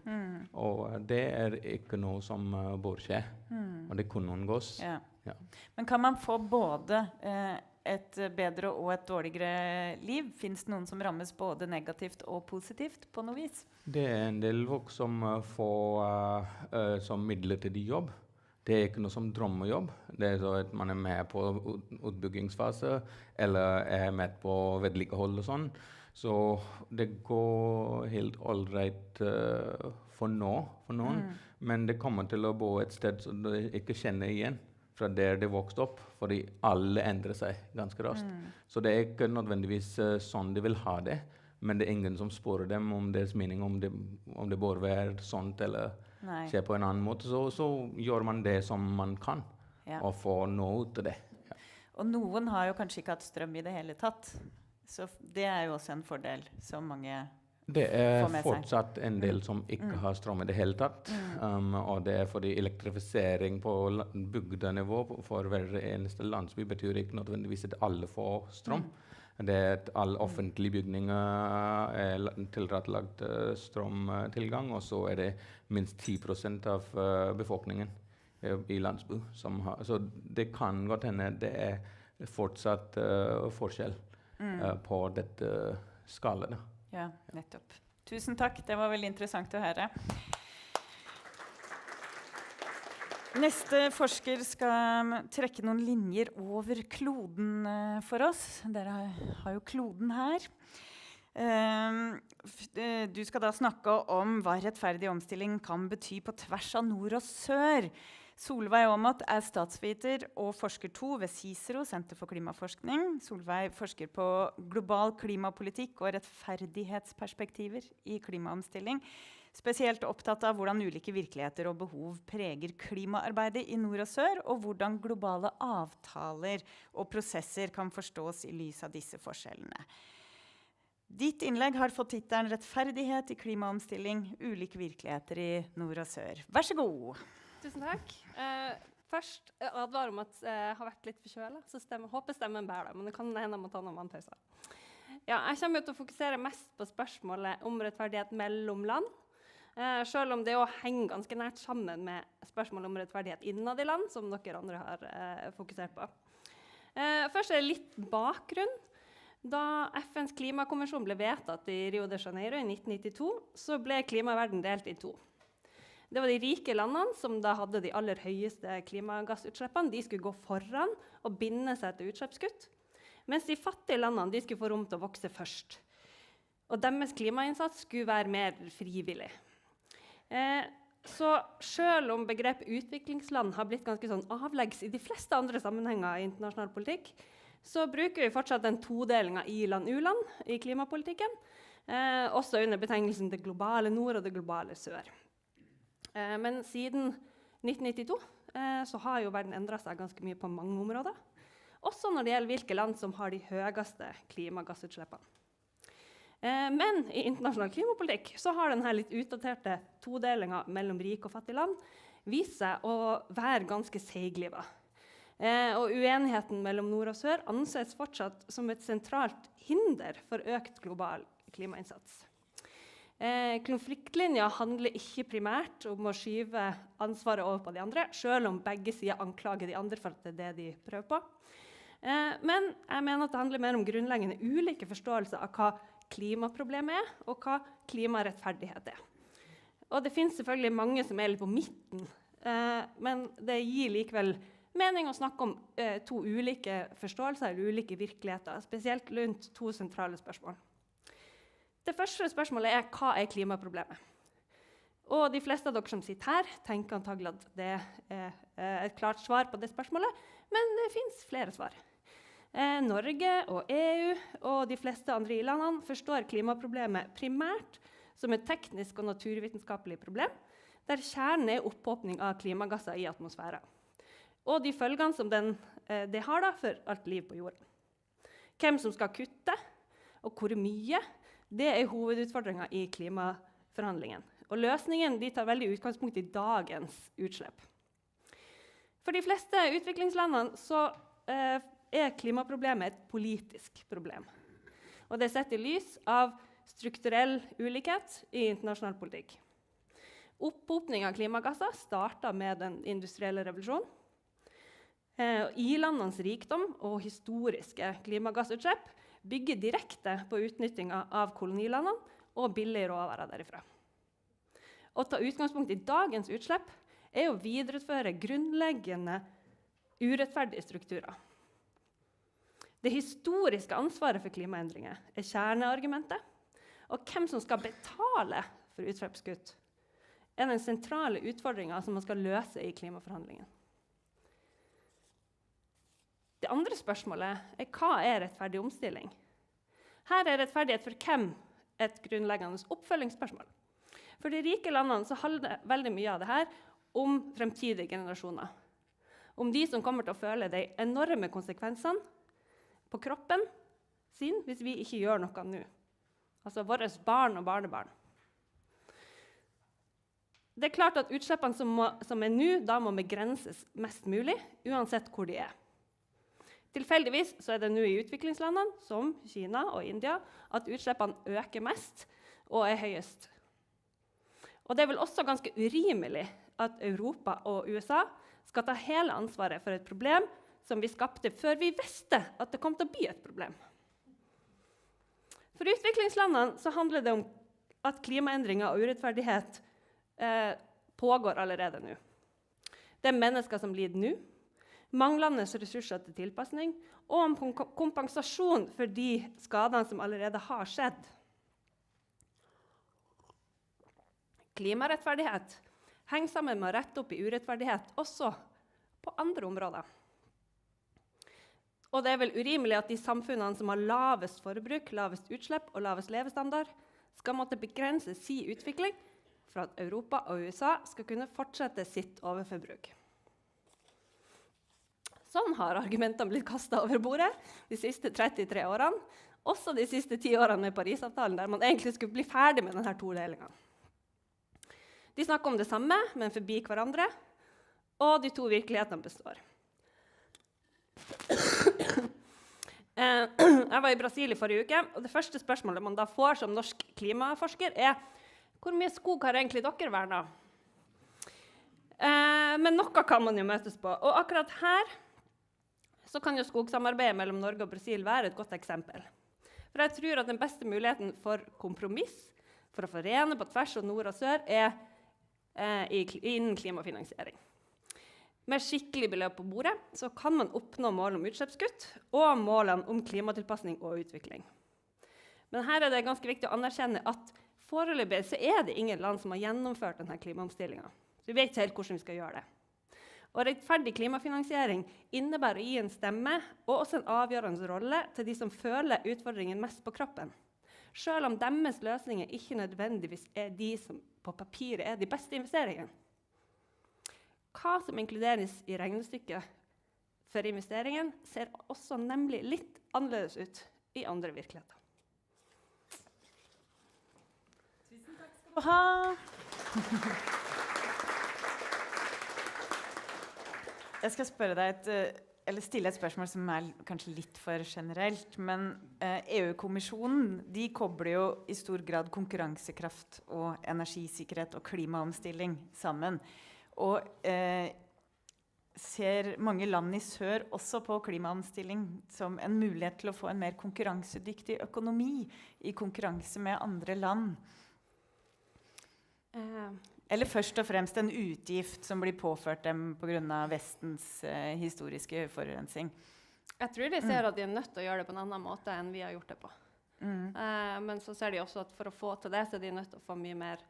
Og det er ikke noe som bør skje. Og det kunne unngås. Ja. Men kan man få både et bedre og et dårligere liv? Finnes det noen som rammes både negativt og positivt på noe vis? Det er en del folk som får som midlertidig jobb. Det er ikke noe som drømmejobb. Det er så at man er med på utbyggingsfase, eller er med på vedlikehold og sånn. Så det går helt all right for noen, men det kommer til å bo et sted som du ikke kjenner igjen fra der det vokste opp, fordi alle endrer seg ganske raskt. Så det er ikke nødvendigvis sånn de vil ha det, men det er ingen som spør dem om deres mening, om det bør være sånt eller skje på en annen måte. Så gjør man det som man kan, og får noe ut av det. Ja. Og noen har jo kanskje ikke hatt strøm i det hele tatt, så det er jo også en fordel som mange Det få med seg? Fortsatt en del som ikke har strøm I det hele tatt. Og det fordi elektrifisering på bygdenivå for hver eneste landsby betyr ikke nødvendigvis at alle får strøm. Det at alle offentlige bygninger tilrettelagt strømtilgang, og så det minst 10% av befolkningen I landsby som har. Så det kan godt hende det fortsatt forskjell på dette skalaet. Ja, nettopp. Tusen takk, det var veldig interessant å høre. Neste forsker skal trekke noen linjer over kloden for oss. Dere har jo kloden her. Du skal da snakke om hva rettferdig omstilling kan bety på tvers av nord og sør. Solveig Aamodt statsviter og forsker 2 ved Cicero, Senter for klimaforskning. Solveig forsker på global klimapolitikk og rettferdighetsperspektiver I klimaomstilling. Spesielt opptatt av hvordan ulike virkeligheter og behov preger klimaarbeidet I nord og sør, og hvordan globale avtaler og prosesser kan forstås I lys av disse forskjellene. Ditt innlegg har fått titelen «Rettferdighet I klimaomstilling, ulike virkeligheter I nord og sør». Vær så god! Tusen takk. Først advarer om at jeg har vært litt forkjølet, så håper stemmen bærer det, men det kan hende jeg må ta noen vannpauser. Ja, jeg kommer til å fokusere mest på spørsmålet om rettferdighet mellom land, selv om det også henger ganske nært sammen med spørsmålet om rettferdighet innad I land, som dere andre har fokusert på. Først det litt bakgrunn. Da FNs klimakonvensjon ble vedtatt I Rio de Janeiro I 1992, så ble klimaverden delt I 2. Det var de rike landene som da hadde de aller høyeste klimagassutslippene. De skulle gå foran og binde seg til utslippskutt, mens de fattige landene de skulle få rom til å vokse først. Og deres klimainnsats skulle være mer frivillig. Så selv om begrepet utviklingsland har blitt ganske sånn avleggs I de fleste andre sammenhenger I internasjonal politikk, så bruker vi fortsatt den todelingen I land-u-land I klimapolitikken, også under betegnelsen det globale nord og det globale sør. Men siden 1992 så har jo verden endret seg ganske mye på mange områder, også når det gjelder hvilke land som har de høyeste klimagassutslippene. Men I internasjonal klimapolitikk så har denne litt utdaterte todelingen mellom rik og fattig land vist seg å være ganske seiglivet. Og uenigheten mellom nord og sør anses fortsatt som et sentralt hinder for økt global klimainnsats. Konfliktlinjer handler ikke primært om å skyve ansvaret over på de andre, selv om begge sider anklager de andre for at det det de prøver på. Men jeg mener at det handler mer om grunnleggende ulike forståelser av hva klimaproblemet og hva klimarettferdighet Og det finnes selvfølgelig mange som litt på midten, men det gir likevel mening å snakke om 2 ulike forståelser eller ulike virkeligheter, spesielt rundt 2 sentrale spørsmål. Det første spørsmålet hva klimaproblemet? Og de fleste av dere som sitter her, tenker antagelig at det et klart svar på det spørsmålet, men det finnes flere svar. Norge og EU og de fleste andre I-landene forstår klimaproblemet primært som et teknisk og naturvitenskapelig problem, der kjernen opphopning av klimagasser I atmosfæren. Og de følgene som det har da for alt liv på jorden. Hvem som skal kutte, og hvor mye, det hovedutfordringen I klimaforhandlingen. Og løsningen de tar veldig utgangspunkt I dagens utslipp. For de fleste utviklingslandene så klimaproblemet et politisk problem. Og det sett I lys av strukturell ulikhet I internasjonal politikk. Opphopning av klimagasser startet med den industrielle revolusjonen. I-landenes rikdom og historiske klimagassutslipp bygger direkte på utnyttingen av kolonilandene og billige råvarer derifra. Å ta utgangspunkt I dagens utslipp å videreføre grunnleggende urettferdige strukturer. Det historiske ansvaret for klimaendringer kjerneargumentet, og hvem som skal betale for utslippskutt den sentrale utfordringen som man skal løse I klimaforhandlingen. Det andre spørsmålet hva rettferdig omstilling? Her rettferdighet for hvem et grunnleggende oppfølgingsspørsmål. For de rike landene så handler veldig mye av det her om fremtidige generasjoner. Om de som kommer til å føle de enorme konsekvensene på kroppen sin hvis vi ikke gjør noe nå. altså våre barn og barnebarn. Det klart at utslippene som nå, da må begrenses mest mulig, uansett hvor de Tilfeldigvis så det nå i utviklingslandene, som Kina og India, at utslippene øker mest og høyest. Og det vel også ganske urimelig at Europa og USA skal ta hele ansvaret for et problem som vi skapte før vi visste at det kom til å bli et problem. For utviklingslandene så handler det om at klimaendringer og urettferdighet pågår allerede nå. Det mennesker som lider nå, manglende ressurser til tilpasning og om kompensasjon for de skadene som allerede har skjedd. Klimarettferdighet henger sammen med å rette opp i urettferdighet også på andre områder. Og det vel urimelig at de samfunnene som har lavest forbruk, lavest utslipp og lavest levestandard, skal måtte begrense sin utvikling for at Europa og USA skal kunne fortsette sitt overforbruk. Sånn har argumentene blitt kastet over bordet de siste 33 årene, også de siste 10 årene med Parisavtalen, der man egentlig skulle bli ferdig med denne todelingen. De snakker om det samme, men forbi hverandre, og de to virkelighetene består. Jeg var i Brasil i forrige uke, og det første spørsmålet man da får som norsk klimaforsker hvor mye skog har egentlig dere vernet? Men noe kan man jo møtes på, og akkurat her så kan jo skogsamarbeidet mellom Norge og Brasil være et godt eksempel. For jeg tror at den beste muligheten for kompromiss, for å forene på tvers av nord og sør, innen klimafinansiering. Med skikkelig beløp på bordet så kan man oppnå mål om utslippskutt og målene om klimatilpasning og utvikling. Men her det ganske viktig å anerkjenne at foreløpig så det ingen land som har gjennomført denne klimaomstillingen. Vi vet ikke helt hvordan vi skal gjøre det. Og rettferdig klimafinansiering innebærer å gi en stemme og også en avgjørende rolle til de som føler utfordringen mest på kroppen. Selv om deres løsninger ikke nødvendigvis de som på papiret de beste investeringene. Hva som inkluderes i regnestykket for investeringen, ser også nemlig litt annerledes ut i andre virkeligheter. Tusen takk skal du ha! Jeg skal stille et spørsmål som kanskje litt for generelt, men EU-kommisjonen de kobler jo i stor grad konkurransekraft og energisikkerhet og klimaomstilling sammen. Og ser mange land i sør også på klimaomstilling som en mulighet til å få en mer konkurransedyktig økonomi i konkurranse med andre land. Eller først og fremst en utgift som blir påført dem på grunn av Vestens historiske forurensning. Jeg tror de ser at de nødt til å gjøre det på en annen måte enn vi har gjort det på. Men så ser de også at for å få til det, så de nødt til å få mye mer,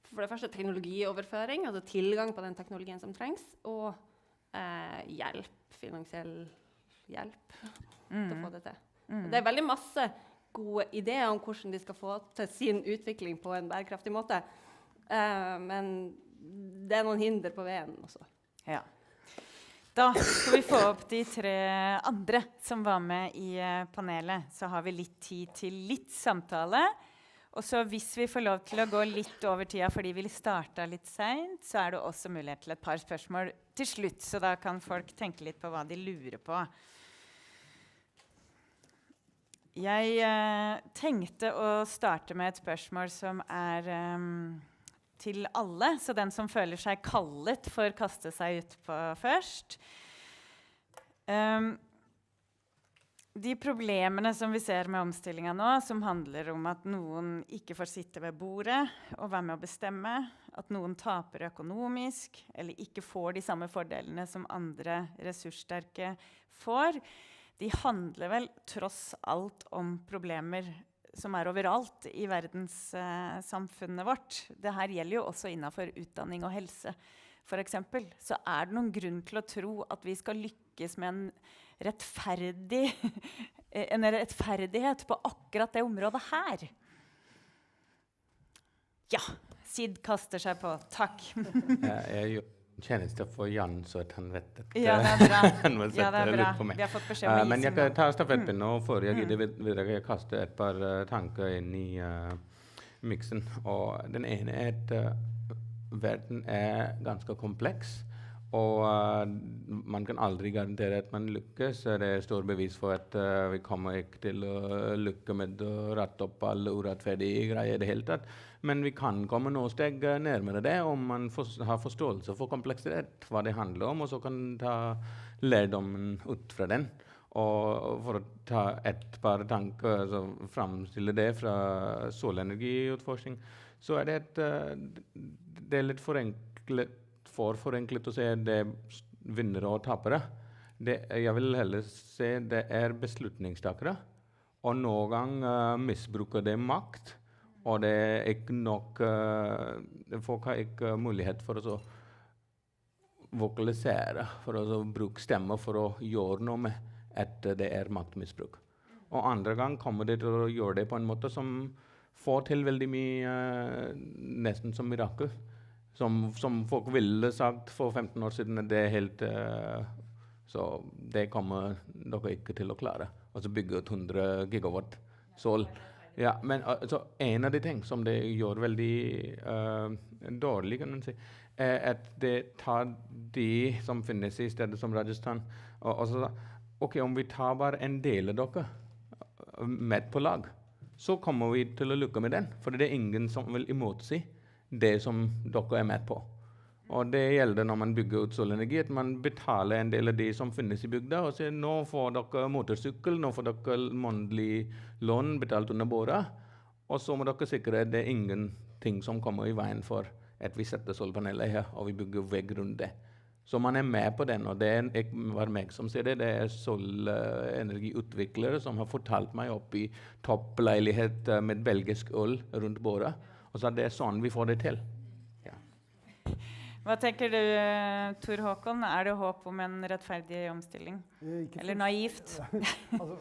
for det første teknologioverføring, altså tilgang på den teknologien som trengs, og hjelp, finansiell hjelp til å få det til. Det veldig masse gode ideer om hvordan de skal få til sin utvikling på en bærekraftig måte. Men det noen hinder på veien også. Ja. Da skal vi få opp de 3 andre som var med i panelet. Så har vi litt tid til litt samtale. Og så hvis vi får lov til å gå litt over tida fordi vi startet litt sent, så det også mulighet til et par spørsmål til slutt. Så da kan folk tenke litt på hva de lurer på. Jeg tenkte å starte med et spørsmål som til alle, så den som føler seg kallet får kaste seg ut på først. De problemene som vi ser med omstillingen nå, som handler om at noen ikke får sitte ved bordet og være med å bestemme, at noen taper økonomisk, eller ikke får de samme fordelene som andre ressurssterke får, de handler vel tross alt om problemer som overalt i verdenssamfunnet vårt. Dette gjelder jo også innenfor utdanning og helse, for eksempel. Så det noen grunn til å tro at vi skal lykkes med en rettferdighet på akkurat det området her. Ja, Sid kaster seg på. Takk. Jeg tjeneste for Jan, så at han vet at Ja, det er bra. han må Ja, det er sette bra. litt på meg. Vi har fått beskjed om å gi Men jeg signal. kan ta stafettpinnen, og før jeg gidder videre, jeg kaster et par tanker inn i miksen. Og den ene er at verden er ganske kompleks, og man kan aldri garantere at man lykkes. Det er stor bevis for at vi kommer ikke til å lykke med å rette opp alle urettferdige greier i det hele tatt. Men vi kan komme noen steg nærmere det om man har forståelse for kompleksitet, hva det handler om, og så kan ta lærdommen ut fra den. Og for å ta et par tanker, så framstille det fra solenergiutforskning, så er det det er litt for forenklet å se det vinnere og tapere. Jeg vil heller se det er beslutningstakere, og noen gang misbruker det makt, og det er ikke nok, folk har ikke mulighet for å vokalisere, for å bruke stemmer for å gjøre noe med at det er maktmisbruk. Og andre gang kommer det til å gjøre det på en måte som får til veldig mye, nesten som mirakel. Som folk ville sagt for 15 år siden, det er helt, så det kommer dere ikke til å klare. Og så bygge ut 100 gigawatt sol. Ja, men altså, en av de ting som det gjør veldig dårlig, kan man si, er at det tar de som finnes i stedet som Rajasthan, og så, ok, om vi tar bare en del av dere med på lag, så kommer vi til å lykke med den, for det er ingen som vil imotsi det som dere er med på. Og det gjelder når man bygger ut solenergi, at man betaler en del av de som finnes i bygda, og sier, nå får dere motorsykkel, nå får dere månedlig lån betalt under båret, og så må dere sikre at det er ingenting som kommer i veien for at vi setter solpaneler her, og vi bygger vegg rundt det. Så man er med på den, og det er ikke bare meg som sier det, det er solenergiutviklere som har fortalt meg opp i toppleilighet med belgisk øl rundt båret, og så det er sånn vi får det til. Ja. Hva tenker du, Tor Håkon? Er det håp om en rettferdig omstilling? Eller naivt? Altså,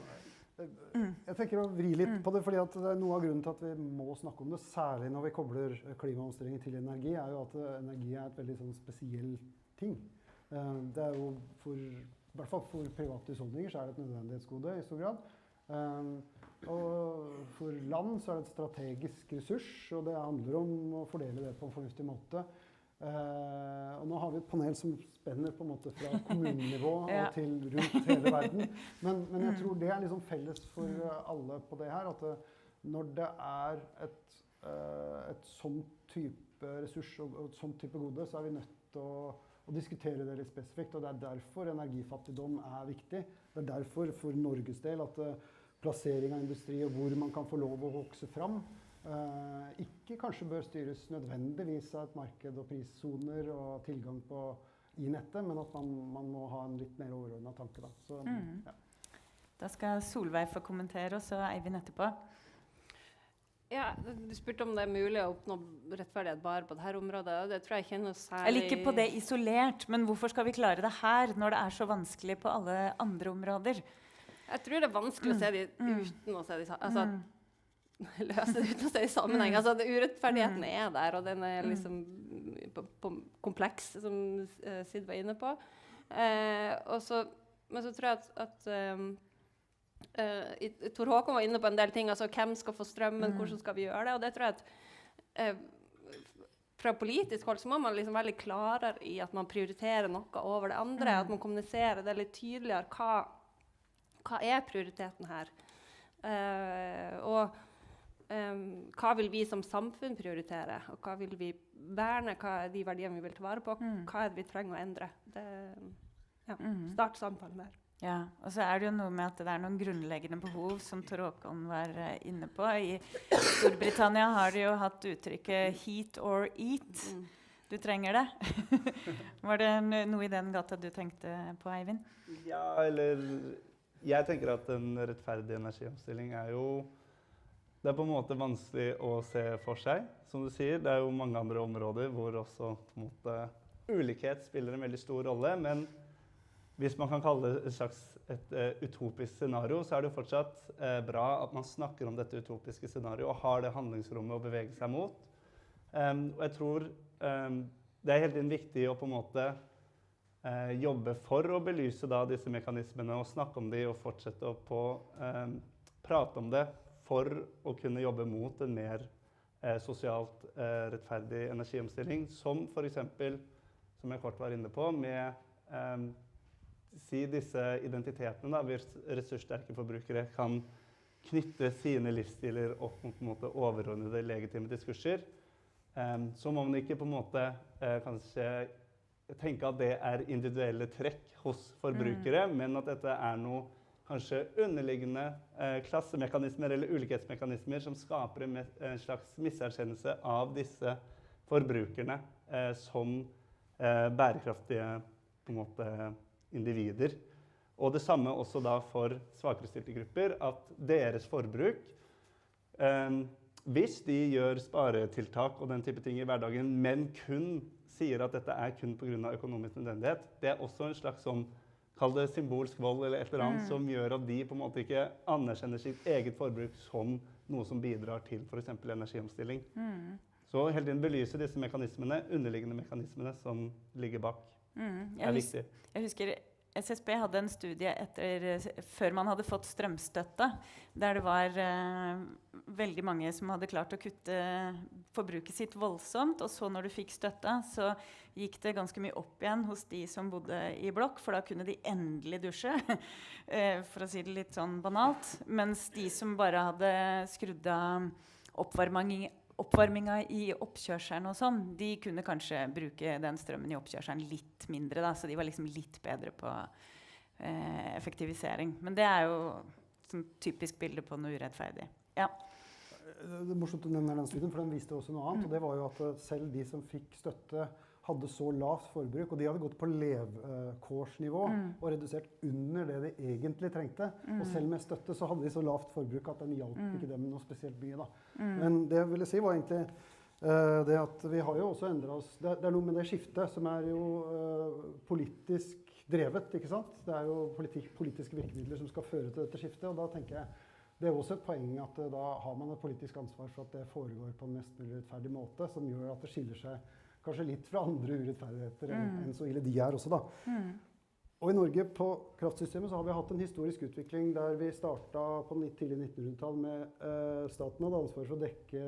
jeg tenker å vri litt på det, fordi at det er noe av grunnen til at vi må snakke om det, særlig når vi kobler klimaomstilling til energi, er jo at energi er et veldig sånn spesiell ting. Det er jo i hvert fall for private husholdninger så er det et nødvendighetsgode i stor grad. Og for land så er det et strategisk ressurs, og det handler om å fordele det på en fornuftig måte. Og nå har vi et panel som spenner på en måte fra kommunenivå og til rundt hele verden. Men jeg tror det er liksom felles for alle på det her, at når det er et sånn type ressurs og et sånn type gode, så er vi nødt til å diskutere det litt spesifikt, og det er derfor energifattigdom er viktig. Det er derfor for Norges del at plassering av industri og hvor man kan få lov å vokse fram, ikke kanskje bør styres nødvendigvis av et marked og prissoner og tilgang på i nettet, men at man må ha en litt mer overordnet tanke. Da. Så, ja. Da skal Solveig få kommentere, og så Eivind etterpå. Ja, du spurte om det er mulig å oppnå rettferdighet bare på dette området, og det tror jeg ikke er noe særlig... Eller ikke på det isolert, men hvorfor skal vi klare det her når det er så vanskelig på alle andre områder? Jeg tror det er vanskelig å se det uten å se det altså, løse det uten å se det i sammenheng. Altså, urettferdigheten er der, og den er liksom kompleks, som Sid var inne på. Men så tror jeg at Tor Håkon var inne på en del ting, altså hvem skal få strømmen, hvordan skal vi gjøre det, og det tror jeg at fra politisk hold så må man liksom være litt klarere i at man prioriterer noe over det andre, at man kommuniserer det litt tydeligere, hva er prioriteten her? Og hva vil vi som samfunn prioritere? Og hva vil vi verne? Hva er de verdiene vi vil ta vare på? Hva er det vi trenger å endre? Start samtalen der. Ja, og så er det jo noe med at det er noen grunnleggende behov som Tor Håkon var inne på. I Storbritannia har de jo hatt uttrykket «heat or eat». Du trenger det. Var det noe i den gata du tenkte på, Eivind? Ja, eller... Jeg tenker at en rettferdig energiomstilling er jo... Det er på en måte vanskelig å se for seg, som du sier. Det er jo mange andre områder hvor også på en måte, ulikhet spiller en veldig stor rolle, men hvis man kan kalle det et utopisk scenario, så er det jo fortsatt bra at man snakker om dette utopiske scenarioet og har det handlingsrommet å bevege seg mot. Og jeg tror det helt viktig å på en måte jobbe for å belyse da disse mekanismene og snakke om de og fortsette å prate om det for å kunne jobbe mot en mer sosialt rettferdig energiomstilling, som for eksempel, som jeg kort var inne på, med si disse identitetene da, hvis ressurssterke forbrukere kan knytte sine livsstiler opp mot på en måte overordnede legitime diskurser, så må man ikke på en måte kanskje tenke at det individuelle trekk hos forbrukere, men at dette noe kanskje underliggende klassemekanismer eller ulikhetsmekanismer som skaper en slags miserkjennelse av disse forbrukerne som bærekraftige på en måte individer. Og det samme også da for svakerestilte grupper, at deres forbruk, hvis de gjør sparetiltak og den type ting i hverdagen, men kun sier at dette kun på grunn av økonomisk nødvendighet, det også en slags sånn, kall det symbolsk vold eller et eller annet, som gjør at de på en måte ikke anerkjenner sitt eget forbruk som noe som bidrar til for eksempel energiomstilling. Så helt inn belyse disse mekanismene, underliggende mekanismene som ligger bak. Viktig. Jeg husker SSB hadde en studie før man hadde fått strømstøtte, der det var veldig mange som hadde klart å kutte forbruket sitt voldsomt, og så når du fikk støtte, så gikk det ganske mye opp igjen hos de som bodde i blokk, for da kunne de endelig dusje, for å si det litt sånn banalt, mens de som bare hadde skrudd av oppvarminga i oppkjørselen og sånn, de kunne kanskje bruke den strømmen i oppkjørselen litt mindre, da, så de var liksom litt bedre på effektivisering. Men det jo sånn typisk bilde på noe urettferdig. Ja. Det morsomt å nevne den studien, for den viste også noe annet, og det var jo at selv de som fikk støtte hadde så lavt forbruk, og de hadde gått på levekårsnivå og redusert under det de egentlig trengte. Og selv med støtte så hadde de så lavt forbruk at den hjalp ikke dem noe spesielt mye. Da. Men det jeg ville si var egentlig det at vi har jo også endret oss. Det noe med det skiftet som jo politisk drevet, ikke sant? Det jo politiske virkemidler som skal føre til dette skiftet, og da tenker jeg det også et poeng at da har man et politisk ansvar for at det foregår på en mest mulig rettferdig måte, som gjør at det skiller seg kanskje litt fra andre urettferdigheter enn så ille de også da. Og i Norge på kraftsystemet så har vi hatt en historisk utvikling der vi startet på tidlig 1900-tall med staten hadde ansvar for å dekke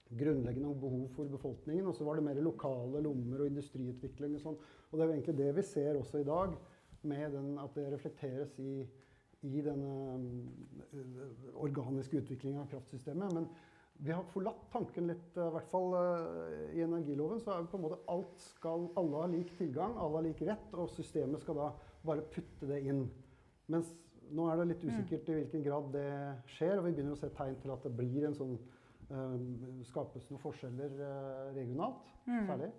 grunnleggende behov for befolkningen, og så var det mer lokale lommer og industriutvikling og sånn. Og det egentlig det vi ser også i dag, med at det reflekteres i denne organiske utviklingen av kraftsystemet, men vi har forlatt tanken litt, i hvert fall i energiloven, så det på en måte alle har lik tilgang, alle har lik rett, og systemet skal da bare putte det inn. Mens nå det litt usikkert i hvilken grad det skjer, og vi begynner å se tegn til at det blir en sånn, skapes noen forskjeller regionalt, særlig.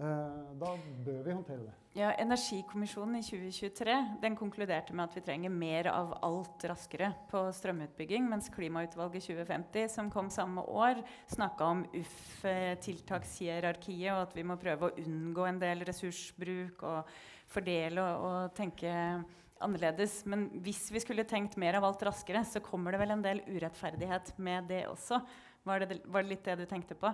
Da bør vi håndtere det. Ja, Energikommisjonen i 2023, den konkluderte med at vi trenger mer av alt raskere på strømutbygging, mens Klimautvalget 2050, som kom samme år, snakket om tiltakshierarkiet, og at vi må prøve å unngå en del ressursbruk og fordele og tenke annerledes. Men hvis vi skulle tenkt mer av alt raskere, så kommer det vel en del urettferdighet med det også. Var det litt det du tenkte på?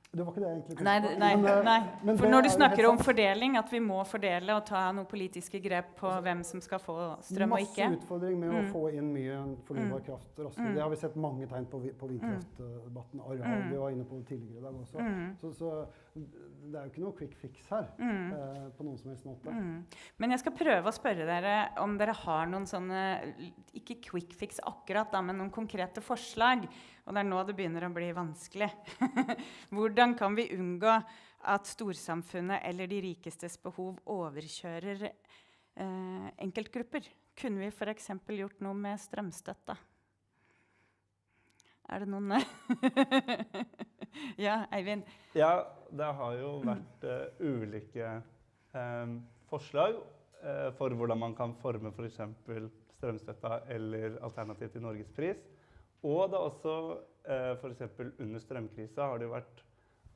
Det var ikke det jeg egentlig tenkte på. Nei. For når du snakker om fordeling, at vi må fordele og ta noen politiske grep på hvem som skal få strøm og ikke. Masse utfordring med å få inn mye fornybar kraft raskere. Det har vi sett mange tegn på vindkraftdebatten. Areal, vi var inne på det tidligere i dag også. Så det jo ikke noe quick fix her på noen som helst måte. Men jeg skal prøve å spørre dere om dere har noen sånne, ikke quick fix akkurat da, men noen konkrete forslag. Og det nå det begynner å bli vanskelig. Hvordan kan vi unngå at storsamfunnet eller de rikestes behov overkjører enkeltgrupper? Kunne vi for eksempel gjort noe med strømstøtta? Det noen? Ja, Eivind? Ja, det har jo vært ulike forslag for hvordan man kan forme for eksempel strømstøtta eller alternativ til Norges pris. Og det også, for eksempel under strømkrisa, har det jo vært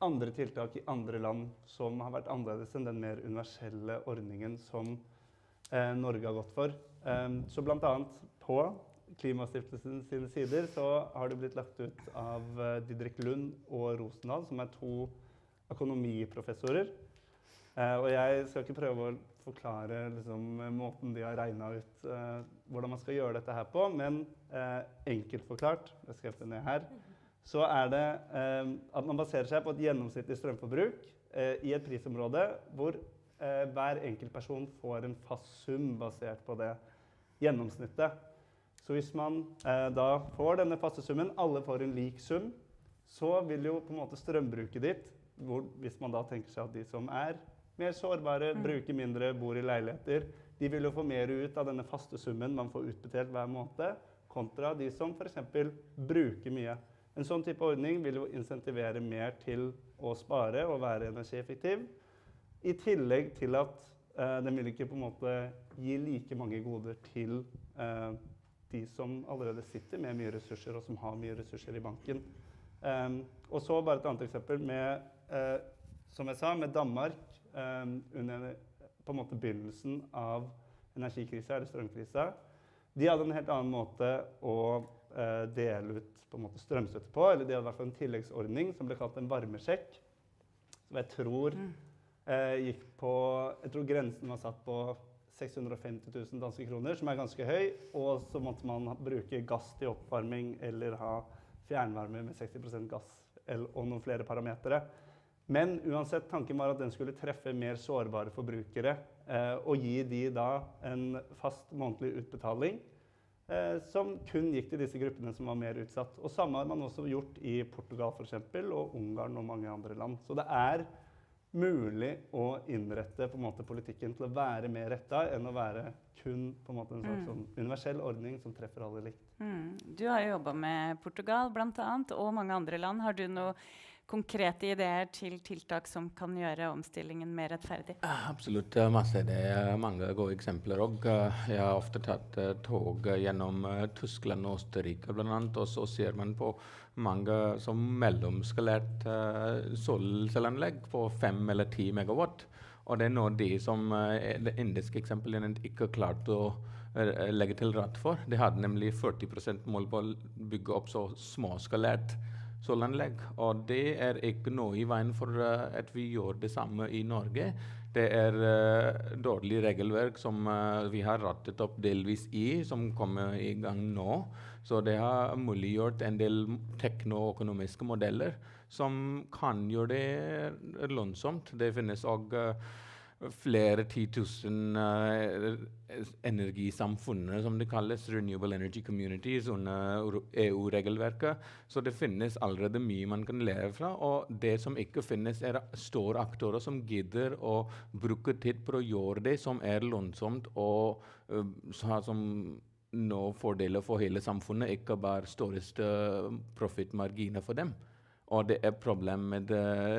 andre tiltak i andre land som har vært annerledes enn den mer universelle ordningen som Norge har gått for. Så blant annet på Klimastiftelsen sine sider så har det blitt lagt ut av Didrik Lund og Rosenow, som 2 økonomiprofessorer, Og jeg skal ikke prøve å forklare liksom, måten de har regnet ut hvordan man skal gjøre dette her på, men enkelt forklart, jeg skrev det ned her, så det at man baserer seg på et gjennomsnittlig strømforbruk i et prisområde hvor hver enkelt person får en fast sum basert på det gjennomsnittet. Så hvis man da får denne faste summen, alle får en lik sum, så vil jo på en måte strømbruket ditt, hvis man da tenker seg at de som mer sårbare, bruker mindre, bor i leiligheter, de vil jo få mer ut av denne faste summen man får utbetalt hver måned, kontra de som for eksempel bruker mye. En sånn type ordning vil jo insentivere mer til å spare og være energieffektiv, i tillegg til at den vil ikke på en måte gi like mange goder til de som allerede sitter med mye ressurser og som har mye ressurser i banken. Og så bare et annet eksempel med, som jeg sa, med Danmark under på en måte begynnelsen av energikrisa eller strømkrisa. De hadde en helt annen måte å dele ut på en måte strømstøtte på, eller de hadde i hvert fall en tilleggsordning som ble kalt en varmesjekk, som jeg tror gikk på, jeg tror grensen var satt på 650 000 danske kroner, som ganske høy, og så måtte man bruke gass til oppvarming eller ha fjernvarme med 60% gass og noen flere parametere. Men uansett, tanken var at den skulle treffe mer sårbare forbrukere og gi de da en fast månedlig utbetaling som kun gikk til disse gruppene som var mer utsatt. Og samme har man også gjort i Portugal for eksempel, og Ungarn og mange andre land. Så det mulig å innrette på en måte politikken til å være mer rettet enn å være kun på en måte en slags sånn universell ordning som treffer alle likt. Du har jo jobbet med Portugal blant annet, og mange andre land. Har du noen konkrete ideer til tiltak som kan gjøre omstillingen mer rettferdig? Absolutt masse. Det mange gode eksempler. Og jeg har ofte tatt tog gjennom Tyskland og Østerrike blant annet, og så ser man på mange som mellomskalert solcelleanlegg på 5 eller 10 megawatt. Og det nå de som det indiske eksempelet ikke klart å legge til rett for. De hadde nemlig 40% mål på å bygge opp så småskalert solanlegg, og det ikke noe i veien for at vi gjør det samme i Norge. Det dårlig regelverk som vi har rettet opp delvis som kommer i gang nå. Så det har muliggjort en del teknoøkonomiske modeller som kan gjøre det lønnsomt. Det finnes også flere 10 000 energisamfunner, som det kalles, Renewable Energy Communities, under EU-regelverket. Så det finnes allerede mye man kan lære fra, og det som ikke finnes store aktører som gidder å bruke tid på å gjøre det som lønnsomt og som nå fordeler for hele samfunnet, ikke bare største profittmarginer for dem. Og det problem med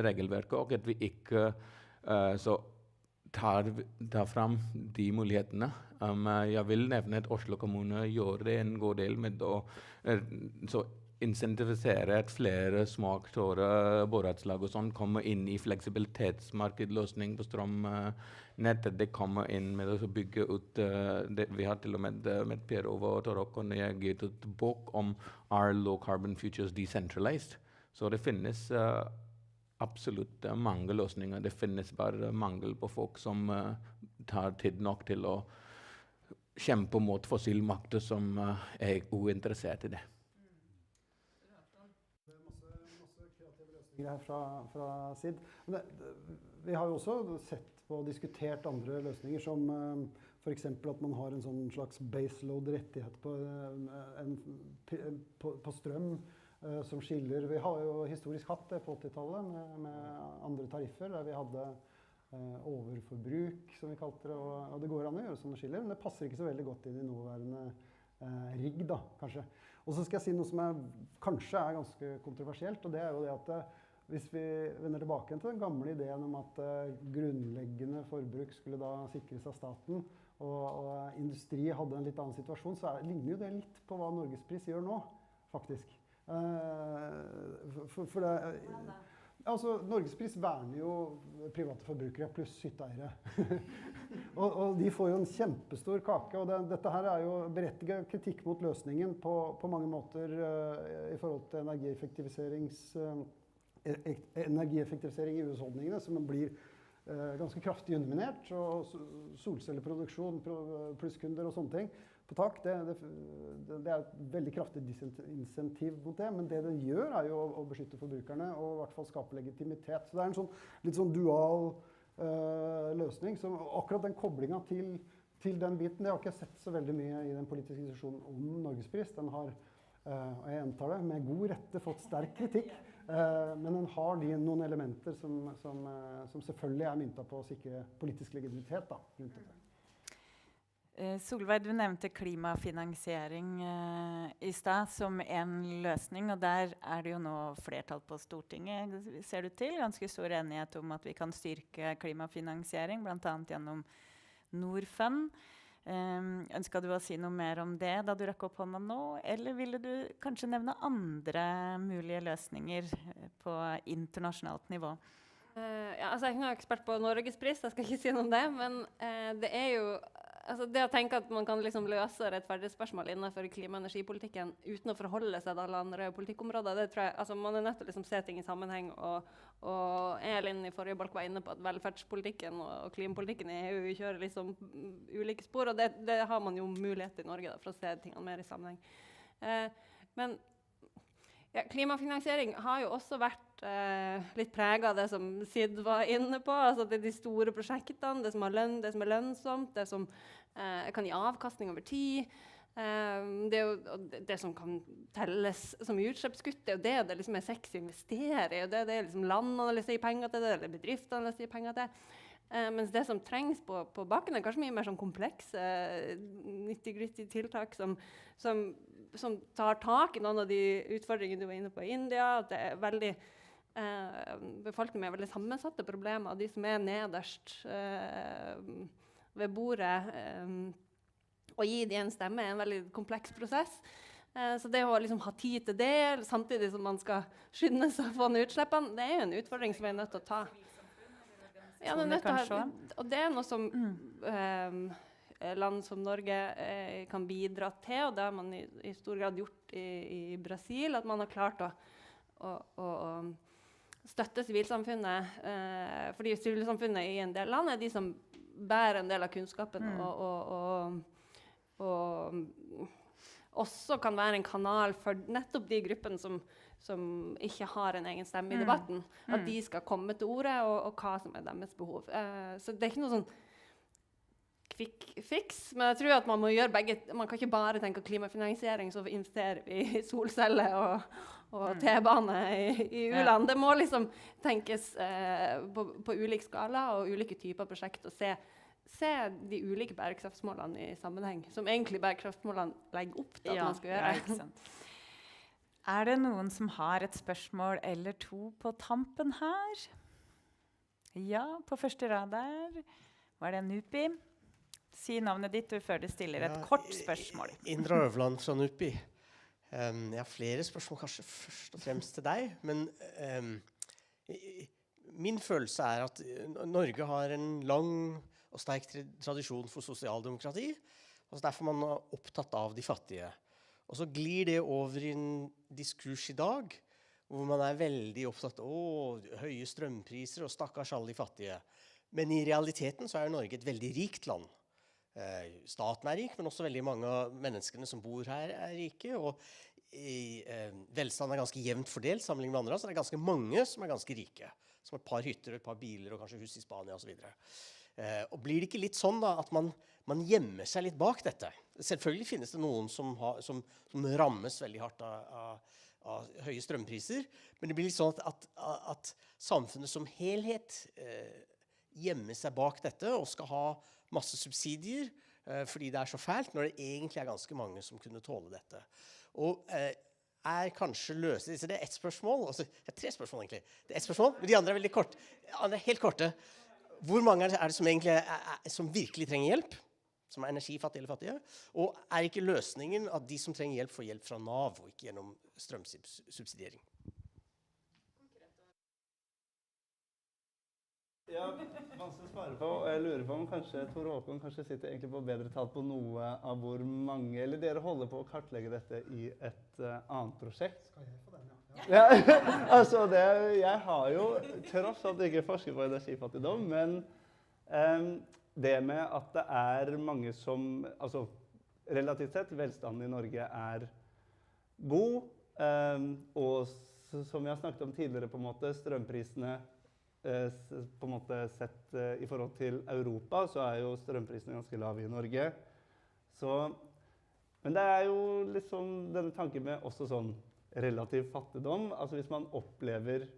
regelverket, og at vi ikke så tar fram de mulighetene. Jeg vil nevne at Oslo kommune gjør det en god del med å incentivisere at flere små aktører, borettslag og sånn, kommer inn i fleksibilitetsmarkedløsning på strømnett. Det kommer inn med å bygge ut vi har til og med Per Ove og Torok og jeg gitt ut bok om Are Low Carbon Futures Decentralized? Så det finnes absolutt mange løsninger. Det finnes bare mangel på folk som tar tid nok til å kjempe mot fossilmakter som uinteressert i det. Det masse kreative løsninger her fra SID. Vi har jo også sett på og diskutert andre løsninger, som for eksempel at man har en sånn slags baseload-rettighet på strøm, som skiller. Vi har jo historisk hatt det på 80-tallet med andre tariffer, der vi hadde overforbruk, som vi kalte det, og det går an å gjøre sånne skiller, men det passer ikke så veldig godt inn i nåværende rigg, da, kanskje. Og så skal jeg si noe som kanskje ganske kontroversielt, og det jo det at hvis vi vender tilbake til den gamle ideen om at grunnleggende forbruk skulle da sikres av staten, og industri hadde en litt annen situasjon, så ligner jo det litt på hva Norgespris gjør nå, faktisk. For det, altså, Norgespris verner jo private forbrukere pluss hytteeiere. og de får jo en kjempestor kake, og dette her jo berettiget kritikk mot løsningen på mange måter i forhold til energieffektivisering i husholdningene, som blir ganske kraftig underminert, og solcelleproduksjon, plusskunder og sånne ting på tak, det et veldig kraftig insentiv mot det, men det gjør jo å beskytte forbrukerne og I hvert fall skape legitimitet. Så det en litt sånn dual løsning, så akkurat den koblingen til den biten, det har ikke jeg sett så veldig mye I den politiske diskusjonen om Norgespris. Den har, og jeg gjentar det, med god rette fått sterk kritikk, men den har noen elementer som selvfølgelig myntet på å sikre politisk legitimitet da, rundt det. Solveig, du nevnte klimafinansiering I sted som en løsning, og der det jo nå flertall på Stortinget, ser du til, ganske stor enighet om at vi kan styrke klimafinansiering, blant annet gjennom Norfund. Ønsket du å si noe mer om det da du rakk opp hånda nå, eller ville du kanskje nevne andre mulige løsninger på internasjonalt nivå? Ja, altså jeg er ikke ekspert på Norgespris, jeg skal ikke si noe om det, men det jo altså det å tenke at man kan liksom løse rettferdighetsspørsmål innenfor klima- og energipolitikken uten å forholde seg til alle andre politikkområder, det tror jeg, altså man nødt til å liksom se ting I sammenheng, og Elin I forrige balk var inne på at velferdspolitikken og klimapolitikken I EU kjører liksom ulike spor, og det har man jo mulighet I Norge da, for å se tingene mer I sammenheng. Men ja, klimafinansiering har jo også vært litt preget av det som Sid var inne på, altså det de store prosjektene, det som er lønnsomt, det som kan gi avkastning over tid, det som kan telles som utslippskutt, det liksom sexy å investere I, og det liksom landene vil si penger til det, eller bedriftene vil si penger til. Mens det som trengs på bakken kanskje mye mer sånn komplekse, nitty-gritty tiltak som tar tak I noen av de utfordringene du var inne på I India, at det veldig befolkningen med veldig sammensatte problemer, de som nederst ved bordet, og gi de en stemme en veldig kompleks prosess. Så det å liksom ha tid til det, samtidig som man skal skynde seg å få ned utslippene, det jo en utfordring som vi nødt til å ta. Ja, og det noe som land som Norge kan bidra til, og det har man I stor grad gjort I Brasil, at man har klart å støtte sivilsamfunnet, fordi sivilsamfunnet I en del land de som bærer en del av kunnskapen, og også kan være en kanal for nettopp de gruppene som ikke har en egen stemme I debatten, at de skal komme til ordet, og hva som deres behov. Så det ikke noe sånn quick fix, men jeg tror at man må gjøre begge. Man kan ikke bare tenke klimafinansiering, så investerer vi I solceller og T-bane I u-land. Det må liksom tenkes på ulik skala og ulike typer prosjekt, og se de ulike bærekraftsmålene I sammenheng, som egentlig bærekraftsmålene legger opp til at man skal gjøre. Ja, ikke sant. Det noen som har et spørsmål eller to på tampen her? Ja, på første rad der. Var det Nupi? Si navnet ditt før du stiller et kort spørsmål. Indra Øverland fra Nupi. Jeg har flere spørsmål, kanskje først og fremst til deg, men min følelse at Norge har en lang og sterk tradisjon for sosialdemokrati, og derfor man opptatt av de fattige. Og så glir det over I en diskurs I dag, hvor man veldig opptatt av høye strømpriser og stakkars alle de fattige. Men I realiteten så Norge et veldig rikt land. Staten rik, men også veldig mange av menneskene som bor her rike, og velstand ganske jevnt fordelt sammenlignet med andre, så det ganske mange som ganske rike, som et par hytter, et par biler og kanskje hus I Spania og så videre. Og blir det ikke litt sånn da, at man gjemmer seg litt bak dette? Selvfølgelig finnes det noen som rammes veldig hardt av høye strømpriser, men det blir litt sånn at samfunnet som helhet gjemmer seg bak dette og skal ha masse subsidier fordi det så fælt, når det egentlig ganske mange som kunne tåle dette. Og kanskje løse så det ett spørsmål, altså det tre spørsmål egentlig. Det ett spørsmål, men de andre veldig kort. Andre helt korte. Hvor mange det som egentlig som virkelig trenger hjelp, som energifattige eller fattige, og ikke løsningen at de som trenger hjelp får hjelp fra NAV, og ikke gjennom strømsubsidiering? Ja, vanskelig å svare på, og jeg lurer på om kanskje Tor Håkon sitter egentlig på bedre tall på noe av hvor mange, eller dere holder på å kartlegge dette I et annet prosjekt. Skal jeg få den, ja? Ja, altså jeg har jo tross alt ikke forsket på energifattigdom, men det med at det er mange som, altså relativt sett, velstanden i Norge er god, og som vi har snakket om tidligere på en måte, strømprisene på en måte sett i forhold til Europa, så er jo strømprisene ganske lave i Norge. Så, men det er jo liksom denne tanken med også sånn relativ fattigdom, altså hvis man opplever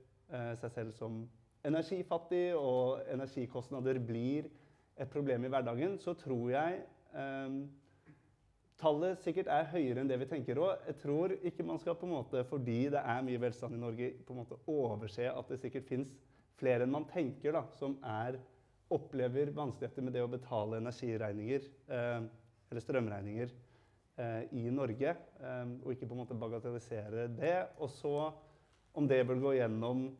seg selv som energifattig, og energikostnader blir et problem i hverdagen, så tror jeg tallet sikkert er høyere enn det vi tenker også. Jeg tror ikke man skal på en måte, fordi det er mye velstand i Norge, på en måte overse at det sikkert finnes flere enn man tenker da, som opplever vanskeligheter med det å betale energiregninger, eller strømregninger i Norge, og ikke på en måte bagatellisere det. Og så, om det bør gå gjennom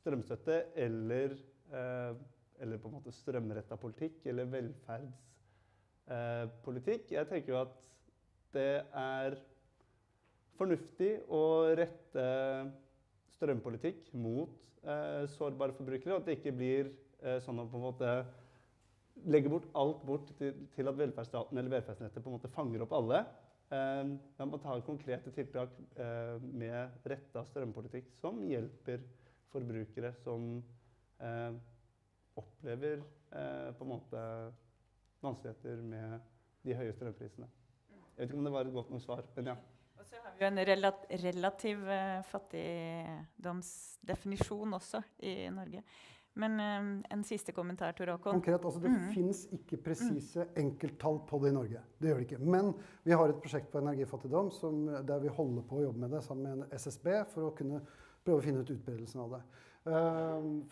strømstøtte, eller på en måte strømrettet politikk, eller velferdspolitikk. Jeg tenker jo at det er fornuftig å rette strømpolitikk mot sårbare forbrukere, og at det ikke blir sånn at på en måte legger alt bort til at velferdsstaten eller velferdsnettet på en måte fanger opp alle. Man må ta konkrete tiltak med rettet strømpolitikk som hjelper forbrukere som opplever på en måte vanskeligheter med de høye strømprisene. Jeg vet ikke om det var et godt nok svar, men ja. Og så har vi jo en relativ fattigdomsdefinisjon også i Norge. Men en siste kommentar, Tor Håkon. Konkret, altså det finnes ikke presise enkelttall på det i Norge. Det gjør det ikke. Men vi har et prosjekt på energifattigdom der vi holder på å jobbe med det sammen med SSB for å kunne prøve å finne ut utbredelsen av det.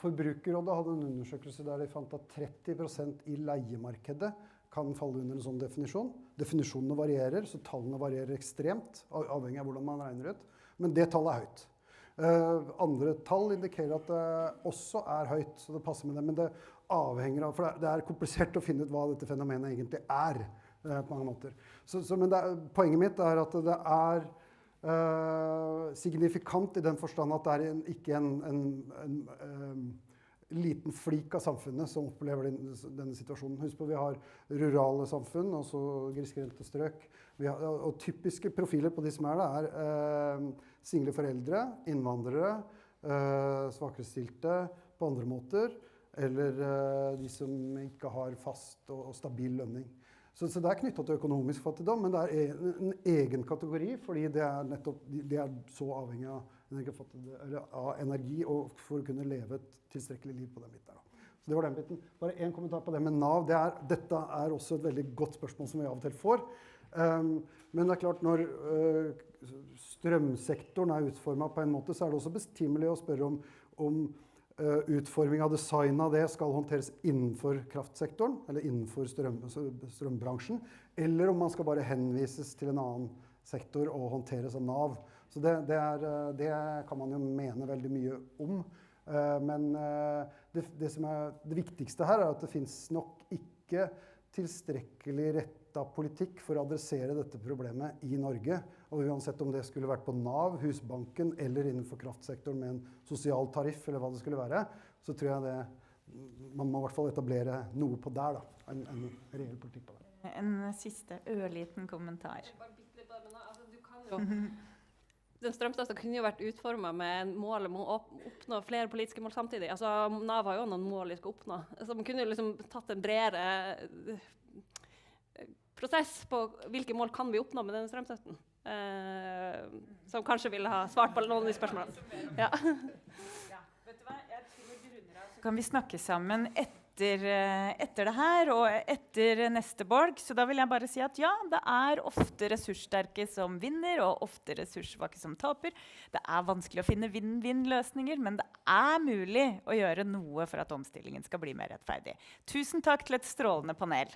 Forbrukerrådet hadde en undersøkelse der de fant at 30% i leiemarkedet kan falle under en sånn definisjon. Definisjonene varierer, så tallene varierer ekstremt, avhengig av hvordan man regner ut. Men det tallet er høyt. Andre tall indikerer at det også er høyt, så det passer med det. Men det avhenger av, for det er komplisert å finne ut hva dette fenomenet egentlig er, på mange måter. Men poenget mitt er at det er signifikant i den forstand at det er ikke en liten flik av samfunnet som opplever denne situasjonen. Husk på, vi har rurale samfunn, altså grisgrendte strøk. Og typiske profiler på de som er single foreldre, innvandrere, svakerestilte på andre måter, eller de som ikke har fast og stabil lønning. Så det er knyttet til økonomisk fattigdom, men det er en egen kategori, fordi det er så avhengig av energi og for å kunne leve et tilstrekkelig liv på den biten der. Så det var den biten. Bare en kommentar på det med Nav. Dette er også et veldig godt spørsmål som vi av og til får. Men det er klart, når strømsektoren er utformet på en måte, så er det også bestimelig å spørre om utforming av design av det skal håndteres innenfor kraftsektoren, eller innenfor strømbransjen, eller om man skal bare henvises til en annen sektor og håndteres av Nav. Så det kan man jo mene veldig mye om. Men det viktigste her er at det finnes nok ikke tilstrekkelig rettet politikk for å adressere dette problemet i Norge. Og uansett om det skulle vært på Nav, Husbanken eller innenfor kraftsektoren med en sosial tariff eller hva det skulle være, så tror jeg man må i hvert fall etablere noe på der, en reell politikk på det. En siste ørliten kommentar. Den strømstøtten kunne jo vært utformet med mål om å oppnå flere politiske mål samtidig. Altså, Nav har jo noen mål de skal oppnå. Så man kunne jo liksom tatt en bredere prosess på hvilke mål kan vi oppnå med denne strømstøtten. Som kanskje ville ha svart på noen av de spørsmålene. Ja. Vet du hva? Jeg tror vi runder av. Så kan vi snakke sammen etter det her og etter neste bolk. Så da vil jeg bare si at ja, det er ofte ressurssterke som vinner, og ofte ressurssvake som taper. Det er vanskelig å finne vinn-vinn-løsninger, men det er mulig å gjøre noe for at omstillingen skal bli mer rettferdig. Tusen takk til et strålende panel.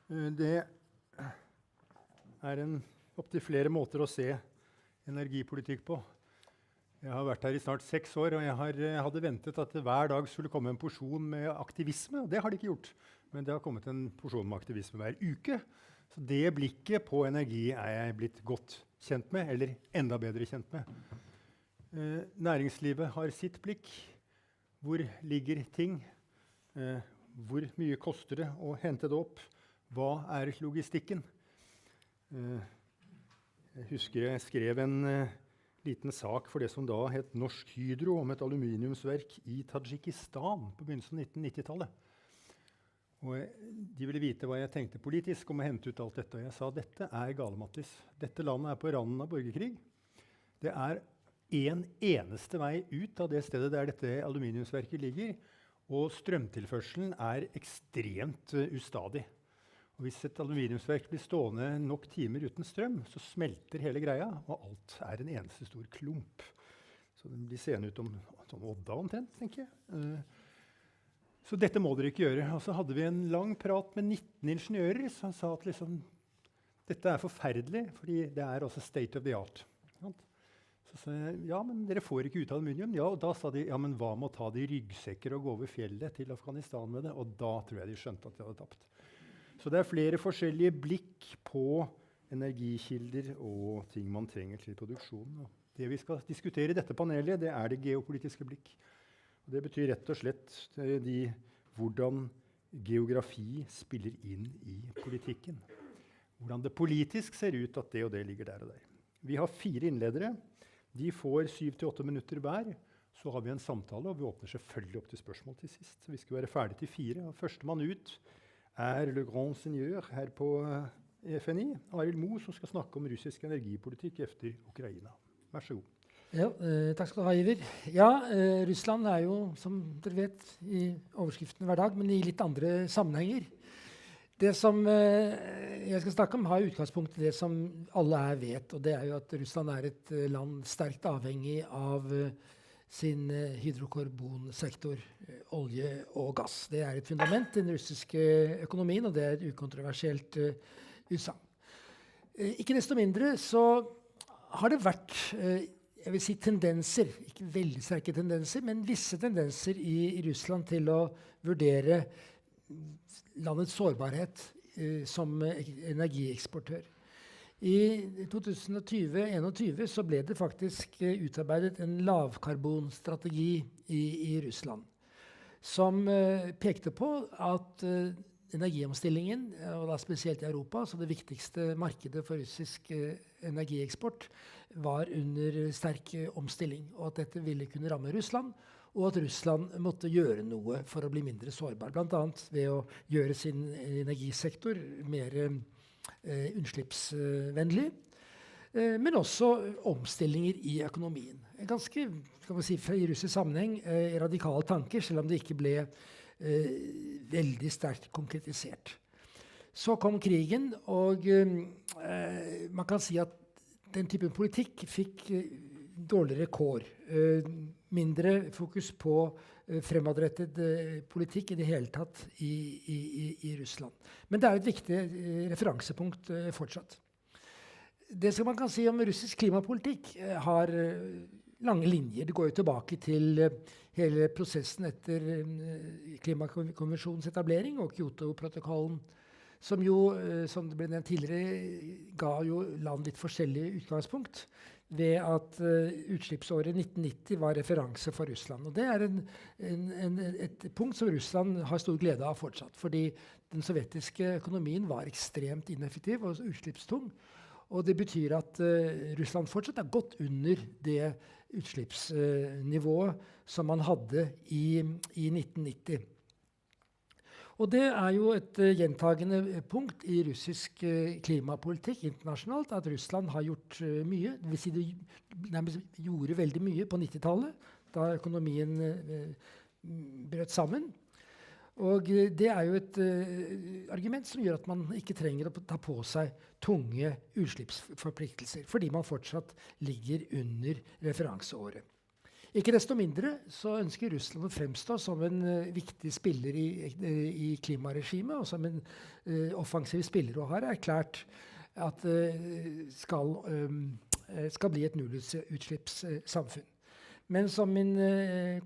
Det opptil flere måter å se energipolitikk på. Jeg har vært her i snart 6 år, og jeg hadde ventet at det hver dag skulle komme en porsjon med aktivisme, og det har det ikke gjort. Men det har kommet en porsjon med aktivisme hver uke. Så det blikket på energi jeg blitt godt kjent med, eller enda bedre kjent med. Næringslivet har sitt blikk. Hvor ligger ting? Hvor mye koster det å hente det opp? Hva logistikken? Jeg husker jeg skrev en liten sak for det som da het Norsk Hydro om et aluminiumsverk i Tadsjikistan på begynnelsen av 1990-tallet. Og de ville vite hva jeg tenkte politisk om å hente ut alt dette. Og jeg sa dette galemattis. Dette landet på randen av borgerkrig. Det en eneste vei ut av det stedet der dette aluminiumsverket ligger, og strømtilførselen ekstremt ustadig. Og hvis et aluminiumsverk blir stående nok timer uten strøm, så smelter hele greia, og alt en eneste stor klump. Så den blir seende ut som Odda omtrent, tenker jeg. Så dette må dere ikke gjøre. Og så hadde vi en lang prat med 19 ingeniører som sa at liksom, dette forferdelig, fordi det også state of the art. Så sa jeg, ja, men dere får ikke ut aluminium. Ja, og da sa de, ja, men hva med å ta det i ryggsekker og gå over fjellet til Afghanistan med det? Og da tror jeg de skjønte at de hadde tapt. Så det flere forskjellige blikk på energikilder og ting man trenger til produksjonen. Og det vi skal diskutere i dette panelet, det det geopolitiske blikk. Og det betyr rett og slett hvordan geografi spiller inn i politikken. Hvordan det politisk ser ut at det og det ligger der og der. Vi har 4 innledere. De får 7-8 minutter hver. Så har vi en samtale, og vi åpner selvfølgelig opp til spørsmål til sist. Så vi skal være ferdig til 4. Og førstemann ut le grand seigneur her på FNI, Arild Moe, som skal snakke om russisk energipolitikk etter Ukraina. Vær så god. Ja, takk skal du ha, Iver. Ja, Russland jo, som dere vet, i overskriften hver dag, men i litt andre sammenhenger. Det som jeg skal snakke om, har utgangspunkt i det som alle vet, og det jo at Russland et land sterkt avhengig av sin hydrokarbonsektor, olje og gass. Det et fundament i den russiske økonomien, og det et ukontroversielt utsagn. Ikke desto mindre så har det vært jeg vil si tendenser, ikke veldig sterke tendenser, men visse tendenser i Russland til å vurdere landets sårbarhet som energieksportør. I 2020-2021 så ble det faktisk utarbeidet en lavkarbonstrategi i Russland, som pekte på at energiomstillingen, og da spesielt i Europa, så det viktigste markedet for russisk energieksport, var under sterk omstilling, og at dette ville kunne ramme Russland, og at Russland måtte gjøre noe for å bli mindre sårbar, blant annet ved å gjøre sin energisektor mer utslippsvennlig, men også omstillinger i økonomien. En ganske, skal man si, i russisk sammenheng, radikale tanker, selv om det ikke ble veldig sterkt konkretisert. Så kom krigen, og man kan si at den typen politikk fikk dårligere kår. Mindre fokus på fremadrettet politikk i det hele tatt i Russland. Men det et viktig referansepunkt fortsatt. Det som man kan si om russisk klimapolitikk har lange linjer. Det går jo tilbake til hele prosessen etter klimakonvensjonens etablering og Kyoto-protokollen, som jo, som det ble nevnt tidligere, ga jo land litt forskjellig utgangspunkt ved at utslippsåret 1990 var referanse for Russland. Og det et punkt som Russland har stor glede av fortsatt, fordi den sovjetiske økonomien var ekstremt ineffektiv og utslippstung. Og det betyr at Russland fortsatt gått under det utslippsnivået som man hadde i 1990. Og det jo et gjentagende punkt i russisk klimapolitikk internasjonalt, at Russland har gjort mye. Det vil si de nærmest gjorde veldig mye på 90-tallet, da økonomien brøt sammen. Og det jo et argument som gjør at man ikke trenger å ta på seg tunge utslippsforpliktelser, fordi man fortsatt ligger under referanseåret. Ikke desto mindre så ønsker Russland å fremstå som en viktig spiller i klimaregimet, og som en offensiv spiller, og har erklært at skal bli et nullutslippssamfunn. Men som min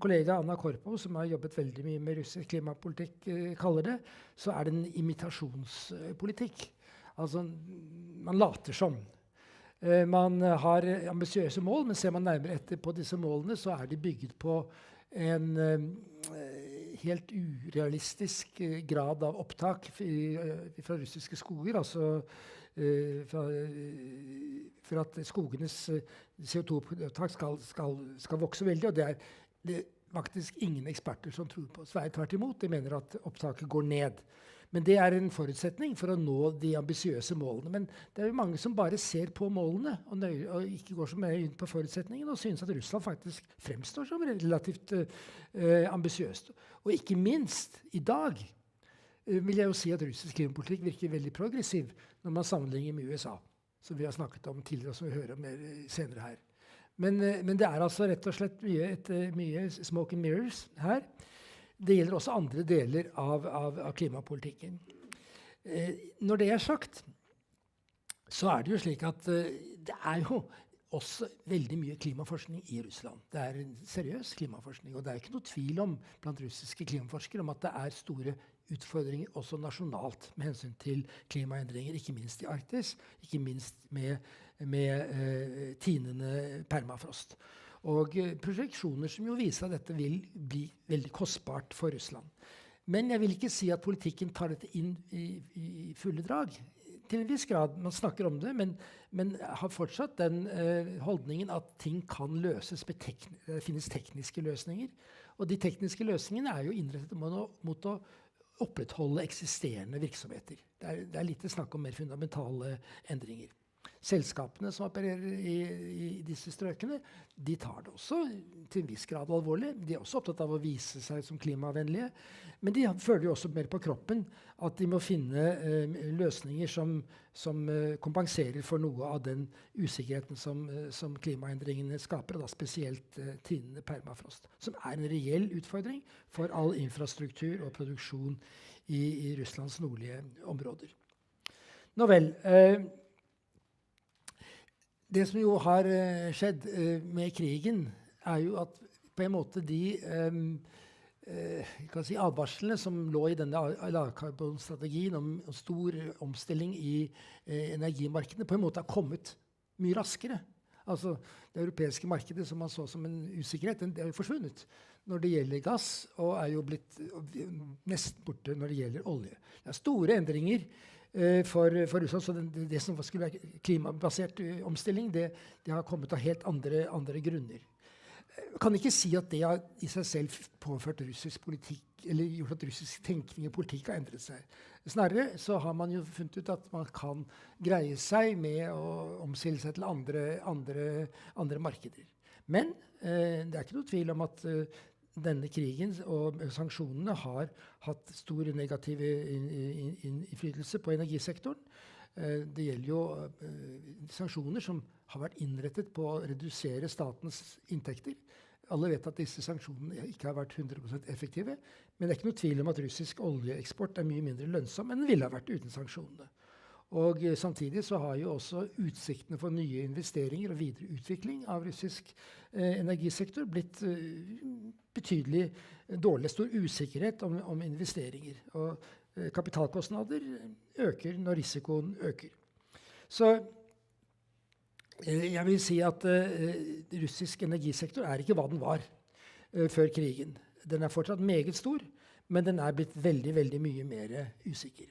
kollega Anna Korpo, som har jobbet veldig mye med russisk klimapolitikk, kaller det, så er det en imitasjonspolitikk. Altså, man later som. Man har ambisiøse mål, men ser man nærmere etter på disse målene, så er de bygget på en helt urealistisk grad av opptak fra russiske skoger, altså for at skogenes CO2-opptak skal vokse veldig, og det er faktisk ingen eksperter som tror på. Tvert imot, de mener at opptaket går ned. Men det er en forutsetning for å nå de ambisiøse målene. Men det er jo mange som bare ser på målene og ikke går så mye inn på forutsetningen, og synes at Russland faktisk fremstår som relativt ambisiøst. Og ikke minst i dag vil jeg jo si at russisk klimapolitikk virker veldig progressiv når man sammenligner med USA, som vi har snakket om tidligere, og som vi hører mer senere her. Men det er altså rett og slett mye smoke and mirrors her. Det gjelder også andre deler av klimapolitikken. Når det er sagt, så er det jo slik at det er jo også veldig mye klimaforskning i Russland. Det er en seriøs klimaforskning, og det er ikke noe tvil om blant russiske klimaforskere om at det er store utfordringer også nasjonalt med hensyn til klimaendringer, ikke minst i Arktis, ikke minst med tinende permafrost. Og projeksjoner som jo viser at dette vil bli veldig kostbart for Russland. Men jeg vil ikke si at politikken tar dette inn i fulle drag. Til en viss grad, man snakker om det, men har fortsatt den holdningen at ting kan løses det finnes tekniske løsninger. Og de tekniske løsningene er jo innrettet mot å opprettholde eksisterende virksomheter. Det er litt snakk om mer fundamentale endringer. Selskapene som opererer i disse strøkene, de tar det også til en viss grad alvorlig. De er også opptatt av å vise seg som klimavennlige, men de føler jo også mer på kroppen at de må finne løsninger som kompenserer for noe av den usikkerheten som klimaendringene skaper, og da spesielt tinende permafrost, som er en reell utfordring for all infrastruktur og produksjon i Russlands nordlige områder. Nå vel, det som jo har skjedd med krigen, er jo at på en måte de advarslene som lå i denne lavkarbonstrategien om stor omstilling i energimarkedene, på en måte har kommet mye raskere. Altså, det europeiske markedet som man så som en usikkerhet, det er jo forsvunnet når det gjelder gass, og er jo blitt nesten borte når det gjelder olje. Det er store endringer for Russland, så det som skulle være klimabasert omstilling, det har kommet av helt andre grunner. Jeg kan ikke si at det har i seg selv påført russisk politikk, eller gjort at russisk tenkning og politikk har endret seg. Snarere så har man jo funnet ut at man kan greie seg med å omstille seg til andre markeder. Men det er ikke noe tvil om at denne krigen og sanksjonene har hatt stor negativ innflytelse på energisektoren. Det gjelder jo sanksjoner som har vært innrettet på å redusere statens inntekter. Alle vet at disse sanksjonene ikke har vært 100% effektive, men det er ikke noe tvil om at russisk oljeeksport er mye mindre lønnsom enn den ville ha vært uten sanksjonene. Og samtidig så har jo også utsiktene for nye investeringer og videre utvikling av russisk energisektor blitt betydelig dårlig, stor usikkerhet om investeringer. Og kapitalkostnader øker når risikoen øker. Så jeg vil si at russisk energisektor er ikke hva den var før krigen. Den er fortsatt meget stor, men den er blitt veldig, veldig mye mer usikker.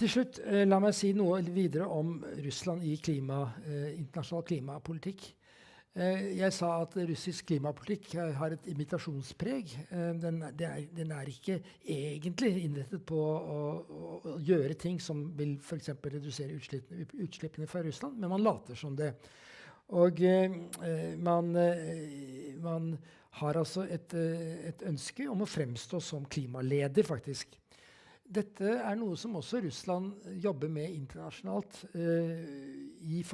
Til slutt, la meg si noe videre om Russland i internasjonal klimapolitikk. Jeg sa at russisk klimapolitikk har et imitasjonspreg. Den er ikke egentlig innrettet på å gjøre ting som vil for eksempel redusere utslippene fra Russland, men man later som det. Og man har altså et ønske om å fremstå som klimaleder, faktisk. Dette er noe som også Russland jobber med internasjonalt,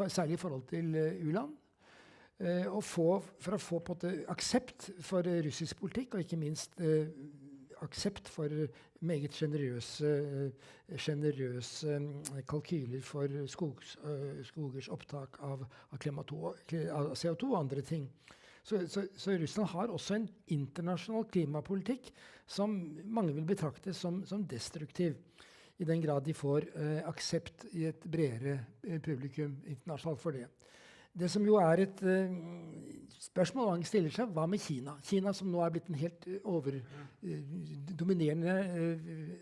særlig i forhold til u-land. For å få på en måte aksept for russisk politikk, og ikke minst aksept for meget generøse kalkyler for skogers opptak av CO2 og andre ting. Så Russland har også en internasjonal klimapolitikk som mange vil betrakte som destruktiv, i den grad de får aksept i et bredere publikum internasjonalt for det. Det som jo er et spørsmål mange stiller seg, hva med Kina? Kina som nå er blitt en helt dominerende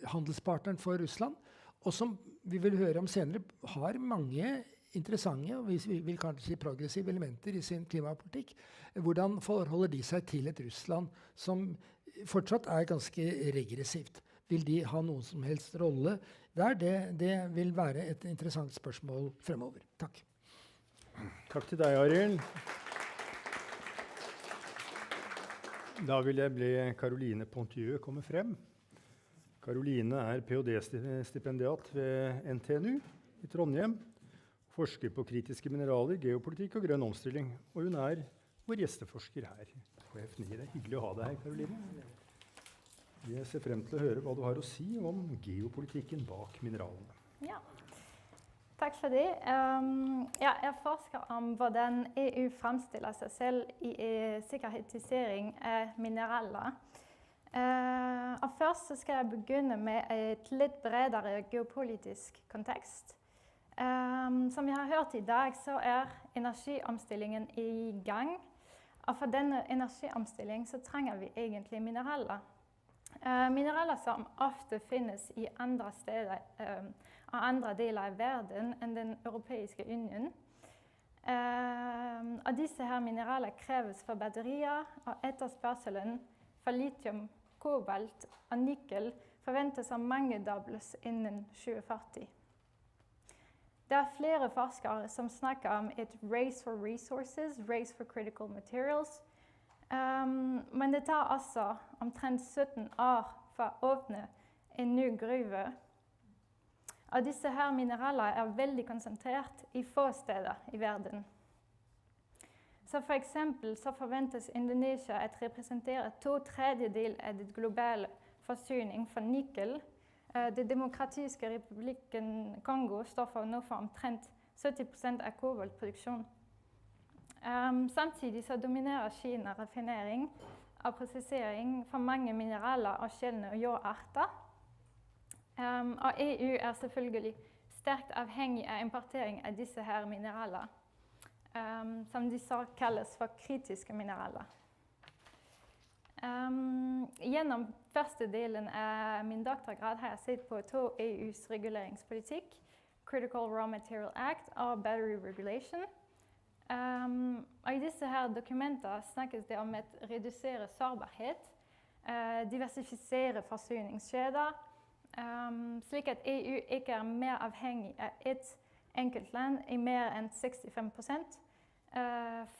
handelspartneren for Russland, og som vi vil høre om senere, har mange interessante, og vi vil kanskje si progressive elementer i sin klimapolitikk. Hvordan forholder de seg til et Russland som fortsatt er ganske regressivt? Vil de ha noen som helst rolle der? Det vil være et interessant spørsmål fremover. Takk. Takk til deg, Arild. Da vil jeg be Caroline Pontieu komme frem. Caroline er PhD-stipendiat ved NTNU i Trondheim, forsker på kritiske mineraler, geopolitikk og grønn omstilling, og hun er vår gjesteforsker her på F9. Det er hyggelig å ha deg her, Caroline. Jeg ser frem til å høre hva du har å si om geopolitikken bak mineralene. Ja. Takk for det. Jeg forsker om hvordan EU fremstiller seg selv i sikkerhetisering av mineraler. Og først så skal jeg begynne med et litt bredere geopolitisk kontekst. Som vi har hørt i dag, så energiomstillingen i gang. Og for denne energiomstillingen så trenger vi egentlig mineraler. Mineraler som ofte finnes i andre steder og andre deler av verden enn den europeiske unionen. Og disse her mineraler kreves for batterier, og etterspørselen for lithium, kobalt og nikkel forventes å mangedobles innen 2040. Det er flere forskere som snakker om et race for resources, race for critical materials. Men det tar også omtrent 17 år for å åpne en ny gruve. Og disse her mineraler er veldig konsentrert i få steder i verden. Så for eksempel så forventes Indonesia å representere 2/3 av det globale forsyning for nikkel. Det demokratiske republikken Kongo står for nå for omtrent 70% av kobaltproduksjon. Samtidig så dominerer Kina raffinering og prosessering for mange mineraler og sjeldne jordarter. Og EU er selvfølgelig sterkt avhengig av importering av disse her mineraler, som de så kalles for kritiske mineraler. Gjennom første delen av min doktorgrad har jeg sett på 2 EUs reguleringspolitikk, Critical Raw Material Act og Battery Regulation. Og i disse her dokumenter snakkes det om å redusere sårbarhet, diversifisere forsyningskjeder, slik at EU ikke er mer avhengig av et enkeltland i mer enn 65%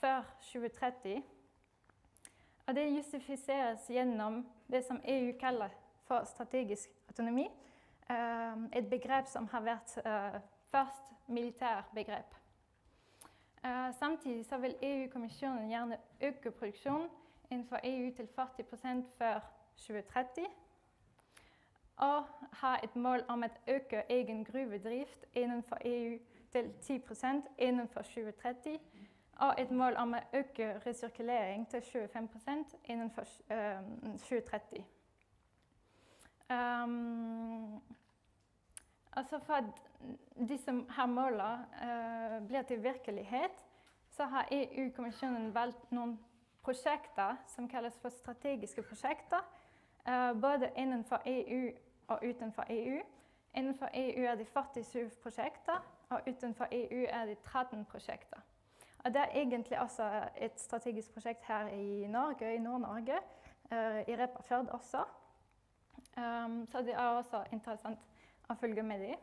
før 2030. Og det justifiseres gjennom det som EU kaller for strategisk autonomi, et begrep som har vært først militærbegrep. Samtidig så vil EU-kommisjonen gjerne øke produksjonen innenfor EU til 40% før 2030, og har et mål om å øke egen gruvedrift innenfor EU til 10% innenfor 2030, og et mål om å øke resirkulering til 25% innenfor 2030. Altså for at disse her målene blir til virkelighet, så har EU-kommisjonen valgt noen prosjekter som kalles for strategiske prosjekter, både innenfor EU og utenfor EU. Innenfor EU er det 47 prosjekter, og utenfor EU er det 13 prosjekter. Og det er egentlig også et strategisk prosjekt her i Norge, i Nord-Norge, i Repparfjord også. Så det er også interessant å følge med det.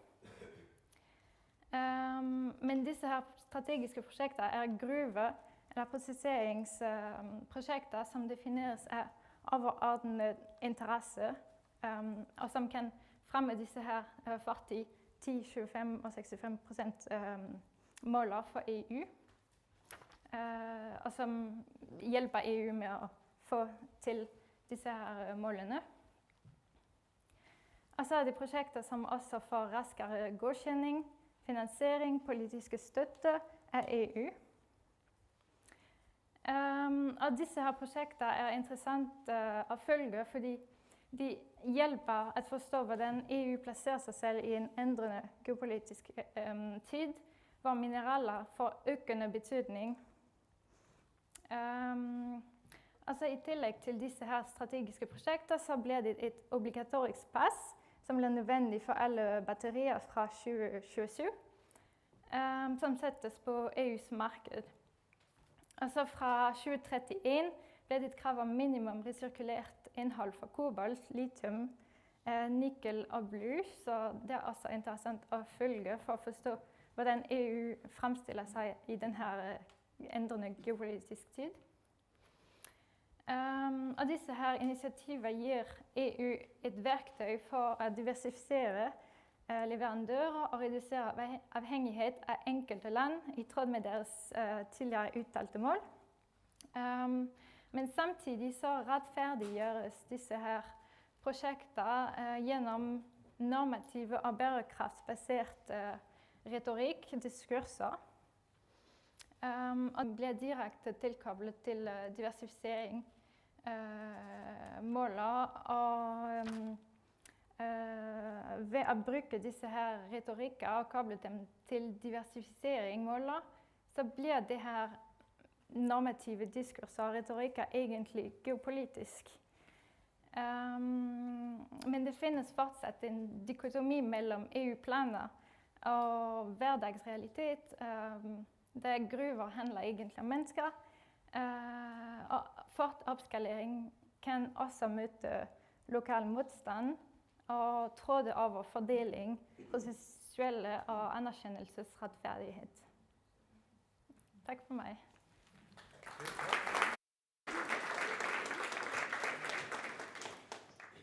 Men disse her strategiske prosjekter er gruve- eller prosesseringsprosjekter som defineres av overordnet interesse, og som kan fremme disse her 40, 10, 25 og 65% måler for EU. og som hjelper EU med å få til disse her målene. Og så det prosjekter som også får raskere godkjenning, finansiering, politiske støtte av EU. Og disse her prosjekter interessant å følge, fordi de hjelper å forstå hvordan EU plasserer seg selv i en endrende geopolitisk tid, hvor mineraler får økende betydning. Altså I tillegg til disse her strategiske prosjekter, så ble det et obligatorisk pass, som ble nødvendig for alle batterier fra 2027, som settes på EUs marked. Altså fra 2031 ble det et krav om minimum resirkulert innhold for kobolt, litium, nikkel og bly, så det også interessant å følge for å forstå hvordan EU fremstiller seg i denne endrende geopolitiske tid. Og disse her initiativer gir EU et verktøy for å diversifisere leverandører og redusere avhengighet av enkelte land i tråd med deres tidligere uttalte mål. Men samtidig så rettferdiggjøres disse her prosjekter gjennom normative og bærekraftsbasert retorikk, diskurser, og blir direkte tilkoblet til diversifisering, måler, og ved å bruke disse her retorikker og koble dem til diversifisering måler, så blir det her normative diskurser og retorikker egentlig geopolitisk. Men det finnes fortsatt en dikotomi mellom EU-planer og hverdagsrealitet, der gruver handler egentlig om mennesker, og fort oppskalering kan også møte lokal motstand og tråde over fordeling, prosessuelle og anerkjennelsesrettferdighet. Takk for meg.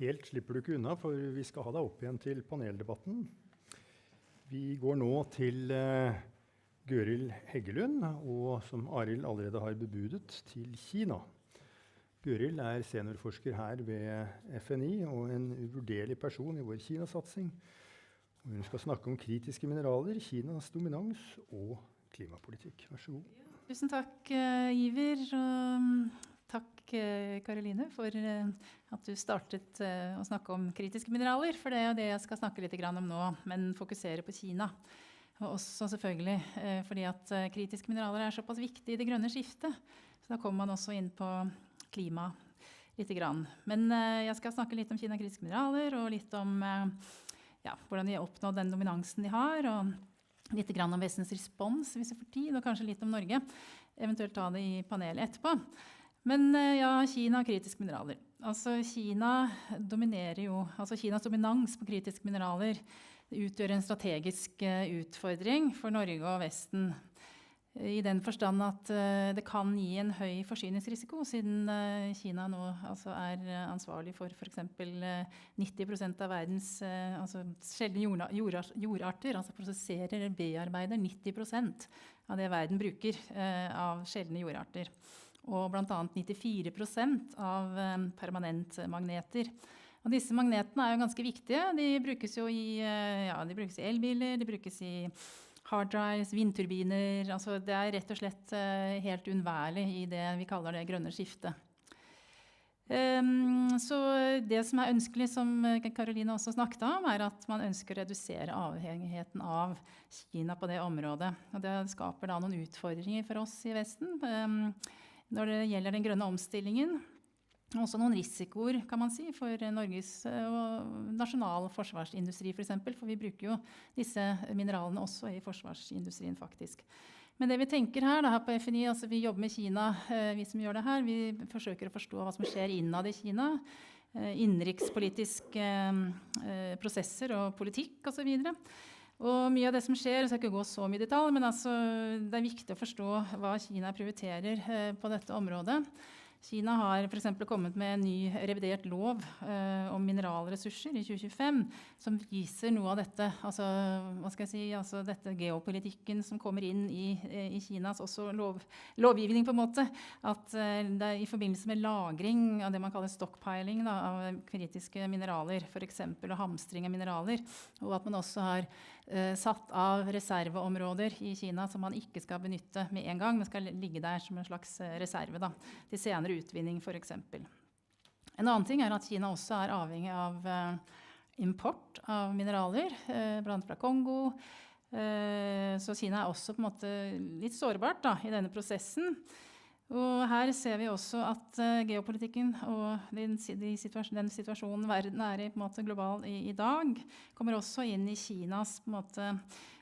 Helt slipper du ikke unna, for vi skal ha deg opp igjen til paneldebatten. Vi går nå til Gøril Heggelund, og som Arild allerede har bebudet, til Kina. Gøril seniorforsker her ved FNI og en uvurderlig person i vår Kina-satsing. Hun skal snakke om kritiske mineraler, Kinas dominans og klimapolitikk. Vær så god. Tusen takk, Iver, og takk, Karoline, for at du startet å snakke om kritiske mineraler, for det det jeg skal snakke litt om nå, men fokusere på Kina. Og også selvfølgelig fordi at kritiske mineraler såpass viktig i det grønne skiftet, så da kommer man også inn på klima lite grann. Men jeg skal snakke litt om Kina kritiske mineraler, og litt om hvordan de har oppnådd den dominansen de har, og litt grann om Vestens respons hvis jeg får tid, og kanskje litt om Norge. Eventuelt ta det i panelet etterpå. Men Kina og kritiske mineraler. Altså Kinas dominans på kritiske mineraler utgjør en strategisk utfordring for Norge og Vesten. I den forstand at det kan gi en høy forsyningsrisiko, siden Kina nå ansvarlig for eksempel 90% av verdens sjeldne jordarter, prosesserer eller bearbeider 90% av det verden bruker av sjeldne jordarter. Og blant annet 94% av permanentmagneter. Og disse magnetene jo ganske viktige. De brukes jo i elbiler, de brukes i hard drives, vindturbiner. Det rett og slett helt unnværlig i det vi kaller det grønne skiftet. Så det som ønskelig, som Karoline også snakket om, at man ønsker å redusere avhengigheten av Kina på det området. Og det skaper da noen utfordringer for oss i Vesten når det gjelder den grønne omstillingen. Også noen risikoer, kan man si, for Norges nasjonal forsvarsindustri, for eksempel, for vi bruker jo disse mineralene også i forsvarsindustrien, faktisk. Men det vi tenker her på FNI, vi jobber med Kina, vi som gjør det her, vi forsøker å forstå hva som skjer innad i Kina, innenrikspolitiske prosesser og politikk og så videre. Og mye av det som skjer, jeg skal ikke gå så mye i detalj, men det viktig å forstå hva Kina prioriterer på dette området. Kina har for eksempel kommet med en ny revidert lov om mineralressurser i 2025, som viser noe av dette, altså, hva skal jeg si, altså dette geopolitikken som kommer inn i Kinas også lovgivning på en måte, at det er i forbindelse med lagring av det man kaller stockpiling da, av kritiske mineraler, for eksempel, og hamstring av mineraler, og at man også har satt av reserveområder i Kina som man ikke skal benytte med en gang, men skal ligge der som en slags reserve da, til senere utvinning for eksempel. En annen ting er at Kina også er avhengig av import av mineraler, blant annet fra Kongo, så Kina er også på en måte litt sårbart da, i denne prosessen. Og her ser vi også at geopolitikken og den situasjonen verden er i på en måte global i dag, kommer også inn i Kinas på en måte,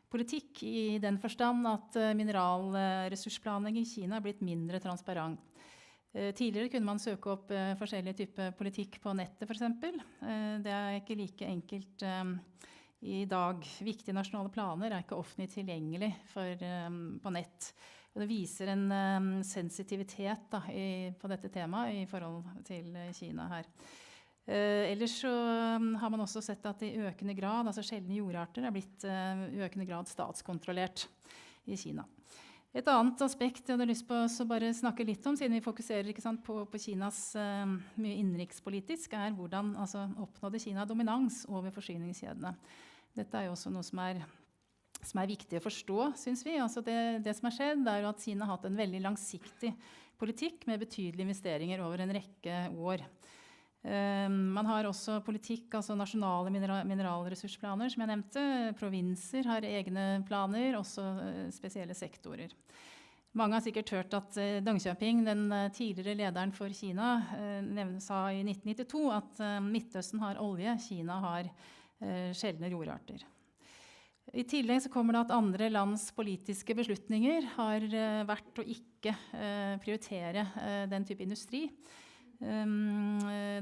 politikk i den forstand at mineralressursplanlegging i Kina er blitt mindre transparent. Tidligere kunne man søke opp forskjellige typer politikk på nettet for eksempel. Det er ikke like enkelt i dag. Viktige nasjonale planer er ikke offentlig tilgjengelig på nett. Og det viser en sensitivitet da, på dette temaet i forhold til Kina her. Ellers så har man også sett at i økende grad, altså sjeldne jordarter er blitt i økende grad statskontrollert i Kina. Et annet aspekt jeg hadde lyst på å bare snakke litt om, siden vi fokuserer ikke sant, på Kinas mye innenrikspolitisk, er hvordan altså, oppnådde Kina dominans over forsyningskjedene. Dette er jo også noe som er viktig å forstå, synes vi. Altså det som har skjedd, er jo at Kina har hatt en veldig langsiktig politikk med betydelige investeringer over en rekke år. Man har også politikk, altså nasjonale mineralressursplaner, som jeg nevnte. Provinser har egne planer, også spesielle sektorer. Mange har sikkert hørt at Deng Xiaoping, den tidligere lederen for Kina, sa i 1992 at Midtøsten har olje, Kina har sjeldne jordarter. I tillegg så kommer det at andre lands politiske beslutninger har vært å ikke prioritere den type industri. Det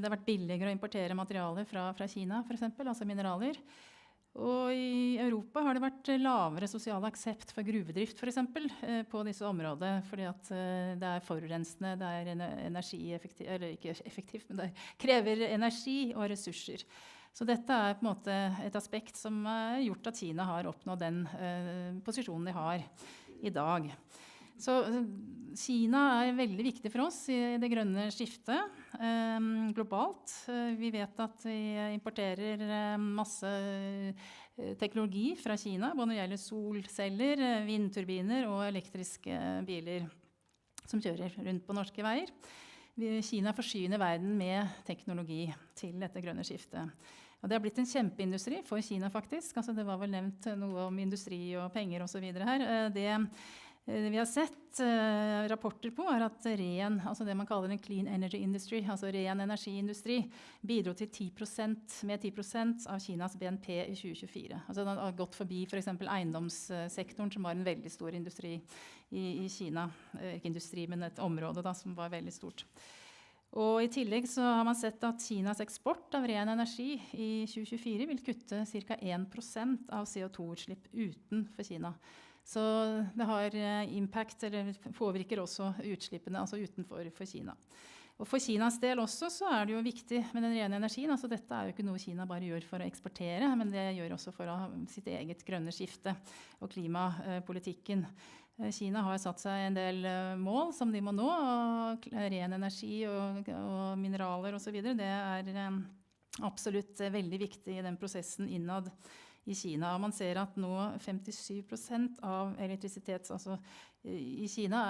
har vært billigere å importere materialer fra Kina, for eksempel, altså mineraler. Og i Europa har det vært lavere sosial aksept for gruvedrift, for eksempel, på disse områdene, fordi at det er forurensende, det er energieffektivt, eller ikke effektivt, men det krever energi og ressurser. Så dette er på en måte et aspekt som har gjort at Kina har oppnådd den posisjonen de har i dag. Så Kina er veldig viktig for oss i det grønne skiftet globalt. Vi vet at vi importerer masse teknologi fra Kina, både når det gjelder solceller, vindturbiner og elektriske biler som kjører rundt på norske veier. Kina forsyner verden med teknologi til dette grønne skiftet. Og det har blitt en kjempeindustri for Kina faktisk. Altså det var vel nevnt noe om industri og penger og så videre her. Det vi har sett rapporter på er at altså det man kaller en clean energy industry, altså ren energiindustri, bidro til 10% av Kinas BNP i 2024. Altså den har gått forbi for eksempel eiendomssektoren, som var en veldig stor industri i Kina. Ikke industri, men et område da, som var veldig stort. Og i tillegg så har man sett at Kinas eksport av ren energi i 2024 vil kutte ca. 1% av CO2-utslipp utenfor Kina. Så det har impact, eller påvirker også utslippene, altså utenfor Kina. Og for Kinas del også så er det jo viktig med den rene energien. Altså dette er jo ikke noe Kina bare gjør for å eksportere, men det gjør også for å ha sitt eget grønne skifte og klimapolitikken. Kina har satt seg en del mål som de må nå, og ren energi og mineraler og så videre. Det er absolutt veldig viktig i den prosessen innad i Kina. Man ser at nå 57% av elektrisitet altså, i Kina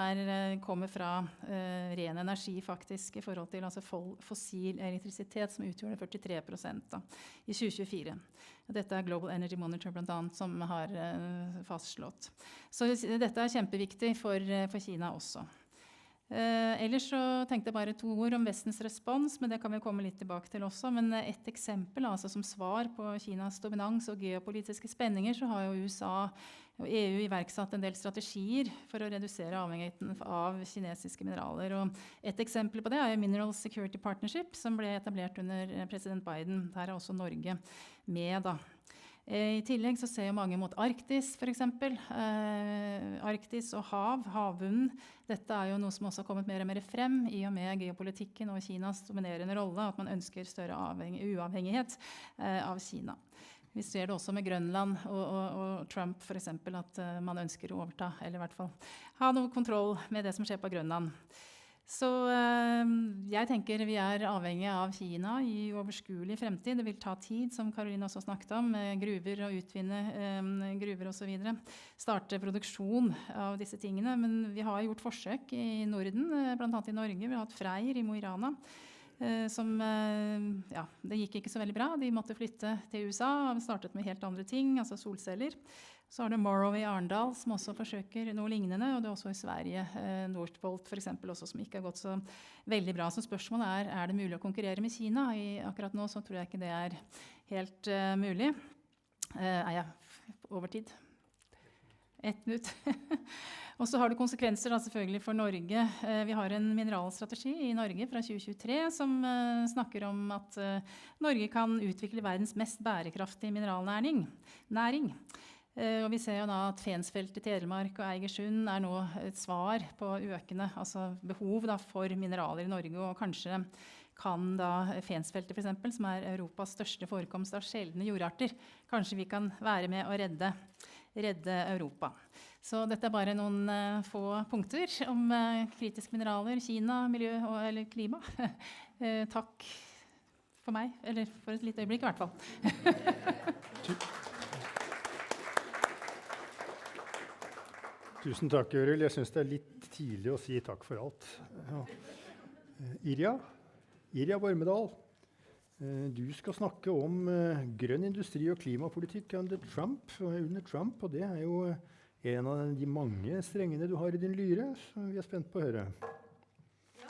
kommer fra ren energi faktisk, i forhold til altså, fossil elektrisitet, som utgjør 43% da, i 2024. Dette er Global Energy Monitor blant annet, som har fastslått. Så dette er kjempeviktig for Kina også. Ellers så tenkte jeg bare 2 ord om Vestens respons, men det kan vi komme litt tilbake til også. Men et eksempel, altså som svar på Kinas dominans og geopolitiske spenninger, så har jo USA og EU iverksatt en del strategier for å redusere avhengigheten av kinesiske mineraler. Og et eksempel på det er Mineral Security Partnership, som ble etablert under president Biden. Der er også Norge med da. I tillegg så ser jo mange mot Arktis, for eksempel. Arktis og havbunnen. Dette er jo noe som også har kommet mer og mer frem i og med geopolitikken og Kinas dominerende rolle, at man ønsker større uavhengighet av Kina. Vi ser det også med Grønland og Trump, for eksempel, at man ønsker å overta, eller i hvert fall ha noe kontroll med det som skjer på Grønland. Så jeg tenker vi er avhengige av Kina i overskuelig fremtid. Det vil ta tid, som Caroline også snakket om, med gruver og utvinne gruver og så videre. Starte produksjon av disse tingene, men vi har gjort forsøk i Norden, blant annet i Norge. Vi har hatt Freyr i Mo i Rana, det gikk ikke så veldig bra. De måtte flytte til USA, og startet med helt andre ting, altså solceller. Så har det Morrow i Arendal, som også forsøker noe lignende, og det er også i Sverige, Northvolt for eksempel, også, som ikke har gått så veldig bra. Så spørsmålet er det mulig å konkurrere med Kina? Akkurat nå så tror jeg ikke det er helt mulig. Er jeg over tid? 1 minutt. Og så har det konsekvenser da, selvfølgelig for Norge. Vi har en mineralstrategi i Norge fra 2023 som snakker om at Norge kan utvikle verdens mest bærekraftige mineralnæring. Og vi ser jo da at Fensfeltet i Telemark og Eigersund er nå et svar på økende behov da, for mineraler i Norge, og kanskje kan da Fensfeltet for eksempel, som er Europas største forekomst av sjeldne jordarter, kanskje vi kan være med å redde Europa. Så dette er bare noen få punkter om kritiske mineraler, Kina, miljø eller klima. Takk for meg, eller for et lite øyeblikk i hvert fall. Tusen takk, Øril. Jeg synes det er litt tidlig å si takk for alt. Ja. Irja Vormedal, du skal snakke om grønn industri og klimapolitikk under Trump, og det er jo en av de mange strengene du har i din lyre, så vi er spent på å høre. Ja,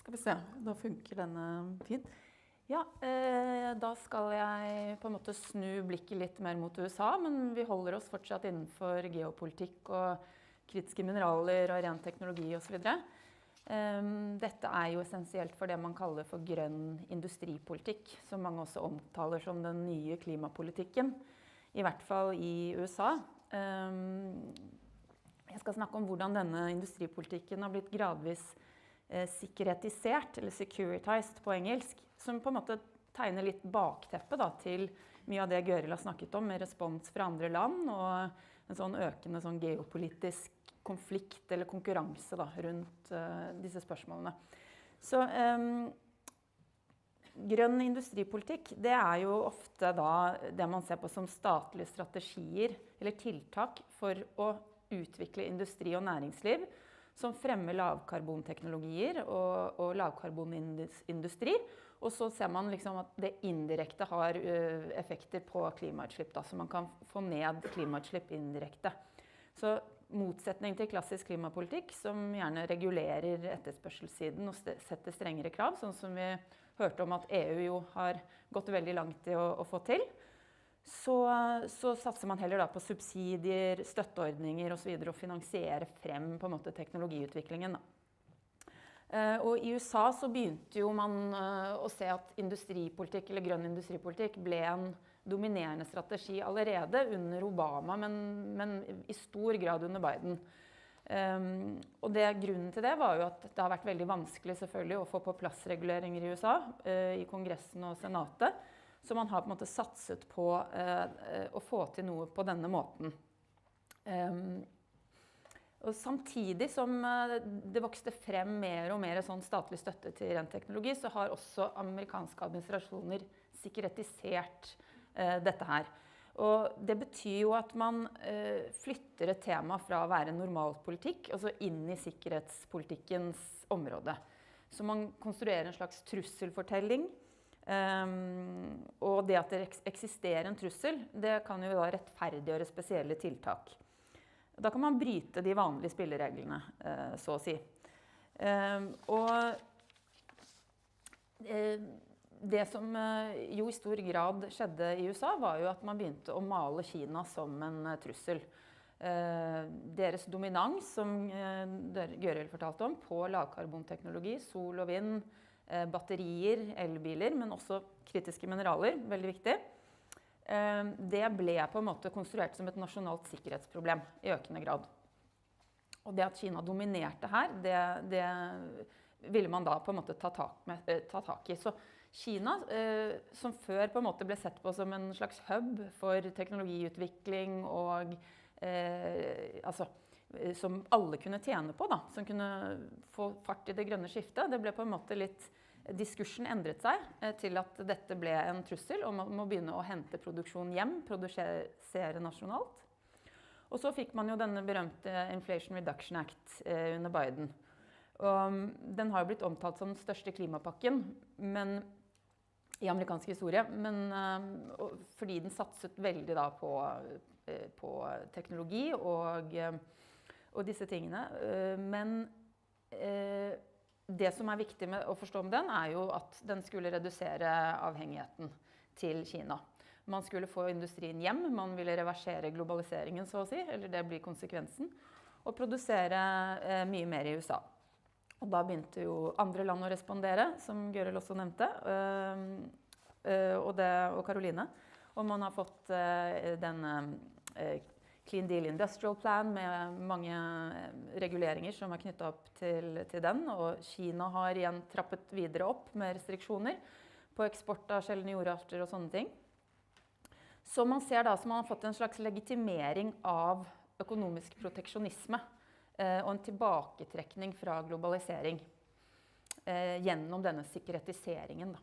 skal vi se. Da funker denne fint. Ja, da skal jeg på en måte snu blikket litt mer mot USA, men vi holder oss fortsatt innenfor geopolitikk og kritiske mineraler og ren teknologi og så videre. Dette er jo essensielt for det man kaller for grønn industripolitikk, som mange også omtaler som den nye klimapolitikken, i hvert fall i USA. Jeg skal snakke om hvordan denne industripolitikken har blitt gradvis sikkerhetisert, eller securitized på engelsk, som på en måte tegner litt bakteppe da, til mye av det Gøril har snakket om, med respons fra andre land, og en sånn økende sånn geopolitisk konflikt eller konkurranse da, rundt disse spørsmålene. Så grønn industripolitikk, det er jo ofte da det man ser på som statlige strategier eller tiltak for å utvikle industri og næringsliv som fremmer lavkarbonteknologier og lavkarbonindustri. Og så ser man liksom at det indirekte har effekter på klimautslipp, da, så man kan få ned klimautslipp indirekte. Så motsetning til klassisk klimapolitikk, som gjerne regulerer etterspørselssiden og setter strengere krav, sånn som vi hørte om at EU jo har gått veldig langt i å få til, så satser man heller da på subsidier, støtteordninger og så videre, og finansiere frem på en måte teknologiutviklingen da. Og i USA så begynte jo man å se at industripolitikk, eller grønn industripolitikk, ble en dominerende strategi allerede under Obama, men i stor grad under Biden. Og grunnen til det var jo at det har vært veldig vanskelig selvfølgelig å få på plass reguleringer i USA, i Kongressen og Senatet, så man har på en måte satset på å få til noe på denne måten. Og samtidig som det vokste frem mer og mer sånn statlig støtte til ren teknologi, så har også amerikanske administrasjoner sikkerhetisert dette her. Og det betyr jo at man flytter et tema fra å være normalpolitikk, altså inn i sikkerhetspolitikkens område. Så man konstruerer en slags trusselfortelling, og det at det eksisterer en trussel, det kan jo da rettferdiggjøre spesielle tiltak. Da kan man bryte de vanlige spillereglene, så å si. Det som jo i stor grad skjedde i USA, var jo at man begynte å male Kina som en trussel. Deres dominans, som Gøril fortalte om, på lavkarbonteknologi, sol og vind, batterier, elbiler, men også kritiske mineraler, veldig viktig. det ble på en måte konstruert som et nasjonalt sikkerhetsproblem i økende grad. Og det at Kina dominerte her, det ville man da på en måte ta tak i. Så Kina, som før på en måte ble sett på som en slags hub for teknologiutvikling og som alle kunne tjene på, da, som kunne få fart i det grønne skiftet, det ble på en måte litt, diskursen endret seg til at dette ble en trussel, og man må begynne å hente produksjon hjem, produsere nasjonalt. Og så fikk man jo denne berømte Inflation Reduction Act under Biden. Og den har jo blitt omtalt som den største klimapakken i amerikansk historie, men fordi den satset veldig da på teknologi og disse tingene. Men det som viktig med å forstå om den, jo at den skulle redusere avhengigheten til Kina. Man skulle få industrien hjem, man ville reversere globaliseringen, så å si, eller det blir konsekvensen, og produsere mye mer i USA. Og da begynte jo andre land å respondere, som Gørel også nevnte, og Caroline. Og man har fått denne Clean Deal Industrial Plan med mange reguleringer som knyttet opp til den. Og Kina har igjen trappet videre opp med restriksjoner på eksport av sjeldne jordarter og sånne ting. Så man ser da som man har fått en slags legitimering av økonomisk proteksjonisme og en tilbaketrekning fra globalisering gjennom denne sikkerhetiseringen da.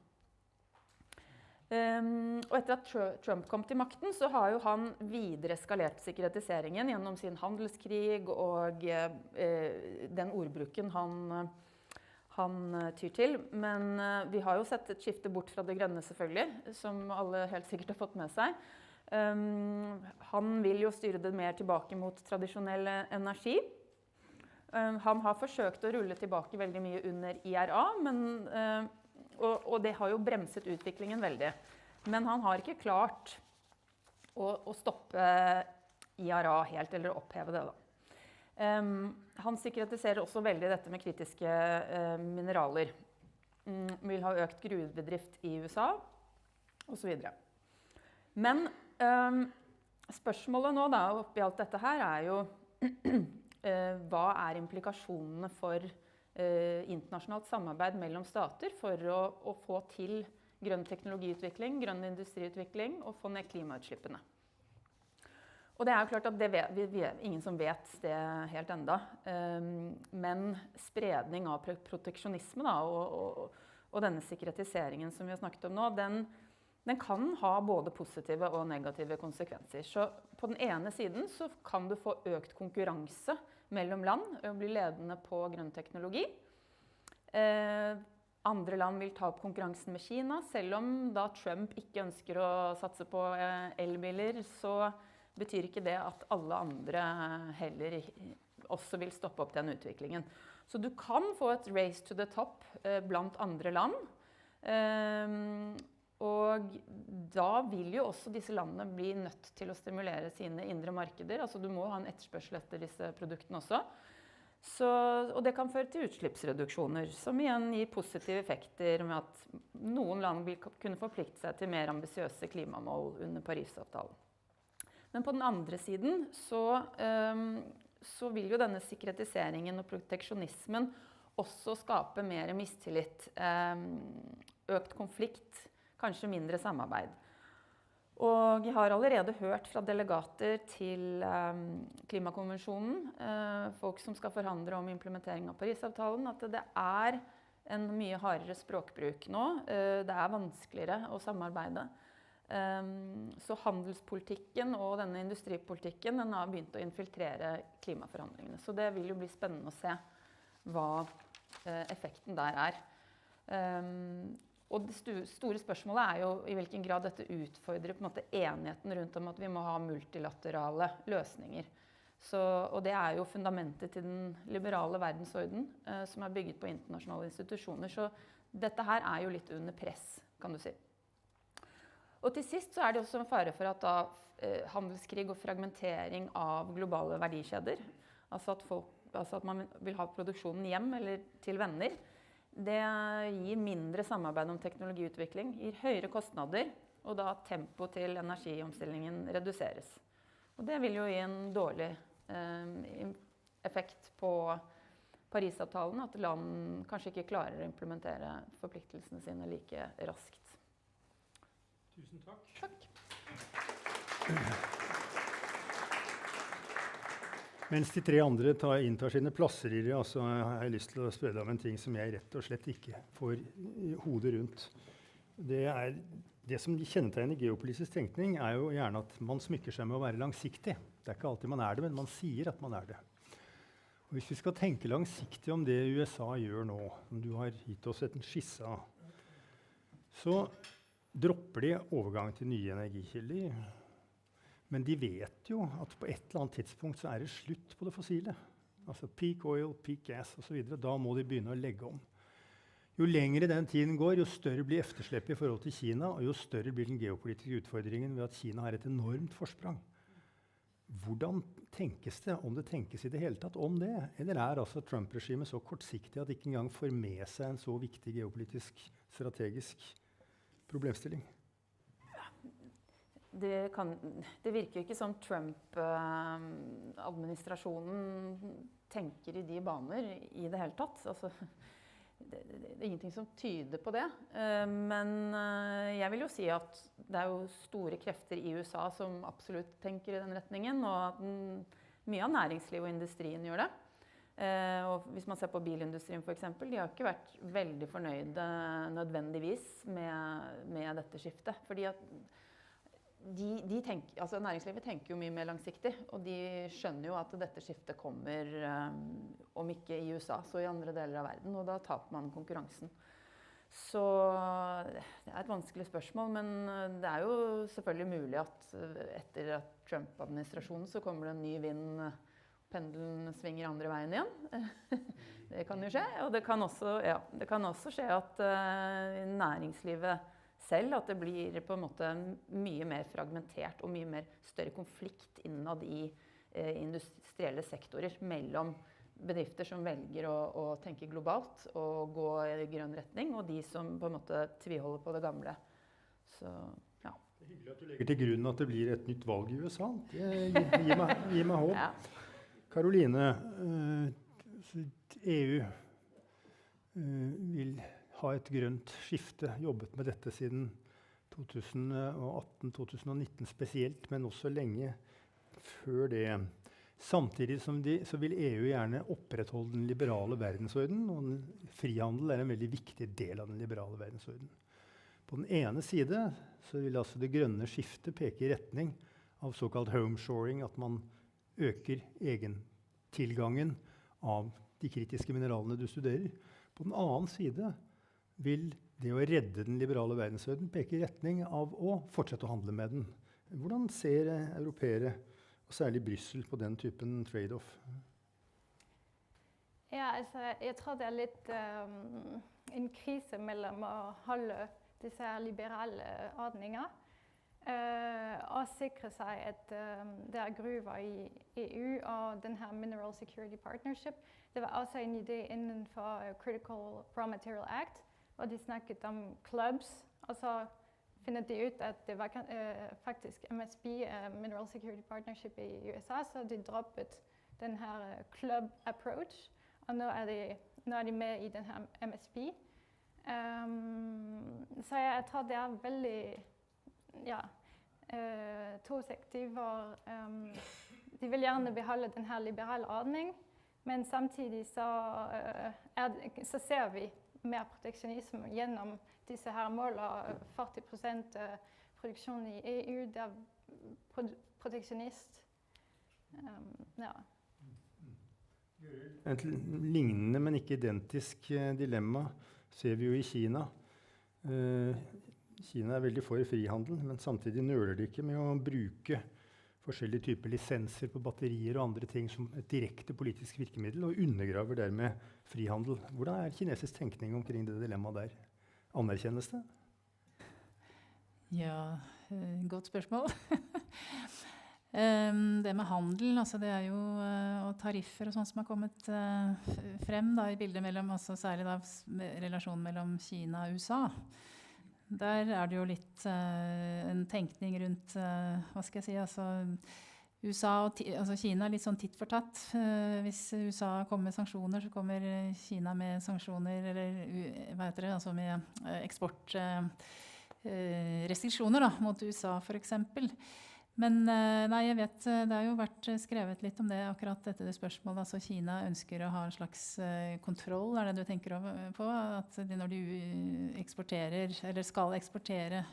Og etter at Trump kom til makten, så har jo han videre eskalert sikkerhetiseringen gjennom sin handelskrig og den ordbruken han tyr til. Men vi har jo sett et skifte bort fra det grønne selvfølgelig, som alle helt sikkert har fått med seg. Han vil jo styre det mer tilbake mot tradisjonell energi. Han har forsøkt å rulle tilbake veldig mye under IRA, og det har jo bremset utviklingen veldig. Men han har ikke klart å stoppe IRA helt, eller oppheve det da. Han sikkerhetiserer også veldig dette med kritiske mineraler. Vil ha økt gruvedrift i USA, og så videre. Men spørsmålet nå da, oppi alt dette her, jo hva implikasjonene for internasjonalt samarbeid mellom stater for å få til grønn teknologiutvikling, grønn industriutvikling og få ned klimautslippene. Og det jo klart at ingen som vet det helt enda, men spredning av proteksjonisme da, og denne sikkerhetiseringen som vi har snakket om nå, den kan ha både positive og negative konsekvenser. Så på den ene siden så kan du få økt konkurranse mellom land og bli ledende på grønn teknologi. Andre land vil ta opp konkurransen med Kina, selv om da Trump ikke ønsker å satse på elbiler, så betyr ikke det at alle andre heller også vil stoppe opp den utviklingen. Så du kan få et race to the top blant andre land, og da vil jo også disse landene bli nødt til å stimulere sine indre markeder. Altså du må ha en etterspørsel etter disse produktene også. Og det kan føre til utslippsreduksjoner, som igjen gir positive effekter med at noen land vil kunne forplikte seg til mer ambisiøse klimamål under Parisavtalen. Men på den andre siden så vil jo denne sikkerhetiseringen og proteksjonismen også skape mer mistillit, økt konflikt, kanskje mindre samarbeid. Og jeg har allerede hørt fra delegater til klimakonvensjonen, folk som skal forhandle om implementering av Parisavtalen, at det en mye hardere språkbruk nå. Det vanskeligere å samarbeide. Så handelspolitikken og denne industripolitikken den har begynt å infiltrere klimaforhandlingene. Så det vil jo bli spennende å se hva effekten der Og det store spørsmålet jo i hvilken grad dette utfordrer på en måte enigheten rundt om at vi må ha multilaterale løsninger. Og det jo fundamentet til den liberale verdensorden som bygget på internasjonale institusjoner. Så dette her jo litt under press, kan du si. Og til sist så det også en fare for at handelskrig og fragmentering av globale verdikjeder, altså at man vil ha produksjonen hjem eller til venner, det gir mindre samarbeid om teknologiutvikling, gir høyere kostnader, og da tempo til energiomstillingen reduseres. Og det vil jo gi en dårlig effekt på Parisavtalen, at land kanskje ikke klarer å implementere forpliktelsene sine like raskt. Tusen takk. Takk. Mens de 3 andre inntar sine plasser i det, så har jeg lyst til å spørre deg om en ting som jeg rett og slett ikke får hodet rundt. Det som kjennetegner geopolitisk tenkning er jo gjerne at man smykker seg med å være langsiktig. Det er ikke alltid man er det, men man sier at man er det. Og hvis vi skal tenke langsiktig om det USA gjør nå, som du har gitt oss en skisse av, så dropper de overgang til nye energikilder. Men de vet jo at på et eller annet tidspunkt så er det slutt på det fossile. Altså peak oil, peak gas og så videre. Da må de begynne å legge om. Jo lengre den tiden går, jo større blir eftersleppet i forhold til Kina, og jo større blir den geopolitiske utfordringen ved at Kina har et enormt forsprang. Hvordan tenkes det, om det tenkes i det hele tatt om det? Eller er altså Trump-regimet så kortsiktig at det ikke engang får med seg en så viktig geopolitisk, strategisk problemstilling? Det virker ikke som Trump-administrasjonen tenker i de baner i det hele tatt. Altså, det er ingenting som tyder på det. Men jeg vil jo si at det er jo store krefter i USA som absolutt tenker i den retningen, og at mye av næringslivet og industrien gjør det. Og hvis man ser på bilindustrien for eksempel, de har ikke vært veldig fornøyde nødvendigvis med dette skiftet. Fordi at næringslivet tenker jo mye mer langsiktig, og de skjønner jo at dette skiftet kommer, om ikke i USA, så i andre deler av verden, og da taper man konkurransen. Så det er et vanskelig spørsmål, men det er jo selvfølgelig mulig at etter at Trump-administrasjonen så kommer det en ny vind, pendelen svinger andre veien igjen. Det kan jo skje, og det kan også skje at næringslivet selv, at det blir på en måte mye mer fragmentert og mye mer større konflikt innad i industrielle sektorer mellom bedrifter som velger å tenke globalt og gå i grønn retning, og de som på en måte tviholder på det gamle. Så, ja. Det er hyggelig at du legger til grunn at det blir et nytt valg i USA. Det gir meg håp. Ja. Karoline, EU vil ha et grønt skifte, jobbet med dette siden 2018-2019 spesielt, men også lenge før det. Samtidig så vil EU gjerne opprettholde den liberale verdensordenen, og frihandel er en veldig viktig del av den liberale verdensordenen. På den ene side så vil altså det grønne skiftet peke i retning av såkalt homeshoring, at man øker egentilgangen av de kritiske mineralene du studerer. På den annen side vil det å redde den liberale verdensordenen peke i retning av å fortsette å handle med den. Hvordan ser europeere, og særlig Brussel, på den typen trade-off? Ja, altså, jeg tror det er litt en krise mellom å holde disse liberale ordninger og sikre seg at det er gruver i EU og denne Mineral Security Partnership. Det var også en idé innenfor Critical Raw Material Act, og de snakket om clubs, og så finner de ut at det var faktisk MSP, Mineral Security Partnership i USA, så de droppet denne club approach, og nå er de med i denne MSP. Så jeg tror det er veldig tosiktig, hvor de vil gjerne beholde denne liberale ordning, men samtidig så ser vi mer proteksjonisme gjennom disse her målene. 40% produksjon i EU, det er proteksjonist. Ja. Et lignende, men ikke identisk dilemma ser vi jo i Kina. Kina er veldig for frihandel, men samtidig nøler de ikke med å bruke forskjellige typer lisenser på batterier og andre ting som et direkte politisk virkemiddel, og undergraver dermed frihandel. Hvordan er kinesisk tenkning omkring det dilemmaet der? Anerkjennes det? Ja, godt spørsmål. Det med handel, altså det er jo, og tariffer og sånt som har kommet frem da, i bildet mellom, altså særlig da, relasjonen mellom Kina og USA. Der det jo litt en tenkning rundt, hva skal jeg si, altså USA og altså Kina litt sånn titt for tatt. Hvis USA kommer med sanksjoner, så kommer Kina med sanksjoner, eller hva heter det, altså med eksportrestriksjoner da, mot USA for eksempel. Men nei, jeg vet, det har jo vært skrevet litt om det, akkurat dette spørsmålet. Altså Kina ønsker å ha en slags kontroll, det du tenker på? At når de eksporterer, eller skal eksportere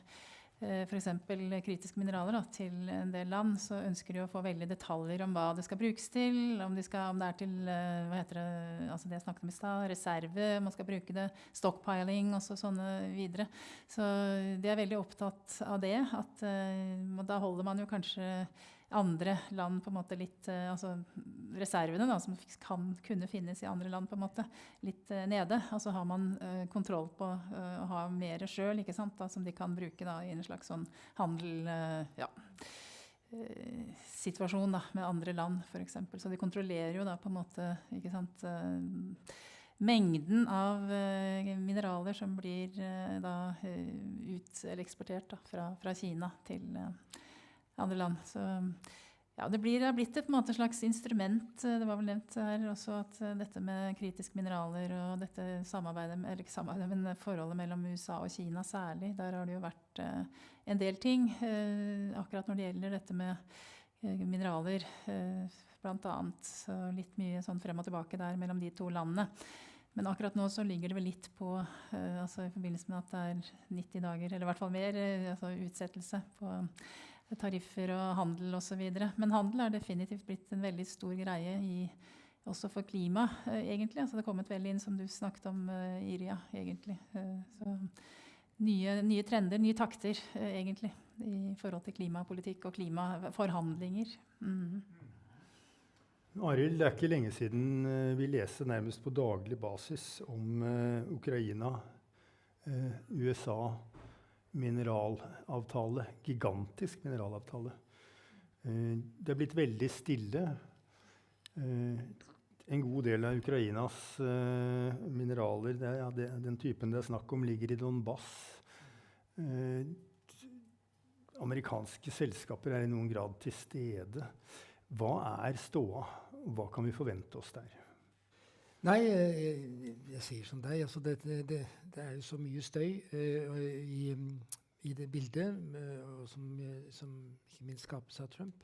for eksempel kritiske mineraler da, til en del land, så ønsker de å få veldig detaljer om hva det skal brukes til, om det til, hva heter det, altså det jeg snakket om i sted, reserve, man skal bruke det, stockpiling og sånne videre. Så de veldig opptatt av det, at da holder man jo kanskje andre land på en måte litt, altså reservene da, som kunne finnes i andre land på en måte, litt nede. Altså har man kontroll på å ha mer selv, ikke sant, da, som de kan bruke da, i en slags sånn handel, situasjon da, med andre land for eksempel. Så de kontrollerer jo da på en måte, ikke sant, mengden av mineraler som blir da eller eksportert da, fra Kina til andre land. Så ja, det har blitt et på en måte slags instrument. Det var vel nevnt her også at dette med kritiske mineraler og dette samarbeidet, eller ikke samarbeidet, men forholdet mellom USA og Kina særlig, der har det jo vært en del ting. Akkurat når det gjelder dette med mineraler, blant annet, så litt mye sånn frem og tilbake der mellom de to landene. Men akkurat nå så ligger det vel litt på, altså i forbindelse med at det 90 dager, eller i hvert fall mer, altså utsettelse på tariffer og handel og så videre. Men handel definitivt blitt en veldig stor greie også for klima, egentlig. Altså det har kommet veldig inn, som du snakket om, Iria, egentlig. Så nye trender, nye takter, egentlig, i forhold til klimapolitikk og klimaforhandlinger. Arild, det ikke lenge siden vi leser nærmest på daglig basis om Ukraina, USA, mineralavtale, gigantisk mineralavtale. Det blitt veldig stille. En god del av Ukrainas mineraler, den typen det snakk om, ligger i Donbass. Amerikanske selskaper i noen grad til stede. Hva ståa, og hva kan vi forvente oss der? Nei, jeg sier som deg, altså det jo så mye støy i det bildet, som ikke minst skapes av Trump.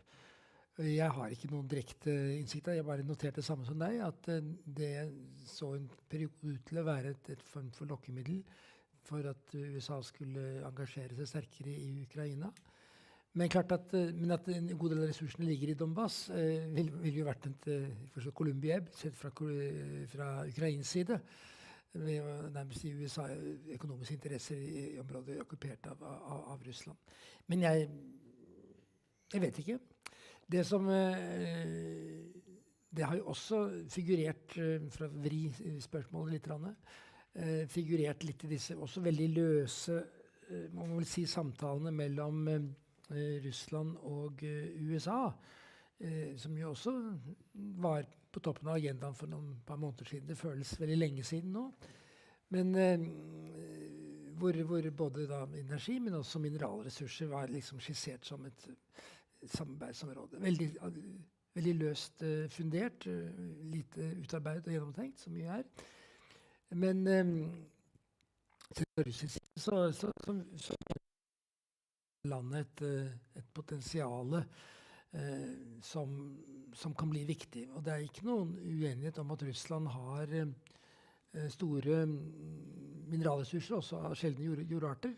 Jeg har ikke noen direkte innsikt, jeg bare noterte det samme som deg, at det så en periode ut til å være et form for lokkemiddel for at USA skulle engasjere seg sterkere i Ukraina. Men klart at en god del av ressursene ligger i Donbass, vil jo vært et Columbia, sett fra Ukrains side. Det nærmest i USA økonomiske interesser i området okkupert av Russland. Men jeg vet ikke. Det har jo også figurert, for å vri spørsmålet litt, figurert litt i disse også veldig løse, man må vel si, samtalene mellom Russland og USA, som jo også var på toppen av agendaen for noen par måneder siden. Det føles veldig lenge siden nå. Men hvor både da energi, men også mineralressurser var liksom skissert som et samarbeidsområde. Veldig løst fundert, lite utarbeidet og gjennomtenkt, som mye Men til russisk så landet et potensiale som kan bli viktig. Og det ikke noen uenighet om at Russland har store mineralressurser, også av sjeldne jordarter.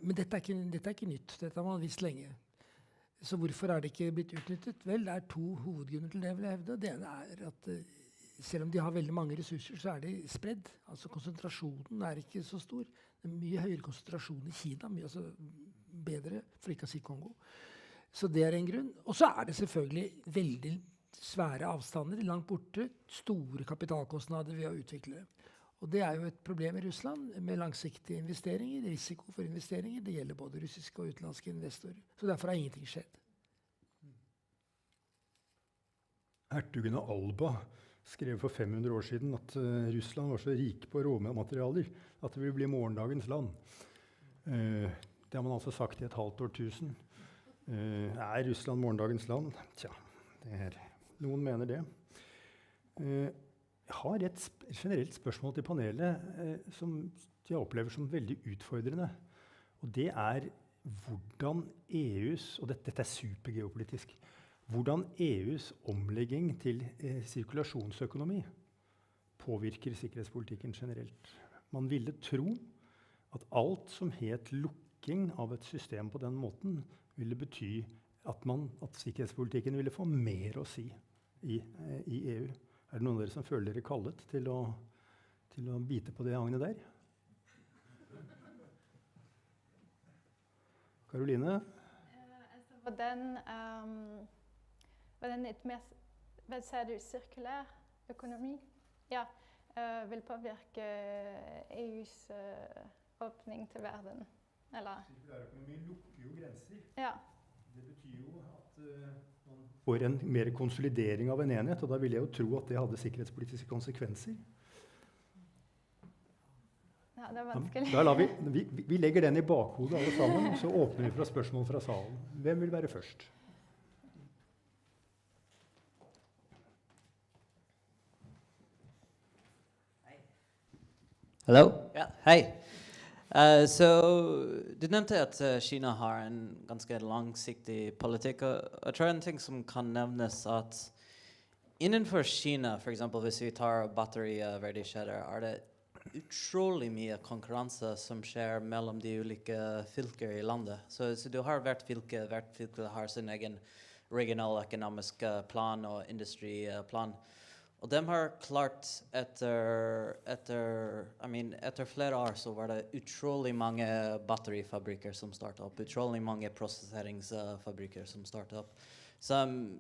Men dette ikke nytt. Dette har man visst lenge. Så hvorfor det ikke blitt utnyttet? Vel, det to hovedgrunner til det, vil jeg hevde. Det ene at selv om de har veldig mange ressurser, så de spredd. Altså konsentrasjonen ikke så stor. Det mye høyere konsentrasjon i Kina, mye bedre, for ikke å si Kongo. Så det en grunn. Og så det selvfølgelig veldig svære avstander, langt borte, store kapitalkostnader ved å utvikle det. Og det jo et problem i Russland med langsiktige investeringer, risiko for investeringer. Det gjelder både russiske og utenlandske investorer. Så derfor ingenting skjedd. Hertugen av Alba skrev for 500 år siden at Russland var så rik på råmaterialer at det ville bli morgendagens land. Det har man altså sagt i et halvt årtusen. Russland morgendagens land? Tja, noen mener det. Jeg har et generelt spørsmål til panelet som jeg opplever som veldig utfordrende. Og det hvordan EUs, og dette supergeopolitisk, hvordan EUs omlegging til sirkulasjonsøkonomi påvirker sikkerhetspolitikken generelt. Man ville tro at alt som het lukking av et system på den måten, ville bety at sikkerhetspolitikken ville få mer å si i EU. Det noen av dere som føler dere kallet til å bite på det agnet der? Karoline? Hvordan et mer, hva sa du, sirkulær økonomi? Ja, vil påvirke EUs åpning til verden. Sirkulær økonomi lukker jo grenser. Ja. Det betyr jo at man får en mer konsolidering av en enhet, og da vil jeg jo tro at det hadde sikkerhetspolitiske konsekvenser. Ja, det vanskelig. Da vi legger den i bakhodet alle sammen, så åpner vi for spørsmål fra salen. Hvem vil være først? Hello? Ja, hei. Så du nevnte at Kina har en ganske langsiktig politikk, og jeg tror en ting som kan nevnes at innenfor Kina, for eksempel hvis vi tar batteriverdikjeder, det utrolig mye konkurranse som skjer mellom de ulike fylker i landet. Så du har hvert fylke har sin egen regional økonomisk plan og industriplan. Og de har klart etter flere år så var det utrolig mange batterifabrikker som startet opp, utrolig mange prosesseringsfabrikker som startet opp. Som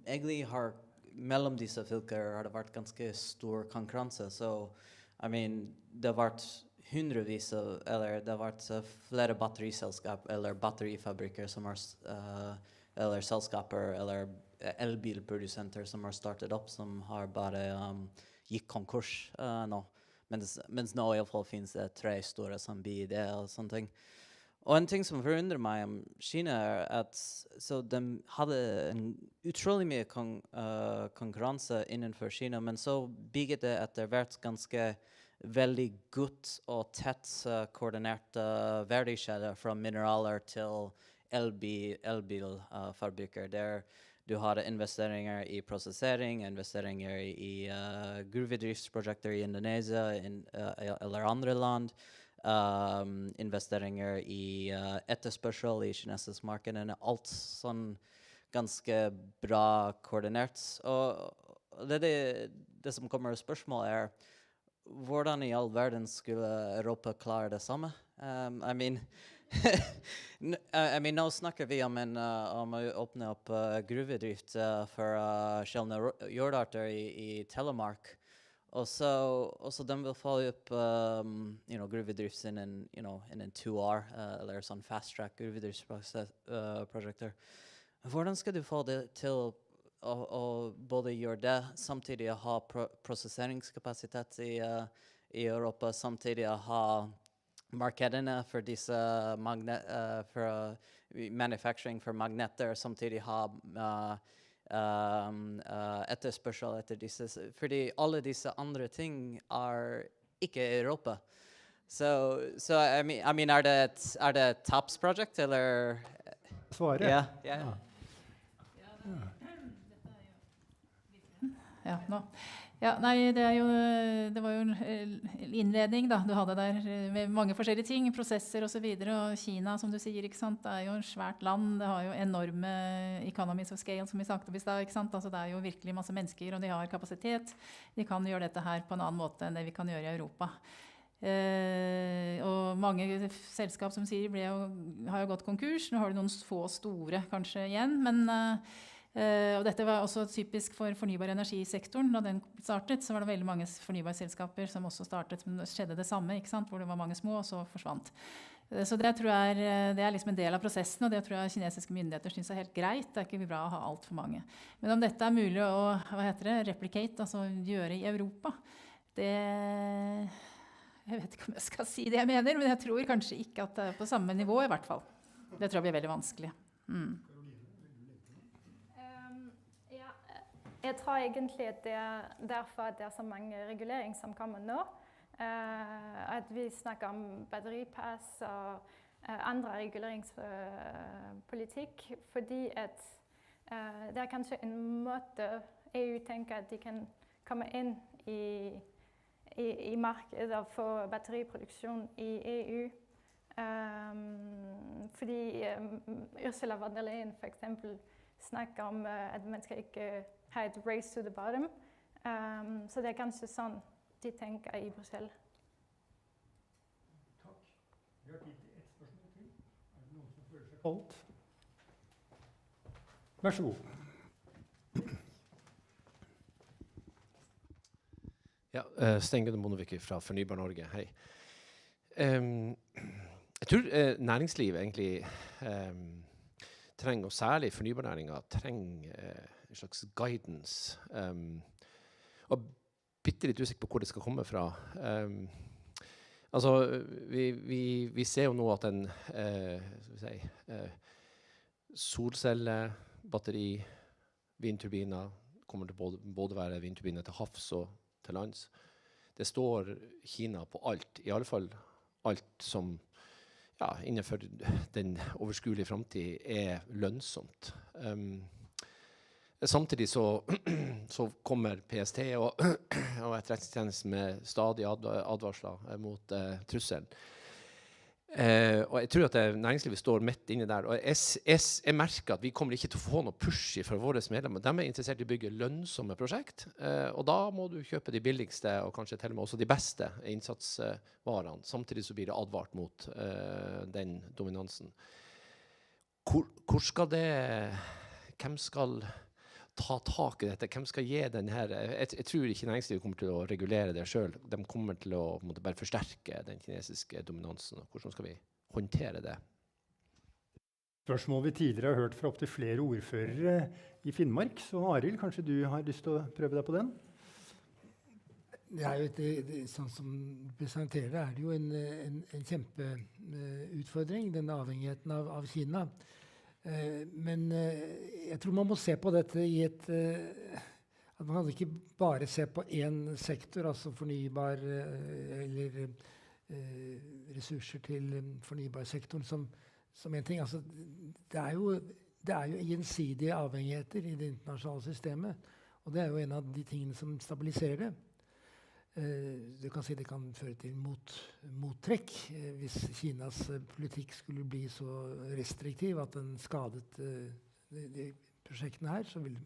egentlig har, mellom disse fylker har det vært ganske stor konkurranse. Så, det har vært hundrevis eller det har vært flere batteriselskap eller batterifabrikker som har, eller selskaper, eller elbilprodusenter som har startet opp, som har bare gikk konkurs nå. Mens nå i alle fall finnes det 3 store som BID og sånne ting. Og en ting som forundrer meg om Kina at så de hadde en utrolig mye konkurranse innenfor Kina, men så bygget det etter hvert ganske veldig godt og tett koordinert verdikjeder fra mineraler til elbilfabrikker, der du har investeringer i prosessering, investeringer i gruvedriftsprojekter i Indonesia eller andre land, investeringer i etterspørsel i kinesisk marked, alt sånn ganske bra koordinert. Og det som kommer spørsmål hvordan i all verden skulle Europa klare det samme? Nå snakker vi om å åpne opp gruvedrift for sjeldne jordarter i Telemark. Og så de vil få opp gruvedrift innen 2 år, eller sånn fast-track gruvedriftsprosjekter. Hvordan skal du få det til å både gjøre det, samtidig ha prosesseringskapasitet i Europa, samtidig ha markedene for disse for manufacturing for magneter, samtidig ha etterspørsel etter disse, fordi alle disse andre ting ikke i Europa. Så er det et tapsprosjekt, eller? Svaret? Ja. Ja, nå. Ja, nei, det var jo en innledning da, du hadde der med mange forskjellige ting, prosesser og så videre, og Kina, som du sier, ikke sant, det jo en svært land, det har jo enorme economies of scale, som vi snakket om i sted, ikke sant, altså det jo virkelig masse mennesker, og de har kapasitet, de kan gjøre dette her på en annen måte enn det vi kan gjøre i Europa. Og mange selskap, som sier, har jo gått konkurs, nå har du noen få store kanskje igjen, men og dette var også typisk for fornybar energisektoren. Da den startet, så var det veldig mange fornybarselskaper som også startet, men det skjedde det samme, ikke sant? Hvor det var mange små, og så forsvant. Så det tror jeg det liksom en del av prosessen, og det tror jeg kinesiske myndigheter synes helt greit. Det ikke bra å ha alt for mange. Men om dette mulig å replicate, altså gjøre i Europa, det Jeg vet ikke om jeg skal si det jeg mener, men jeg tror kanskje ikke at det er på samme nivå I hvert fall. Det tror jeg blir veldig vanskelig. Jeg tror egentlig at det derfor at det så mange reguleringer som kommer nå. At vi snakker om batteripass og andre reguleringspolitikk, fordi at det kanskje en måte EU tenker at de kan komme inn I markedet og få batteriproduksjon I EU. Fordi Ursula von der Leyen for eksempel snakker om at man skal ikke ha et race to the bottom. Så det kanskje sånn de tenker I Bruxelles. Takk. Vi har tid til ett spørsmål til. Det noen som føler seg kalt? Vær så god. Ja, Stein Gunnar Bondevik fra Fornybar Norge, hei. Jeg tror næringslivet egentlig trenger, og særlig fornybarnæringen, trenger en slags guidance. Og bitte litt usikker på hvor det skal komme fra. Altså, vi ser jo nå at en solcellebatteri, vindturbiner, kommer til både være vindturbiner til havs og til lands. Det står Kina på alt, I alle fall alt som innenfor den overskuelige fremtid lønnsomt. Samtidig så kommer PST og etterretningstjenesten med stadig advarsler mot trusselen. Og jeg tror at næringslivet står midt inne der. Og jeg merker at vi kommer ikke til å få noe push fra våre medlemmer. De interessert I å bygge lønnsomme prosjekt. Og da må du kjøpe de billigste og kanskje til og med også de beste innsatsvarene. Samtidig så blir det advart mot den dominansen. Hvor skal det... Hvem skal ta tak I dette? Hvem skal gi den her? Jeg tror ikke næringslivet kommer til å regulere det selv. De kommer til å bare forsterke den kinesiske dominansen. Hvordan skal vi håndtere det? Spørsmål vi tidligere har hørt fra opp til flere ordførere I Finnmark. Så Arild, kanskje du har lyst til å prøve deg på den? Det jo sånn som du presenterer, det jo en kjempeutfordring, denne avhengigheten av Kina. Men jeg tror man må se på dette I at man kan ikke bare se på en sektor, altså fornybar eller ressurser til fornybarsektoren som en ting. Altså, det jo gjensidige avhengigheter I det internasjonale systemet, og det jo en av de tingene som stabiliserer det. Du kan si det kan føre til mottrekk hvis Kinas politikk skulle bli så restriktiv at den skadet de prosjektene her, så vil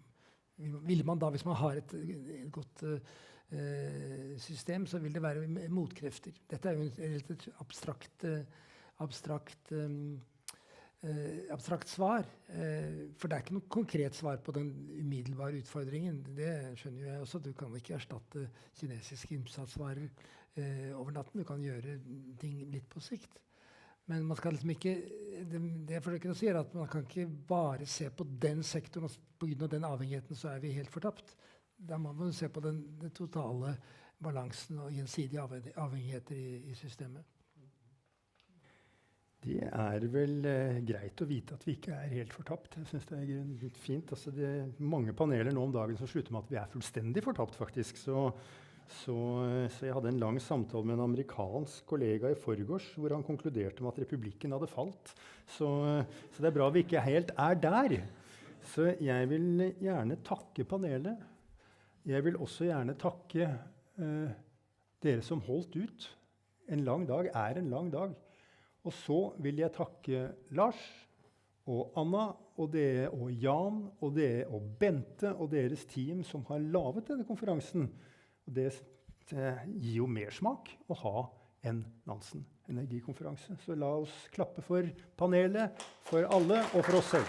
man da, hvis man har et godt system, så vil det være motkrefter. Dette jo et abstrakt svar, for det ikke noe konkret svar på den umiddelbare utfordringen. Det skjønner jeg også. Du kan ikke erstatte kinesiske innsatsvarer over natten. Du kan gjøre ting litt på sikt. Men man skal liksom ikke, det jeg forsøker å si at man kan ikke bare se på den sektoren, og på grunn av den avhengigheten så vi helt fortapt. Da må man se på den totale balansen og gjensidige avhengigheter I systemet. Det vel greit å vite at vi ikke helt fortapt. Jeg synes det litt fint. Altså, det mange paneler nå om dagen som slutter med at vi fullstendig fortapt, faktisk. Så jeg hadde en lang samtale med en amerikansk kollega I forgårs, hvor han konkluderte med at republikken hadde falt. Så det bra vi ikke helt der. Så jeg vil gjerne takke panelet. Jeg vil også gjerne takke dere som holdt ut. En lang dag en lang dag. Og så vil jeg takke Lars og Anna og Jan og Bente og deres team som har laget denne konferansen. Og det gir jo mer smak å ha en Nansen energikonferanse. Så la oss klappe for panelet, for alle og for oss selv.